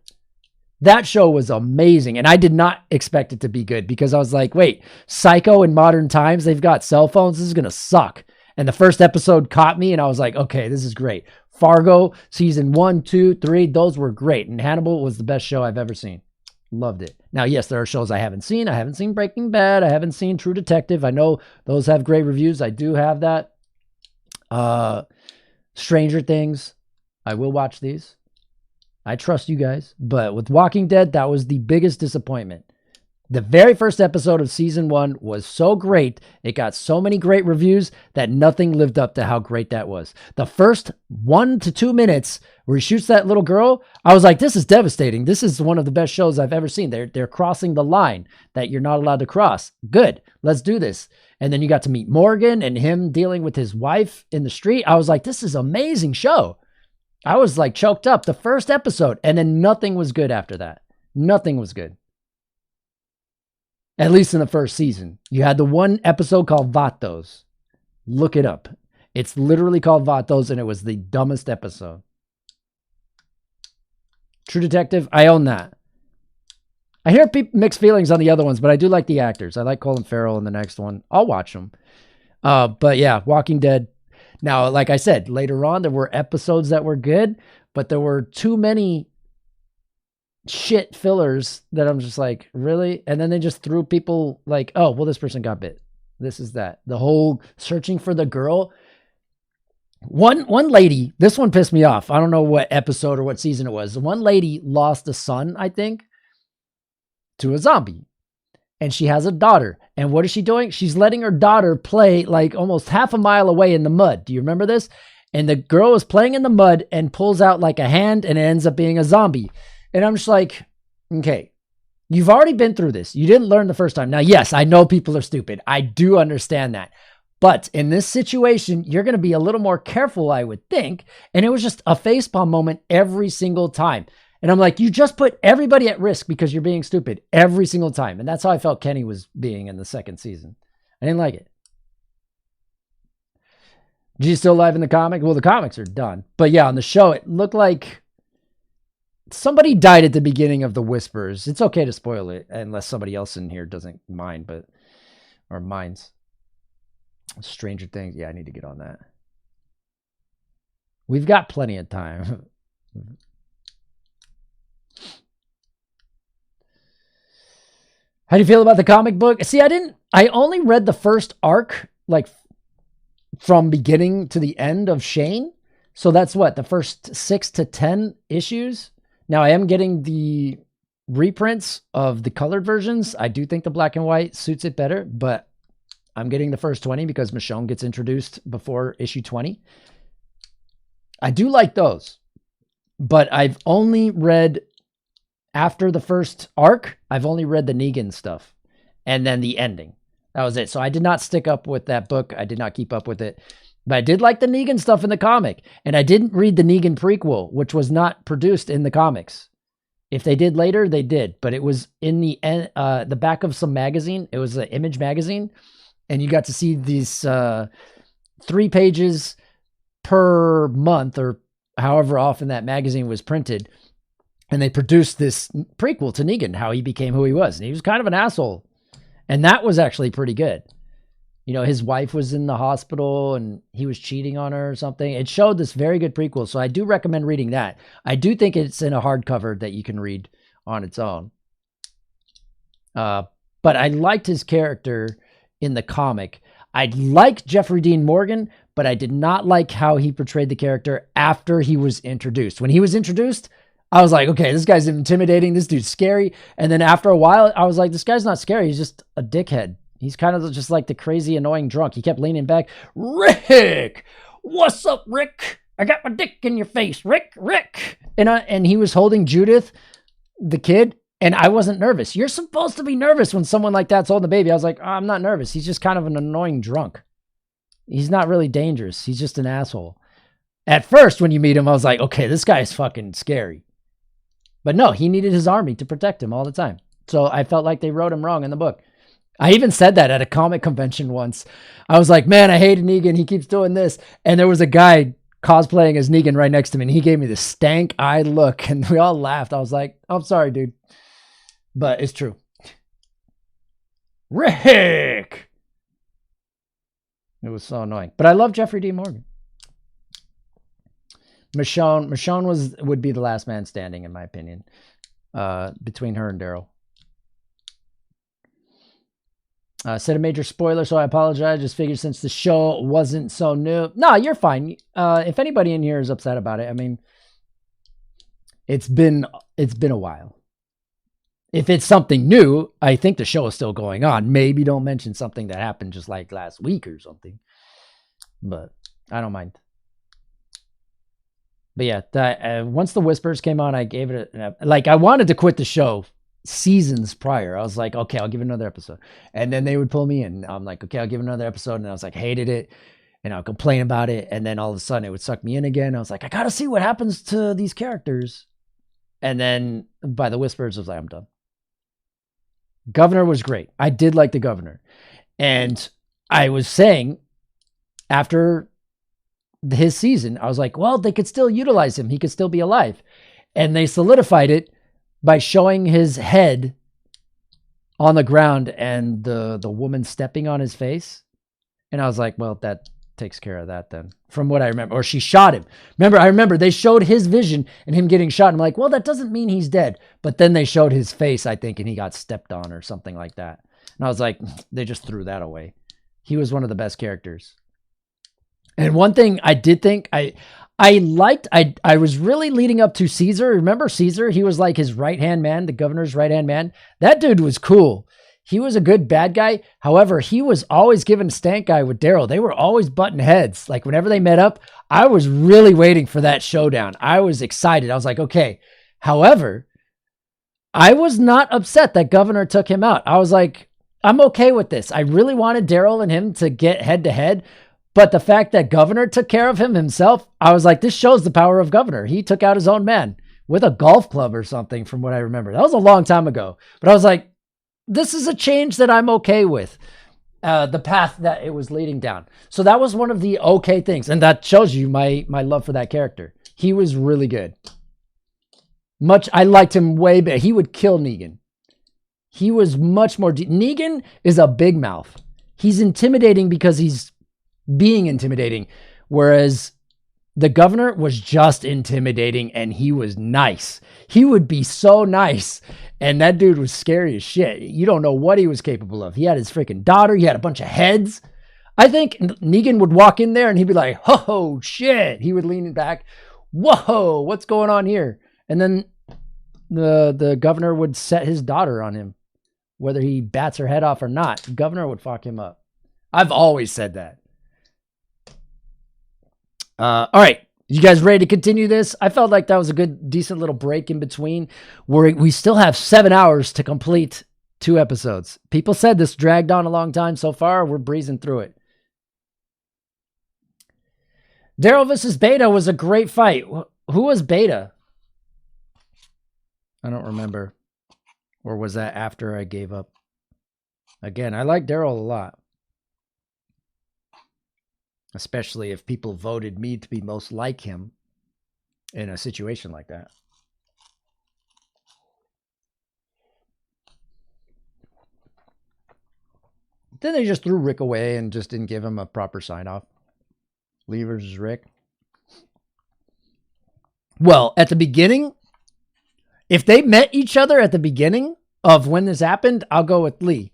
That show was amazing, and I did not expect it to be good because I was like, wait, Psycho in modern times, they've got cell phones. This is going to suck. And the first episode caught me, and I was like, okay, this is great. Fargo, season 1, 2, 3, those were great. And Hannibal was the best show I've ever seen. Loved it. Now, yes, there are shows I haven't seen. I haven't seen Breaking Bad. I haven't seen True Detective. I know those have great reviews. I do have that. Stranger Things. I will watch these. I trust you guys. But with Walking Dead, that was the biggest disappointment. The very first episode of season 1 was so great. It got so many great reviews that nothing lived up to how great that was. The first 1 to 2 minutes where he shoots that little girl, I was like, this is devastating. This is one of the best shows I've ever seen. They're crossing the line that you're not allowed to cross. Good. Let's do this. And then you got to meet Morgan and him dealing with his wife in the street. I was like, this is an amazing show. I was like choked up the first episode, and then nothing was good after that. Nothing was good. At least in the first season. You had the one episode called Vatos. Look it up. It's literally called Vatos, and it was the dumbest episode. True Detective, I own that. I hear mixed feelings on the other ones, but I do like the actors. I like Colin Farrell in the next one. I'll watch them. But yeah, Walking Dead. Now, like I said, later on, there were episodes that were good, but there were too many shit fillers that I'm just like, really? And then they just threw people like, oh, well, this person got bit. This is that. The whole searching for the girl. One lady, this one pissed me off. I don't know what episode or what season it was. One lady lost a son, I think, to a zombie. And she has a daughter. And what is she doing? She's letting her daughter play like almost half a mile away in the mud. Do you remember this? And the girl is playing in the mud and pulls out like a hand and it ends up being a zombie. And I'm just like, okay, you've already been through this. You didn't learn the first time. Now, yes, I know people are stupid. I do understand that. But in this situation, you're going to be a little more careful, I would think. And it was just a facepalm moment every single time. And I'm like, you just put everybody at risk because you're being stupid every single time. And that's how I felt Kenny was being in the second season. I didn't like it. Is he still alive in the comic? Well, the comics are done. But yeah, on the show, it looked like somebody died at the beginning of The Whispers. It's okay to spoil it unless somebody else in here doesn't mind, or minds. Stranger Things. Yeah, I need to get on that. We've got plenty of time. How do you feel about the comic book? See, I only read the first arc, like from beginning to the end of Shane. So that's what, the first 6 to 10 issues. Now I am getting the reprints of the colored versions. I do think the black and white suits it better, but I'm getting the first 20 because Michonne gets introduced before issue 20. I do like those, but I've only read, after the first arc, I've only read the Negan stuff and then the ending. That was it. So I did not stick up with that book. I did not keep up with it. But I did like the Negan stuff in the comic. And I didn't read the Negan prequel, which was not produced in the comics. If they did later, they did. But it was in the back of some magazine. It was an Image magazine. And you got to see these 3 pages per month or however often that magazine was printed. And they produced this prequel to Negan, how he became who he was. And he was kind of an asshole. And that was actually pretty good. You know, his wife was in the hospital and he was cheating on her or something. It showed this very good prequel. So I do recommend reading that. I do think it's in a hardcover that you can read on its own. But I liked his character in the comic. I liked Jeffrey Dean Morgan, but I did not like how he portrayed the character after he was introduced. When he was introduced, I was like, okay, this guy's intimidating. This dude's scary. And then after a while, I was like, this guy's not scary. He's just a dickhead. He's kind of just like the crazy, annoying drunk. He kept leaning back. Rick! What's up, Rick? I got my dick in your face, Rick. And he was holding Judith, the kid, and I wasn't nervous. You're supposed to be nervous when someone like that's holding the baby. I was like, oh, I'm not nervous. He's just kind of an annoying drunk. He's not really dangerous. He's just an asshole. At first, when you meet him, I was like, okay, this guy is fucking scary. But no, he needed his army to protect him all the time. So I felt like they wrote him wrong in the book. I even said that at a comic convention once. I was like, man, I hated Negan. He keeps doing this. And there was a guy cosplaying as Negan right next to me, and he gave me the stank-eyed look, and we all laughed. I was like, I'm sorry, dude. But it's true. Rick! It was so annoying. But I love Jeffrey D. Morgan. Michonne would be the last man standing, in my opinion, between her and Daryl. Said a major spoiler, so I apologize. Just figured since the show wasn't so new. No, you're fine. If anybody in here is upset about it, I mean, it's been a while. If it's something new, I think the show is still going on. Maybe don't mention something that happened just like last week or something. But I don't mind. But yeah, once the Whispers came on, I gave it I wanted to quit the show seasons prior. I was like, okay, I'll give it another episode. And then they would pull me in. I'm like, okay, I'll give it another episode. And I was like, hated it. And I'll complain about it. And then all of a sudden it would suck me in again. I was like, I got to see what happens to these characters. And then by the Whispers, I was like, I'm done. Governor was great. I did like the Governor. And I was saying after his season, I was like, well, they could still utilize him. He could still be alive. And they solidified it by showing his head on the ground and the woman stepping on his face. And I was like, well, that takes care of that then, from what I remember. Or she shot him. I remember they showed his vision and him getting shot. And I'm like, well, that doesn't mean he's dead. But then they showed his face, I think, and he got stepped on or something like that. And I was like, they just threw that away. He was one of the best characters. And one thing I did think I liked, I was really leading up to Caesar. Remember Caesar? He was like his right-hand man, the governor's right-hand man. That dude was cool. He was a good bad guy. However, he was always giving stank eye with Daryl. They were always butting heads. Like whenever they met up, I was really waiting for that showdown. I was excited. I was like, okay. However, I was not upset that Governor took him out. I was like, I'm okay with this. I really wanted Daryl and him to get head to head. But the fact that Governor took care of him himself, I was like, this shows the power of Governor. He took out his own man with a golf club or something from what I remember. That was a long time ago. But I was like, this is a change that I'm okay with. The path that it was leading down. So that was one of the okay things. And that shows you my love for that character. He was really good. I liked him way better. He would kill Negan. He was much more... Negan is a big mouth. He's intimidating because he's being intimidating, whereas the Governor was just intimidating and he was nice. He would be so nice, and that dude was scary as shit. You don't know what he was capable of. He had his freaking daughter. He had a bunch of heads. I think Negan would walk in there and he'd be like, oh shit. He would lean back. Whoa, what's going on here? And then the Governor would set his daughter on him, whether he bats her head off or not. The Governor would fuck him up. I've always said that. All right. You guys ready to continue this? I felt like that was a good, decent little break in between where we still have 7 hours to complete 2 episodes. People said this dragged on a long time. So far, we're breezing through it. Daryl versus Beta was a great fight. Who was Beta? I don't remember. Or was that after I gave up? Again, I like Daryl a lot. Especially if people voted me to be most like him in a situation like that. Then they just threw Rick away and just didn't give him a proper sign-off. Lee versus Rick. Well, at the beginning, if they met each other at the beginning of when this happened, I'll go with Lee.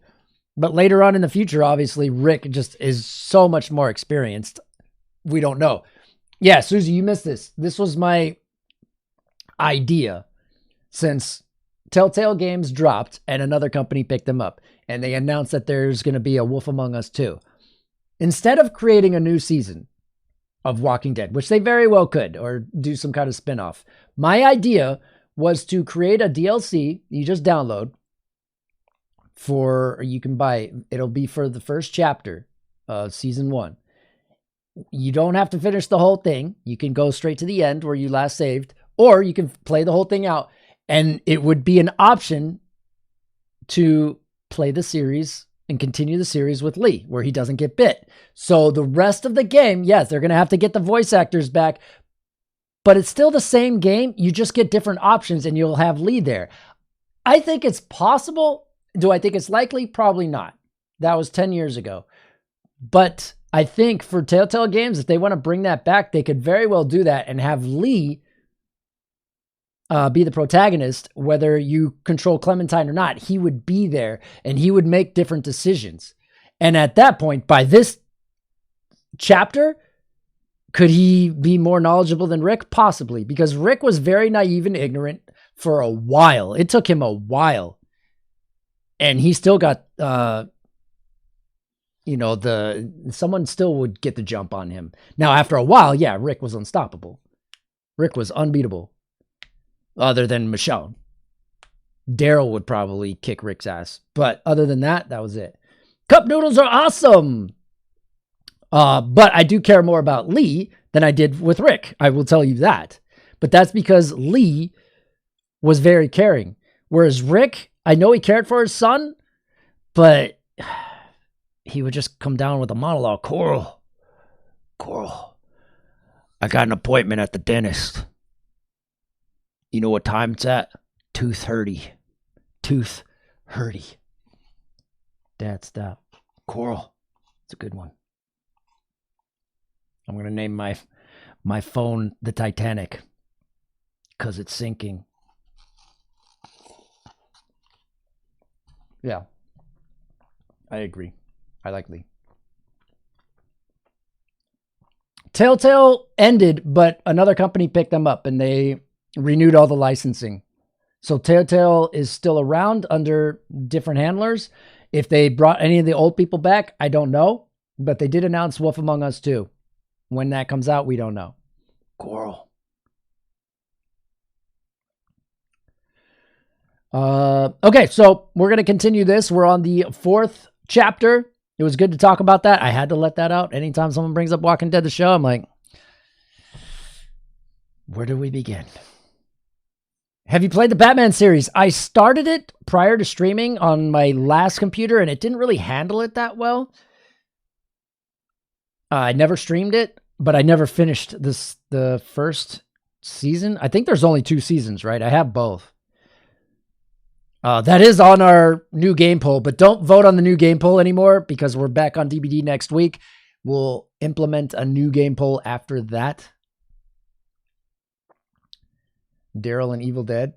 But later on in the future, obviously, Rick just is so much more experienced. We don't know. Yeah, Susie, you missed this. This was my idea since Telltale Games dropped and another company picked them up. And they announced that there's going to be a Wolf Among Us 2. Instead of creating a new season, of Walking Dead, which they very well could, or do some kind of spin-off. My idea was to create a DLC you just download you can buy. It'll be for the first chapter of season 1. You don't have to finish the whole thing. You can go straight to the end where you last saved, or you can play the whole thing out, and it would be an option to play the series and continue the series with Lee, where he doesn't get bit. So the rest of the game, yes, they're going to have to get the voice actors back, but it's still the same game. You just get different options and you'll have Lee there. I think it's possible. Do I think it's likely? Probably not. That was 10 years ago. But I think for Telltale Games, if they want to bring that back, they could very well do that and have Lee be the protagonist, whether you control Clementine or not. He would be there and he would make different decisions. And at that point, by this chapter, could he be more knowledgeable than Rick? Possibly, because Rick was very naive and ignorant for a while. It took him a while. And he still got, someone still would get the jump on him. Now, after a while, yeah, Rick was unstoppable. Rick was unbeatable. Other than Michonne. Daryl would probably kick Rick's ass. But other than that, that was it. Cup noodles are awesome. But I do care more about Lee than I did with Rick. I will tell you that. But that's because Lee was very caring. Whereas Rick, I know he cared for his son, but he would just come down with a monologue. Coral, I got an appointment at the dentist. You know what time it's at? 2:30. Tooth hurty. Dad, stop. Coral. It's a good one. I'm going to name my phone the Titanic because it's sinking. Yeah. I agree. I like Lee. Telltale ended, but another company picked them up and they renewed all the licensing. So Telltale is still around under different handlers. If they brought any of the old people back, I don't know. But they did announce Wolf Among Us 2. When that comes out, we don't know. Coral. Okay, so we're going to continue this. We're on the 4th chapter. It was good to talk about that. I had to let that out. Anytime someone brings up Walking Dead, the show, I'm like, where do we begin? Have you played the Batman series? I started it prior to streaming on my last computer, and it didn't really handle it that well. I never streamed it, but I never finished the first season. I think there's only 2 seasons, right? I have both. That is on our new game poll, but don't vote on the new game poll anymore because we're back on DBD next week. We'll implement a new game poll after that. Daryl and Evil Dead.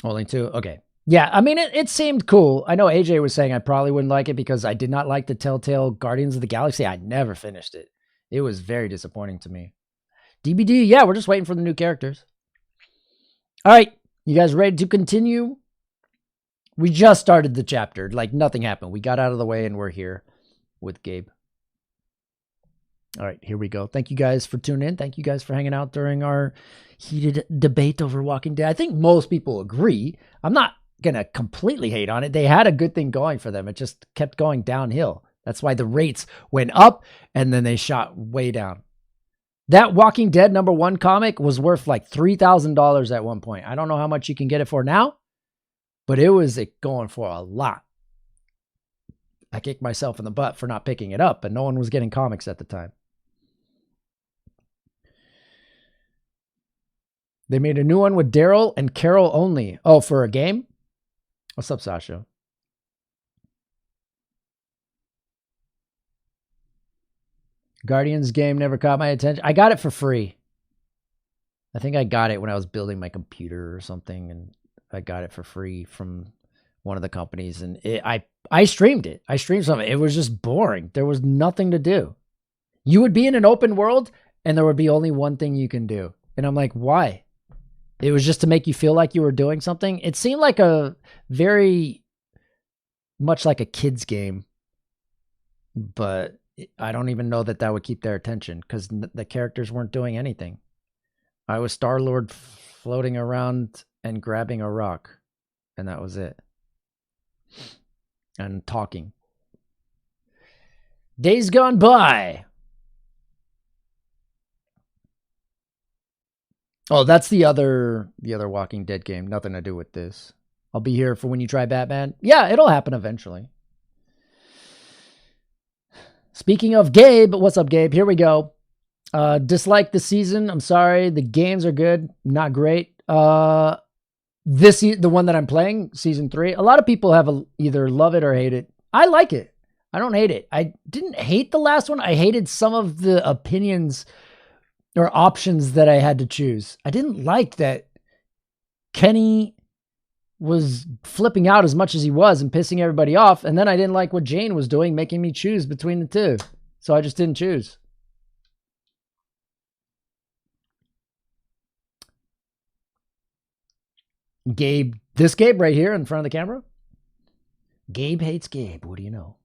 Only 2? Okay. Yeah, I mean, it seemed cool. I know AJ was saying I probably wouldn't like it because I did not like the Telltale Guardians of the Galaxy. I never finished it. It was very disappointing to me. DBD, yeah, we're just waiting for the new characters. All right, you guys ready to continue? We just started the chapter. Like, nothing happened. We got out of the way and we're here with Gabe. All right, here we go. Thank you guys for tuning in. Thank you guys for hanging out during our heated debate over Walking Dead. I think most people agree. I'm not going to completely hate on it. They had a good thing going for them. It just kept going downhill. That's why the rates went up and then they shot way down. That Walking Dead #1 comic was worth like $3,000 at one point. I don't know how much you can get it for now, but it was going for a lot. I kicked myself in the butt for not picking it up, but no one was getting comics at the time. They made a new one with Daryl and Carol only. Oh, for a game? What's up, Sasha? Guardians game never caught my attention. I got it for free. I think I got it when I was building my computer or something, and I got it for free from one of the companies. And I streamed it. I streamed some of it. It was just boring. There was nothing to do. You would be in an open world, and there would be only one thing you can do. And I'm like, why? It was just to make you feel like you were doing something. It seemed like a very much like a kid's game. but I don't even know that that would keep their attention because the characters weren't doing anything. I was Star-Lord floating around and grabbing a rock, and that was it. And talking. Days Gone By. Oh, that's the other Walking Dead game. Nothing to do with this. I'll be here for when you try Batman. Yeah, it'll happen eventually. Speaking of Gabe, what's up, Gabe? Here we go. Dislike the season. I'm sorry. The games are good, not great. The one that I'm playing, season 3. A lot of people have either love it or hate it. I like it. I don't hate it. I didn't hate the last one. I hated some of the opinions or options that I had to choose. I didn't like that Kenny was flipping out as much as he was and pissing everybody off. And then I didn't like what Jane was doing, making me choose between the two. So I just didn't choose. Gabe, this Gabe right here in front of the camera. Gabe hates Gabe. What do you know?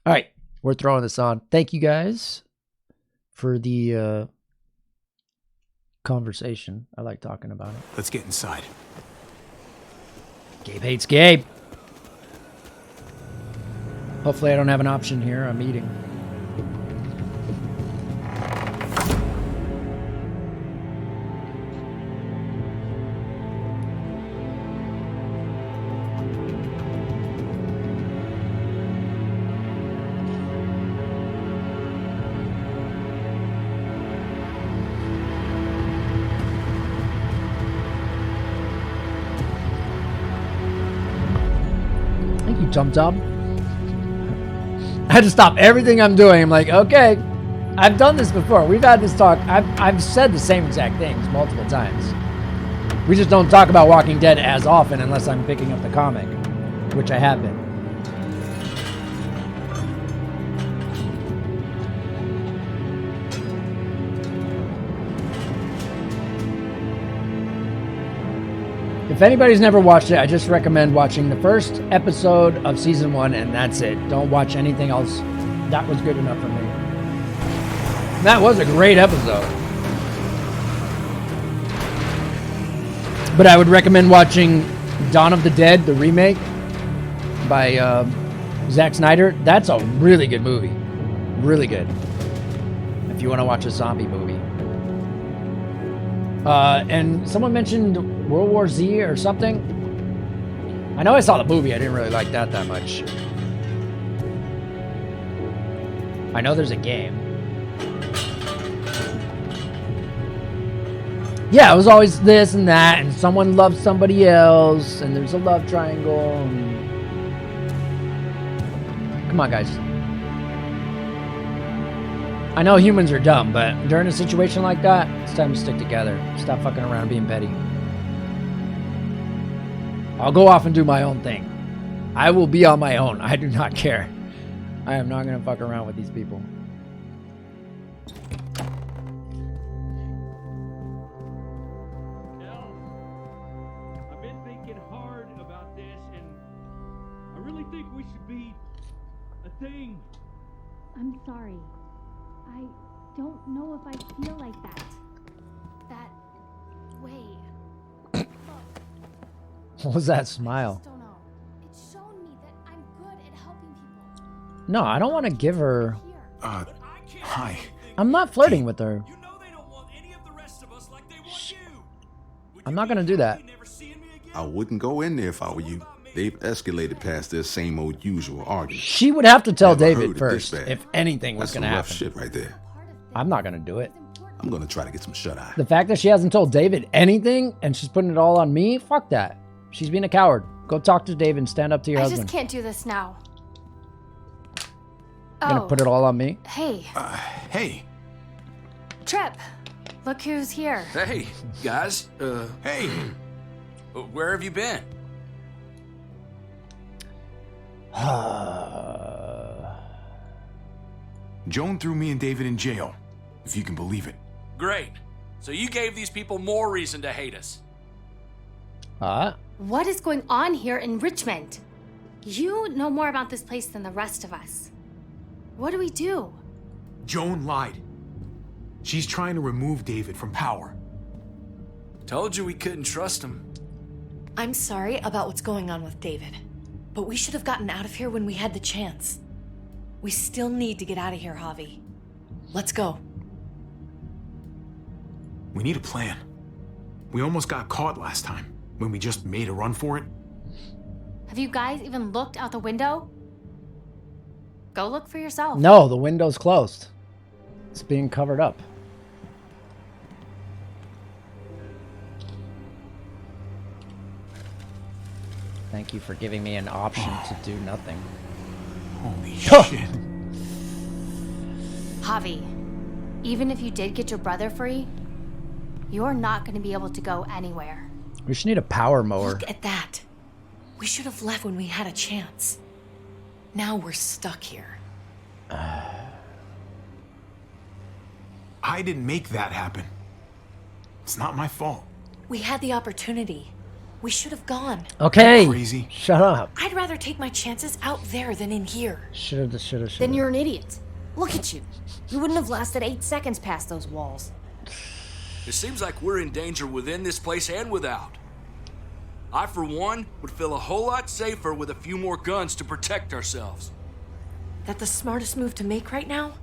All right, we're throwing this on. Thank you guys for the conversation. I like talking about it. Let's get inside. Gabe hates Gabe. Hopefully I don't have an option here. I'm eating. Jump Job. I had to stop everything I'm doing. I'm like, okay, I've done this before. We've had this talk. I've said the same exact things multiple times. We just don't talk about Walking Dead as often unless I'm picking up the comic, which I have been. If anybody's never watched it, I just recommend watching the first episode of season 1, and that's it. Don't watch anything else. That was good enough for me. That was a great episode. But I would recommend watching Dawn of the Dead, the remake by Zack Snyder. That's a really good movie. Really good. If you want to watch a zombie movie. And someone mentioned World War Z or something. I know I saw the movie. I didn't really like that much. I know there's a game. Yeah, it was always this and that, and someone loves somebody else, and there's a love triangle. Come on, guys. I know humans are dumb, but during a situation like that, it's time to stick together. Stop fucking around and being petty. I'll go off and do my own thing. I will be on my own. I do not care. I am not going to fuck around with these people. I've been thinking hard about this, and I really think we should be a thing. I'm sorry. I don't know if I feel like that. That way. What was that smile? I don't know. It's shown me that I'm good at helping people. No, I don't want to give her... Hi. I'm not flirting with her. I'm not going to do that. I wouldn't go in there if I were you. They've escalated past their same old usual argument. She would have to tell Never heard David it this first bad. if anything was That's going to some rough happen. shit right there. I'm not going to do it. I'm gonna try to get some shut-eye. The fact that she hasn't told David anything and she's putting it all on me, fuck that. She's being a coward. Go talk to David and stand up to your I husband. just can't do this now. You're gonna put it all on me? Hey. Hey. Trip. Look who's here. Hey, guys. Hey. Where have you been? Joan threw me and David in jail, if you can believe it. Great. So you gave these people more reason to hate us. What is going on here in Richmond? You know more about this place than the rest of us. What do we do? Joan lied. She's trying to remove David from power. Told you we couldn't trust him. I'm sorry about what's going on with David, but we should have gotten out of here when we had the chance. We still need to get out of here, Javi. Let's go. We need a plan. We almost got caught last time, when we just made a run for it. Have you guys even looked out the window? Go look for yourself. No, the window's closed. It's being covered up. Thank you for giving me an option to do nothing. Holy shit. Javi, even if you did get your brother free, you're not going to be able to go anywhere. We should need a power mower. Look at that. We should have left when we had a chance. Now we're stuck here. I didn't make that happen. It's not my fault. We had the opportunity. We should have gone. Okay. Crazy. Shut up. I'd rather take my chances out there than in here. Shoulda. Then you're an idiot. Look at you. You wouldn't have lasted 8 seconds past those walls. It seems like we're in danger within this place and without. I, for one, would feel a whole lot safer with a few more guns to protect ourselves. That the smartest move to make right now?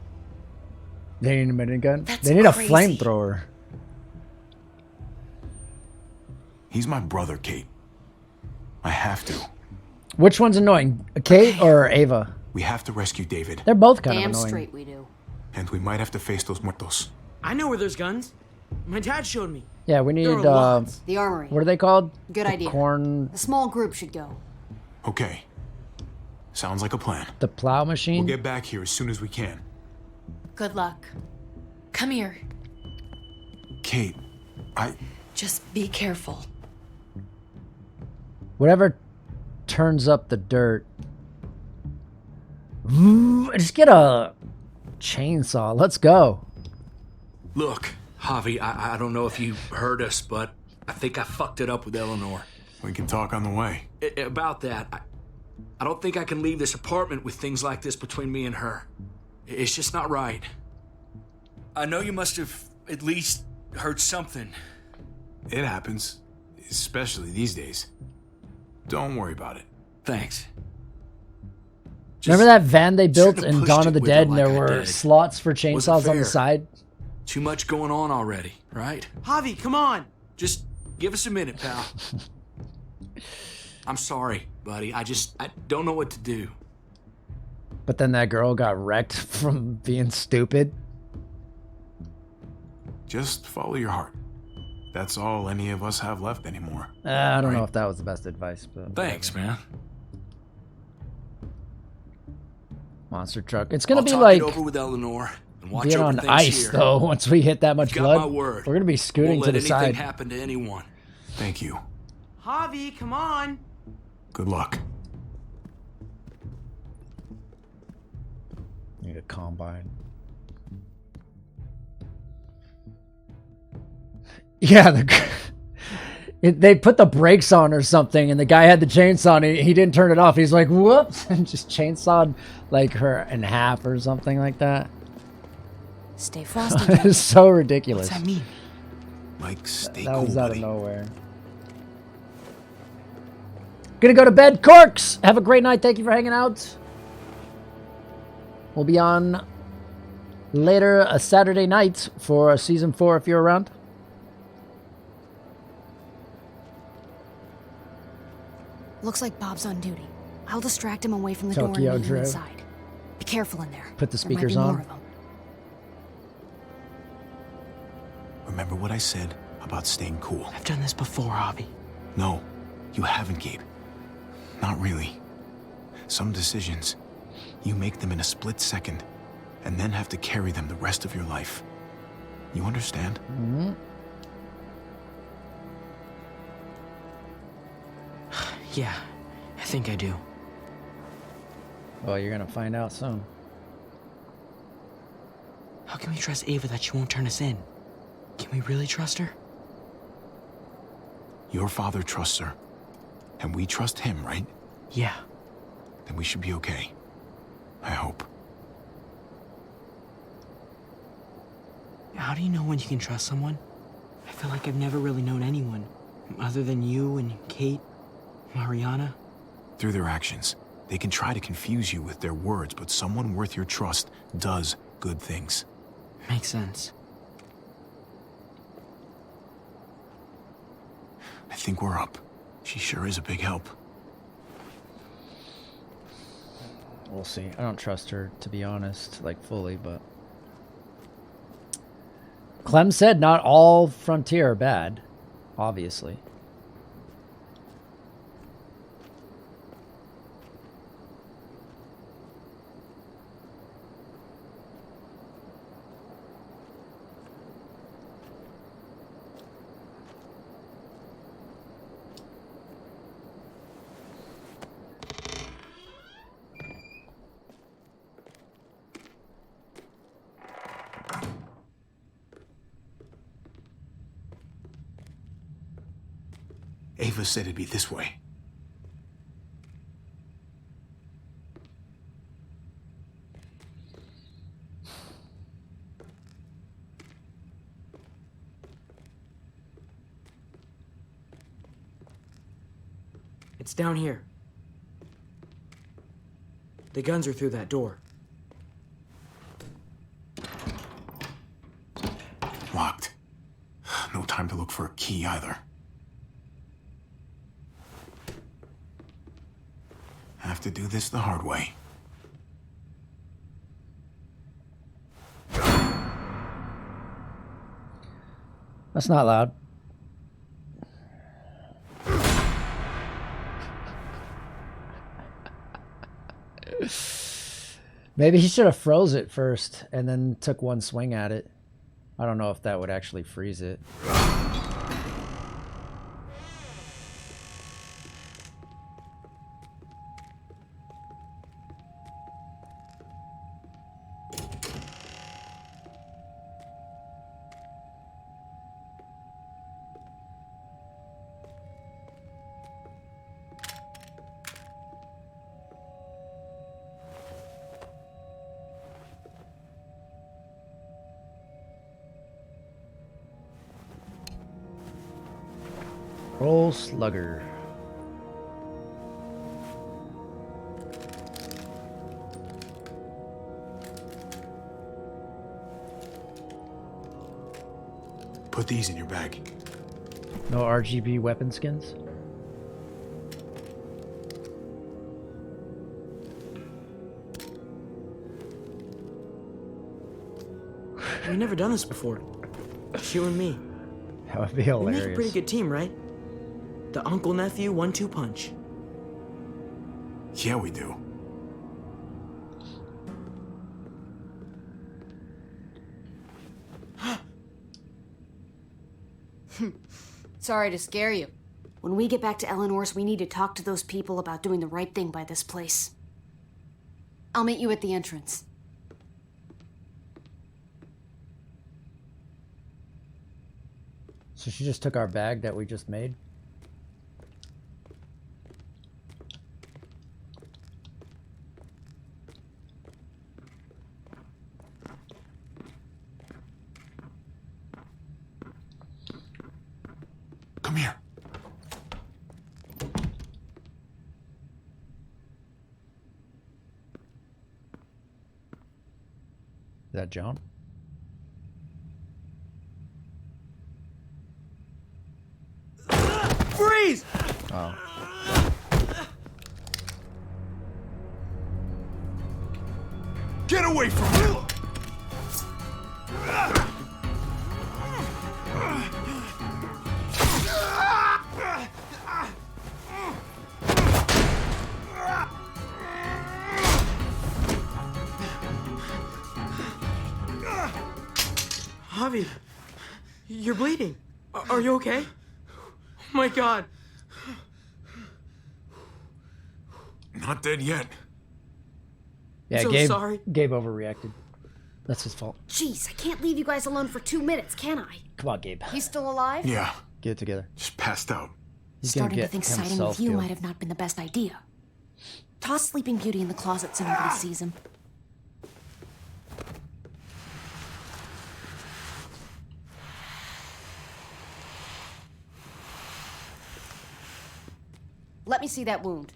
They need a minigun? That's They need crazy. a flamethrower. He's my brother, Kate. I have to. Which one's annoying? Kate or Ava? We have to rescue David. They're both kind Damn of annoying. straight we do. And we might have to face those muertos. I know where there's guns. My dad showed me. Yeah, we need, There are lots. The armory. what are they called? Good The idea. Corn, A small group should go. Okay. Sounds like a plan. the plow machine? We'll get back here as soon as we can. Good luck. Come here. Kate, Just be careful. Whatever turns up the dirt. Just get a chainsaw. Let's go. Look, Javi, I don't know if you heard us, but I think I fucked it up with Eleanor. We can talk on the way. About that, I don't think I can leave this apartment with things like this between me and her. It's just not right. I know you must have at least heard something. It happens, especially these days. Don't worry about it. Thanks. Remember that van they built shouldn't have in Dawn pushed of the it with Dead her and there like I were did. slots for Wasn't chainsaws on the fair. side? Too much going on already, right? Javi, come on. Just give us a minute, pal. I'm sorry, buddy. I don't know what to do. But then that girl got wrecked from being stupid. Just follow your heart. That's all any of us have left anymore. I don't know if that was the best advice, but Thanks, man. monster truck. It's gonna I'll be talk like it over with Eleanor and watch being over on things ice, here. though. Once we hit that much Got blood, my word. we're gonna be scooting Won't to let the anything side. happen to anyone. Thank you. Javi, come on. Good luck. Need a combine. Yeah, they put the brakes on or something, and the guy had the chainsaw, and he didn't turn it off. He's like, whoops, and just chainsawed like her in half or something like that. Stay frosty. It's so ridiculous. What's that mean? Like, stay That cool, was out buddy. of nowhere. Gonna go to bed, Corks. Have a great night. Thank you for hanging out. We'll be on later a Saturday night for season 4 if you're around. Looks like Bob's on duty. I'll distract him away from the Tokyo door and meet you Drift. inside. Be careful in there. Put the There might speakers be more on. of 'em. Remember what I said about staying cool? I've done this before, Javi. No, you haven't, Gabe. Not really. Some decisions, you make them in a split second, and then have to carry them the rest of your life. You understand? Mm-hmm. Yeah, I think I do. Well, you're gonna find out soon. How can we trust Ava that she won't turn us in? Can we really trust her? Your father trusts her, and we trust him, right? Yeah. then we should be okay. I hope. How do you know when you can trust someone? I feel like I've never really known anyone, other than you and Kate, Mariana. Through their actions, they can try to confuse you with their words, but someone worth your trust does good things. Makes sense. I think we're up. She sure is a big help. We'll see. I don't trust her, to be honest, like fully, but... Clem said not all Frontier are bad, obviously. Ava said it'd be this way. It's down here. The guns are through that door. Locked. No time to look for a key either. Have to do this the hard way. That's not loud. Maybe he should have froze it first and then took one swing at it. I don't know if that would actually freeze it. Roll Slugger. Put these in your bag. No RGB weapon skins? We've never done this before. You and me. That would be We hilarious. make a pretty good team, right? The uncle-nephew 1-2 punch. Yeah, we do. Sorry to scare you. When we get back to Eleanor's, we need to talk to those people about doing the right thing by this place. I'll meet you at the entrance. So she just took our bag that we just made? Come here. Is that John? Freeze! Oh. Get away from me! Javi, you're bleeding. Are you okay? Oh my God. Not dead yet. Yeah, So Gabe, sorry. Gabe overreacted. That's his fault. Jeez, I can't leave you guys alone for 2 minutes, can I? Come on, Gabe. He's still alive? Yeah. Get it together. Just passed out. He's gonna Starting to get think siding himself with you killed. might have not been the best idea. Toss Sleeping Beauty in the closet so nobody sees him. Let me see that wound.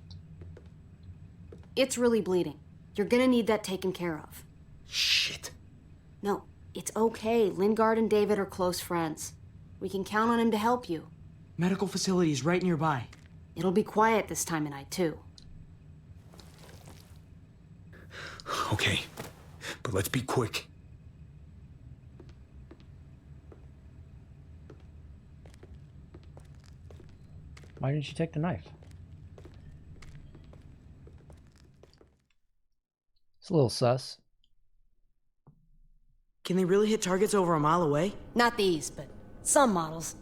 It's really bleeding. You're gonna need that taken care of. Shit. No, it's okay. Lingard and David are close friends. We can count on him to help you. Medical facility's right nearby. It'll be quiet this time of night, too. Okay, but let's be quick. Why didn't you take the knife? It's a little sus. Can they really hit targets over a mile away? Not these, but some models.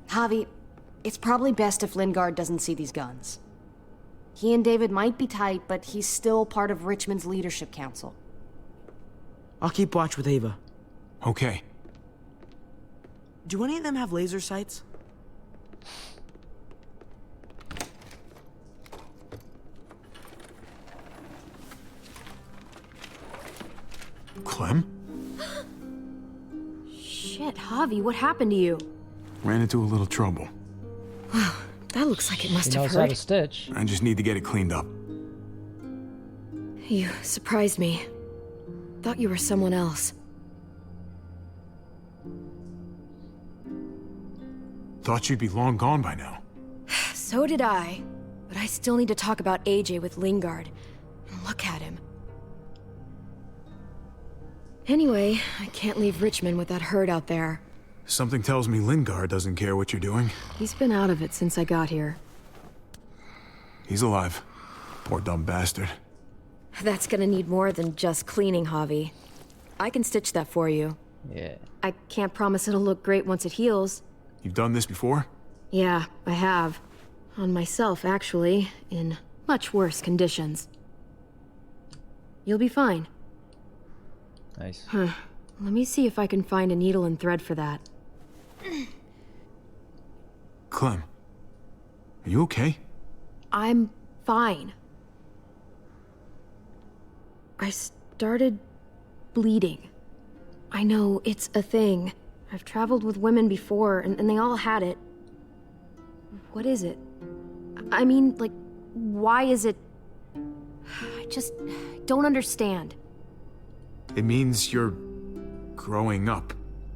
Javi, it's probably best if Lingard doesn't see these guns. He and David might be tight, but he's still part of Richmond's leadership council. I'll keep watch with Ava. Okay. Do any of them have laser sights? Clem? Shit, Javi, what happened to you? Ran into a little trouble. Wow, that looks like it must He have knows how to hurt. stitch. I just need to get it cleaned up. You surprised me. Thought you were someone else. Thought you'd be long gone by now. So did I. But I still need to talk about AJ with Lingard. Look at him. Anyway, I can't leave Richmond with that herd out there. Something tells me Lingard doesn't care what you're doing. He's been out of it since I got here. He's alive. Poor dumb bastard. That's gonna need more than just cleaning, Javi. I can stitch that for you. Yeah. I can't promise it'll look great once it heals. You've done this before? Yeah, I have. On myself, actually, in much worse conditions. You'll be fine. Nice. Huh. Let me see if I can find a needle and thread for that. Clem, are you okay? I'm fine. I started bleeding. I know, it's a thing. I've traveled with women before, and they all had it. What is it? I mean, like, why is it... I just don't understand. It means you're growing up,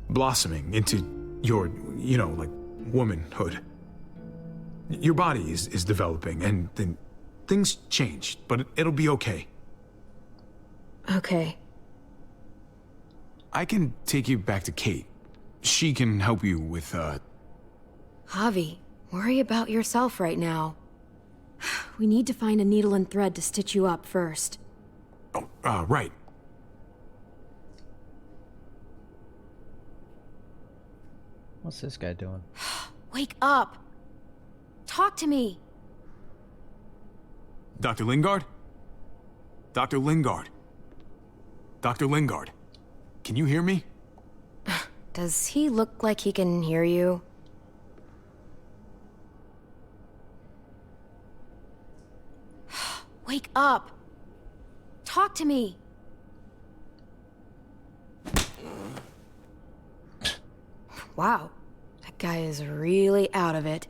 blossoming into your, like, womanhood. Your body is developing, and then things change, but it'll be okay. Okay. I can take you back to Kate. She can help you with, Javi, worry about yourself right now. We need to find a needle and thread to stitch you up first. Right. What's this guy doing? Wake up! Talk to me! Dr. Lingard? Dr. Lingard? Dr. Lingard? Can you hear me? Does he look like he can hear you? Wake up! Talk to me! Wow, that guy is really out of it.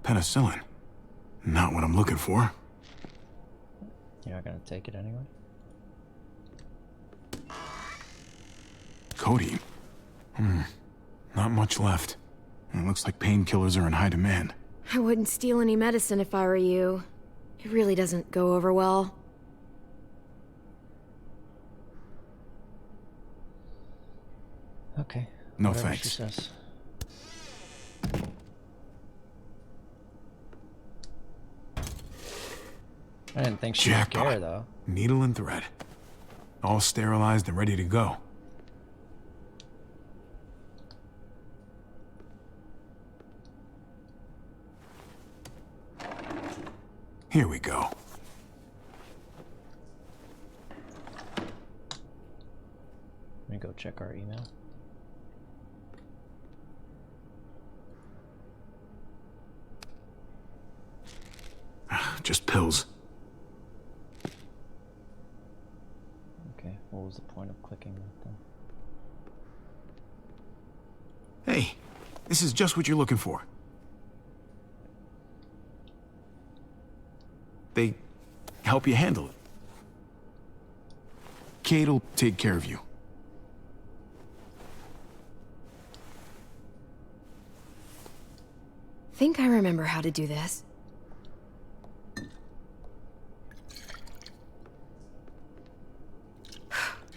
Penicillin. Not what I'm looking for. You're not gonna take it anyway? Cody. Not much left. It looks like painkillers are in high demand. I wouldn't steal any medicine if I were you. It really doesn't go over well. Okay. No Whatever thanks. she says. I didn't think she would Jackpot. care, though. Needle and thread. All sterilized and ready to go. Here we go. Let me go check our email. Just pills. Okay, what was the point of clicking that then? Hey, this is just what you're looking for. They help you handle it. Kate'll take care of you. Think I remember how to do this.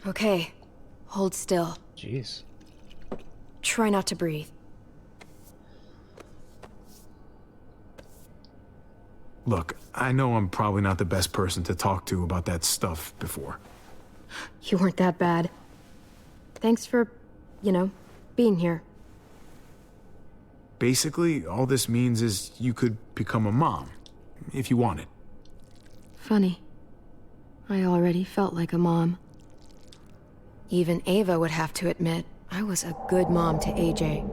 Okay, hold still. Jeez. Try not to breathe. Look, I know I'm probably not the best person to talk to about that stuff before. You weren't that bad. Thanks for, being here. Basically, all this means is you could become a mom, if you wanted. Funny. I already felt like a mom. Even Ava would have to admit I was a good mom to AJ.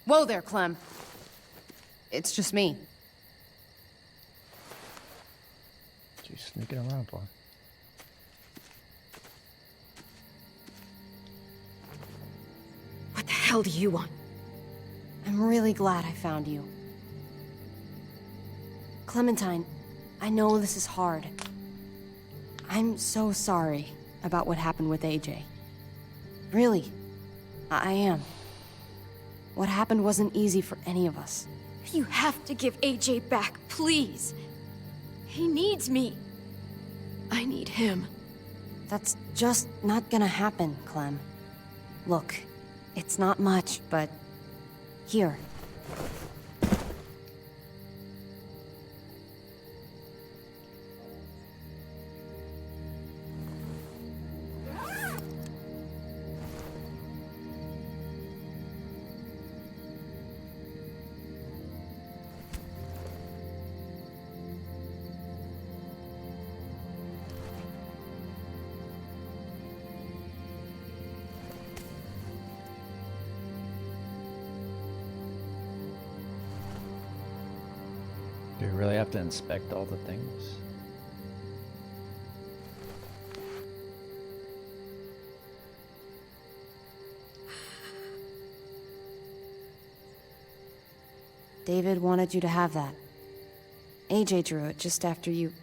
Whoa there, Clem. It's just me. She's sneaking around, boy. What the hell do you want? I'm really glad I found you. Clementine, I know this is hard. I'm so sorry about what happened with AJ. Really, I am. What happened wasn't easy for any of us. You have to give AJ back, please. He needs me. I need him. That's just not gonna happen, Clem. Look, it's not much, but... here. Do we really have to inspect all the things? David wanted you to have that. AJ drew it just after you...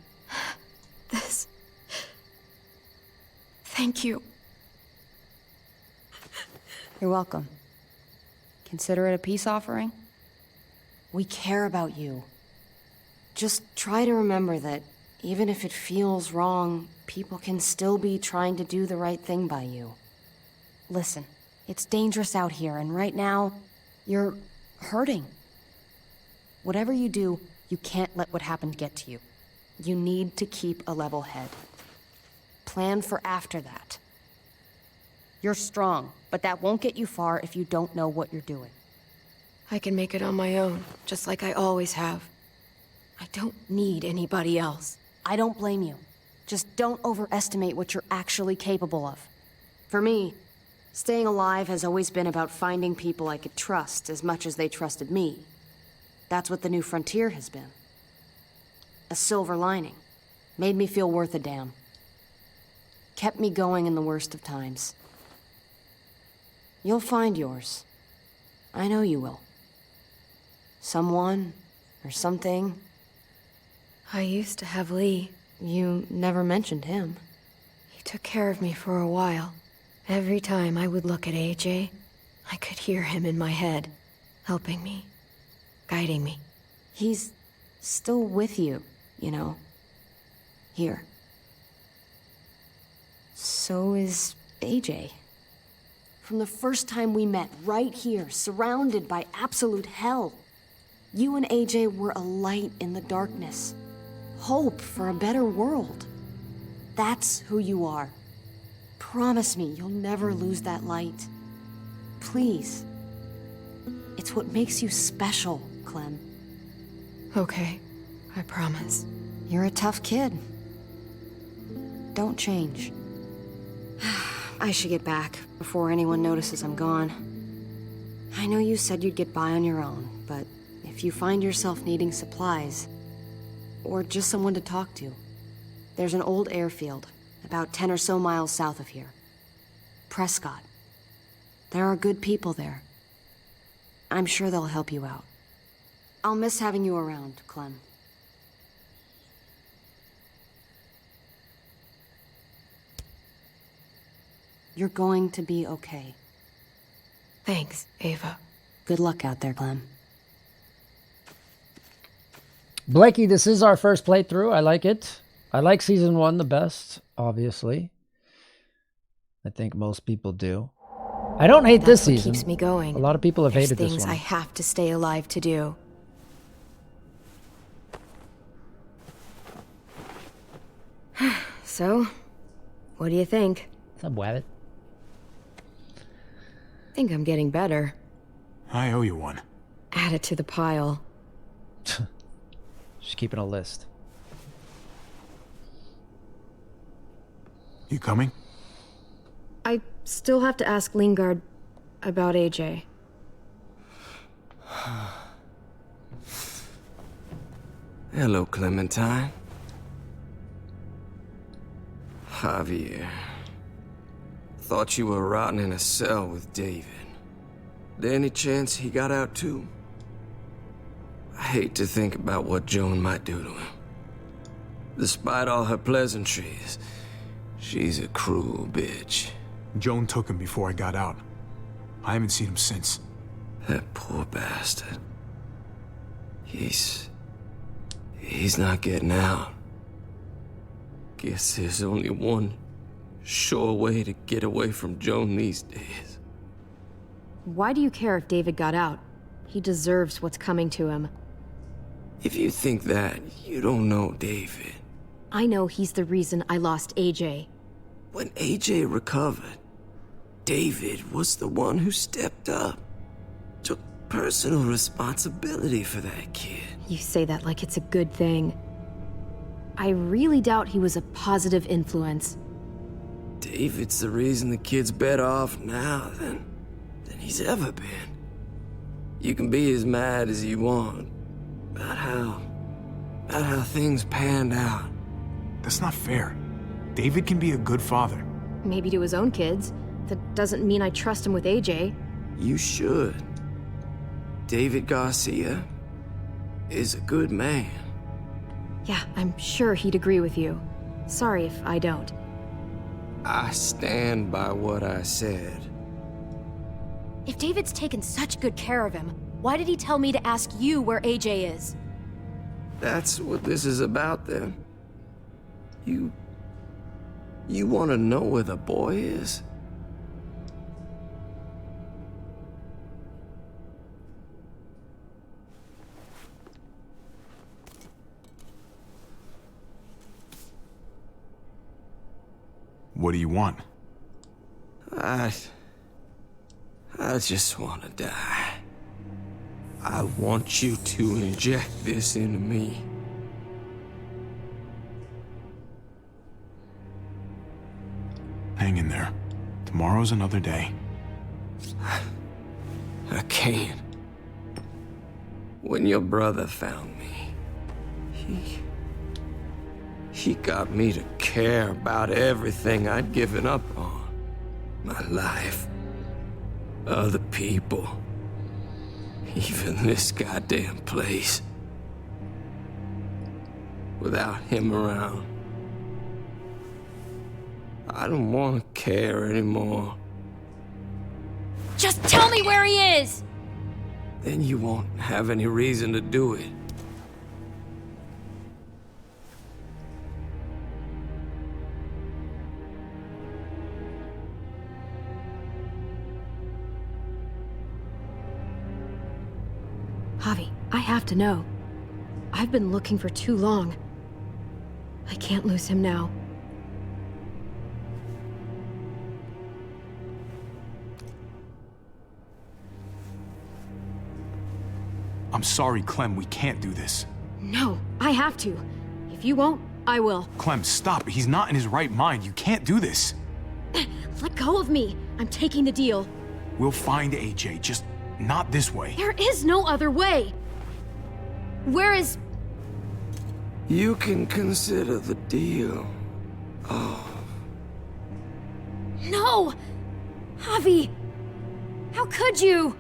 This... Thank you. You're welcome. Consider it a peace offering? We care about you. Just try to remember that even if it feels wrong, people can still be trying to do the right thing by you. Listen, it's dangerous out here, and right now, you're hurting. Whatever you do, you can't let what happened get to you. You need to keep a level head. Plan for after that. You're strong, but that won't get you far if you don't know what you're doing. I can make it on my own, just like I always have. I don't need anybody else. I don't blame you. Just don't overestimate what you're actually capable of. For me, staying alive has always been about finding people I could trust as much as they trusted me. That's what the New Frontier has been. A silver lining. Made me feel worth a damn. kept me going in the worst of times. You'll find yours. I know you will. Someone or something. I used to have Lee. You never mentioned him. He took care of me for a while. Every time I would look at AJ, I could hear him in my head, helping me, guiding me. He's still with you, you know. Here. So is AJ. From the first time we met, right here, surrounded by absolute hell, you and AJ were a light in the darkness. Hope for a better world. That's who you are. Promise me you'll never lose that light. Please. It's what makes you special, Clem. Okay, I promise. You're a tough kid. Don't change. I should get back before anyone notices I'm gone. I know you said you'd get by on your own, but if you find yourself needing supplies, or just someone to talk to, there's an old airfield about 10 or so miles south of here. Prescott. There are good people there. I'm sure they'll help you out. I'll miss having you around, Clem. You're going to be okay. Thanks, Ava. Good luck out there, Clem. Blakey, this is our first playthrough. I like it. I like season 1 the best, obviously. I think most people do. I don't hate this season. Keeps me going. A lot of people have There's hated this things one. I have to stay alive to do. So, what do you think? What's up, Wabbit? Think I'm getting better. I owe you one. Add it to the pile. Just keeping a list. You coming? I still have to ask Lingard about AJ. Hello, Clementine. Javier. Thought you were rotting in a cell with David. There any chance he got out too? I hate to think about what Joan might do to him. Despite all her pleasantries, she's a cruel bitch. Joan took him before I got out. I haven't seen him since. That poor bastard. He's not getting out. Guess there's only one sure way to get away from Joan these days. Why do you care if David got out? He deserves what's coming to him. If you think that, you don't know David. I know he's the reason I lost AJ. When AJ recovered, David was the one who stepped up. Took personal responsibility for that kid. You say that like it's a good thing. I really doubt he was a positive influence. David's the reason the kid's better off now than he's ever been. You can be as mad as you want about how things panned out. That's not fair. David can be a good father. Maybe to his own kids. That doesn't mean I trust him with AJ. You should. David Garcia is a good man. Yeah, I'm sure he'd agree with you. Sorry if I don't. I stand by what I said. If David's taken such good care of him, why did he tell me to ask you where AJ is? That's what this is about, then. You want to know where the boy is? What do you want? I just want to die. I want you to inject this into me. Hang in there. Tomorrow's another day. I can't. When your brother found me, He got me to care about everything I'd given up on. My life. Other people. Even this goddamn place. Without him around, I don't want to care anymore. Just tell me where he is! Then you won't have any reason to do it. Javi, I have to know. I've been looking for too long. I can't lose him now. I'm sorry, Clem, we can't do this. No, I have to. If you won't, I will. Clem, stop. He's not in his right mind. You can't do this. Let go of me. I'm taking the deal. We'll find AJ, just not this way. There is no other way. Where is... You can consider the deal. Oh. No! Javi! How could you?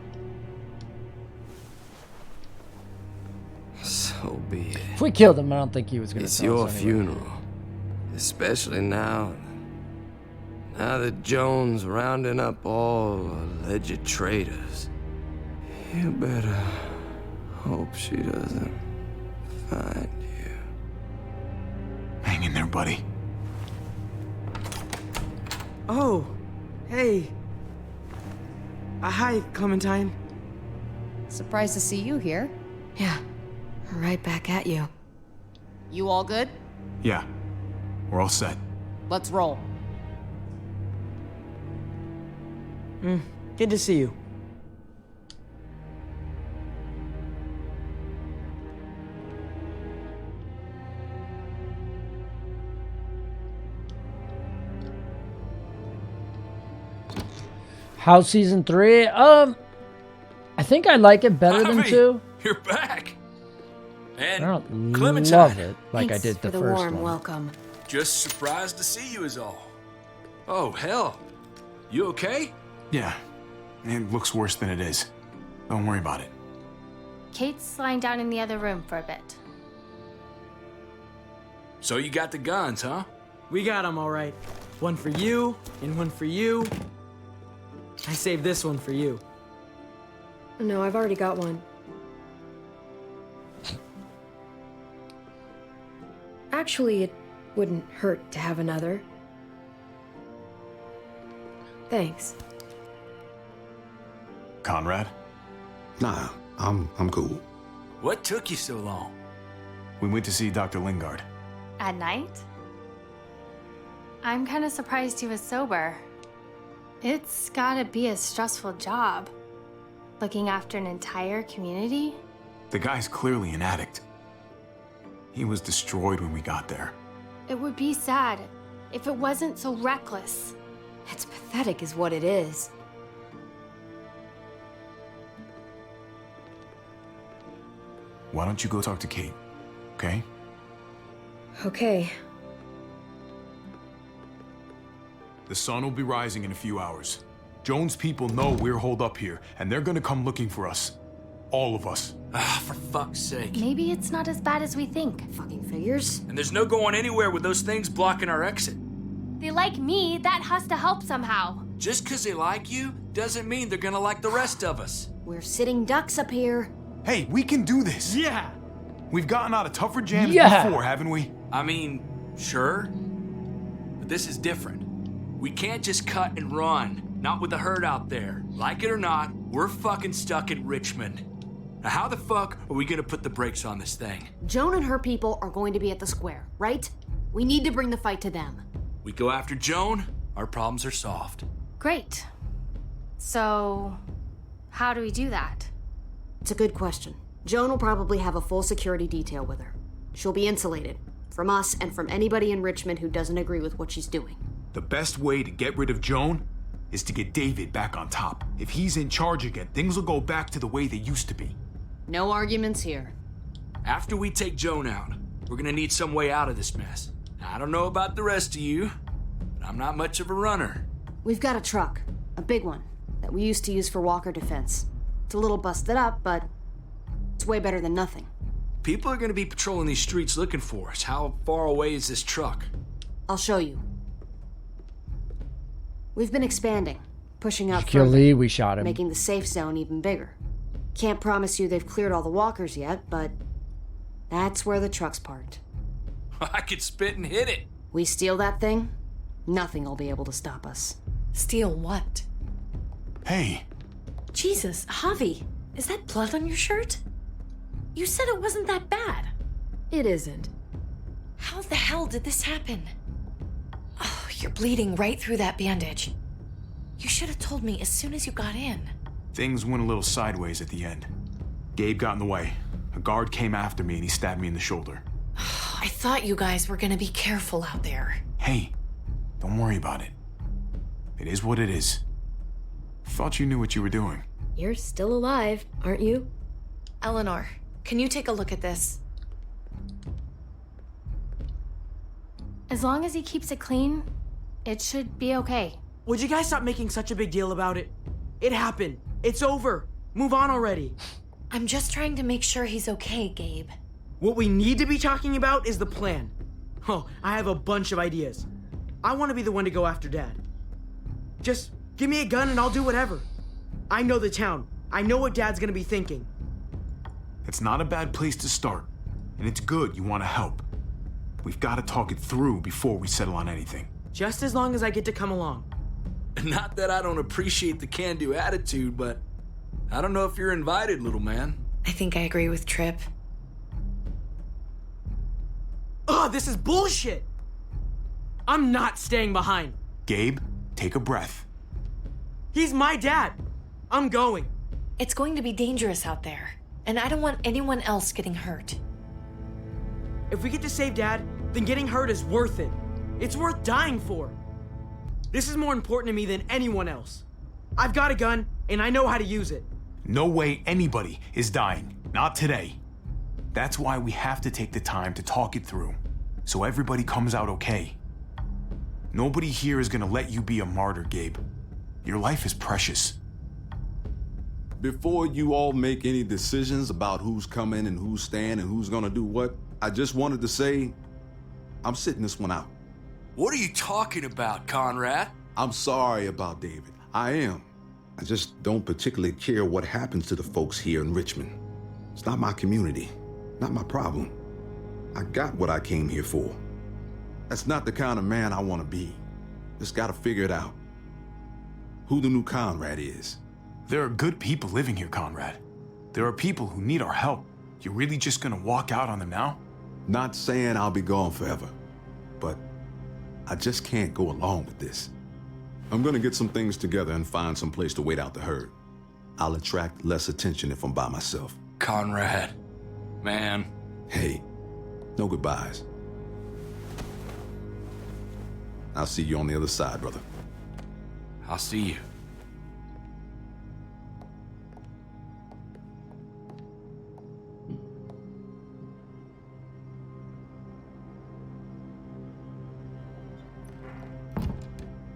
So be it. If we killed him, I don't think he was going to It's tell your us anyway. funeral. Especially now. Now that Joan's rounding up all alleged traitors. You better hope she doesn't find you. Hang in there, buddy. Oh, hey. Hi, Clementine. Surprised to see you here. Yeah, right back at you. You all good? Yeah, we're all set. Let's roll. Good to see you. House season 3. I think I like it better than Javi, 2. You're back. I And don't Clementine. love it like Thanks I did for the the first warm one. welcome. Just surprised to see you is all. Oh, hell. You okay? Yeah, it looks worse than it is. Don't worry about it. Kate's lying down in the other room for a bit. So you got the guns, huh? We got them all right. One for you, and one for you. I saved this one for you. No, I've already got one. Actually, it wouldn't hurt to have another. Thanks. Conrad? Nah, I'm cool. What took you so long? We went to see Dr. Lingard. At night? I'm kind of surprised he was sober. It's gotta be a stressful job. Looking after an entire community? The guy's clearly an addict. He was destroyed when we got there. It would be sad if it wasn't so reckless. It's pathetic is what it is. Why don't you go talk to Kate, okay? Okay. The sun will be rising in a few hours. Joan's people know we're holed up here, and they're gonna come looking for us. All of us. Ah, for fuck's sake. Maybe it's not as bad as we think. Fucking figures. And there's no going anywhere with those things blocking our exit. They like me, that has to help somehow. Just 'cause they like you doesn't mean they're gonna like the rest of us. We're sitting ducks up here. Hey, we can do this. Yeah. We've gotten out of tougher jams Yeah. before, haven't we? I mean, sure. But this is different. We can't just cut and run. Not with the herd out there. Like it or not, we're fucking stuck in Richmond. Now how the fuck are we gonna put the brakes on this thing? Joan and her people are going to be at the square, right? We need to bring the fight to them. We go after Joan, our problems are solved. Great. So, how do we do that? It's a good question. Joan will probably have a full security detail with her. She'll be insulated. From us and from anybody in Richmond who doesn't agree with what she's doing. The best way to get rid of Joan is to get David back on top. If he's in charge again, things will go back to the way they used to be. No arguments here. After we take Joan out, we're gonna need some way out of this mess. I don't know about the rest of you, but I'm not much of a runner. We've got a truck, a big one, that we used to use for walker defense. It's a little busted up, but it's way better than nothing. People are gonna be patrolling these streets looking for us. How far away is this truck? I'll show you. We've been expanding, pushing out Kill further, Lee, we shot him. making the safe zone even bigger. Can't promise you they've cleared all the walkers yet, but that's where the truck's parked. I could spit and hit it. We steal that thing, nothing will be able to stop us. Steal what? Hey. Jesus, Javi, is that blood on your shirt? You said it wasn't that bad. It isn't. How the hell did this happen? Oh, you're bleeding right through that bandage. You should have told me as soon as you got in. Things went a little sideways at the end. Gabe got in the way. A guard came after me and he stabbed me in the shoulder. I thought you guys were gonna be careful out there. Hey, don't worry about it. It is what it is. Thought you knew what you were doing. You're still alive, aren't you? Eleanor, can you take a look at this? As long as he keeps it clean, it should be okay. Would you guys stop making such a big deal about it? It happened. It's over. Move on already. I'm just trying to make sure he's okay, Gabe. What we need to be talking about is the plan. Oh, I have a bunch of ideas. I want to be the one to go after Dad. Just give me a gun and I'll do whatever. I know the town. I know what Dad's gonna be thinking. It's not a bad place to start, and it's good you want to help. We've got to talk it through before we settle on anything. Just as long as I get to come along. Not that I don't appreciate the can-do attitude, but I don't know if you're invited, little man. I think I agree with Tripp. Ugh, this is bullshit! I'm not staying behind. Gabe, take a breath. He's my dad. I'm going. It's going to be dangerous out there, and I don't want anyone else getting hurt. If we get to save Dad, then getting hurt is worth it. It's worth dying for. This is more important to me than anyone else. I've got a gun, and I know how to use it. No way anybody is dying. Not today. That's why we have to take the time to talk it through, so everybody comes out okay. Nobody here is gonna let you be a martyr, Gabe. Your life is precious. Before you all make any decisions about who's coming and who's staying and who's gonna do what, I just wanted to say, I'm sitting this one out. What are you talking about, Conrad? I'm sorry about David. I am. I just don't particularly care what happens to the folks here in Richmond. It's not my community, not my problem. I got what I came here for. That's not the kind of man I want to be. Just gotta figure it out. Who the new Conrad is. There are good people living here, Conrad. There are people who need our help. You're really just gonna walk out on them now? Not saying I'll be gone forever, but I just can't go along with this. I'm gonna get some things together and find some place to wait out the herd. I'll attract less attention if I'm by myself. Conrad, man. Hey, no goodbyes. I'll see you on the other side, brother. I'll see you.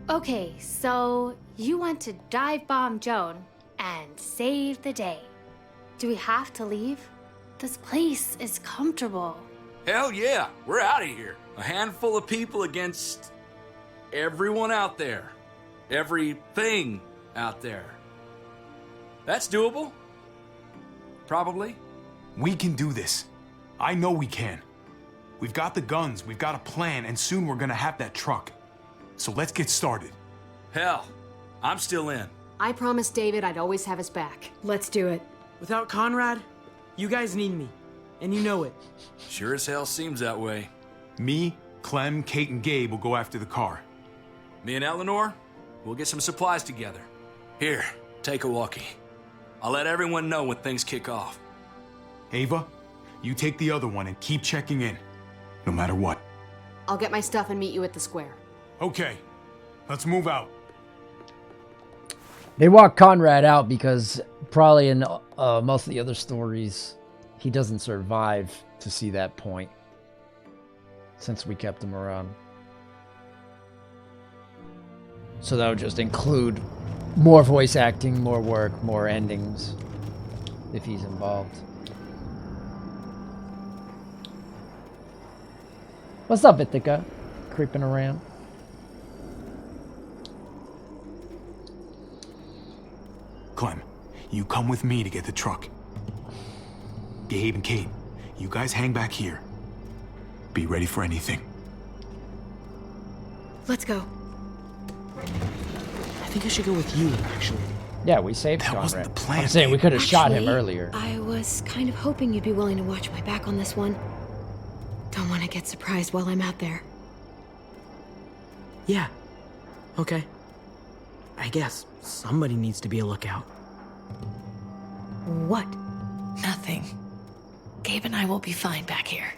Okay, so you want to dive bomb Joan and save the day. Do we have to leave? This place is comfortable. Hell yeah, we're out of here. A handful of people against everyone out there. Everything out there. That's doable. Probably. We can do this. I know we can. We've got the guns, we've got a plan, and soon we're gonna have that truck. So let's get started. Hell, I'm still in. I promised David I'd always have his back. Let's do it. Without Conrad, you guys need me. And you know it. Sure as hell seems that way. Me, Clem, Kate, and Gabe will go after the car. Me and Eleanor, we'll get some supplies together. Here, take a walkie. I'll let everyone know when things kick off. Ava, you take the other one and keep checking in, no matter what. I'll get my stuff and meet you at the square. Okay, let's move out. They walk Conrad out because probably in most of the other stories, he doesn't survive to see that point. since we kept him around. So that would just include more voice acting, more work, more endings, if he's involved. What's up, Ithaca? Creeping around. Clem, you come with me to get the truck. Gabe and Kate, you guys hang back here. Be ready for anything. Let's go. I think I should go with you, actually. Yeah, we saved That wasn't Conrad. the plan, I'm saying we could have shot him Actually, earlier. I was kind of hoping you'd be willing to watch my back on this one. Don't want to get surprised while I'm out there. Yeah. Okay. I guess somebody needs to be a lookout. What? Nothing. Gabe and I will be fine back here.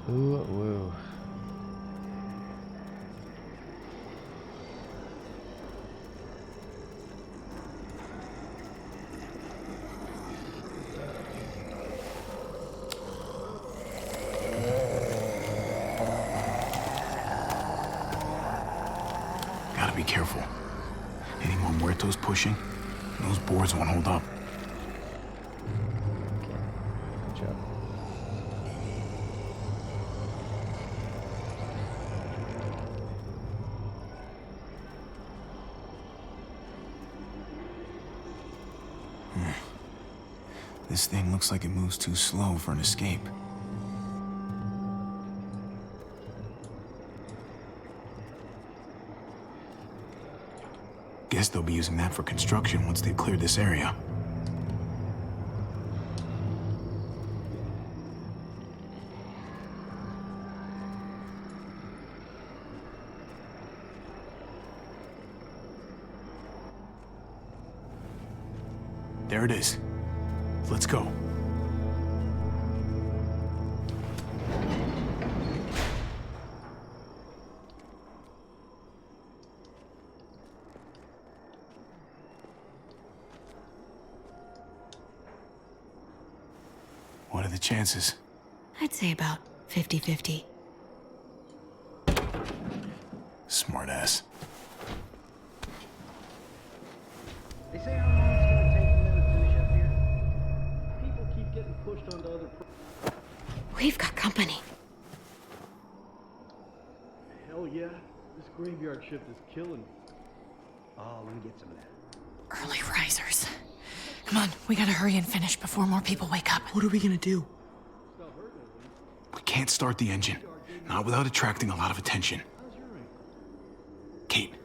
Ooh, woo. Gotta be careful. Any more muertos pushing, those boards won't hold up. Good job. This thing looks like it moves too slow for an escape. Guess they'll be using that for construction once they've cleared this area. There it is. Let's go. What are the chances? I'd say about 50-50. Smartass. They say how long it's gonna take for them to finish up here. People keep getting pushed onto other. We've got company. Hell yeah, this graveyard shift is killing me. Oh, let me get some of that. Early risers. Come on, we gotta hurry and finish before more people wake up. What are we gonna do? We can't start the engine. Not without attracting a lot of attention. Kate,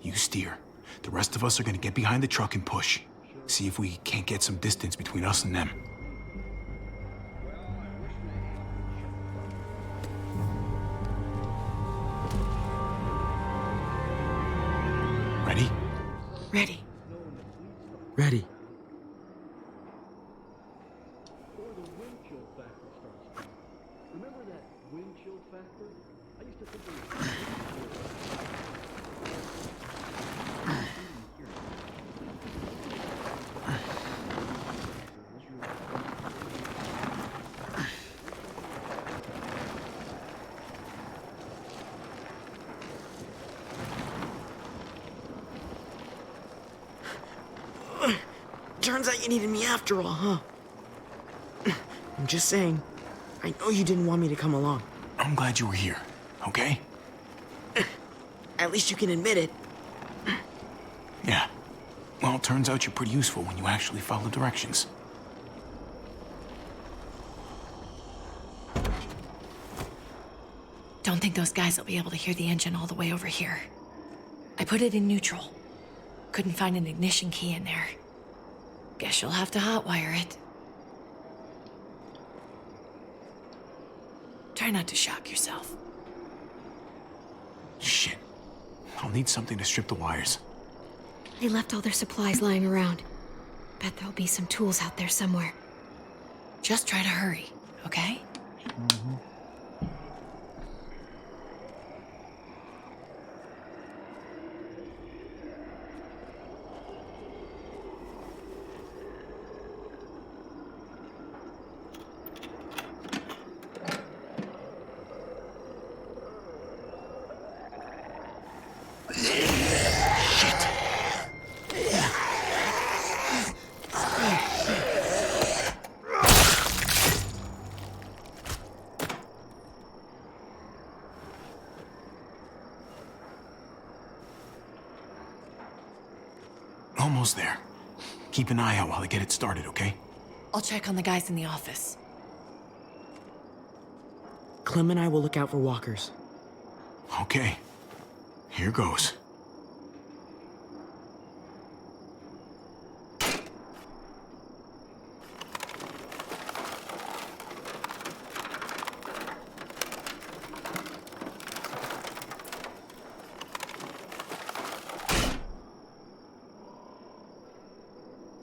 you steer. The rest of us are gonna get behind the truck and push. See if we can't get some distance between us and them. Ready? Ready. Ready. Or the wind chill factor starts. Remember that wind chill factor? I used to think it was. Turns out you needed me after all, huh? I'm just saying, I know you didn't want me to come along. I'm glad you were here, okay? At least you can admit it. Yeah. Well, it turns out you're pretty useful when you actually follow directions. Don't think those guys will be able to hear the engine all the way over here. I put it in neutral. Couldn't find an ignition key in there. Guess you'll have to hotwire it. Try not to shock yourself. Shit. I'll need something to strip the wires. They left all their supplies lying around. Bet there'll be some tools out there somewhere. Just try to hurry, okay? Mm-hmm. almost there. Keep an eye out while I get it started, okay? I'll check on the guys in the office. Clem and I will look out for walkers. Okay. Here goes.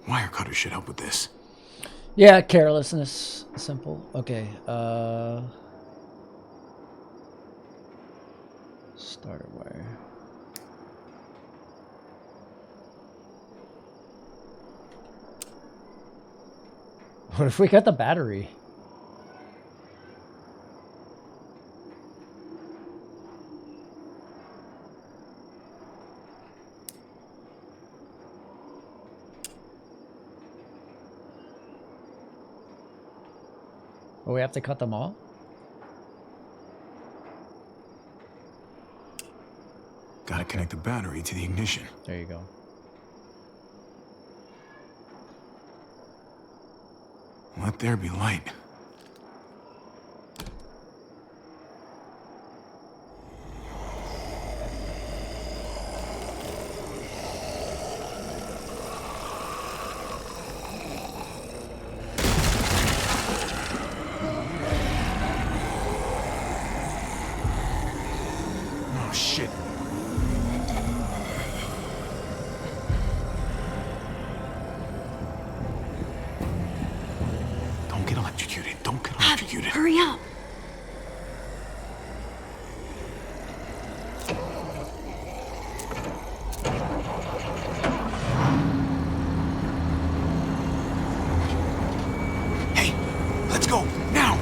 Wire cutter should help with this. Yeah, carelessness. Simple. Okay. Starter wire. What if we got the battery? Oh, we have to cut them all? Gotta connect the battery to the ignition. There you go. Let there be light. Oh, shit. Don't get electrocuted. Don't get electrocuted. Hurry up! Hey, let's go, now!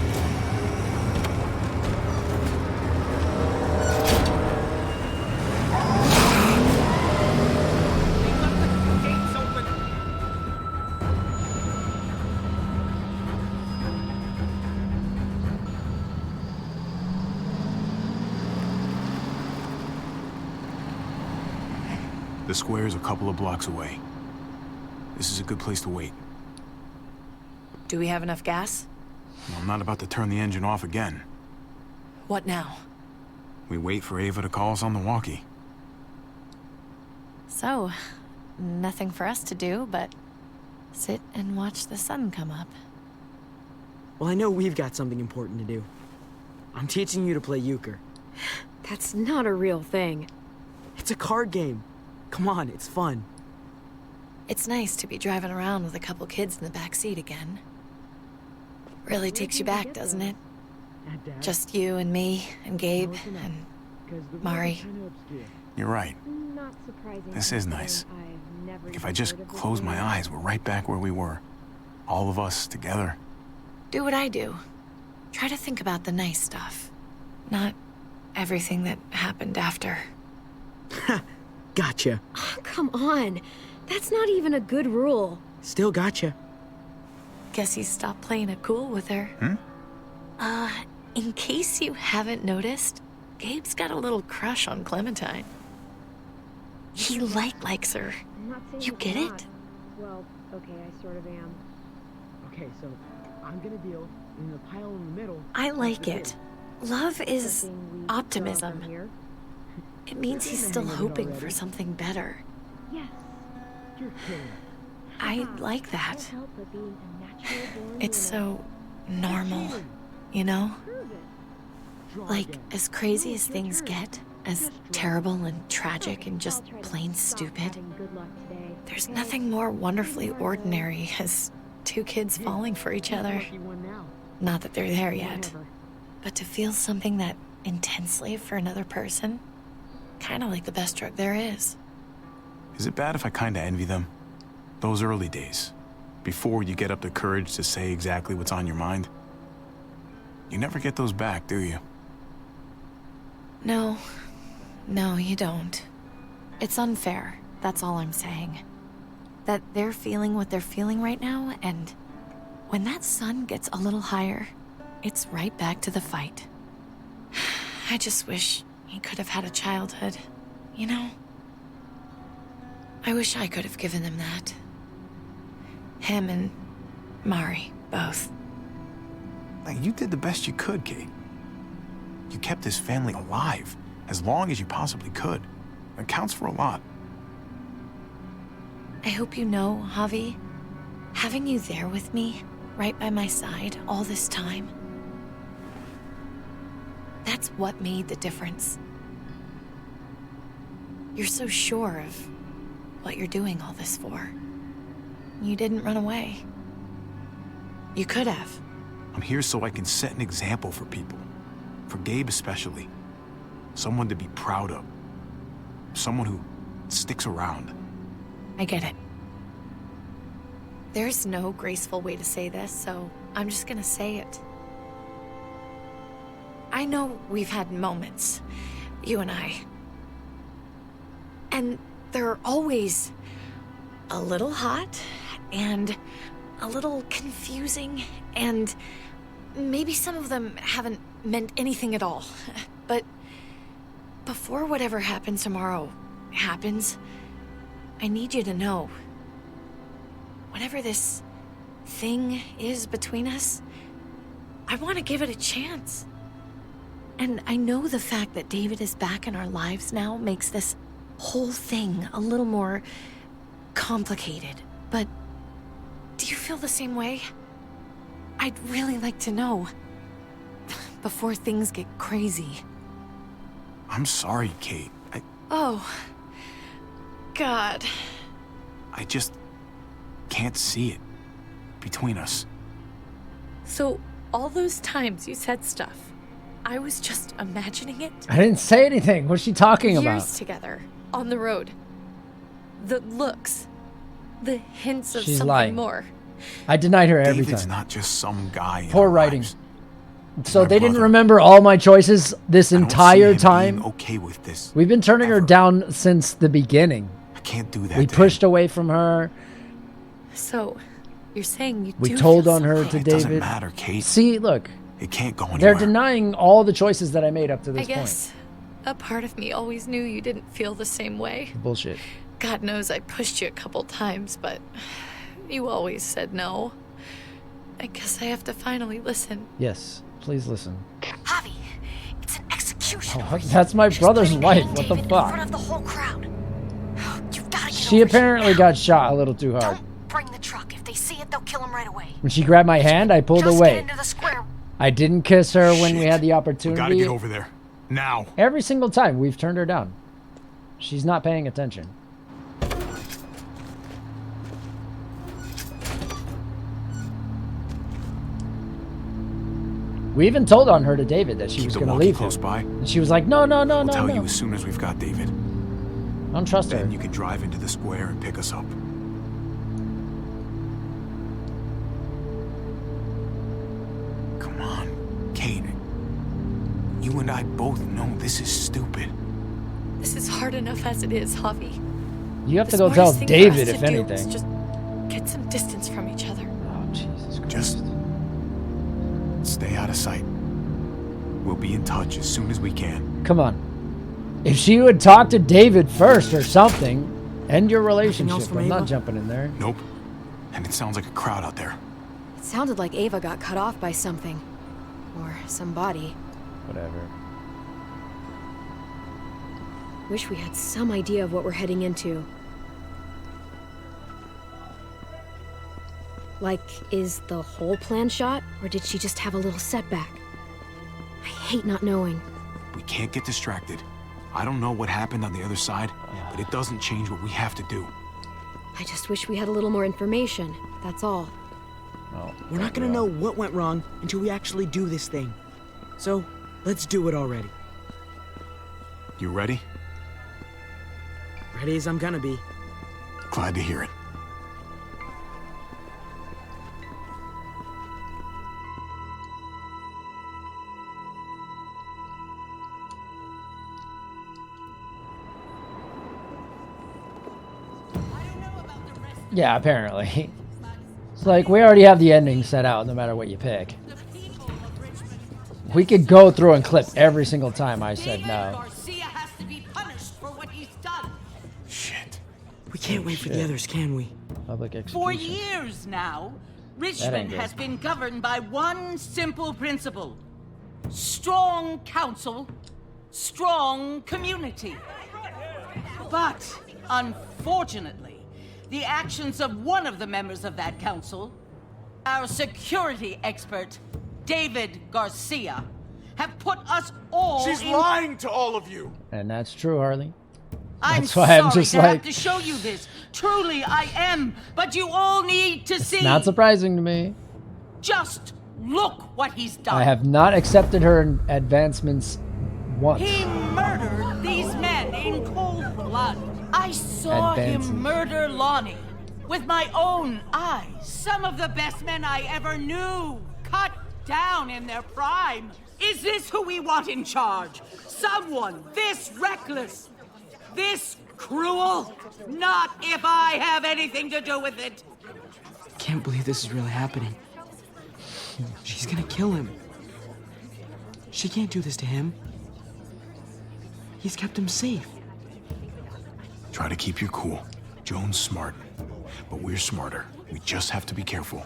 The square's a couple of blocks away. This is a good place to wait. Do we have enough gas? I'm not about to turn the engine off again. What now? We wait for Ava to call us on the walkie. So, nothing for us to do but sit and watch the sun come up. Well, I know we've got something important to do. I'm teaching you to play euchre. That's not a real thing. It's a card game. Come on, it's fun. It's nice to be driving around with a couple kids in the back seat again. Really takes you back, doesn't it? Just you and me and Gabe and Mari. You're right. This is nice. Like if I just close my eyes, we're right back where we were. All of us together. Do what I do. Try to think about the nice stuff. Not everything that happened after. Gotcha. Oh, come on. That's not even a good rule. Still gotcha. Guess he stopped playing it cool with her. In case you haven't noticed, Gabe's got a little crush on Clementine. He likes her. You get it? Well, okay, I sort of am. Okay, so I'm gonna deal in the pile in the middle. I like it. Love is optimism. It means he's still hoping for something better. Yes, you're kidding. I like that. It's so normal, you know? Like, as crazy as things get, as terrible and tragic and just plain stupid, there's nothing more wonderfully ordinary as two kids falling for each other. Not that they're there yet, but to feel something that intensely for another person, kind of like the best drug there is. Is it bad if I kinda envy them? Those early days, before you get up the courage to say exactly what's on your mind. You never get those back, do you? No, you don't. It's unfair, that's all I'm saying. That they're feeling what they're feeling right now, and when that sun gets a little higher, it's right back to the fight. I just wish he could have had a childhood, you know? I wish I could have given them that. Him and Mari, both. Like, you did the best you could, Kate. You kept his family alive as long as you possibly could. It counts for a lot. I hope you know, Javi, having you there with me, right by my side, all this time, that's what made the difference. You're so sure of what you're doing all this for. You didn't run away. You could have. I'm here so I can set an example for people. For Gabe especially. Someone to be proud of. Someone who sticks around. I get it. There's no graceful way to say this, so I'm just gonna say it. I know we've had moments, you and I. And they're always a little hot and a little confusing, and maybe some of them haven't meant anything at all. But before whatever happens tomorrow happens, I need you to know, whatever this thing is between us, I want to give it a chance. And I know the fact that David is back in our lives now makes this whole thing a little more complicated, but do you feel the same way? I'd really like to know before things get crazy. I'm sorry, Kate. Oh, God. I just can't see it between us. So, all those times you said stuff, I was just imagining it? I didn't say anything. What's she talking about? Years together, on the road. The looks. The hints of She's something lying. more. I denied her every David's time. not just some guy. in Poor our writing. lives. So My they didn't brother. remember all my choices this I don't entire see him time. being okay with this. We've been turning her down since the beginning. I can't do that. We to pushed away from her. So, you're saying you We do told feel on her something? to It doesn't David. matter, Kate. See, look. It can't go anywhere. They're denying all the choices that I made up to this I guess a part of me always knew you didn't feel the same way. point. Bullshit. God knows I pushed you a couple times, but you always said no. I guess I have to finally listen. Yes, please listen. Javi, it's an execution. Oh, that's my brother's wife. What the David in front fuck? of the whole crowd. You've got to get She over apparently here got shot a little too hard. now. Bring the truck. If they see it, they'll kill him right away. When she grabbed my hand, I pulled Just away. get into the square. I didn't kiss her when we had the We opportunity. gotta get over there. Now. Every single time we've turned her down. She's not paying attention. We even told on her to David that she Keep was the going to walkie leave close him. by. And she was like, no, no, no, We'll no, tell no. you as soon as we've got David. I don't trust her. Then you can drive into the square and pick us up. Come on, Kate. You and I both know this is stupid. This is hard enough as it is, Javi. You have The to go tell smartest thing for David, us if to do is anything. just get some distance from each other. Oh, Jesus Christ. Just stay out of sight. We'll be in touch as soon as we can. Come on. If she would talk to David first or something, end your relationship. from I'm not Ava? jumping in there. Nope. And it sounds like a crowd out there. It sounded like Ava got cut off by something. Or somebody. Whatever. Wish we had some idea of what we're heading into. Like, is the whole plan shot? Or did she just have a little setback? I hate not knowing. We can't get distracted. I don't know what happened on the other side, but it doesn't change what we have to do. I just wish we had a little more information. That's all. Oh, We're not gonna know what went wrong until we actually do this thing. So, let's do it already. You ready? Ready as I'm gonna be. Glad to hear it. Yeah, apparently. It's like, we already have the ending set out no matter what you pick. We could go through and clip every single time I said no. Garcia has to be punished for what he's done. Shit. We can't wait for the others, can we? Public For execution. years now, ain't Richmond good. has been governed by one simple principle. Strong council, strong community. But, unfortunately, the actions of one of the members of that council, our security expert, David Garcia, have put us all She's in... lying to all of you. And that's true, Harley. I'm That's why sorry I'm just to like, have to show you this. Truly, I am. But you all need to see. not surprising to me. Just look what he's done. I have not accepted her advancements once. He murdered these men in cold blood. I saw Advancing. him murder Lonnie with my own eyes. Some of the best men I ever knew, cut down in their prime. Is this who we want in charge? Someone this reckless, this cruel? Not if I have anything to do with it. Can't believe this is really happening. She's gonna kill him. She can't do this to him. He's kept him safe. Try to keep your cool. Joan's smart, but we're smarter. We just have to be careful.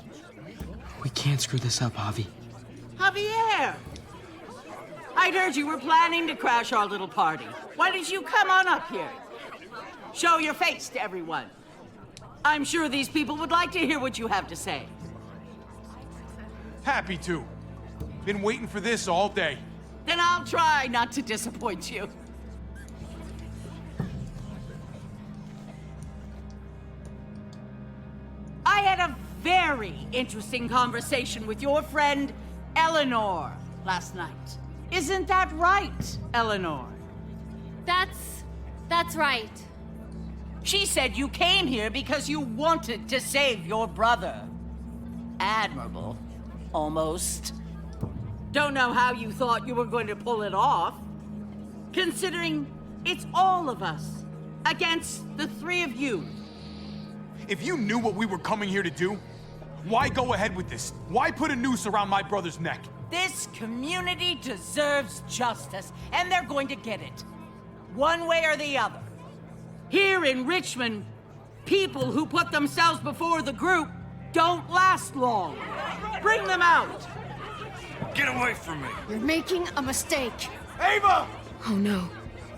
We can't screw this up, Javi. Javier! I'd heard you were planning to crash our little party. Why did you come on up here? Show your face to everyone. I'm sure these people would like to hear what you have to say. Happy to. Been waiting for this all day. Then I'll try not to disappoint you. I had a very interesting conversation with your friend Eleanor last night. Isn't that right, Eleanor? That's right. She said you came here because you wanted to save your brother. Admirable. Almost. Don't know how you thought you were going to pull it off. Considering it's all of us against the three of you. If you knew what we were coming here to do, why go ahead with this? Why put a noose around my brother's neck? This community deserves justice, and they're going to get it. One way or the other. Here in Richmond, people who put themselves before the group don't last long. Bring them out. Get away from me. You're making a mistake. Ava! Oh no.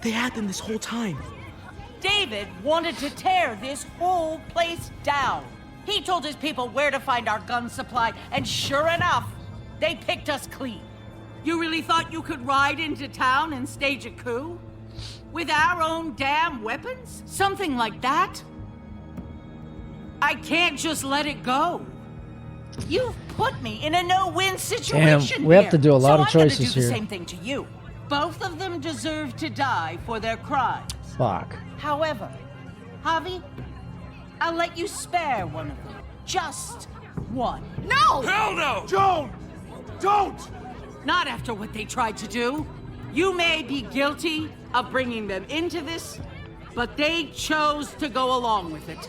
They had them this whole time. David wanted to tear this whole place down. He told his people where to find our gun supply, and sure enough, they picked us clean. You really thought you could ride into town and stage a coup? With our own damn weapons? Something like that? I can't just let it go. You've put me in a no-win situation. Damn, we have here. to do a lot of So I'm choices gonna do here. the same thing to you. Both of them deserve to die for their crimes. Fuck. However, Javi, I'll let you spare one of them. Just one. No! Hell no! Joan! Don't! Not after what they tried to do. You may be guilty of bringing them into this, but they chose to go along with it.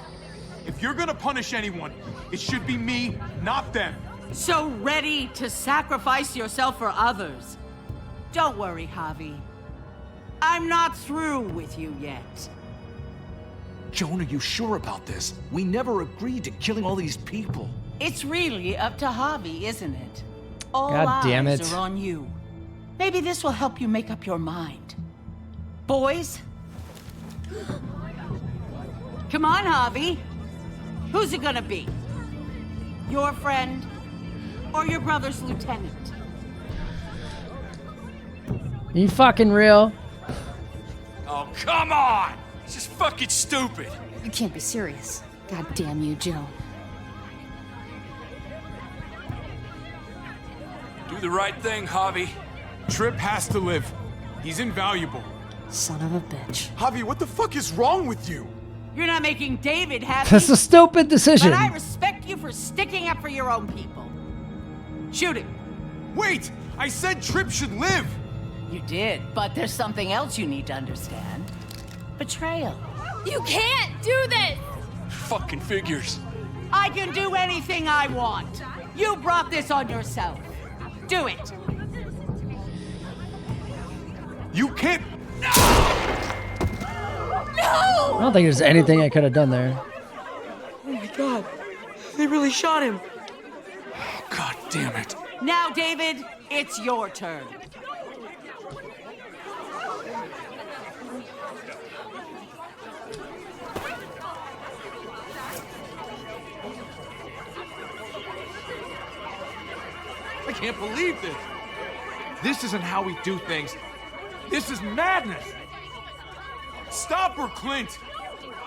If you're gonna punish anyone, it should be me, not them. So ready to sacrifice yourself for others. Don't worry, Javi. I'm not through with you yet. Joan, are you sure about this? We never agreed to killing all these people. It's really up to Javi, isn't it? All God damn eyes it. are on you. Maybe this will help you make up your mind. Boys? Come on, Javi. Who's it gonna be? Your friend or your brother's lieutenant? You fucking real? Oh, come on! This is fucking stupid. You can't be serious. God damn you, Joan. Do the right thing, Javi. Tripp has to live. He's invaluable. Son of a bitch. Javi, what the fuck is wrong with you? You're not making David happy. That's a stupid decision. But I respect you for sticking up for your own people. Shoot him. Wait! I said Tripp should live! You did, but there's something else you need to understand. Betrayal. You can't do this! Fucking figures. I can do anything I want. You brought this on yourself. Do it. You can't... I don't think there's anything I could have done there. Oh my god. They really shot him. God damn it. Now, David, it's your turn. I can't believe this. This isn't how we do things. This is madness. Stop her, Clint!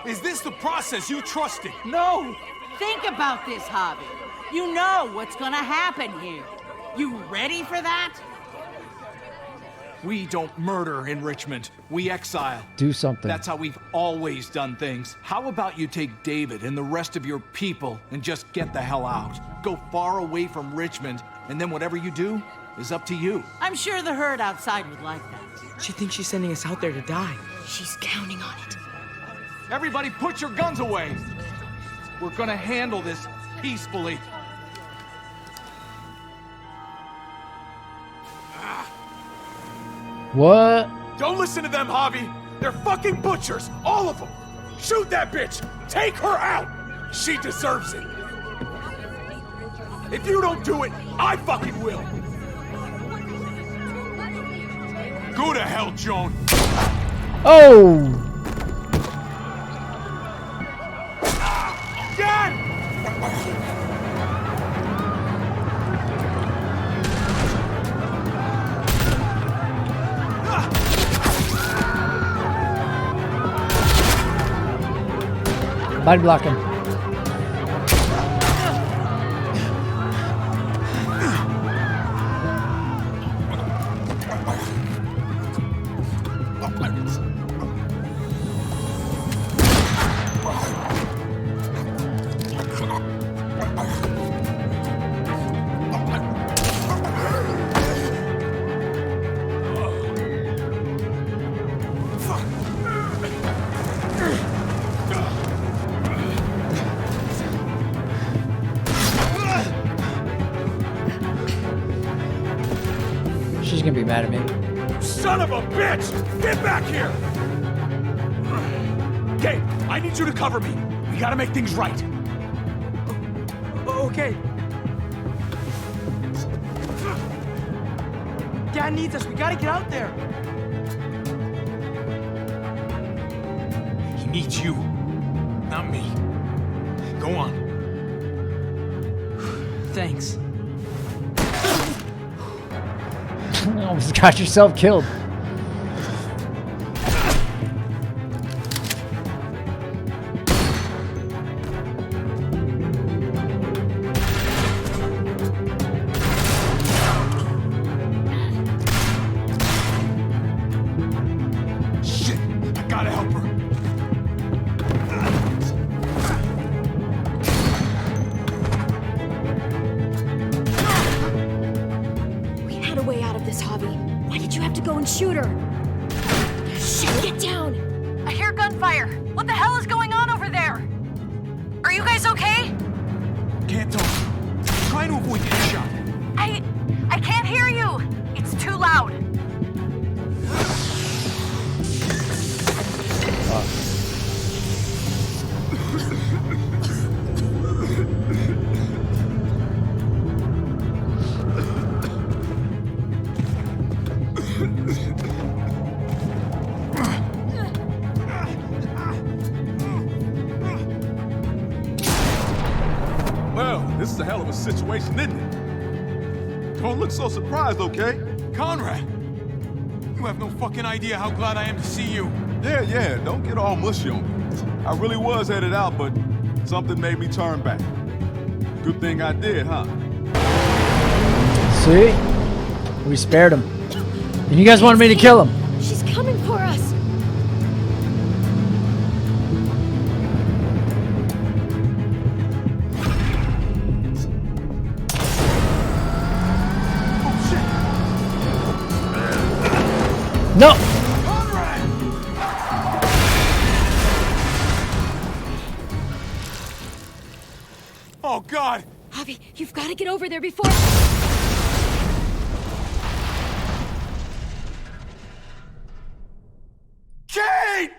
Is this the process you trusted? No! Think about this, Javi. You know what's gonna happen here. You ready for that? We don't murder in Richmond. We exile. Do something. That's how we've always done things. How about you take David and the rest of your people and just get the hell out? Go far away from Richmond, and then whatever you do is up to you. I'm sure the herd outside would like that. She thinks she's sending us out there to die. She's counting on it. Everybody put your guns away. We're gonna handle this peacefully. What? Don't listen to them, Javi. They're fucking butchers, all of them. Shoot that bitch. Take her out. She deserves it. If you don't do it, I fucking will. Go to hell, Joan. Oh! Dad! Body block him. She's gonna be mad at me. Son of a bitch! Get back here! Gabe, I need you to cover me. We gotta make things right. Okay. Dad needs us. We gotta get out there. He needs you, not me. Go on. Thanks. You almost got yourself killed. Shit, I gotta help her. We had a way out of this, Javi. Why did you have to go and shoot her? Shit, get down! I hear gunfire. What the hell is going on over there? Are you guys okay? Can't talk. Try to avoid getting shot. I can't hear you. It's too loud. Well, this is a hell of a situation, isn't it? Don't look so surprised, okay? Conrad! You have no fucking idea how glad I am to see you. Yeah, don't get all mushy on me. I really was headed out, but something made me turn back. Good thing I did, huh? See? We spared him. And you guys wanted me to kill him. She's coming for us! No! Oh, God! Javi, you've got to get over there before... Kate!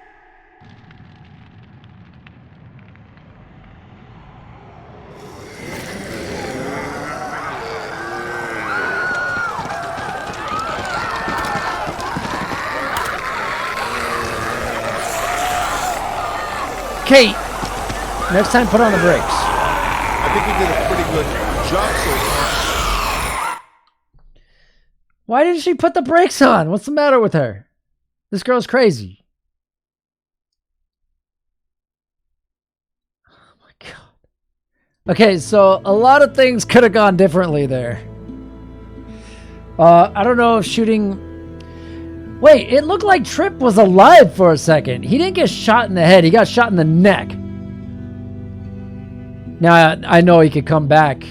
Okay. Next time, put on the brakes. I think he did a pretty good job so far. Why didn't she put the brakes on? What's the matter with her? This girl's crazy. Oh my god. Okay, so a lot of things could have gone differently there. I don't know if shooting... Wait, it looked like Tripp was alive for a second. He didn't get shot in the head. He got shot in the neck. Now, I know he could come back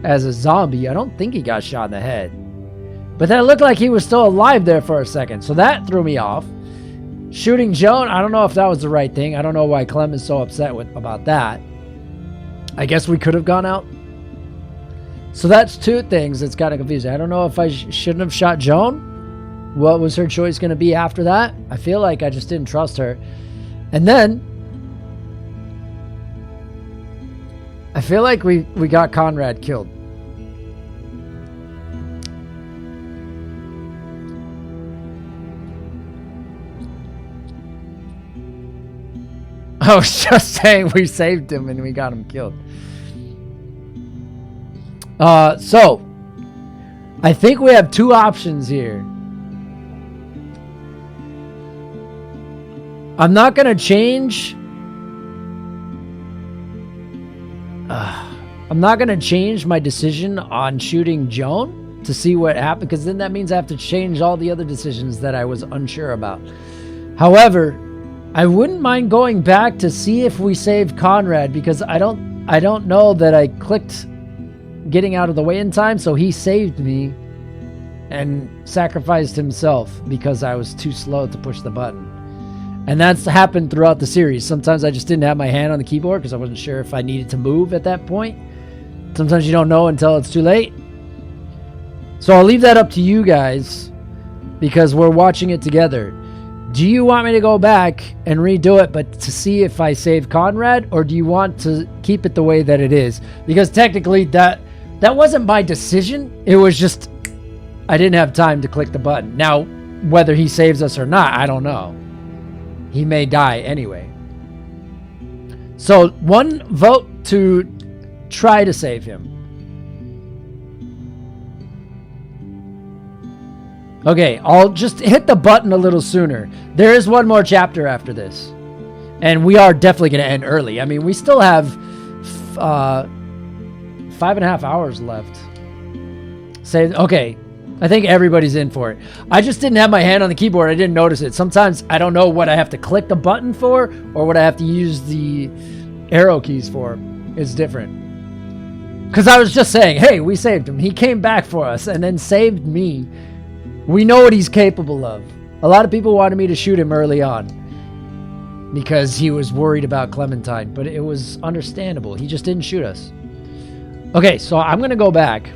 as a zombie. I don't think he got shot in the head. But that looked like he was still alive there for a second. So that threw me off. Shooting Joan, I don't know if that was the right thing. I don't know why Clem is so upset about that. I guess we could have gone out. So that's two things that's kind of confusing. I don't know if I shouldn't have shot Joan. What was her choice going to be after that? I feel like I just didn't trust her. And then I feel like we got Conrad killed. I was just saying we saved him and we got him killed. So I think we have two options here. I'm not gonna change. I'm not gonna change my decision on shooting Joan to see what happened, because then that means I have to change all the other decisions that I was unsure about. However, I wouldn't mind going back to see if we saved Conrad, because I don't know that I clicked getting out of the way in time, so he saved me and sacrificed himself because I was too slow to push the button. And that's happened throughout the series. Sometimes I just didn't have my hand on the keyboard because I wasn't sure if I needed to move at that point. Sometimes you don't know until it's too late. So I'll leave that up to you guys because we're watching it together. Do you want me to go back and redo it, but to see if I save Conrad, or do you want to keep it the way that it is? Because technically that wasn't my decision. It was just I didn't have time to click the button. Now, whether he saves us or not, I don't know. He may die anyway. So, one vote to try to save him. Okay, I'll just hit the button a little sooner. There is one more chapter after this. And we are definitely going to end early. I mean, we still have 5.5 hours left. Okay. I think everybody's in for it. I just didn't have my hand on the keyboard. I didn't notice it. Sometimes I don't know what I have to click the button for or what I have to use the arrow keys for. It's different. Because I was just saying, hey, we saved him. He came back for us and then saved me. We know what he's capable of. A lot of people wanted me to shoot him early on because he was worried about Clementine, but it was understandable. He just didn't shoot us. Okay, so I'm going to go back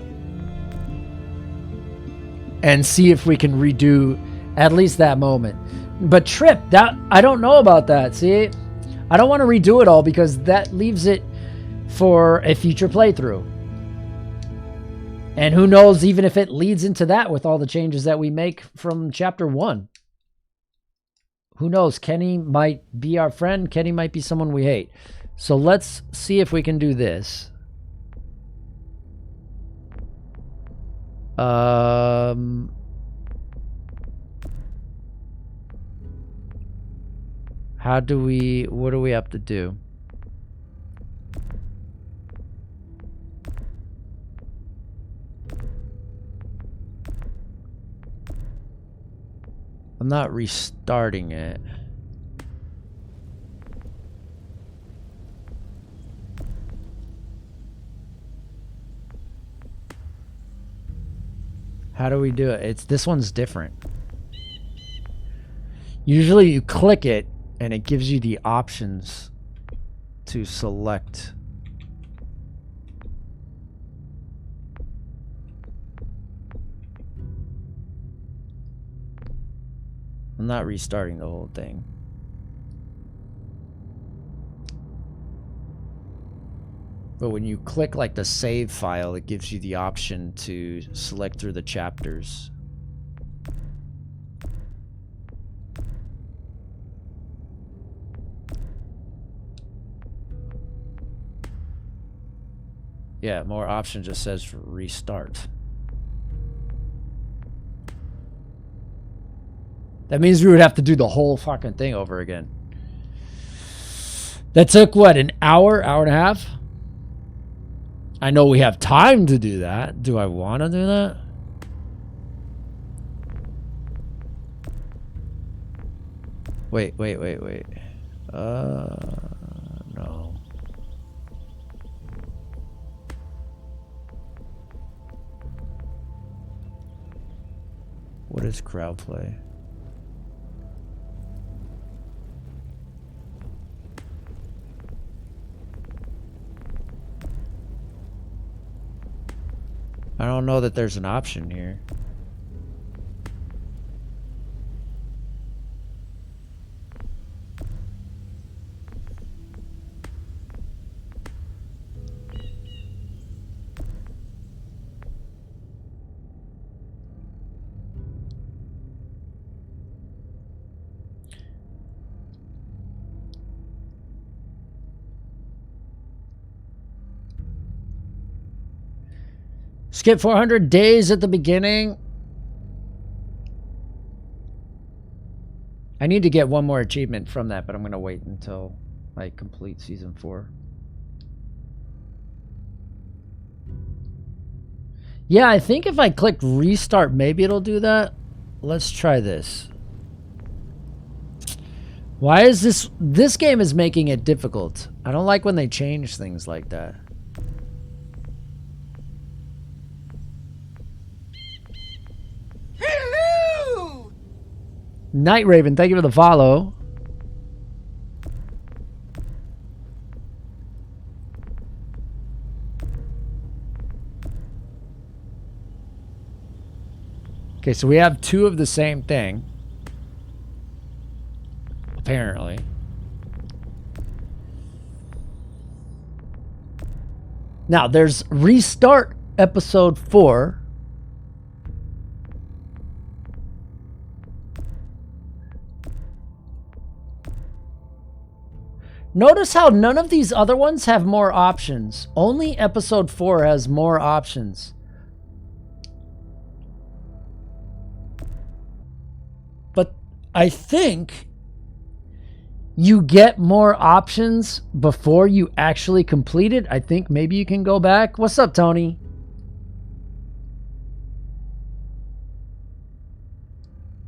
and see if we can redo at least that moment. But Tripp, I don't know about that. See, I don't want to redo it all because that leaves it for a future playthrough. And who knows, even if it leads into that with all the changes that we make from chapter 1. Who knows? Kenny might be our friend. Kenny might be someone we hate. So let's see if we can do this. How do we, what do we have to do? I'm not restarting it. How do we do it? This one's different. Usually you click it and it gives you the options to select. I'm not restarting the whole thing. But when you click like the save file, it gives you the option to select through the chapters. Yeah, more option just says restart. That means we would have to do the whole fucking thing over again. That took, what, an hour, hour and a half? I know we have time to do that. Do I want to do that? Wait. No. What is crowd play? I don't know that there's an option here. Skip 400 days at the beginning. I need to get one more achievement from that, but I'm going to wait until I complete season 4. Yeah, I think if I click restart, maybe it'll do that. Let's try this. Why is this game is making it difficult. I don't like when they change things like that. Hello! Night Raven, thank you for the follow. Okay, so we have 2 of the same thing. Apparently. Now, there's restart episode 4. Notice how none of these other ones have more options. Only episode 4 has more options. But I think you get more options before you actually complete it. I think maybe you can go back. What's up, Tony?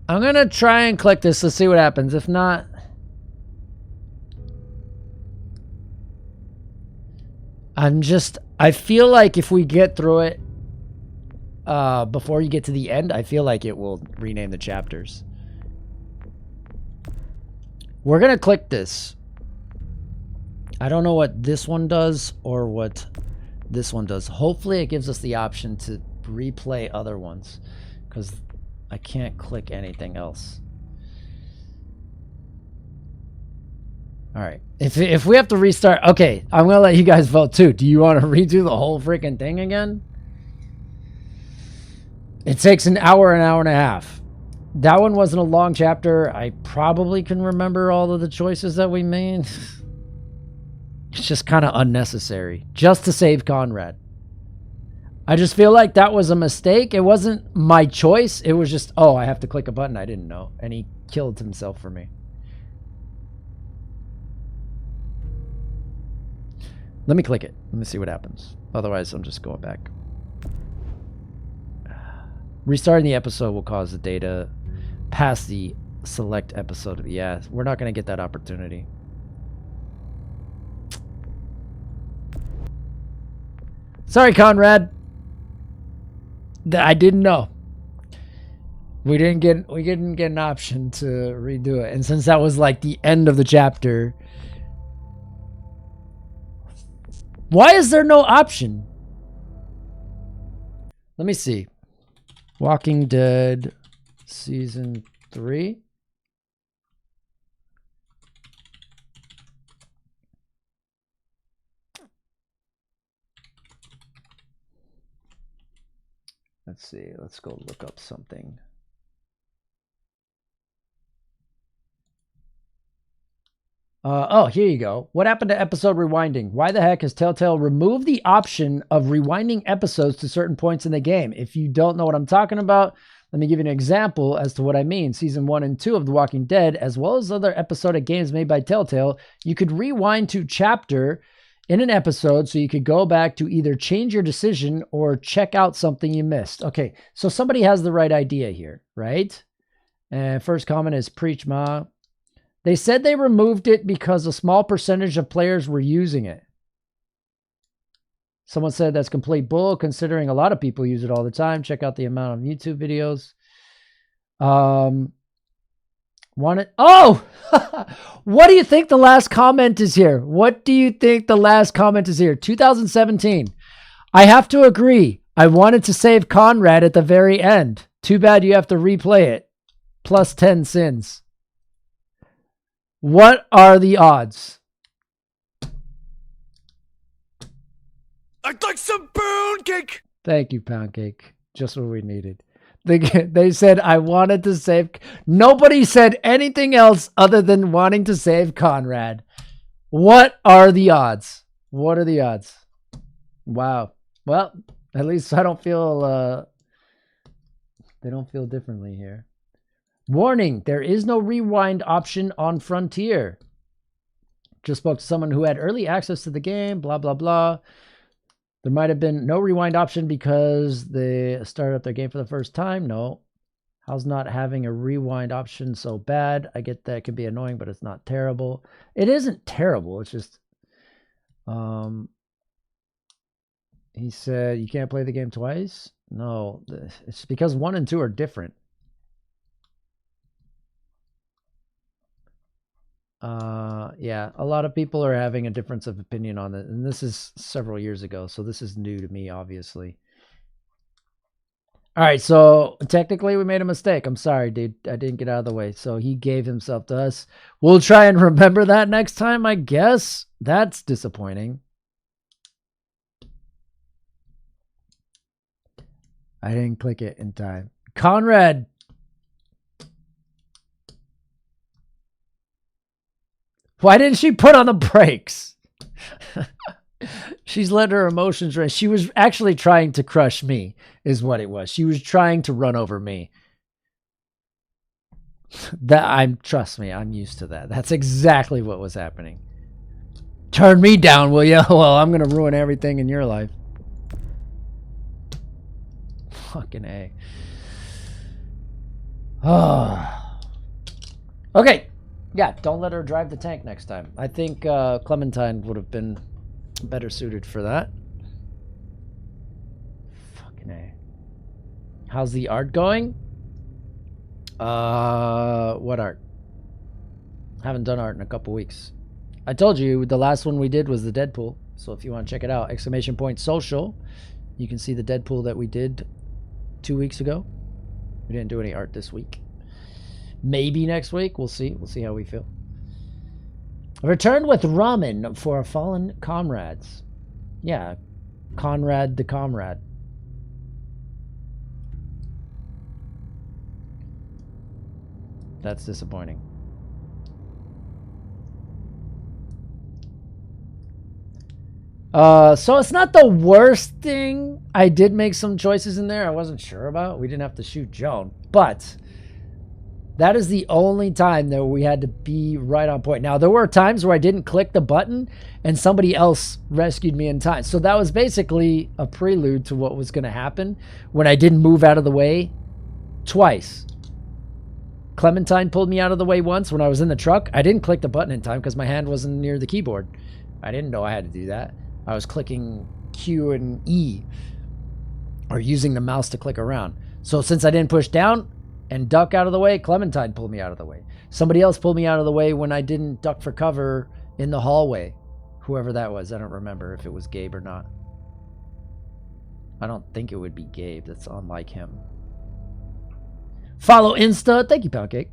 I'm going to try and click this to see what happens. If not... I feel like if we get through it before you get to the end, I feel like it will rename the chapters. We're going to click this. I don't know what this one does or what this one does. Hopefully it gives us the option to replay other ones because I can't click anything else. All right. If we have to restart, okay, I'm going to let you guys vote too. Do you want to redo the whole freaking thing again? It takes an hour and a half. That one wasn't a long chapter. I probably can remember all of the choices that we made. It's just kind of unnecessary. Just to save Conrad. I just feel like that was a mistake. It wasn't my choice. It was just, oh, I have to click a button. I didn't know. And he killed himself for me. Let me click it. Let me see what happens. Otherwise, I'm just going back. Restarting the episode will cause the data past the select episode. Yeah, we're not going to get that opportunity. Sorry, Conrad. I didn't know. We didn't get an option to redo it. And since that was like the end of the chapter, why is there no option? Let me see. Walking Dead Season 3. Let's see. Let's go look up something. Oh, here you go. What happened to episode rewinding? Why the heck has Telltale removed the option of rewinding episodes to certain points in the game? If you don't know what I'm talking about, let me give you an example as to what I mean. Season 1 and 2 of The Walking Dead, as well as other episodic games made by Telltale, you could rewind to chapter in an episode so you could go back to either change your decision or check out something you missed. Okay, so somebody has the right idea here, right? And first comment is Preach Ma. They said they removed it because a small percentage of players were using it. Someone said that's complete bull, considering a lot of people use it all the time. Check out the amount of YouTube videos. Oh! What do you think the last comment is here? What do you think the last comment is here? 2017. I have to agree. I wanted to save Conrad at the very end. Too bad you have to replay it. Plus 10 sins. What are the odds? I'd like some pound cake. Thank you, Pound Cake. Just what we needed. They said, I wanted to save... Nobody said anything else other than wanting to save Conrad. What are the odds? What are the odds? Wow. Well, at least I don't feel... they don't feel differently here. Warning, there is no rewind option on Frontier. Just spoke to someone who had early access to the game, blah, blah, blah. There might have been no rewind option because they started up their game for the first time. No. How's not having a rewind option so bad? I get that it can be annoying, but it's not terrible. It isn't terrible. It's just... he said, you can't play the game twice? No. It's because 1 and 2 are different. Yeah, a lot of people are having a difference of opinion on it, and this is several years ago, so this is new to me, obviously. All right, so technically we made a mistake. I'm sorry, dude. I didn't get out of the way. So he gave himself to us. We'll try and remember that next time, I guess. That's disappointing. I didn't click it in time. Conrad. Why didn't she put on the brakes? She's let her emotions run. She was actually trying to crush me, is what it was. She was trying to run over me. Trust me, I'm used to that. That's exactly what was happening. Turn me down, will you? Well, I'm gonna ruin everything in your life. Fucking A. Oh. Okay. Yeah, don't let her drive the tank next time. I think Clementine would have been better suited for that. Fucking A. How's the art going? What art? Haven't done art in a couple weeks. I told you the last one we did was the Deadpool. So if you want to check it out, !social. You can see the Deadpool that we did 2 weeks ago. We didn't do any art this week. Maybe next week. We'll see. We'll see how we feel. Return with ramen for our fallen comrades. Yeah. Conrad the Comrade. That's disappointing. So it's not the worst thing. I did make some choices in there I wasn't sure about. We didn't have to shoot Joan, but that is the only time that we had to be right on point. Now, there were times where I didn't click the button and somebody else rescued me in time. So that was basically a prelude to what was going to happen when I didn't move out of the way twice. Clementine pulled me out of the way once when I was in the truck. I didn't click the button in time because my hand wasn't near the keyboard. I didn't know I had to do that. I was clicking Q and E or using the mouse to click around. So since I didn't push down and duck out of the way, Clementine pulled me out of the way. Somebody else pulled me out of the way when I didn't duck for cover in the hallway. Whoever that was, I don't remember if it was Gabe or not. I don't think it would be Gabe. That's unlike him. Follow Insta. Thank you, Poundcake.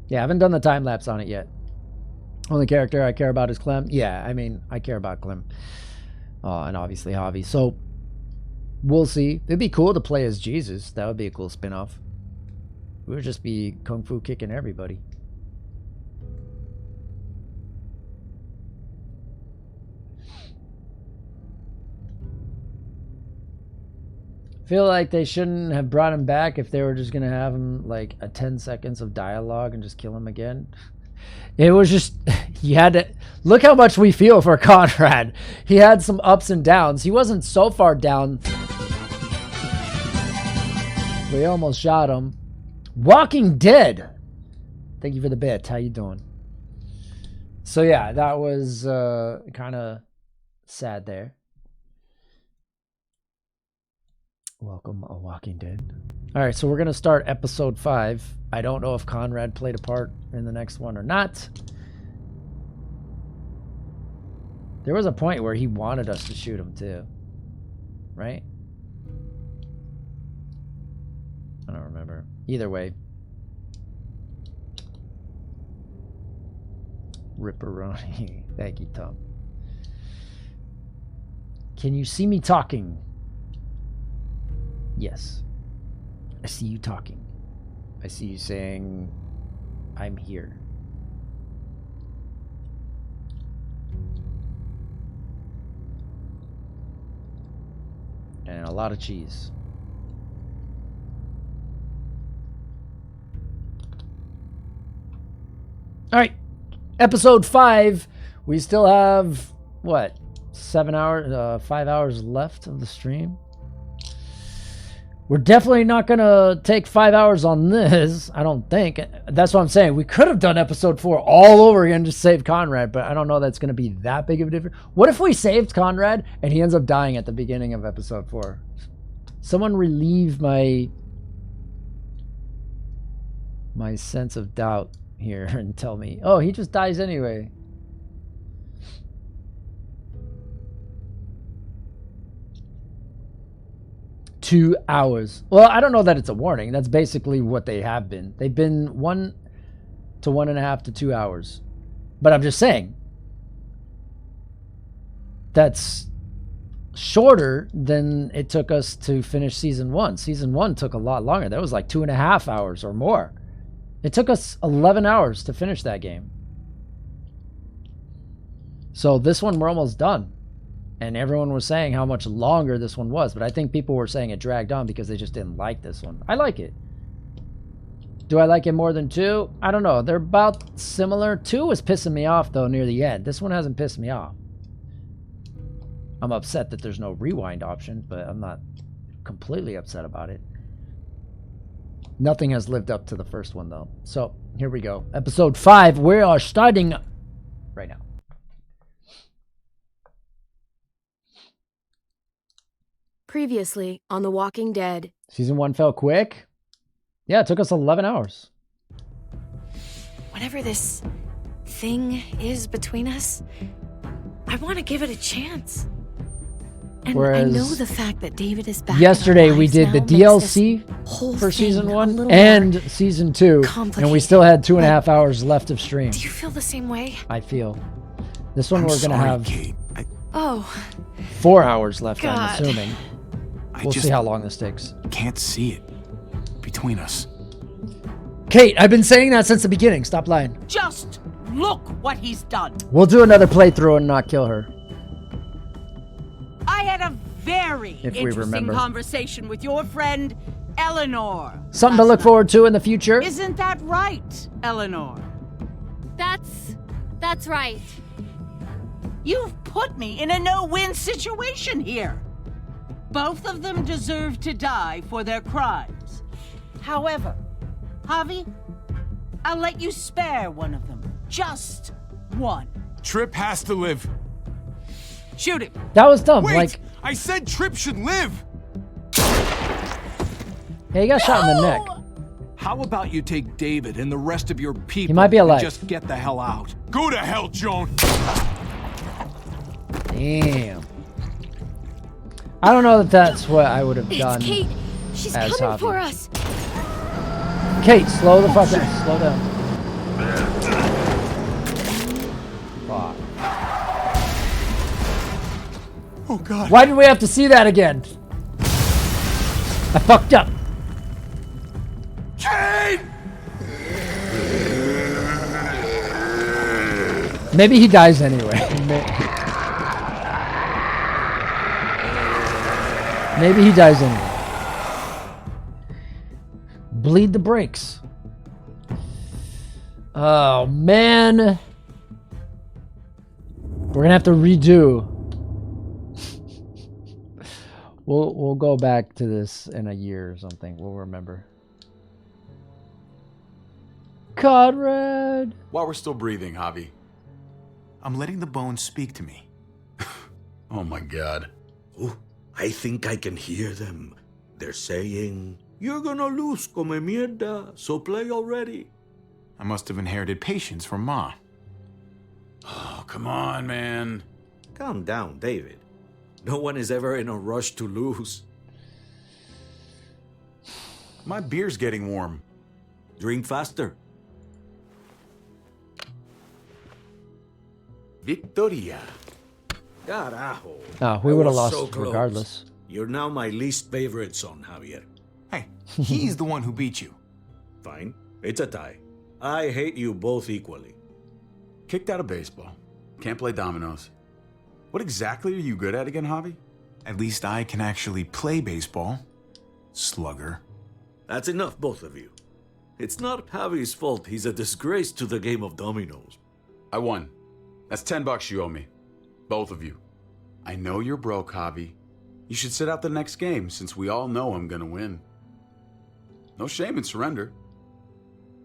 Yeah, I haven't done the time lapse on it yet. Only character I care about is Clem. Yeah, I mean, I care about Clem. And obviously Javi. So, we'll see. It'd be cool to play as Jesus. That would be a cool spin-off. We would just be kung fu kicking everybody. Feel like they shouldn't have brought him back if they were just gonna have him like a 10 seconds of dialogue and just kill him again. It was just, you had to look how much we feel for Conrad. He had some ups and downs. He wasn't so far down. We almost shot him. Walking Dead. Thank you for the bit. How you doing? So yeah, that was kind of sad there. Welcome, A Walking Dead. All right, so we're going to start episode 5. I don't know if Conrad played a part in the next one or not. There was a point where he wanted us to shoot him too. Right? I don't remember. Either way. Ripperoni. Thank you, Tom. Can you see me talking? Yes. I see you talking. I see you saying, I'm here. And a lot of cheese. All right. Episode 5. We still have, what, 5 hours left of the stream. We're definitely not going to take 5 hours on this, I don't think. That's what I'm saying. We could have done episode 4 all over again to save Conrad, but I don't know that's going to be that big of a difference. What if we saved Conrad and he ends up dying at the beginning of episode 4? Someone relieve my sense of doubt here and tell me, oh, he just dies anyway. Two hours. Well, I don't know that it's a warning. That's basically what they have been. They've been 1 to 1.5 to 2 hours. But I'm just saying, that's shorter than it took us to finish season 1. Season 1 took a lot longer. That was like 2.5 hours or more. It took us 11 hours to finish that game. So this one, we're almost done. And everyone was saying how much longer this one was, but I think people were saying it dragged on because they just didn't like this one. I like it. Do I like it more than 2? I don't know. They're about similar. 2 was pissing me off, though, near the end. This one hasn't pissed me off. I'm upset that there's no rewind option, but I'm not completely upset about it. Nothing has lived up to the first one, though. So, here we go. Episode 5. We are starting right now. Previously on The Walking Dead. Season 1 felt quick. Yeah, it took us 11 hours. Whatever this thing is between us, I want to give it a chance. And I know the fact that David is back. Yesterday we did the DLC for season 1 and season 2, and we still had 2.5 hours left of stream. Do you feel the same way? I feel. This one we're gonna have Kate. 4 hours left. God. I'm assuming. We'll see how long this takes. Can't see it between us. Kate, I've been saying that since the beginning. Stop lying. Just look what he's done. We'll do another playthrough and not kill her. I had a very If we interesting remember. conversation with your friend, Eleanor. Something to look forward to in the future. Isn't that right, Eleanor? That's right. You've put me in a no-win situation here. Both of them deserve to die for their crimes. However, Javi, I'll let you spare one of them. Just one. Tripp has to live. Shoot him. That was dumb. Wait! Like, I said Tripp should live! hey, he got shot in the neck. How about you take David and the rest of your people He might be alive. and just get the hell out? Go to hell, Joan! Damn. I don't know that that's what I would have done. It's Kate. She's as coming Javi. for us. Kate, slow the fuck down. Slow down. Fuck. Oh, God. Why did we have to see that again? I fucked up. Kate! Maybe he dies anyway. Maybe he dies anyway. bleed the brakes. Oh, man. We're gonna have to redo. We'll go back to this in a year or something. We'll remember. Conrad! While we're still breathing, Javi. I'm letting the bones speak to me. Oh my god. Oh, I think I can hear them. They're saying, "You're gonna lose, come mierda, so play already." I must have inherited patience from Ma. Oh, come on, man. Calm down, David. No one is ever in a rush to lose. My beer's getting warm. Drink faster. Victoria. Carajo. Oh, we I would have was lost so close. regardless. You're now my least favorite son, Javier. Hey, he's the one who beat you. Fine. It's a tie. I hate you both equally. Kicked out of baseball. Can't play dominoes. What exactly are you good at again, Javi? At least I can actually play baseball. Slugger. That's enough, both of you. It's not Javi's fault he's a disgrace to the game of dominoes. I won. That's $10 you owe me. Both of you. I know you're broke, Javi. You should sit out the next game, since we all know I'm gonna win. No shame in surrender.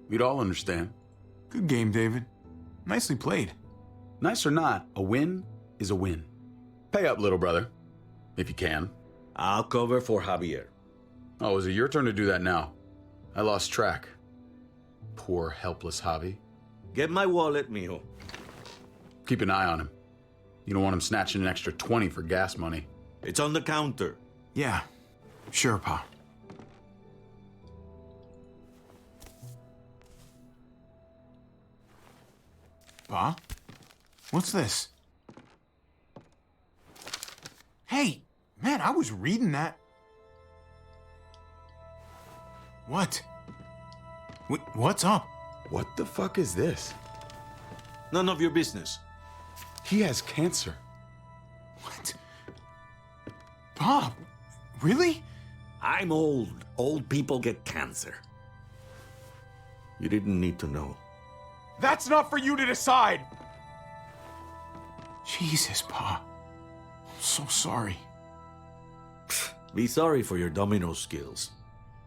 We'd all understand. Good game, David. Nicely played. Nice or not, a win is a win. Pay up, little brother. If you can. I'll cover for Javier. Oh, is it your turn to do that now? I lost track. Poor, helpless Javi. Get my wallet, mijo. Keep an eye on him. You don't want him snatching an extra 20 for gas money. It's on the counter. Yeah, sure, Pa. Pa? What's this? Hey, man, I was reading that. What? What's up? What the fuck is this? None of your business. He has cancer. What? Pa, really? I'm old. Old people get cancer. You didn't need to know. That's not for you to decide! Jesus, Pa. I'm so sorry. Be sorry for your domino skills.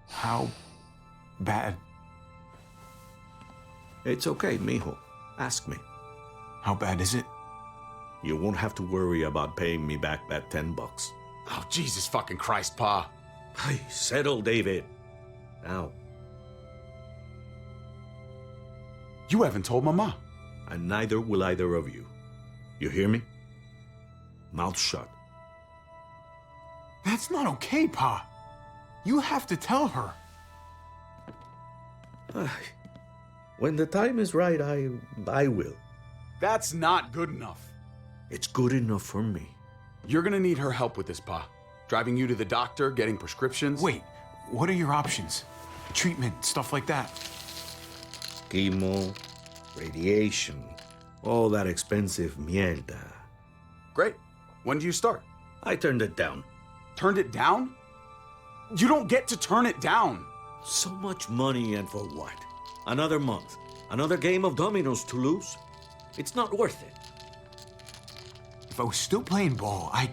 How bad? It's okay, mijo. Ask me. How bad is it? You won't have to worry about paying me back that $10. Oh, Jesus fucking Christ, Pa. Hey, settle, David. Now. You haven't told Mama. And neither will either of you. You hear me? Mouth shut. That's not okay, Pa. You have to tell her. When the time is right, I will. That's not good enough. It's good enough for me. You're gonna need her help with this, Pa. Driving you to the doctor, getting prescriptions. Wait, what are your options? Treatment, stuff like that. Chemo, radiation, all that expensive mierda. Great. When do you start? I turned it down. Turned it down? You don't get to turn it down. So much money, and for what? Another month. Another game of dominoes to lose? It's not worth it. If I was still playing ball, I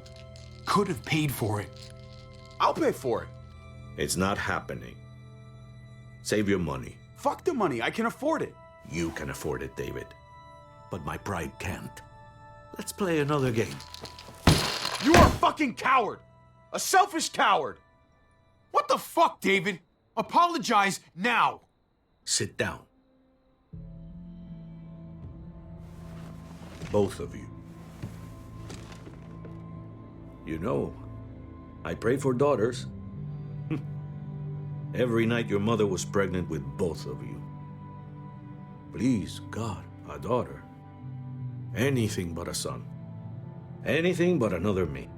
could have paid for it. I'll pay for it. It's not happening. Save your money. Fuck the money. I can afford it. You can afford it, David. But my pride can't. Let's play another game. You are a fucking coward. A selfish coward. What the fuck, David? Apologize now. Sit down. Both of you. You know, I pray for daughters. Every night your mother was pregnant with both of you. Please, God, a daughter. Anything but a son. Anything but another me.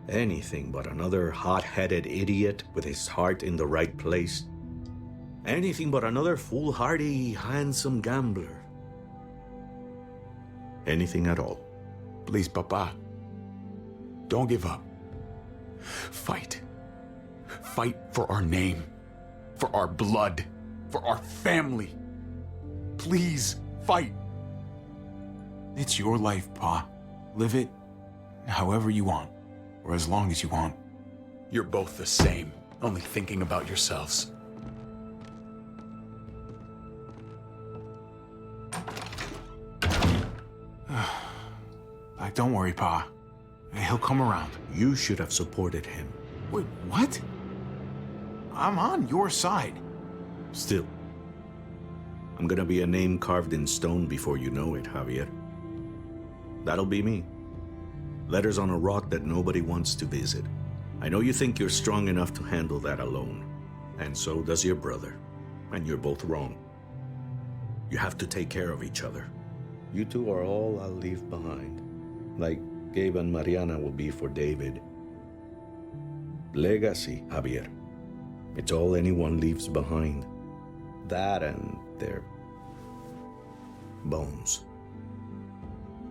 Anything but another hot-headed idiot with his heart in the right place. Anything but another foolhardy, handsome gambler. Anything at all. Please, Papa. Don't give up. Fight. Fight for our name. For our blood. For our family. Please, fight. It's your life, Pa. Live it however you want, or as long as you want. You're both the same, only thinking about yourselves. Don't worry, Pa. He'll come around. You should have supported him. Wait, what? I'm on your side. Still, I'm gonna be a name carved in stone before you know it, Javier. That'll be me. Letters on a rock that nobody wants to visit. I know you think you're strong enough to handle that alone. And so does your brother. And you're both wrong. You have to take care of each other. You two are all I'll leave behind. Like Gabe and Mariana will be for David. Legacy, Javier. It's all anyone leaves behind. That and their bones.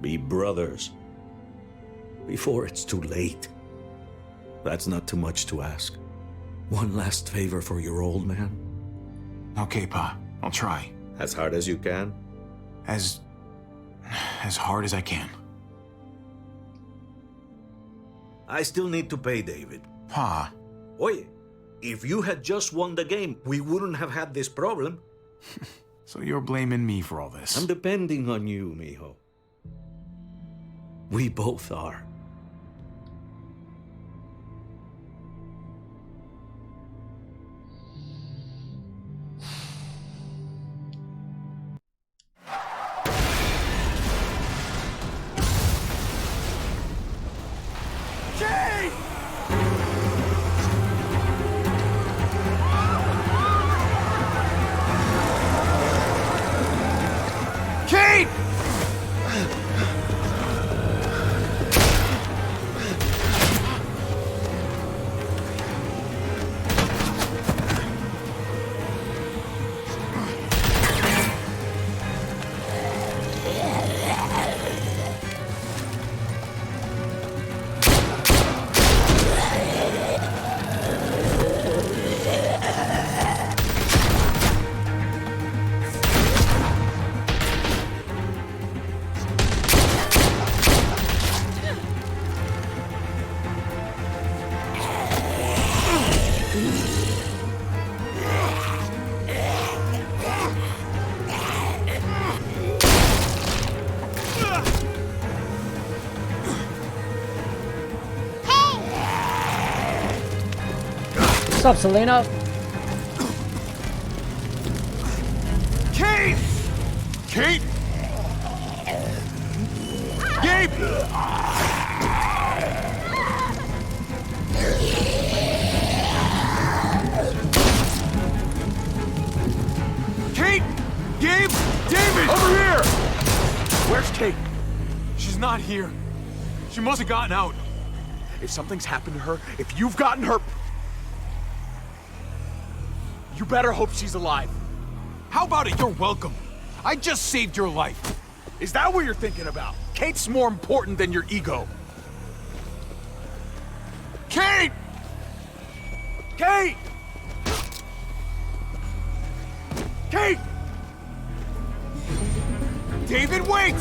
Be brothers. Before it's too late. That's not too much to ask. One last favor for your old man. Okay, Pa. I'll try. As hard as you can? As hard as I can. I still need to pay David. Pa. Oye, if you had just won the game, we wouldn't have had this problem. So you're blaming me for all this? I'm depending on you, mijo. We both are. What's up, Selena? Kate! Kate! Gabe! Kate! Gabe! David! Over here! Where's Kate? She's not here. She must have gotten out. If something's happened to her, if you've gotten her... You better hope she's alive. How about it? You're welcome. I just saved your life. Is that what you're thinking about? Kate's more important than your ego. Kate! Kate! Kate! David, wait!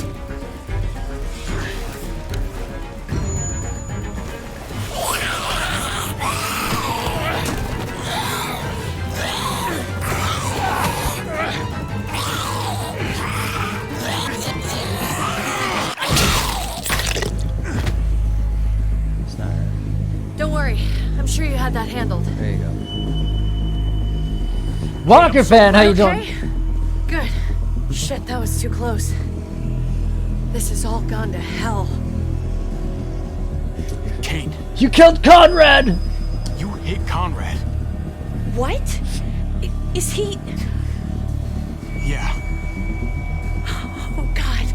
Don't worry. I'm sure you had that handled. There you go. Walker fan, how you doing? Good. Shit, that was too close. This has all gone to hell. Kate. You killed Conrad! You hit Conrad. What? Is he... Yeah. Oh, God.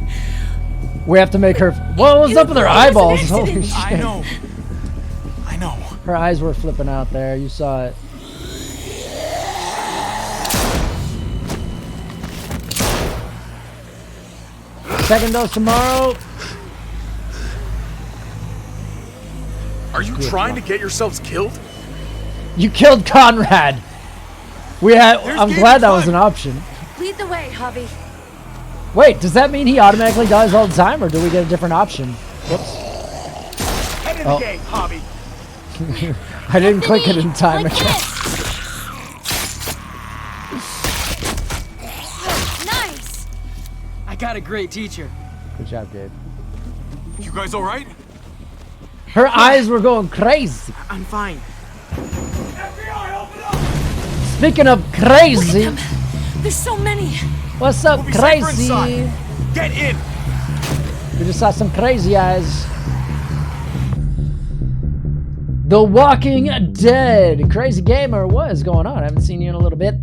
We have to make her... What was up with her eyeballs? Holy shit. I know. Her eyes were flipping out there. You saw it. Second dose tomorrow. Are you trying to get yourselves killed? You killed Conrad. I'm glad that was an option. Lead the way, Javi. Wait, does that mean he automatically dies all the time, or do we get a different option? Whoops. Head of the game, Javi. I didn't click it in time like again. Nice! I got a great teacher. Good job, Gabe. You guys all right? Her eyes were going crazy. I'm fine. Speaking of crazy, There's so many. what's up, We'll be safer crazy? inside. Get in. We just saw some crazy eyes. The Walking Dead. Crazy Gamer, what is going on? I haven't seen you in a little bit.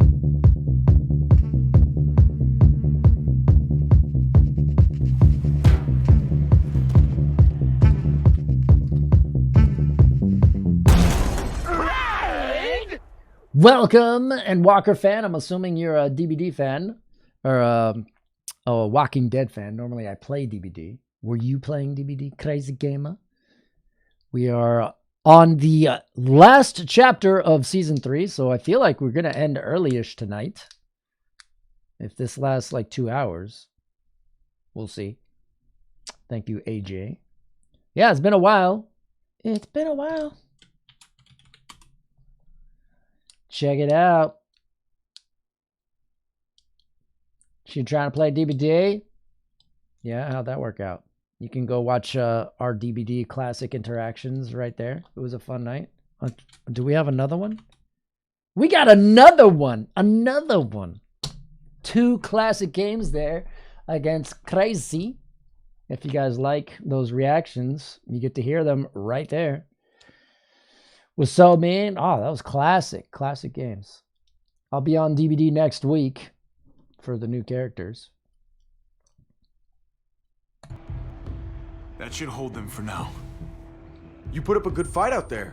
Welcome, and Walker fan. I'm assuming you're a DBD fan, or a Walking Dead fan. Normally I play DBD. Were you playing DBD, Crazy Gamer? We are on the last chapter of Season 3, so I feel like we're going to end early-ish tonight. If this lasts like 2 hours. We'll see. Thank you, AJ. Yeah, it's been a while. It's been a while. Check it out. She trying to play DBD? Yeah, how'd that work out? You can go watch our DBD classic interactions right there. It was a fun night. Do we have another one? We got another one. Another one. 2 classic games there against Crazy. If you guys like those reactions, you get to hear them right there. Was so mean. Oh, that was classic. Classic games. I'll be on DBD next week for the new characters. That should hold them for now. You put up a good fight out there.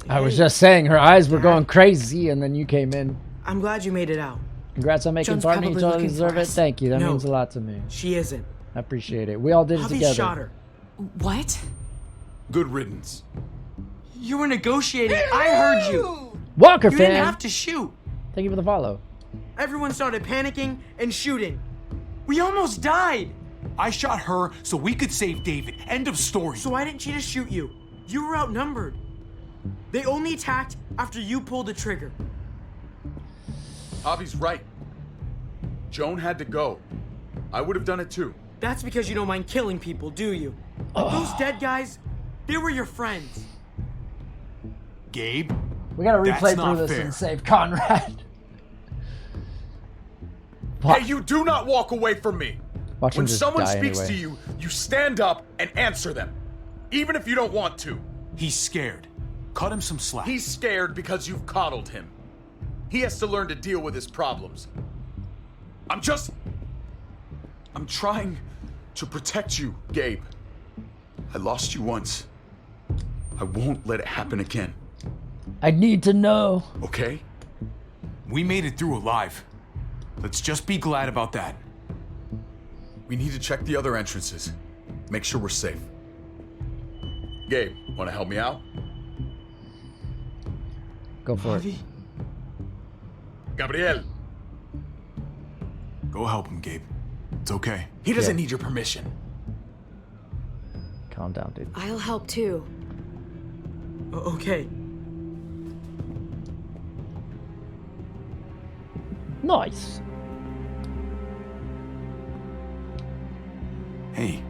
I was just saying her eyes were going crazy, and then you came in. I'm glad you made it out. Congrats on making Joan's partner. You probably totally looking deserve for it. us. Thank you. That No, means a lot to me. She isn't. I appreciate it. We all did it Javi together. shot her. What? Good riddance. You were negotiating. I heard you. Walker You fan. didn't have to shoot. Thank you for the follow. Everyone started panicking and shooting. We almost died. I shot her so we could save David. End of story. So why didn't she just shoot you? You were outnumbered. They only attacked after you pulled the trigger. Javi's right. Joan had to go. I would have done it too. That's because you don't mind killing people, do you? Those dead guys, they were your friends. Gabe? We gotta That's replay not through this fair. and save Conrad. Hey, you do not walk away from me. Watch him When just someone die speaks anyway. to you, you stand up and answer them. Even if you don't want to. He's scared. Cut him some slack. He's scared because you've coddled him. He has to learn to deal with his problems. I'm trying to protect you, Gabe. I lost you once. I won't let it happen again. I need to know. Okay? We made it through alive. Let's just be glad about that. We need to check the other entrances. Make sure we're safe. Gabe, want to help me out? Go for it. Gabriel. Go help him, Gabe. It's okay. He doesn't need your permission. Calm down, dude. I'll help too. Okay. Nice. Hey,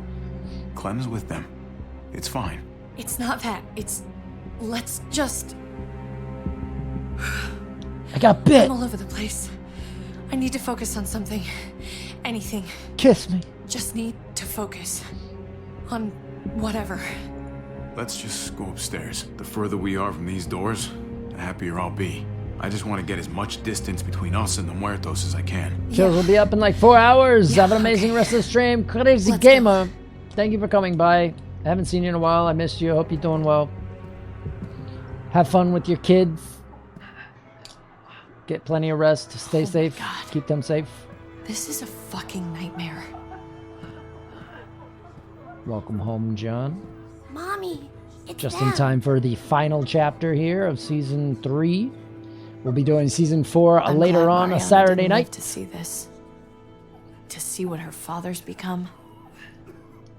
Clem's with them. It's fine. It's not that. It's... Let's just... I got bit. I'm all over the place. I need to focus on something. Anything. Kiss me. Just need to focus. On whatever. Let's just go upstairs. The further we are from these doors, the happier I'll be. I just want to get as much distance between us and the Muertos as I can. Kills will be up in like 4 hours. Have an amazing rest of the stream. Crazy Gamer. Thank you for coming by. I haven't seen you in a while. I missed you. Hope you're doing well. Have fun with your kids. Get plenty of rest. Stay safe. Keep them safe. This is a fucking nightmare. Welcome home, John. Mommy, it's Just them. in time for the final chapter here of Season 3. We'll be doing season 4 I'm later glad on, a Mariana Saturday didn't live night. to see this. To see what her father's become.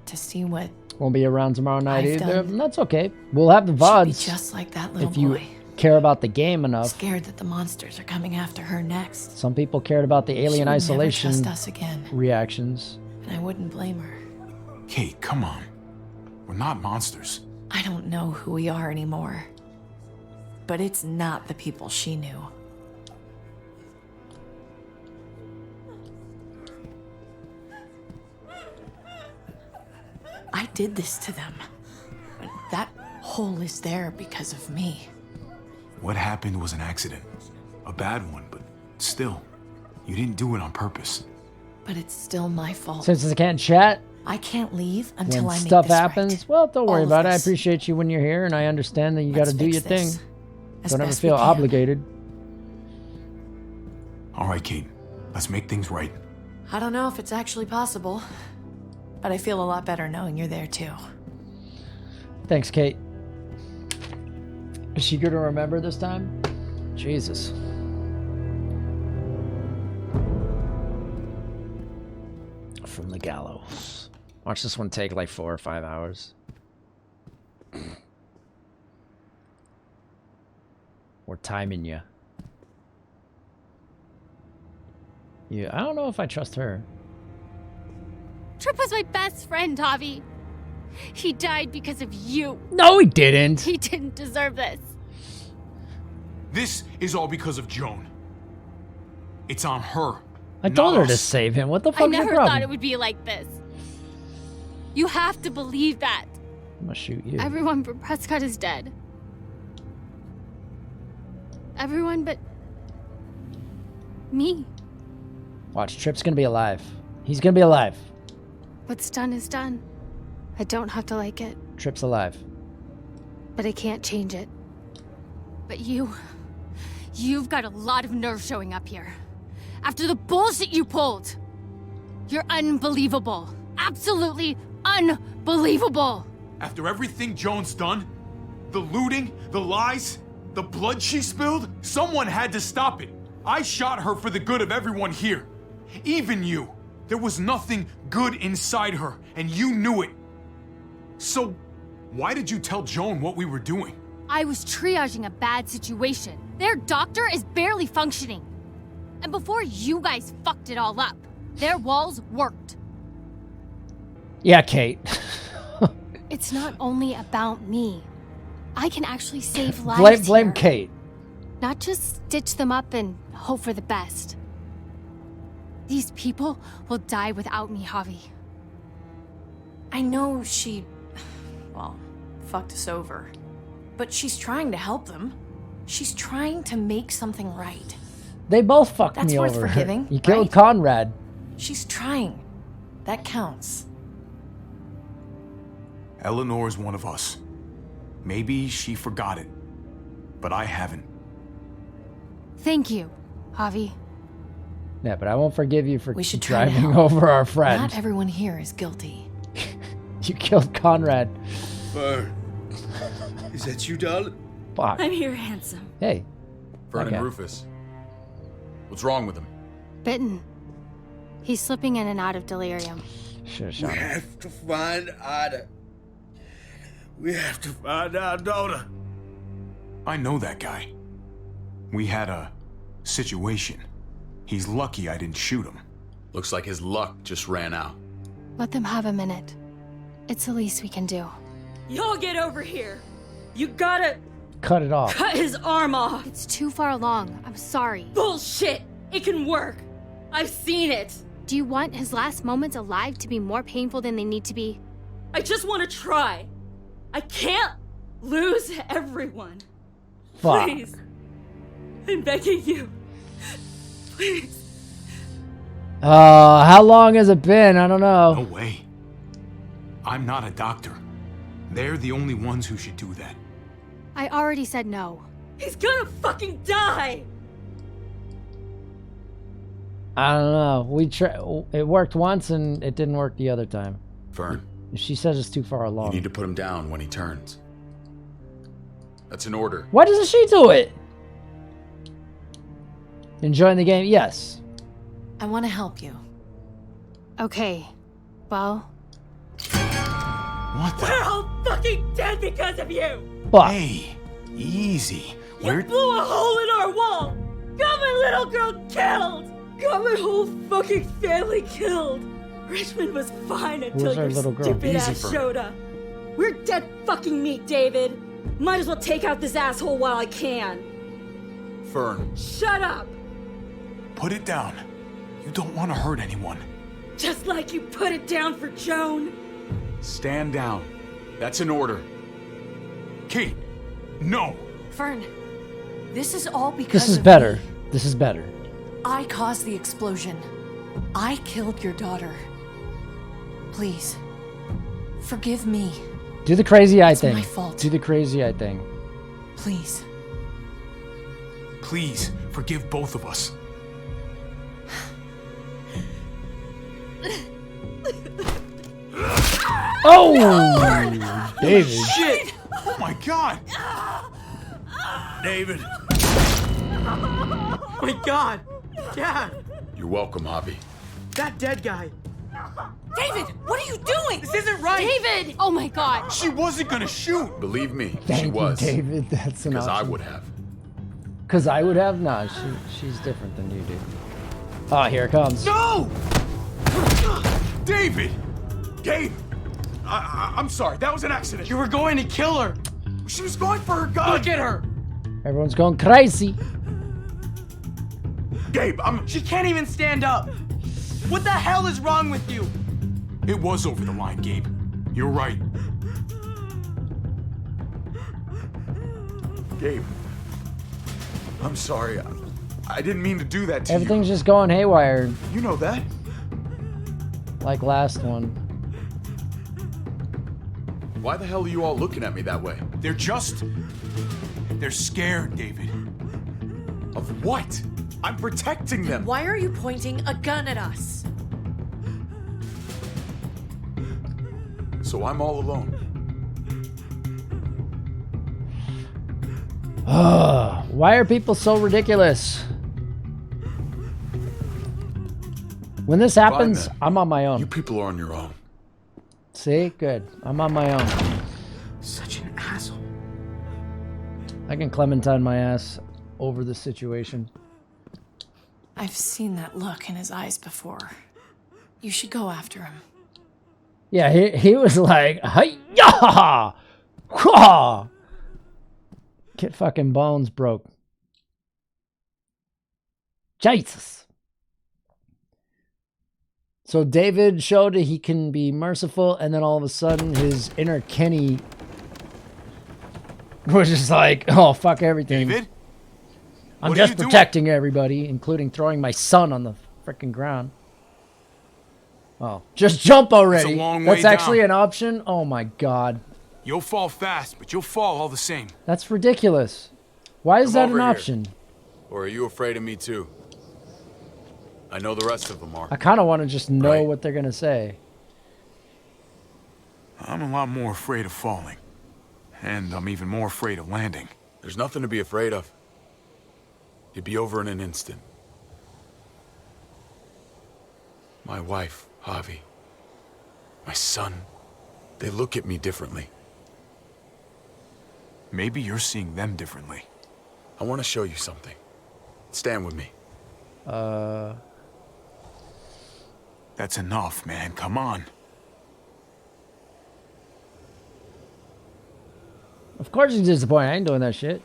To see what Won't be around tomorrow night I've either. done. That's okay. We'll have the she'd be VODs just like that little if you boy. care about the game enough. Scared that the monsters are coming after her next. Some people cared about the She Alien would never Isolation trust us again. reactions. And I wouldn't blame her. Kate, come on. We're not monsters. I don't know who we are anymore. But it's not the people she knew. I did this to them. That hole is there because of me. What happened was an accident. A bad one, but still. You didn't do it on purpose. But it's still my fault. Since I can't chat I can't leave until when I stuff make this happens, right. well, don't worry All of about it. I this. appreciate you when you're here, and I understand that you got Let's to do fix your thing. this as Don't ever best we feel can. obligated. All right, Kate. Let's make things right. I don't know if it's actually possible, but I feel a lot better knowing you're there too. Thanks, Kate. Is she going to remember this time? Jesus. From the gallows. Watch this one take like 4 or 5 hours. We're timing you. Yeah, I don't know if I trust her. Tripp was my best friend, Javi. He died because of you. No, he didn't. He didn't deserve this. This is all because of Joan. It's on her. I told her to save him. What the I fuck's your never problem? thought it would be like this. You have to believe that. I'm gonna shoot you. Everyone but Prescott is dead. Everyone but me. Watch, Tripp's gonna be alive. He's gonna be alive. What's done is done. I don't have to like it, Tripp's alive. but I can't change it. But you've got a lot of nerve showing up here. After the bullshit you pulled. You're unbelievable. Absolutely unbelievable. After everything Joan's done, the looting, the lies, the blood she spilled, someone had to stop it. I shot her for the good of everyone here. Even you. There was nothing good inside her, and you knew it. So, why did you tell Joan what we were doing? I was triaging a bad situation. Their doctor is barely functioning. And before you guys fucked it all up, their walls worked. Yeah, Kate. It's not only about me. I can actually save lives blame here. Kate. Not just stitch them up and hope for the best. These people will die without me, Javi. I know she, well, fucked us over. But she's trying to help them. She's trying to make something right. They both fucked That's me worth over. forgiving, You killed right? Conrad. She's trying. That counts. Eleanor's one of us. Maybe she forgot it, but I haven't. Thank you, Javi. Yeah, but I won't forgive you for We should try to driving help. over our friend. Not everyone here is guilty. You killed Conrad. Fern, is that you, darling? Fuck. I'm here, handsome. Hey. Vernon Okay. Rufus. What's wrong with him? Bitten. He's slipping in and out of delirium. Should've We shot him. have to find Ada. We have to find our daughter. I know that guy. We had a situation. He's lucky I didn't shoot him. Looks like his luck just ran out. Let them have a minute. It's the least we can do. Y'all get over here. You gotta Cut it off. cut his arm off. It's too far along. I'm sorry. Bullshit. It can work. I've seen it. Do you want his last moments alive to be more painful than they need to be? I just want to try. I can't lose everyone. Fuck. Please. I'm begging you. Please. How long has it been? I don't know. No way. I'm not a doctor. They're the only ones who should do that. I already said no. He's gonna fucking die. I don't know. It worked once and it didn't work the other time. Fern, She says it's too far you along. need to put him down when he turns. That's an order. Why doesn't she do it? Enjoying the game? Yes. I want to help you. Okay. Well, What the? We're all fucking dead because of you! Fuck. Hey, easy. You blew a hole in our wall! Got my little girl killed! Got my whole fucking family killed! Richmond was fine until Where's our your little girl? stupid Easy ass for her. showed up. We're dead fucking meat, David. Might as well take out this asshole while I can. Fern, Shut up! Put it down. You don't want to hurt anyone. Just like you put it down for Joan. stand down. That's an order. Kate, no. Fern, this is all because This is of better. me. This is better. I caused the explosion. I killed your daughter. Please, forgive me. Do the crazy eye It's thing. my fault. Do the crazy eye thing. Please. Please, forgive both of us. Oh, David. Shit! Oh my god! David. Oh my god! Dad! You're welcome, Javi. That dead guy! David, what are you doing? This isn't right! David! Oh my god! She wasn't gonna shoot! Believe me, Thank she you, was. David. That's an Because I option. would have. Because I would have? Nah, she's different than you, dude. Oh, here it comes. No! David! Gabe! I'm sorry, that was an accident. You were going to kill her! She was going for her gun! Look at her! Everyone's going crazy. Gabe, She can't even stand up! What the hell is wrong with you? It was over the line, Gabe. You're right. Gabe. I'm sorry. I didn't mean to do that to Everything's just going haywire. you. You know that. Like last one. Why the hell are you all looking at me that way? They're scared, David. Of what? I'm protecting them. Why are you pointing a gun at us? So I'm all alone. Why are people so ridiculous? When this happens, then. I'm on my own. You people are on your own. See? Good. I'm on my own. Such an asshole. I can Clementine my ass over the situation. I've seen that look in his eyes before. You should go after him. Yeah, he was like, hi-yah! Hwah! Get fucking bones broke. Jesus. So David showed that he can be merciful, and then all of a sudden his inner Kenny was just like, oh, fuck everything. David? I'm What are just you doing? protecting everybody, including throwing my son on the freaking ground. Oh, just jump already. It's a long way That's actually down. an option? Oh my god. You'll fall fast, but you'll fall all the same. That's ridiculous. Why is Come that over an here. option? Or are you afraid of me too? I know the rest of them are. I kind of want to just know Right. what they're going to say. I'm a lot more afraid of falling. And I'm even more afraid of landing. There's nothing to be afraid of. You'd be over in an instant. My wife, Javi. My son. They look at me differently. Maybe you're seeing them differently. I want to show you something. Stand with me. That's enough, man. Come on. Of course he's disappointed. I ain't doing that shit.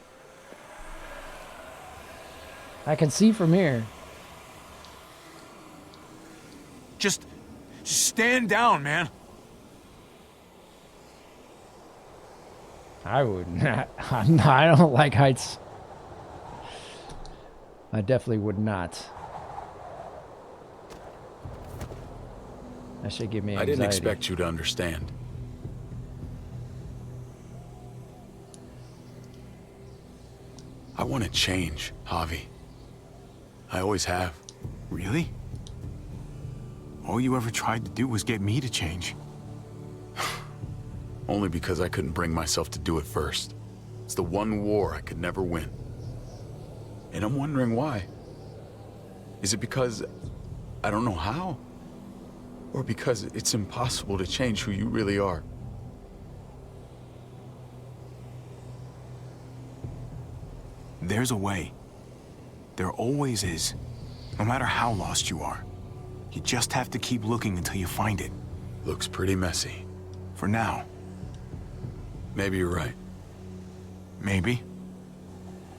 I can see from here. Just stand down, man. I would not. I don't like heights. I definitely would not. That should give me I anxiety. didn't expect you to understand. I want to change, Javi. I always have. Really? All you ever tried to do was get me to change. Only because I couldn't bring myself to do it first. It's the one war I could never win. And I'm wondering why. Is it because I don't know how? Or because it's impossible to change who you really are? There's a way. There always is. No matter how lost you are. You just have to keep looking until you find it. Looks pretty messy. For now. Maybe you're right. Maybe.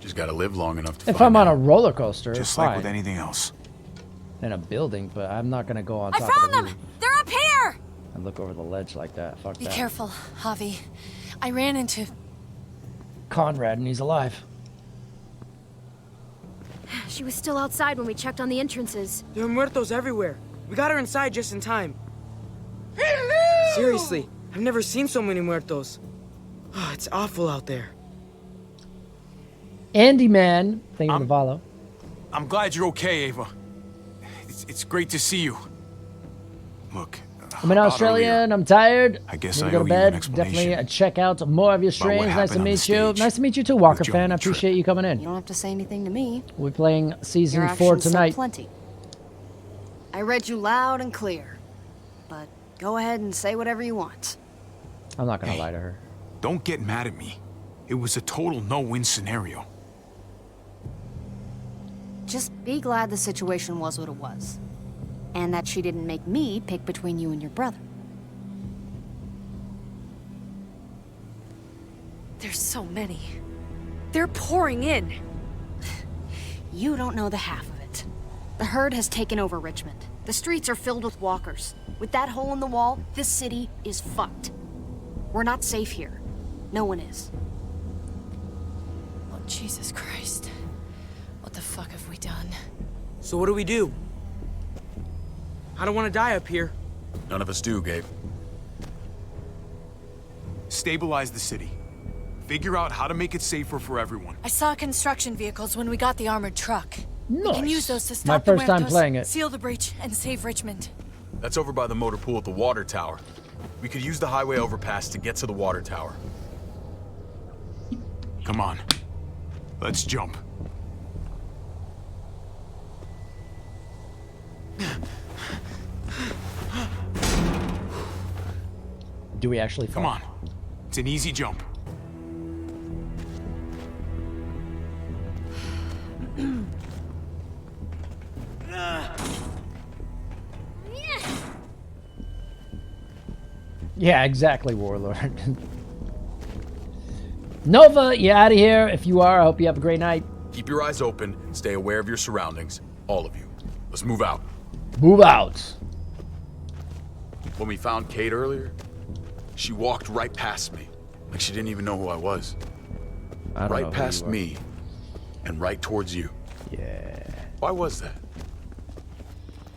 Just gotta live long enough to If find I'm on out. a roller coaster, Just fine. like with anything else. In a building, but I'm not gonna go on I top found of the them! roof They're up here! and look over the ledge like that. Fuck Be that. careful, Javi. I ran into... Conrad, and he's alive. She was still outside when we checked on the entrances. There are muertos everywhere. We got her inside just in time. Seriously, I've never seen so many muertos. Oh, it's awful out there. Andy Man, thank you for the follow. I'm glad you're okay, Ava. It's great to see you. Look, I'm in Australia and I'm tired. I guess Need to I go owe to you an bed. explanation Definitely check out more of your about what streams. Nice to happened on the meet you. stage Nice to meet you too, Walker Joe fan. I on the trip. appreciate you coming You in. don't have to say anything to me. We're playing season Your 4 actions said tonight. plenty. I read you loud and clear. But go ahead and say whatever you want. I'm not gonna lie to her. Don't get mad at me. It was a total no-win scenario. Just be glad the situation was what it was. And that she didn't make me pick between you and your brother. There's so many. They're pouring in. You don't know the half of it. The herd has taken over Richmond. The streets are filled with walkers. With that hole in the wall, this city is fucked. We're not safe here. No one is. Oh, Jesus Christ. What the fuck have we done? So what do we do? I don't want to die up here. None of us do, Gabe. Stabilize the city. Figure out how to make it safer for everyone. I saw construction vehicles when we got the armored truck. We can Nice. use those to My stop first the time muertos, playing it. seal the breach, and save Richmond. That's over by the motor pool at the water tower. We could use the highway overpass to get to the water tower. Come on. Let's jump. Do we actually Come on. It's an easy jump. Yeah, exactly, Warlord. Nova, you out of here? If you are, I hope you have a great night. Keep your eyes open, stay aware of your surroundings, all of you. Let's move out. Move out. When we found Kate earlier, she walked right past me, like she didn't even know who I was. I don't know Right who past you are. me, and right towards you. Yeah. Why was that?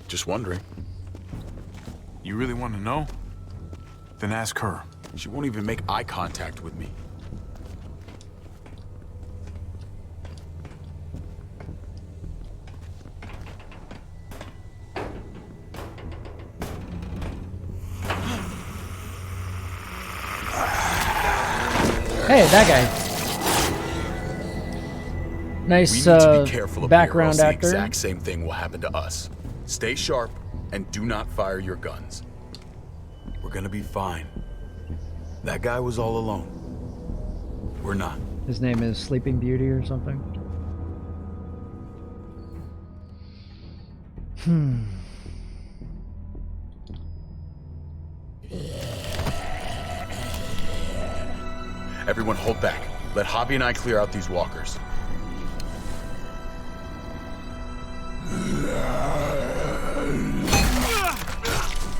Just wondering. You really want to know? Then ask her. She won't even make eye contact with me. Hey, that guy. Nice We need to be careful up here, or background else the actor. exact same thing will happen to us. Stay sharp and do not fire your guns. We're gonna be fine. That guy was all alone. We're not. His name is Sleeping Beauty or something. Everyone hold back. Let Javi and I clear out these walkers.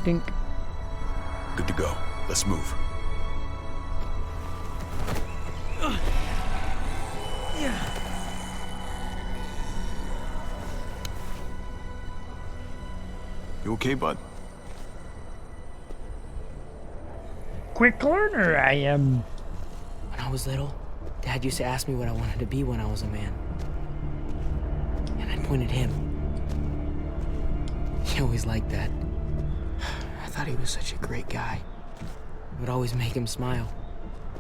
Dink. Good to go. Let's move. You okay, bud? Quick learner, I am. When I was little, Dad used to ask me what I wanted to be when I was a man. And I'd point at him. He always liked that. I thought he was such a great guy. It would always make him smile.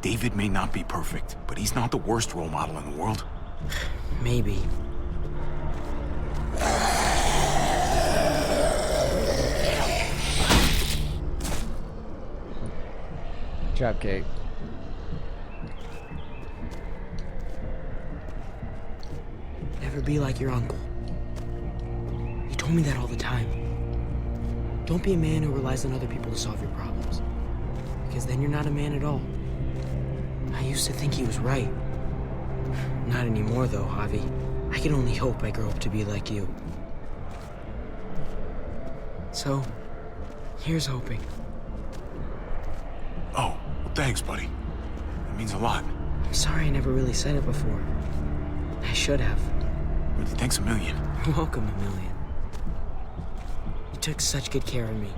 David may not be perfect, but he's not the worst role model in the world. Maybe. job, Kate. Never be like your uncle. You told me that all the time. Don't be a man who relies on other people to solve your problems. Because then you're not a man at all. I used to think he was right. Not anymore, though, Javi. I can only hope I grow up to be like you. So, here's hoping. Oh, well, thanks, buddy. That means a lot. I'm sorry I never really said it before. I should have. Really, thanks a million. You're welcome, a million. You took such good care of me.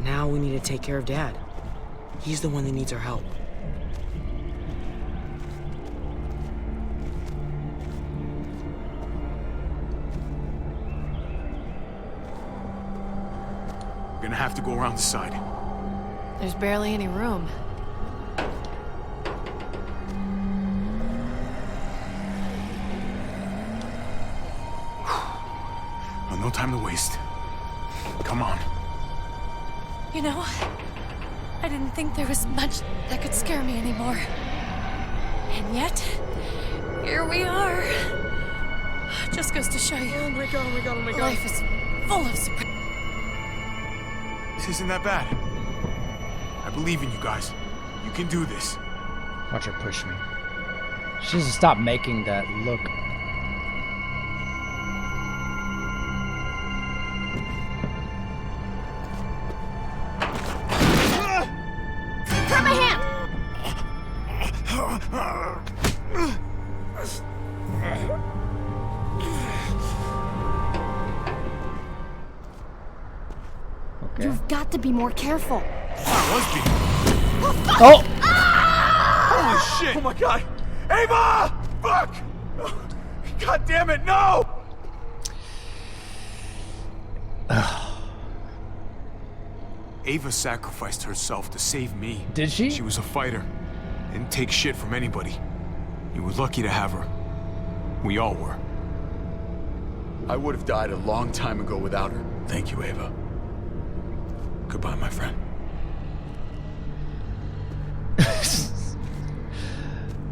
Now we need to take care of Dad. He's the one that needs our help. We're gonna have to go around the side. There's barely any room. Well, no time to waste. Come on. You know, I didn't think there was much that could scare me anymore. And yet, here we are. Just goes to show you. Oh my god, oh my god, oh my god. Life is full of surprises. This isn't that bad. I believe in you guys. You can do this. Watch her push me. She needs to stop making that look. Grab my hand! Okay. You've got to be more careful. Oh! Holy shit! Oh my god! Ava! Fuck! God damn it, no! Ava sacrificed herself to save me. Did she? She was a fighter. Didn't take shit from anybody. You were lucky to have her. We all were. I would have died a long time ago without her. Thank you, Ava. Goodbye, my friend.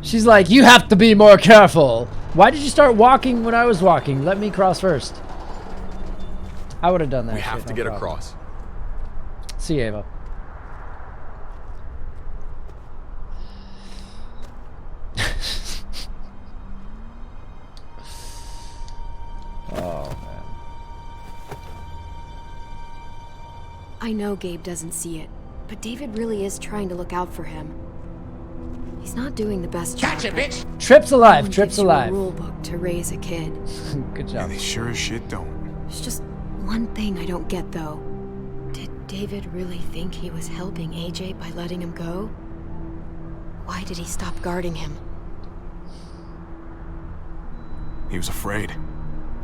She's like, you have to be more careful. Why did you start walking when I was walking? Let me cross first. I would have done that. We have to get across. See you, Ava. Oh, man. I know Gabe doesn't see it, but David really is trying to look out for him. He's not doing the best job. Gotcha, bitch! Trip's alive. No one Trip's gives you alive. a rule book to raise a kid. Good job. They sure as shit don't. There's just one thing I don't get, though. Did David really think he was helping AJ by letting him go? Why did he stop guarding him? He was afraid.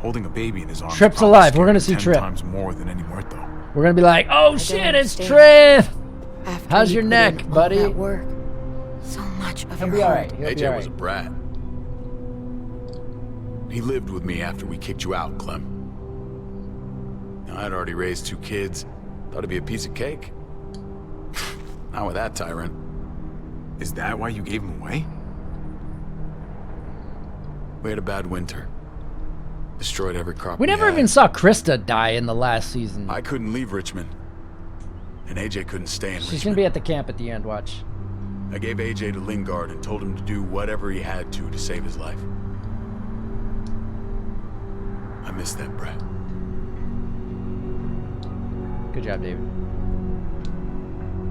Holding a baby in his arms. Trip's probably alive. scared We're gonna him see 10 Trip. times more than any Muerto. We're gonna be like, oh I shit, don't it's understand. Trip. After How's you your put neck, in all buddy? that work, so much of He'll your be heart. alright. He'll be AJ was a alright. brat. He lived with me after we kicked you out, Clem. Now, I'd already raised 2 kids. Thought it'd be a piece of cake. Not with that tyrant. Is that why you gave him away? We had a bad winter. Destroyed every crop. We never had. even saw Krista die in the last season. I couldn't leave Richmond. And AJ couldn't stay in She's Richmond. gonna be at the camp at the end, watch. I gave AJ to Lingard and told him to do whatever he had to save his life. I miss that brat. Good job, David.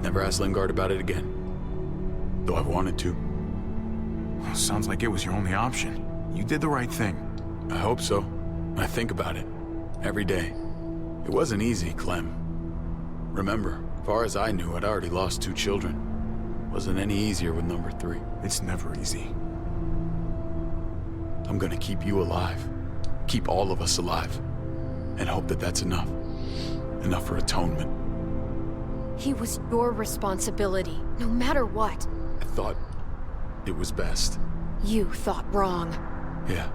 Never asked Lingard about it again. Though I've wanted to. Well, sounds like it was your only option. You did the right thing. I hope so. I think about it. Every day. It wasn't easy, Clem. Remember, as far as I knew, I'd already lost 2 children. Wasn't any easier with number 3. It's never easy. I'm gonna keep you alive. Keep all of us alive. And hope that that's enough. Enough for atonement. He was your responsibility, no matter what. I thought it was best. You thought wrong. Yeah.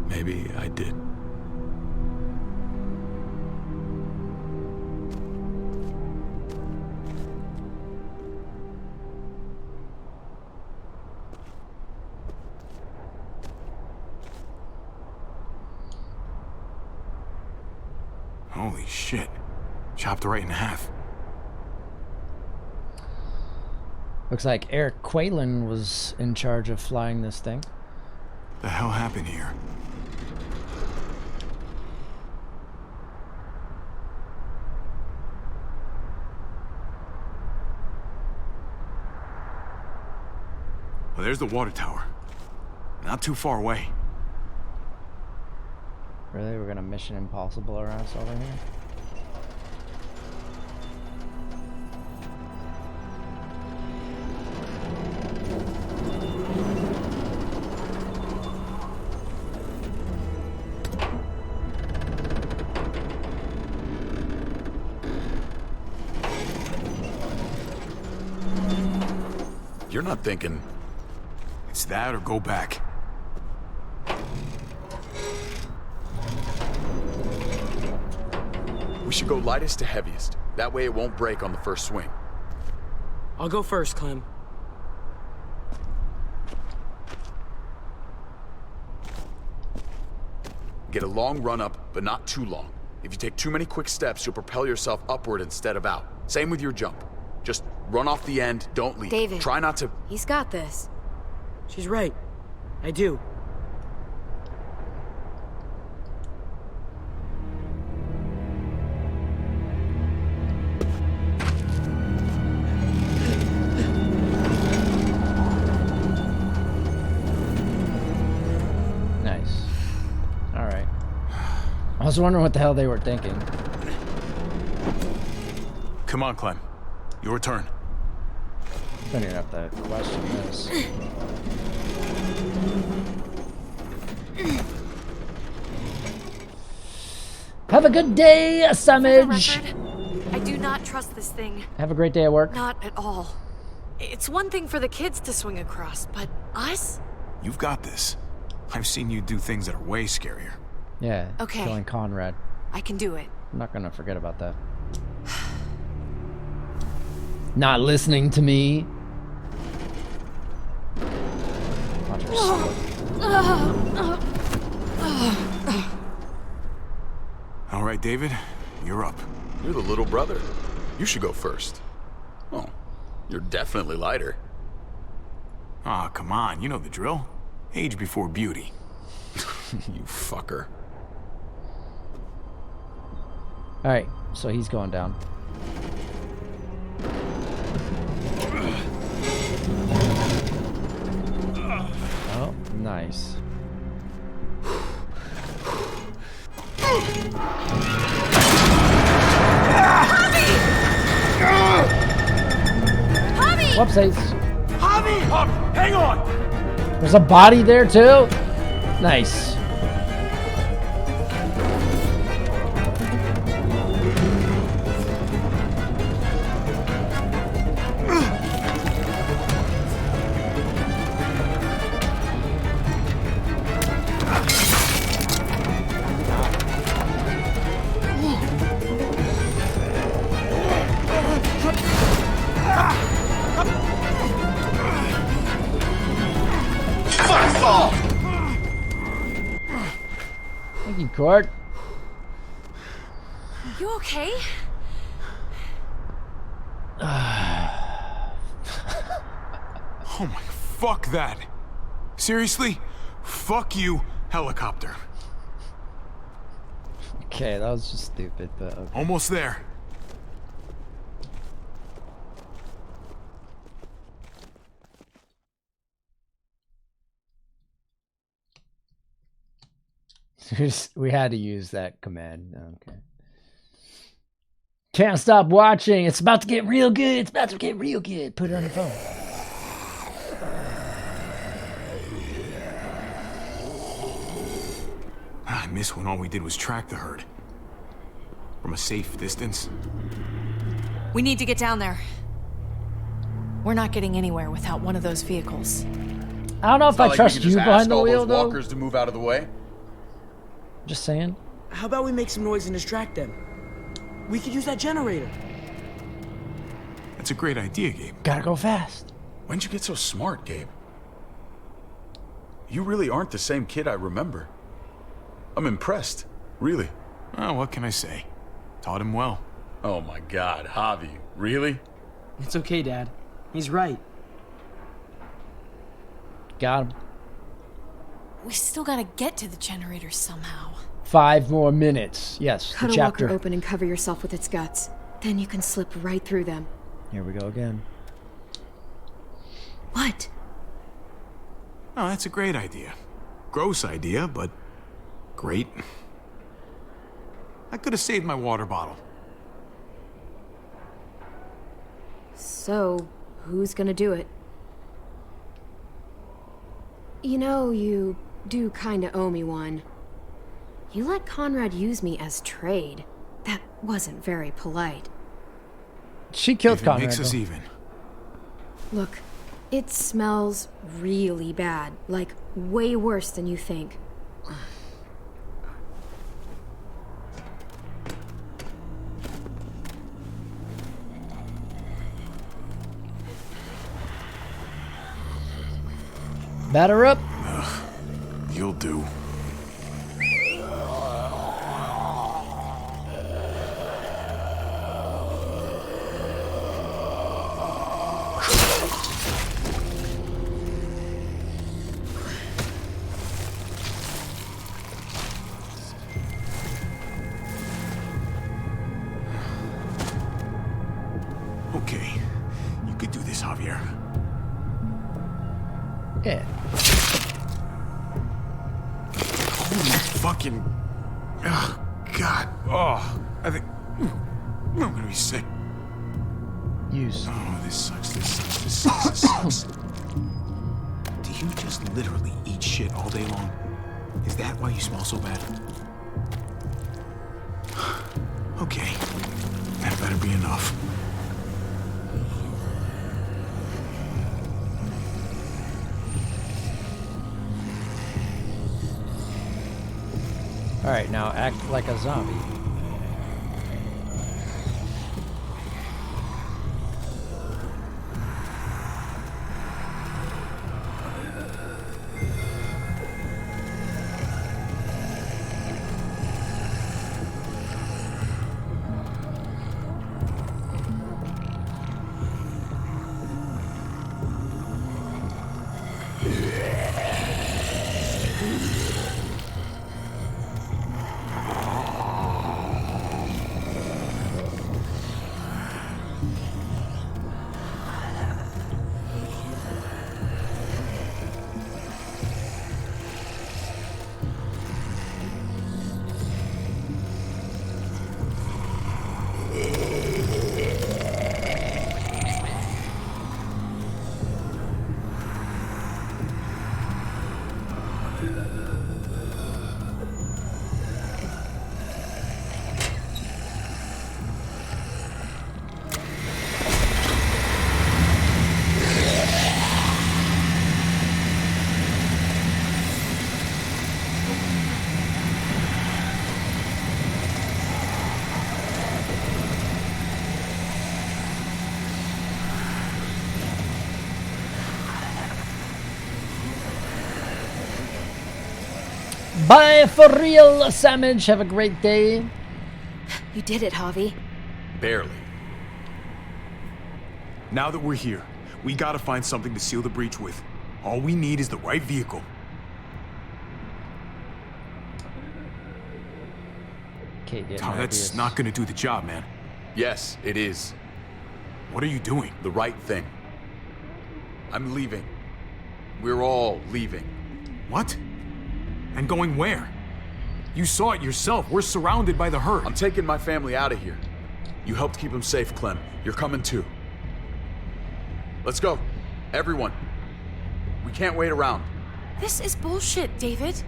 Maybe I did. Holy shit. Chopped right in half. Looks like Eric Quaylen was in charge of flying this thing. The hell happened here? Well, there's the water tower. Not too far away. Really? We're gonna Mission Impossible our ass over here? You're not thinking... It's that or go back. We should go lightest to heaviest. That way it won't break on the first swing. I'll go first, Clem. Get a long run up, but not too long. If you take too many quick steps, you'll propel yourself upward instead of out. Same with your jump. Just run off the end, don't leave. David. Try not to... He's got this. She's right. I do. Nice. Alright. I was wondering what the hell they were thinking. Come on, Clem. Your turn. Don't even have to question this. Have a good day, Summage. I do not trust this thing. Have a great day at work. Not at all. It's one thing for the kids to swing across, but us? You've got this. I've seen you do things that are way scarier. Yeah. Okay. Killing Conrad. I can do it. I'm not gonna forget about that. Not listening to me. Watch her slip. All right, David, you're up. You're the little brother. You should go first. Oh, you're definitely lighter. Ah, come on, you know the drill. Age before beauty. You fucker. Alright, so he's going down. Oh, nice. Javi! Whoopsies. Javi! Hang on! There's a body there too? Nice. Thank you, Court. You okay? Oh my, fuck that. Seriously? Fuck you, helicopter. Okay, that was just stupid, but okay. Almost there. We had to use that command. Okay. Can't stop watching. It's about to get real good. It's about to get real good. Put it on your phone. I miss when all we did was track the herd. From a safe distance. We need to get down there. We're not getting anywhere without one of those vehicles. I don't know if I trust you behind the wheel, though. Walkers to move out of the way. Just saying. How about we make some noise and distract them? We could use that generator. That's a great idea, Gabe. Gotta go fast. When'd you get so smart, Gabe? You really aren't the same kid I remember. I'm impressed, really. Oh, what can I say? Taught him well. Oh my God, Javi, really? It's okay, Dad. He's right. Got him. We still gotta get to the generator somehow. 5 more minutes. Yes, Cut the a chapter. walker open and cover yourself with its guts. Then you can slip right through them. Here we go again. What? Oh, that's a great idea. Gross idea, but great. I could have saved my water bottle. So, who's gonna do it? You know, you do kinda owe me one. You let Conrad use me as trade. That wasn't very polite. She killed If it Conrad. makes us though. even. Look, it smells really bad. Like, way worse than you think. Batter up. You'll do. Okay, you could do this, Javier. Yeah. Holy fucking... Oh, God. Oh, I think... I'm gonna be sick. Use. Oh, this sucks, this sucks, this sucks, this sucks. Do you just literally eat shit all day long? Is that why you smell so bad? Okay. That better be enough. Alright, now act like a zombie. Bye for real, Savage. Have a great day. You did it, Javi. Barely. Now that we're here, we gotta find something to seal the breach with. All we need is the right vehicle. Okay, yeah, Tom, that's not gonna do the job, man. Yes, it is. What are you doing? The right thing. I'm leaving. We're all leaving. What? And going where? You saw it yourself. We're surrounded by the herd. I'm taking my family out of here. You helped keep them safe, Clem. You're coming too. Let's go. Everyone. We can't wait around. This is bullshit, David.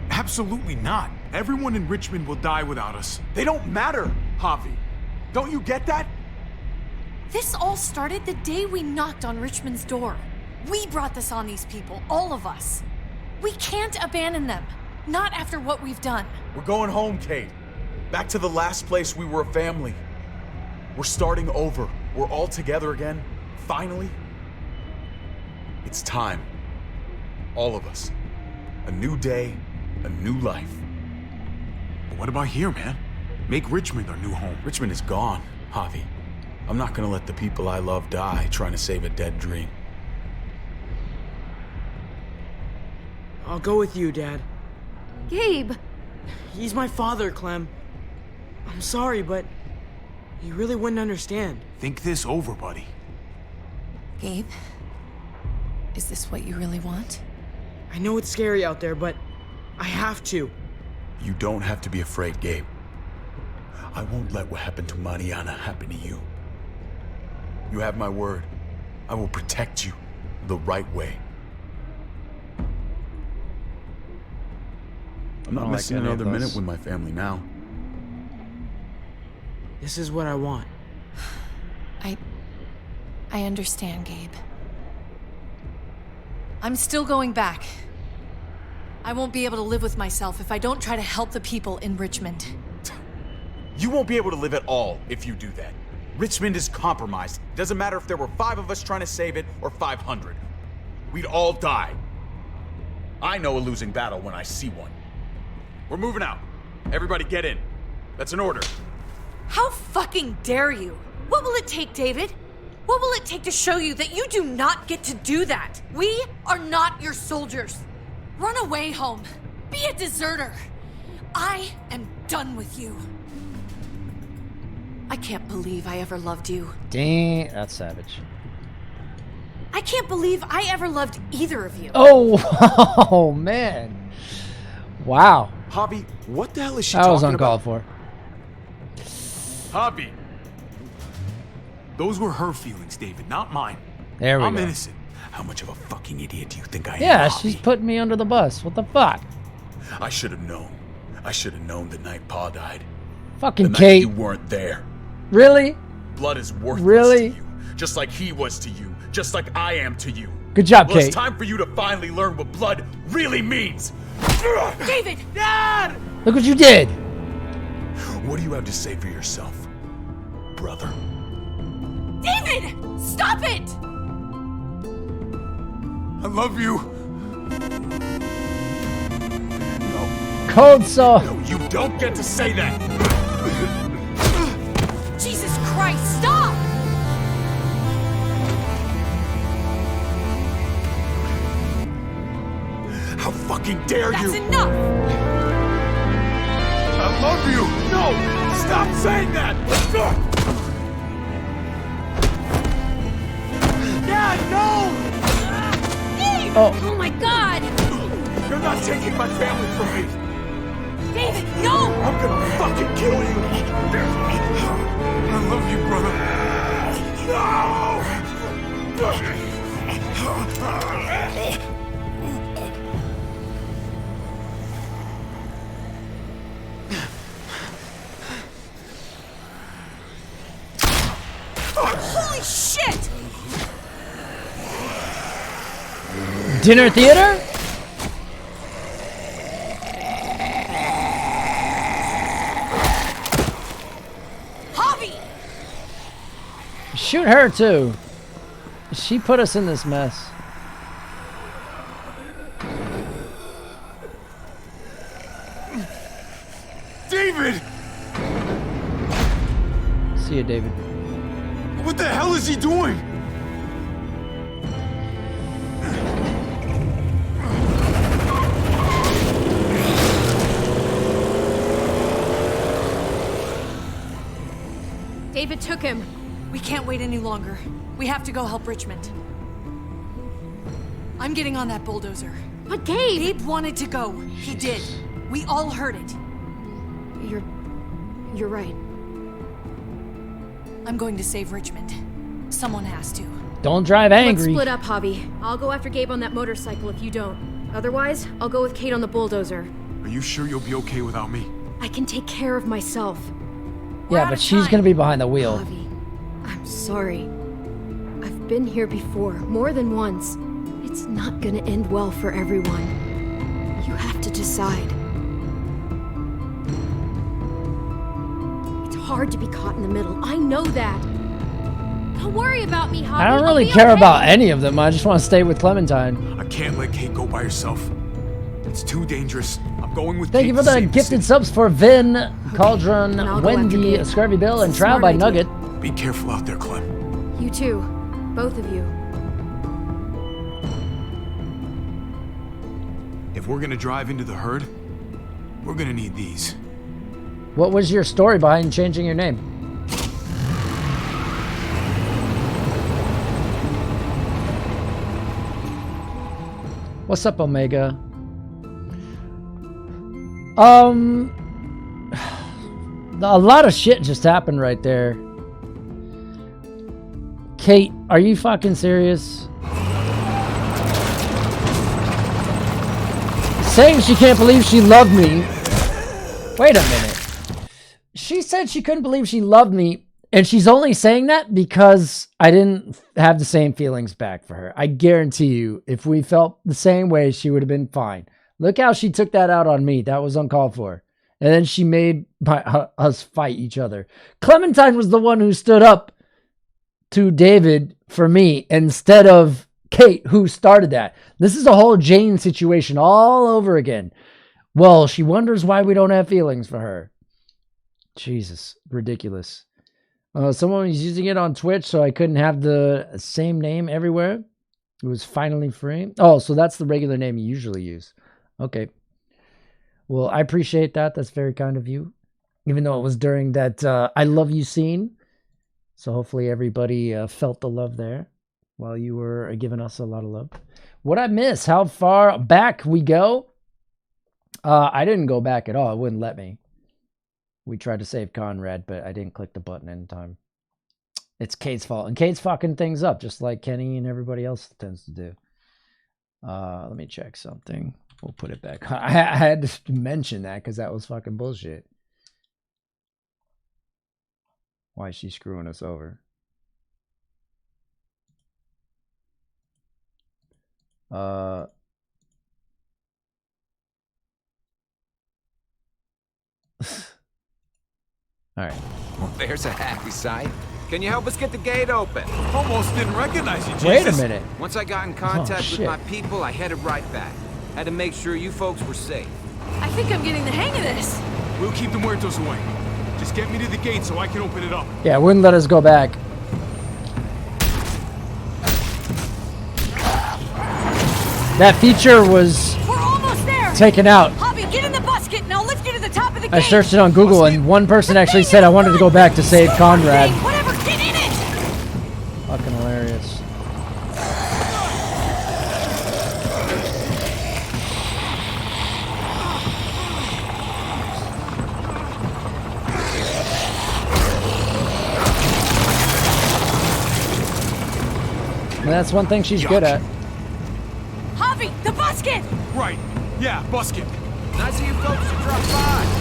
Absolutely not. Everyone in Richmond will die without us. They don't matter, Javi. Don't you get that? This all started the day we knocked on Richmond's door. We brought this on these people, all of us. We can't abandon them. Not after what we've done. We're going home, Kate. Back to the last place we were a family. We're starting over. We're all together again. Finally. It's time. All of us. A new day, a new life. But what about here, man? Make Richmond our new home. Richmond is gone, Javi. I'm not gonna let the people I love die trying to save a dead dream. I'll go with you, Dad. Gabe! He's my father, Clem. I'm sorry, but he really wouldn't understand. Think this over, buddy. Gabe, is this what you really want? I know it's scary out there, but I have to. You don't have to be afraid, Gabe. I won't let what happened to Mariana happen to you. You have my word. I will protect you the right way. I'm not missing another minute with my family now. This is what I want. I understand, Gabe. I'm still going back. I won't be able to live with myself if I don't try to help the people in Richmond. You won't be able to live at all if you do that. Richmond is compromised. Doesn't matter if there were 5 of us trying to save it or 500. We'd all die. I know a losing battle when I see one. We're moving out. Everybody get in. That's an order. How fucking dare you? What will it take, David? What will it take to show you that you do not get to do that? We are not your soldiers. Run away home. Be a deserter. I am done with you. I can't believe I ever loved you. Dang, that's savage. I can't believe I ever loved either of you. Oh man. Wow. Javi, what the hell is she That was talking uncalled about? for. Javi! Those were her feelings, David, not mine. There we I'm go. innocent. How much of a fucking idiot do you think I am? Yeah, Javi? she's putting me under the bus. What the fuck? I should have known. I should have known the night Pa died. Fucking the night Kate. you weren't there. Really? Blood is worthless Really? to you. Just like he was to you. Just like I am to you. Good job, well, Kate. It's time for you to finally learn what blood really means. David! Dad! Look what you did. What do you have to say for yourself, brother? David! Stop it! I love you. Cold Soul. No, you don't get to say that. Jesus Christ, stop! How fucking dare you? That's enough! I love you. No, stop saying that. Dad, no! Oh my God! You're not taking my family from me. David, no! I'm gonna fucking kill you. I love you, brother. Holy shit! Dinner theater? Javi! Shoot her too. She put us in this mess. David! See you, David. What the hell is he doing? David took him. We can't wait any longer. We have to go help Richmond. I'm getting on that bulldozer. But Gabe! Gabe wanted to go. He did. We all heard it. You're right. I'm going to save Richmond. Someone has to. Don't drive angry. Let's split up, Javi. I'll go after Gabe on that motorcycle if you don't. Otherwise, I'll go with Kate on the bulldozer. Are you sure you'll be okay without me? I can take care of myself. Yeah, but she's gonna be behind the wheel. Javi, I'm sorry. I've been here before, more than once. It's not gonna end well for everyone. You have to decide. It's hard to be caught in the middle. I know that. Don't worry about me, Javi. I don't I'll really be care okay. about any of them. I just want to stay with Clementine. I can't let Kate go by herself. It's too dangerous. I'm going with Thank Kate you for to the save gifted subs for Vin, Cauldron, And I'll go after Wendy, Kate. Scurvy Bill, and Trial Smart by idea. Nugget. Be careful out there, Clem. You too. Both of you. If we're gonna drive into the herd, we're gonna need these. What was your story behind changing your name? What's up, Omega? A lot of shit just happened right there. Kate, are you fucking serious? Saying she can't believe she loved me. Wait a minute. She said she couldn't believe she loved me, and she's only saying that because I didn't have the same feelings back for her. I guarantee you, if we felt the same way, she would have been fine. Look how she took that out on me. That was uncalled for. And then she made us fight each other. Clementine was the one who stood up to David for me instead of Kate, who started that. This is a whole Jane situation all over again. Well, she wonders why we don't have feelings for her. Jesus, ridiculous. Someone was using it on Twitch, so I couldn't have the same name everywhere. It was finally free. Oh, so that's the regular name you usually use. Okay. Well, I appreciate that. That's very kind of you. Even though it was during that I love you scene. So hopefully everybody felt the love there while you were giving us a lot of love. What I miss? How far back we go? I didn't go back at all. It wouldn't let me. We tried to save Conrad, but I didn't click the button in time. It's Kate's fault. And Kate's fucking things up, just like Kenny and everybody else tends to do. Let me check something. We'll put it back. I had to mention that because that was fucking bullshit. Why is she screwing us over? All right. Well, there's a happy sight. Can you help us get the gate open? Almost didn't recognize you, Jesus. Wait a minute. Once I got in contact with shit. my people, I headed right back. Had to make sure you folks were safe. I think I'm getting the hang of this. We'll keep the muertos away. Just get me to the gate so I can open it up. Yeah, it wouldn't let us go back. That feature was We're almost there. taken out. Hobby, get in the basket and I'll lift you to the top of the I gate. searched it on Google and one person actually said I wanted to go back to save Conrad. Whatever, get in it. Fucking hilarious. And that's one thing she's good at. Hobby, the basket. Right. Yeah, busket. Nice of you folks to drop by.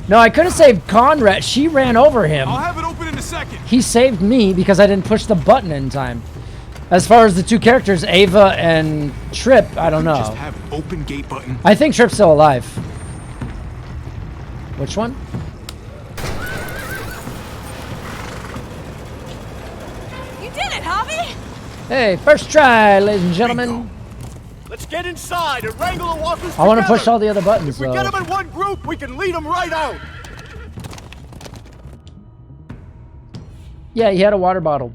No, I could have saved Conrad. She ran over him. I'll have it open in a second. He saved me because I didn't push the button in time. As far as the two characters, Ava and Trip, I don't know. Just have an open gate button. I think Trip's still alive. Which one? You did it, Hobby. Hey, first try, ladies and gentlemen. Let's get inside and wrangle the walkers I want to together. push all the other buttons, If we though. get them in one group, we can lead them right out. Yeah, he had a water bottle.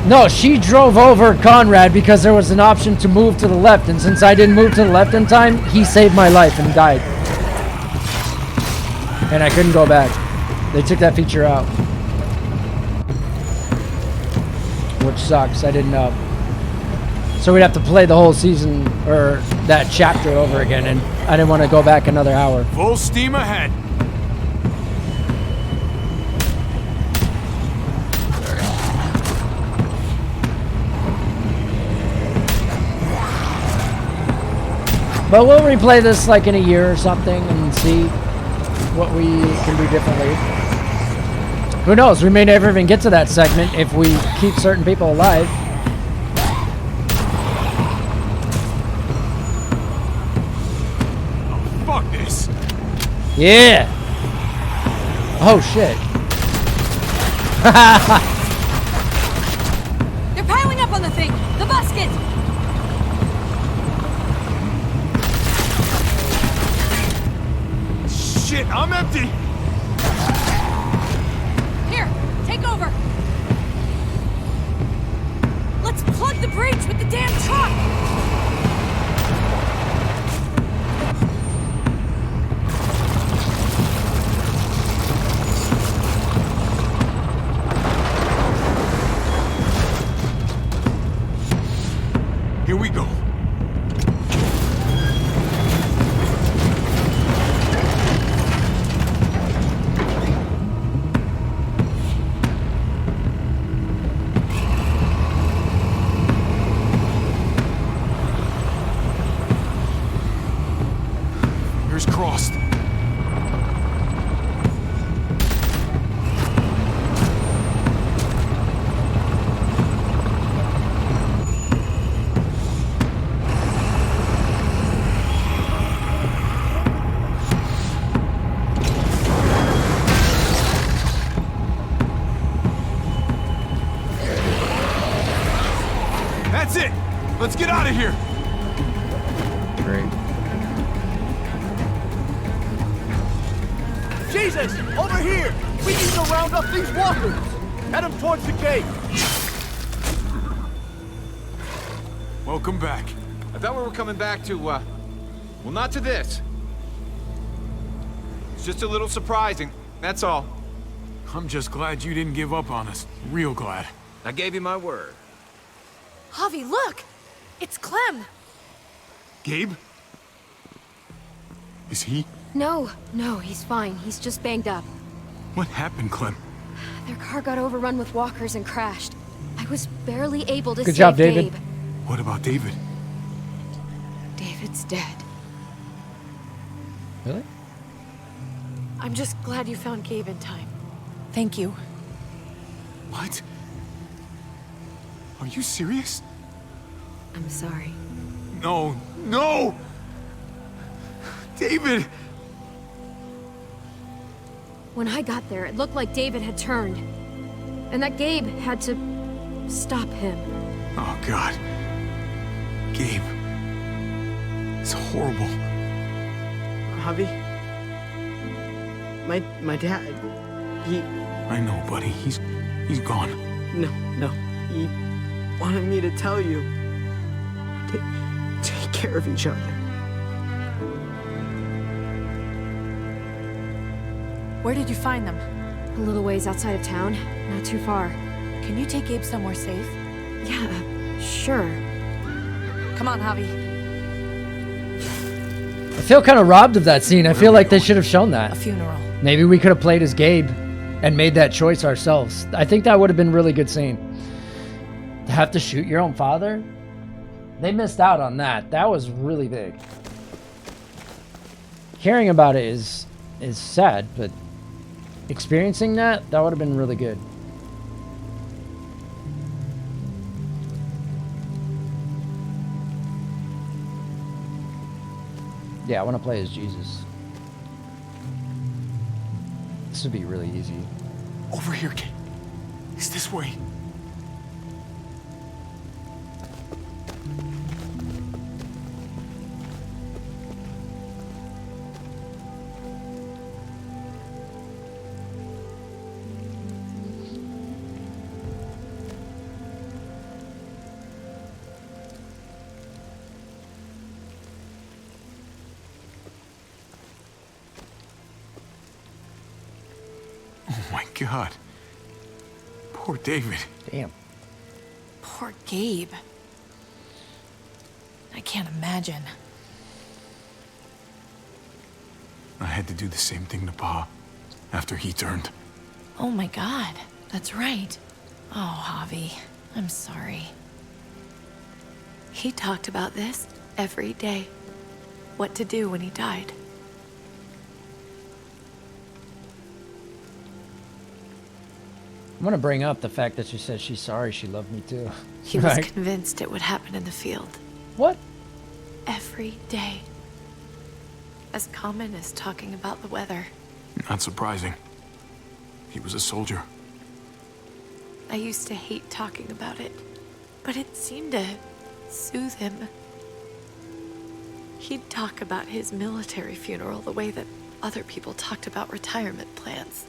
No, she drove over Conrad because there was an option to move to the left, and since I didn't move to the left in time, he saved my life and died. And I couldn't go back. They took that feature out. Which sucks, I didn't know. So we'd have to play the whole season, or that chapter over again, and I didn't want to go back another hour. Full steam ahead. But we'll replay this like in a year or something and see what we can do differently. Who knows? We may never even get to that segment if we keep certain people alive. Oh, fuck this. Yeah. Oh shit. They're piling up on the thing! The basket! Shit, I'm empty. Here, take over! Let's plug the breach with the damn truck! Here we go. Fingers crossed. That's it! Let's get out of here! Great. Jesus! Over here! We need to round up these walkers! Head them towards the gate! Welcome back. I thought we were coming back to, well, not to this. It's just a little surprising, that's all. I'm just glad you didn't give up on us. Real glad. I gave you my word. Javi, look! It's Clem! Gabe? Is he? No, he's fine. He's just banged up. What happened, Clem? Their car got overrun with walkers and crashed. I was barely able to Good save job, David. Gabe. What about David? David's dead. Really? I'm just glad you found Gabe in time. Thank you. What? Are you serious? I'm sorry. No, no! David! When I got there, it looked like David had turned. And that Gabe had to stop him. Oh, God. Gabe. It's horrible. Javi? My dad, he... I know, buddy. He's gone. No. He wanted me to tell you. Take care of each other. Where did you find them? A little ways outside of town, not too far. Can you take Gabe somewhere safe? Yeah, sure. Come on, Javi. I feel kind of robbed of that scene. I feel like they should have shown that. A funeral. Maybe we could have played as Gabe and made that choice ourselves. I think that would have been a really good scene. To have to shoot your own father? They missed out on that. That was really big. Caring about it is sad, but experiencing that would have been really good. Yeah, I want to play as Jesus. This would be really easy. Over here, kid. It's this way. Oh my God. Poor David. Damn. Poor Gabe. I can't imagine. I had to do the same thing to Pa after he turned. Oh my God, that's right. Oh, Javi, I'm sorry. He talked about this every day. What to do when he died. I'm gonna bring up the fact that she said she's sorry she loved me too. He was convinced it would happen in the field. What? Every day. As common as talking about the weather. Not surprising. He was a soldier. I used to hate talking about it, but it seemed to soothe him. He'd talk about his military funeral the way that other people talked about retirement plans.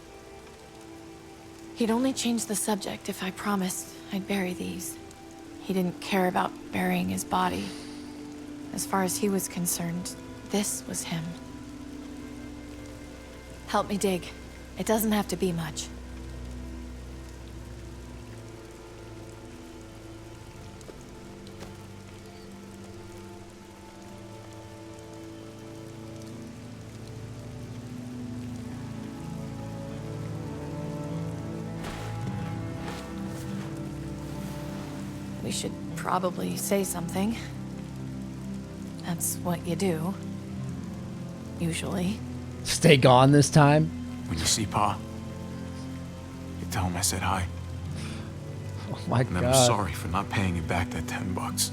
He'd only change the subject if I promised I'd bury these. He didn't care about burying his body. As far as he was concerned, this was him. Help me dig. It doesn't have to be much. We should probably say something. That's what you do. Usually. Stay gone this time? When you see Pa, you tell him I said hi. Oh my and God. I'm sorry for not paying you back that $10.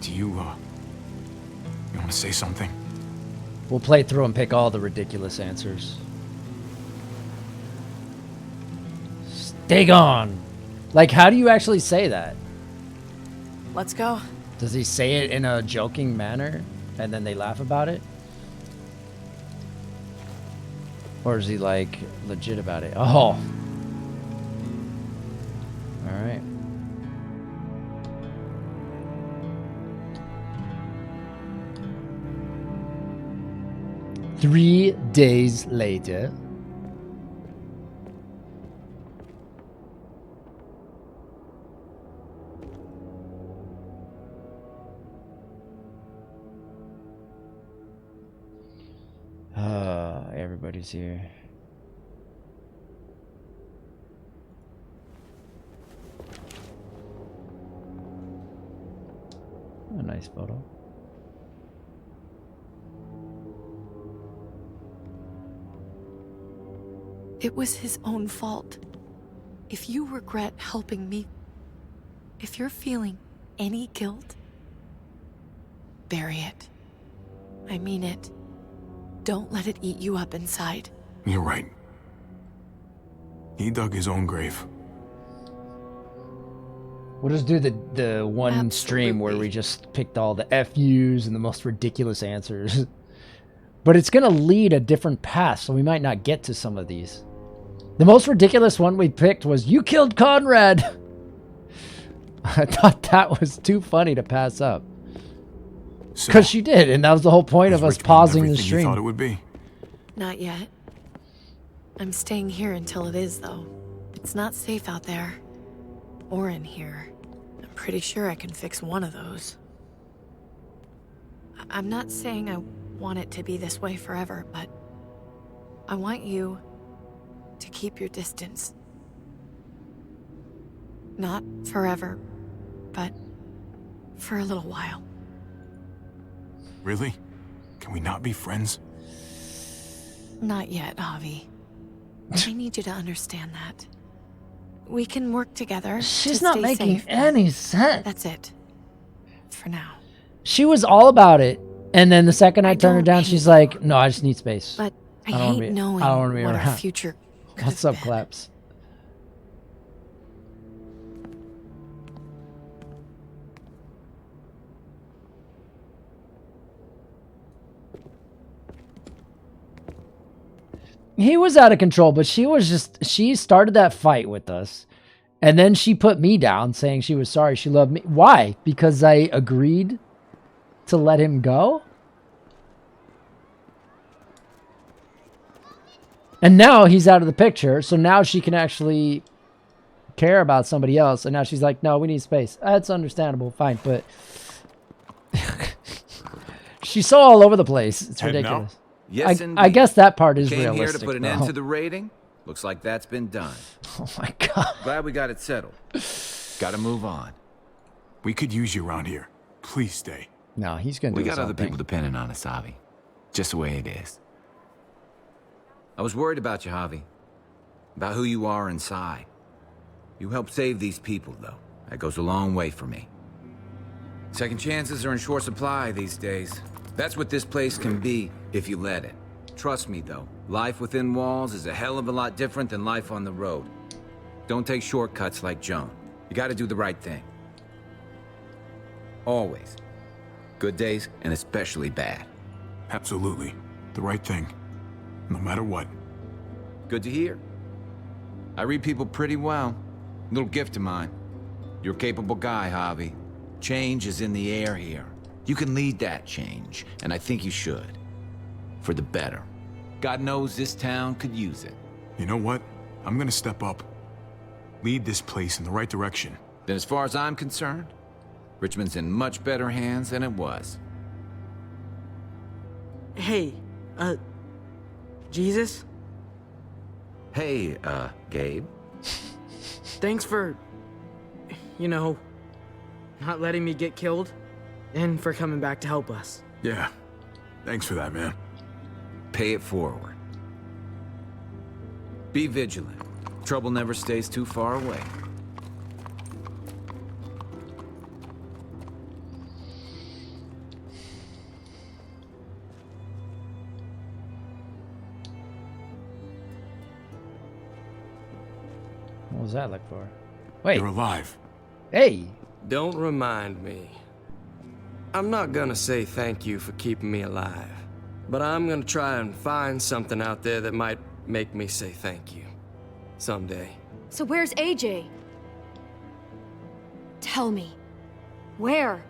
Do you want to say something? We'll play through and pick all the ridiculous answers. Stay gone. Like, how do you actually say that? Let's go. Does he say it in a joking manner and then they laugh about it? Or is he like legit about it? Oh. All right. Three days later. Everybody's here. A nice photo. It was his own fault. If you regret helping me, if you're feeling any guilt, bury it. I mean it. Don't let it eat you up inside. You're right. He dug his own grave. We'll just do the one stream where we just picked all the FUs and the most ridiculous answers. But it's going to lead a different path, so we might not get to some of these. The most ridiculous one we picked was, "You killed Conrad!" I thought that was too funny to pass up. Because she did, and that was the whole point of us pausing the stream. You thought it would be. Not yet. I'm staying here until it is, though. It's not safe out there. Or in here. I'm pretty sure I can fix one of those. I'm not saying I want it to be this way forever, but I want you to keep your distance. Not forever, but for a little while. Really? Can we not be friends? Not yet, Javi. I need you to understand that. We can work together. She's to not stay making safe. any sense. That's it. For now. She was all about it, and then the second I turned her down, she's like, "No, I just need space." But I don't wanna hate be- knowing I don't wanna be what around. our future could What's have up, Claps? He was out of control, but she started that fight with us. And then she put me down saying she was sorry, she loved me. Why? Because I agreed to let him go? And now he's out of the picture, so now she can actually care about somebody else. And now she's like, "No, we need space." That's understandable, fine, but she's so all over the place. It's Heading ridiculous. out? Yes, I indeed. guess that part is Came realistic. here to put an though. end to the raiding. Looks like that's been done. Oh my God. Glad we got it settled. Gotta move on. We could use you around here. Please stay. No, he's gonna do We got his other own thing. people depending on us, Javi. Just the way it is. I was worried about you, Javi. about who you are inside. You helped save these people, though. That goes a long way for me. Second chances are in short supply these days. That's what this place can be if you let it. Trust me, though, life within walls is a hell of a lot different than life on the road. Don't take shortcuts like Joan. You gotta do the right thing. Always. Good days, and especially bad. Absolutely. The right thing. No matter what. Good to hear. I read people pretty well. Little gift of mine. You're a capable guy, Javi. Change is in the air here. You can lead that change, and I think you should. For the better. God knows this town could use it. You know what? I'm gonna step up. Lead this place in the right direction. Then as far as I'm concerned, Richmond's in much better hands than it was. Hey, Jesus? Hey, Gabe. Thanks for, you know, not letting me get killed, and for coming back to help us. Yeah. Thanks for that, man. Pay it forward. Be vigilant. Trouble never stays too far away. What was that like for? Wait. You're alive. Hey. Don't remind me. I'm not gonna say thank you for keeping me alive, but I'm gonna try and find something out there that might make me say thank you. Someday. So where's AJ? Tell me. Where?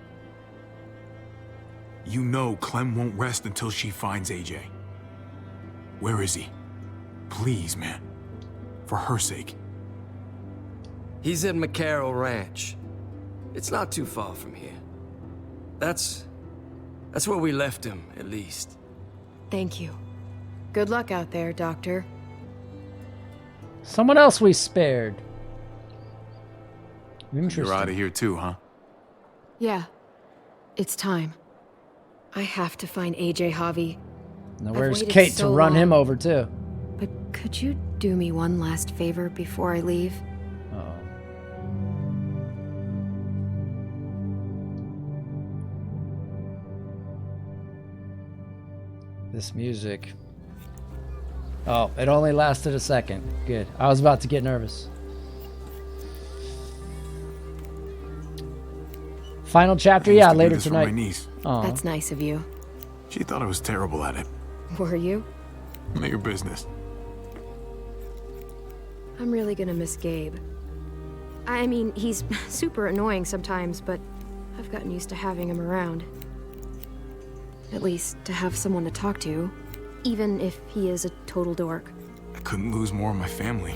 You know Clem won't rest until she finds AJ. Where is he? Please, man. For her sake. He's at McCarroll Ranch. It's not too far from here. That's where we left him, at least. Thank you. Good luck out there, Doctor. Someone else we spared. Interesting. You're out of here too, huh? Yeah. It's time. I have to find AJ, Javi. Now I've where's waited Kate so to run long. him over too? But could you do me one last favor before I leave? This music. Oh, it only lasted a second. Good. I was about to get nervous. Final chapter, yeah, later tonight. My niece. That's nice of you. She thought I was terrible at it. Were you? None of your business. I'm really gonna miss Gabe. I mean, he's super annoying sometimes, but I've gotten used to having him around. At least to have someone to talk to, even if he is a total dork. I couldn't lose more of my family.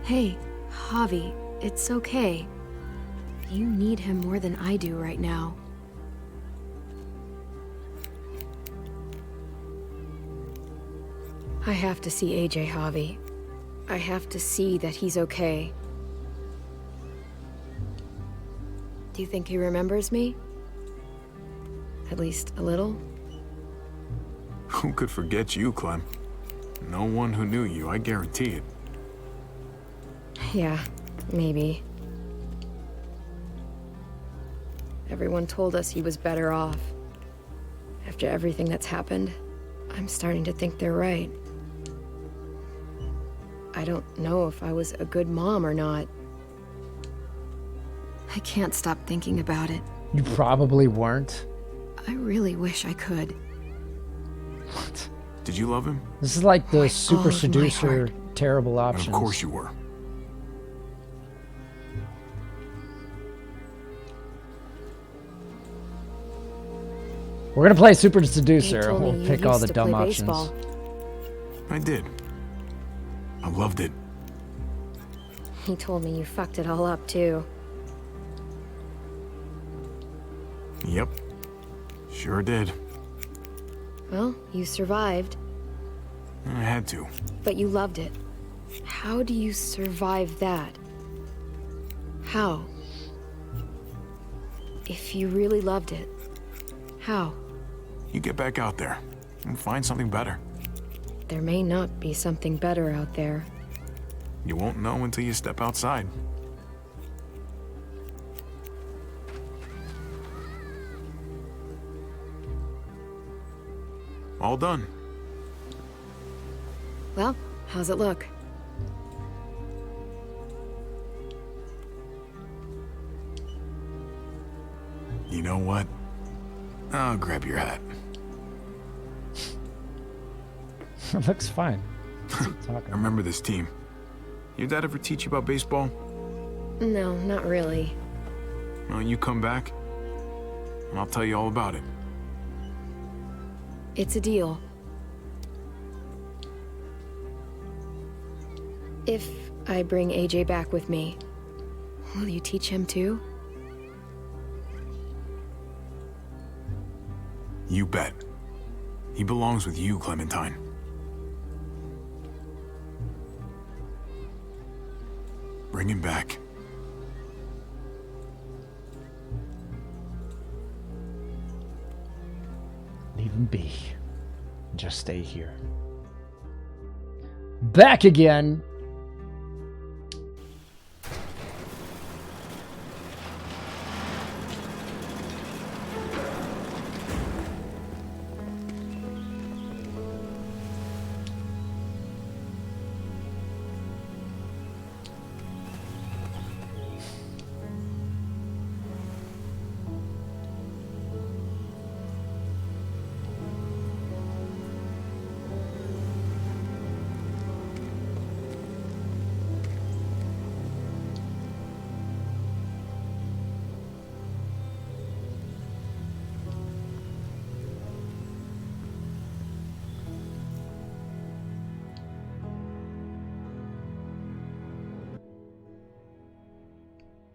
Hey, Javi, it's okay. You need him more than I do right now. I have to see AJ, Javi. I have to see that he's okay. Do you think he remembers me? At least a little? Who could forget you, Clem? No one who knew you, I guarantee it. Yeah, maybe. Everyone told us he was better off. After everything that's happened, I'm starting to think they're right. I don't know if I was a good mom or not. I can't stop thinking about it. You probably weren't. I really wish I could. What? Did you love him? This is like the super all of my seducer terrible options. Of course you were. We're gonna play super seducer. They told me We'll you pick all used the to dumb play options. baseball. I did. I loved it. He told me you fucked it all up, too. Yep. Sure did. Well, you survived, I had to. but you loved it. How do you survive that? How? If you really loved it, how? You get back out there and find something better. there may not be something better out there. You won't know until you step outside. All done. Well, how's it look? You know what? I'll grab your hat. It looks fine. I remember this team. Your dad ever teach you about baseball? No, not really. Well, you come back, and I'll tell you all about it. It's a deal. If I bring AJ back with me, will you teach him too? You bet. He belongs with you, Clementine. Bring him back. Leave him be. Just stay here. Back again.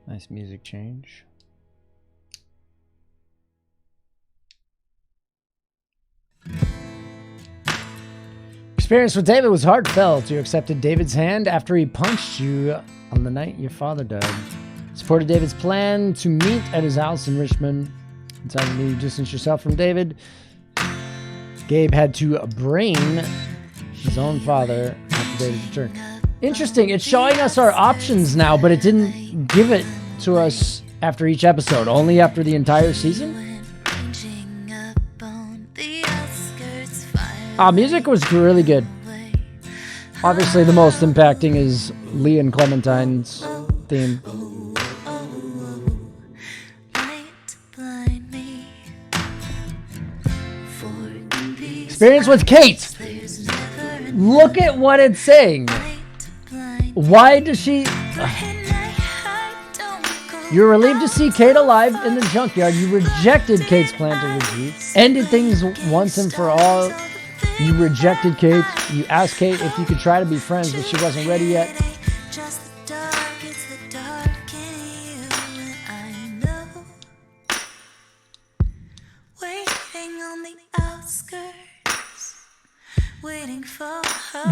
Nice music change. Experience with David was heartfelt. You accepted David's hand after he punched you on the night your father died. Supported David's plan to meet at his house in Richmond. Decided to distance yourself from David. Gabe had to brain his own father after David's return. Interesting. It's showing us our options now, but it didn't give it to us after each episode, only after the entire season. Music was really good. Obviously, the most impacting is Lee and Clementine's theme. Experience with Kate. Look at what it's saying. Why does she... You're relieved to see Kate alive in the junkyard. You rejected Kate's plan to retreat. Ended things once and for all. You rejected Kate. You asked Kate if you could try to be friends, but she wasn't ready yet.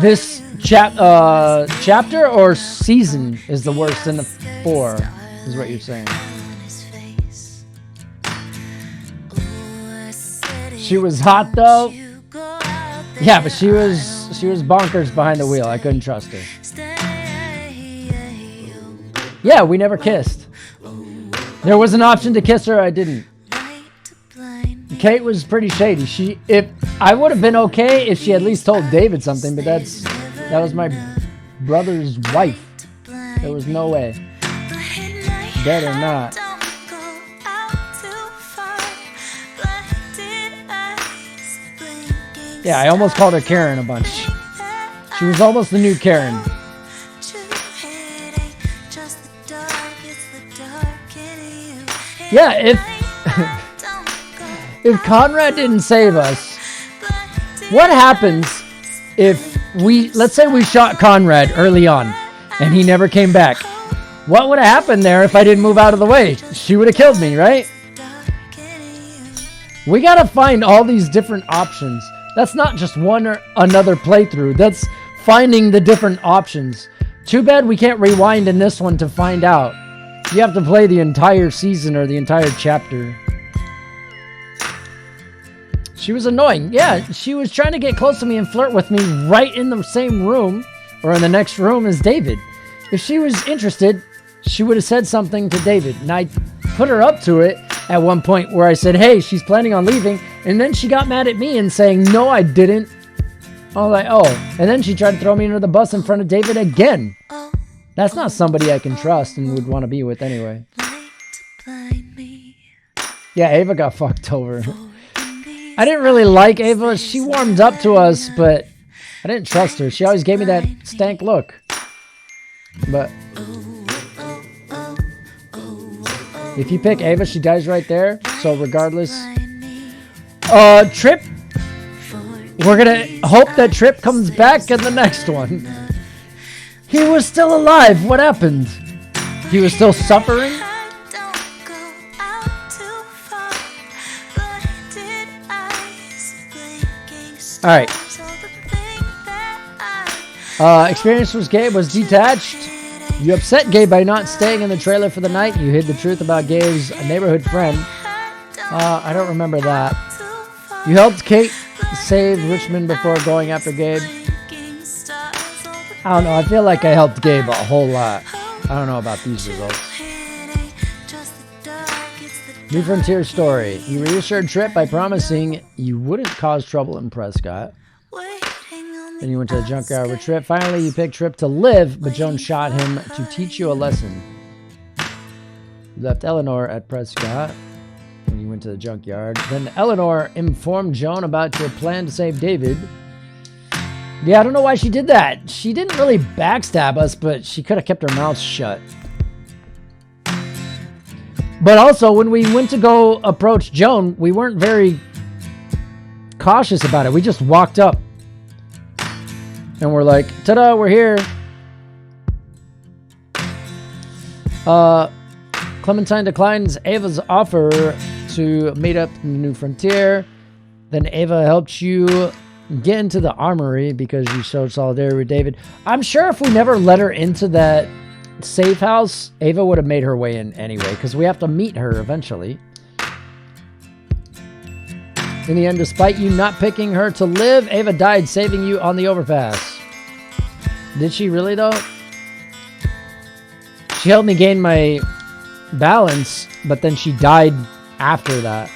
This chapter or season is the worst in the 4, is what you're saying. She was hot though. Yeah, but she was bonkers behind the wheel. I couldn't trust her. Yeah, we never kissed. There was an option to kiss her, I didn't. Kate was pretty shady. I would have been okay if she at least told David something, but that was my brother's wife. There was no way. Dead or not. Yeah, I almost called her Karen a bunch. She was almost the new Karen. Yeah, if Conrad didn't save us, what happens if let's say we shot Conrad early on and he never came back? What would have happened there if I didn't move out of the way? She would have killed me, right? We gotta find all these different options. That's not just one or another playthrough. That's finding the different options. Too bad we can't rewind in this one to find out. You have to play the entire season or the entire chapter. She was annoying. Yeah, she was trying to get close to me and flirt with me right in the same room or in the next room as David. If she was interested, she would have said something to David. And I put her up to it at one point where I said, hey, she's planning on leaving. And then she got mad at me and saying, no, I didn't. I was like, oh. And then she tried to throw me under the bus in front of David again. That's not somebody I can trust and would want to be with anyway. Yeah, Ava got fucked over. I didn't really like Ava. She warmed up to us, but I didn't trust her. She always gave me that stank look. But if you pick Ava, she dies right there. So regardless. Trip. We're gonna hope that Trip comes back in the next one. He was still alive. What happened? He was still suffering? Alright. Experience was Gabe was detached. You upset Gabe by not staying in the trailer for the night. You hid the truth about Gabe's neighborhood friend. I don't remember that. You helped Kate save Richmond before going after Gabe. I don't know. I feel like I helped Gabe a whole lot. I don't know about these results. New Frontier story. You reassured Trip by promising you wouldn't cause trouble in Prescott. Then you went to the junkyard with Trip. Finally, you picked Trip to live, but Joan shot him to teach you a lesson. You left Eleanor at Prescott when you went to the junkyard. Then Eleanor informed Joan about your plan to save David. Yeah, I don't know why she did that. She didn't really backstab us, but she could have kept her mouth shut. But also, when we went to go approach Joan, we weren't very cautious about it. We just walked up. And we're like, ta-da, we're here. Clementine declines Ava's offer to meet up in the New Frontier. Then Ava helped you get into the armory because you showed solidarity with David. I'm sure if we never let her into that safe house, Ava would have made her way in anyway, because we have to meet her eventually. In the end, despite you not picking her to live, Ava died saving you on the overpass. Did she really, though? She helped me gain my balance, but then she died after that.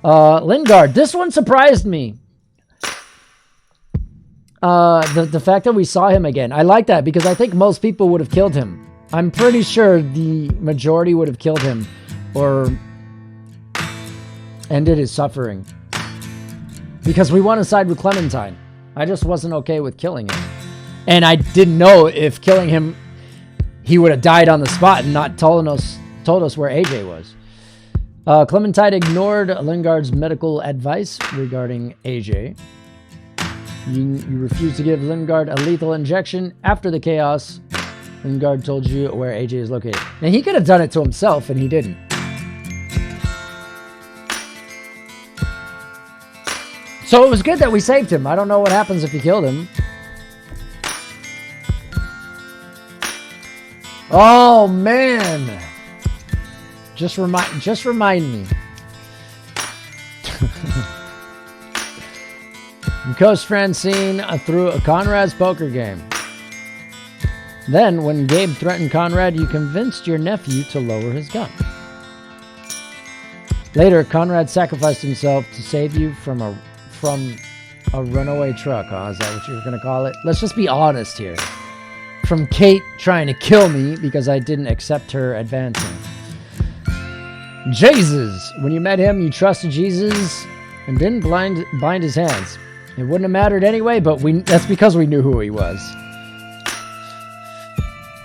Lingard. This one surprised me. The fact that we saw him again. I like that because I think most people would have killed him. I'm pretty sure the majority would have killed him or ended his suffering. Because we want to side with Clementine. I just wasn't okay with killing him. And I didn't know if killing him, he would have died on the spot and not told us where AJ was. Clementine ignored Lingard's medical advice regarding AJ. You refused to give Lingard a lethal injection. After the chaos, Lingard told you where AJ is located. And he could have done it to himself, and he didn't. So it was good that we saved him. I don't know what happens if you killed him. Oh, man. Just remind me. You coached Francine through a Conrad's poker game. Then, when Gabe threatened Conrad, you convinced your nephew to lower his gun. Later, Conrad sacrificed himself to save you from a runaway truck. Huh? Is that what you were going to call it? Let's just be honest here. From Kate trying to kill me because I didn't accept her advancing. Jesus. When you met him, you trusted Jesus and didn't bind his hands. It wouldn't have mattered anyway, but that's because we knew who he was.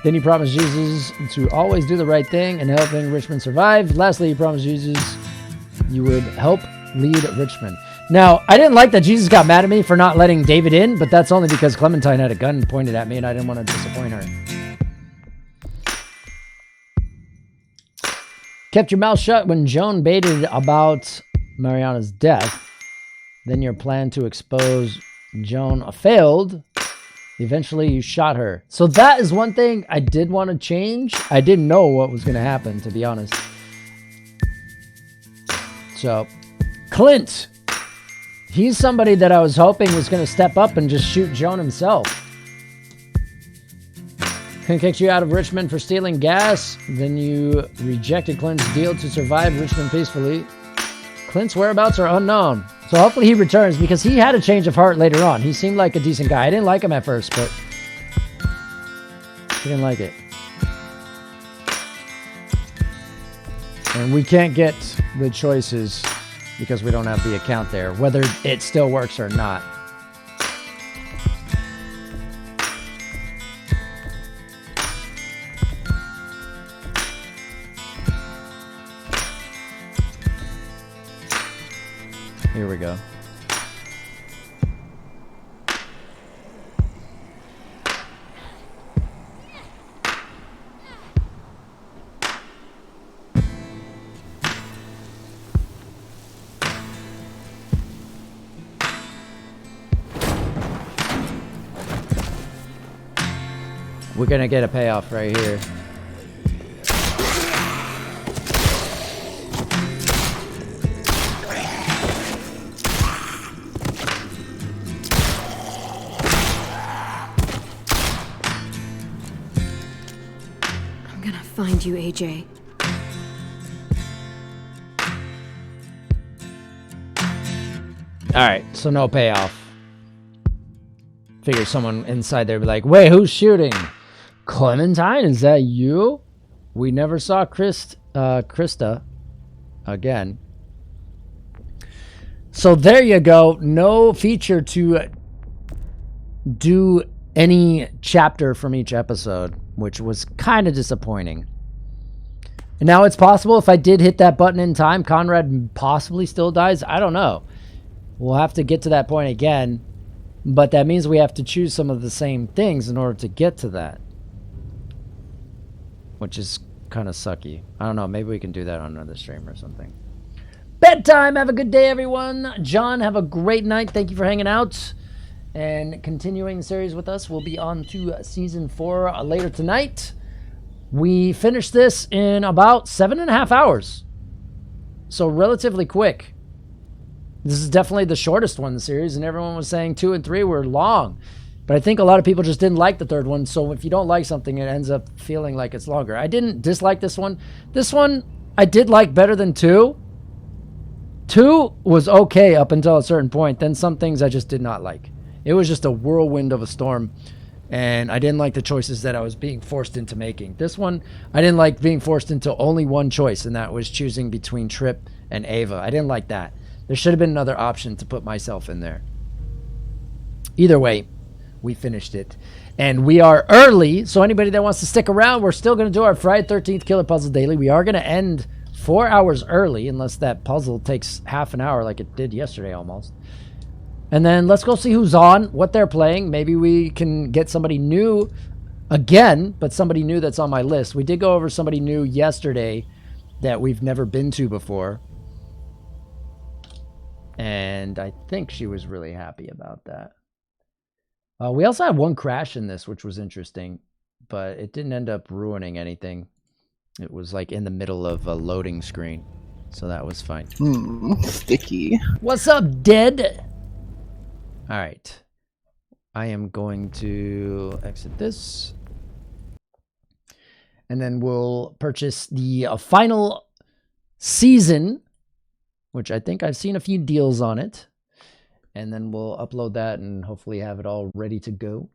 Then you promised Jesus to always do the right thing and helping Richmond survive. Lastly, you promised Jesus you would help lead Richmond. Now, I didn't like that Jesus got mad at me for not letting David in, but that's only because Clementine had a gun pointed at me and I didn't want to disappoint her. Kept your mouth shut when Joan baited about Mariana's death. Then your plan to expose Joan failed. Eventually, you shot her. So that is one thing I did want to change. I didn't know what was going to happen, to be honest. So, Clint. He's somebody that I was hoping was going to step up and just shoot Joan himself. Clint kicked you out of Richmond for stealing gas. Then you rejected Clint's deal to survive Richmond peacefully. Clint's whereabouts are unknown. So hopefully he returns, because he had a change of heart later on. He seemed like a decent guy. I didn't like him at first, but he didn't like it. And we can't get the choices because we don't have the account there, whether it still works or not. Here we go. We're gonna get a payoff right here. I'm gonna find you, AJ. Alright, so no payoff. Figure someone inside there would be like, wait, who's shooting? Clementine, is that you? We never saw Krista again. So there you go. No feature to do any chapter from each episode, which was kind of disappointing. And now it's possible if I did hit that button in time, Conrad possibly still dies. I don't know. We'll have to get to that point again. But that means we have to choose some of the same things in order to get to that. Which is kind of sucky. I don't know. Maybe we can do that on another stream or something. Bedtime. Have a good day, everyone. John, have a great night. Thank you for hanging out. And continuing the series with us, we'll be on to Season 4 later tonight. We finished this in about 7.5 hours. So relatively quick. This is definitely the shortest one in the series, and everyone was saying 2 and 3 were long. But I think a lot of people just didn't like the third one, so if you don't like something, it ends up feeling like it's longer. I didn't dislike this one. This one, I did like better than 2. 2 was okay up until a certain point. Then some things I just did not like. It was just a whirlwind of a storm, and I didn't like the choices that I was being forced into making. This one, I didn't like being forced into only one choice, and that was choosing between Tripp and Ava. I didn't like that. There should have been another option to put myself in there. Either way, we finished it. And we are early, so anybody that wants to stick around, we're still going to do our Friday 13th Killer Puzzle Daily. We are going to end 4 hours early, unless that puzzle takes half an hour like it did yesterday almost. And then let's go see who's on, what they're playing. Maybe we can get somebody new again, but somebody new that's on my list. We did go over somebody new yesterday that we've never been to before. And I think she was really happy about that. We also had one crash in this, which was interesting, but it didn't end up ruining anything. It was like in the middle of a loading screen, so that was fine. Sticky. What's up, Dead? All right. I am going to exit this. And then we'll purchase the final season, which I think I've seen a few deals on it. And then we'll upload that and hopefully have it all ready to go.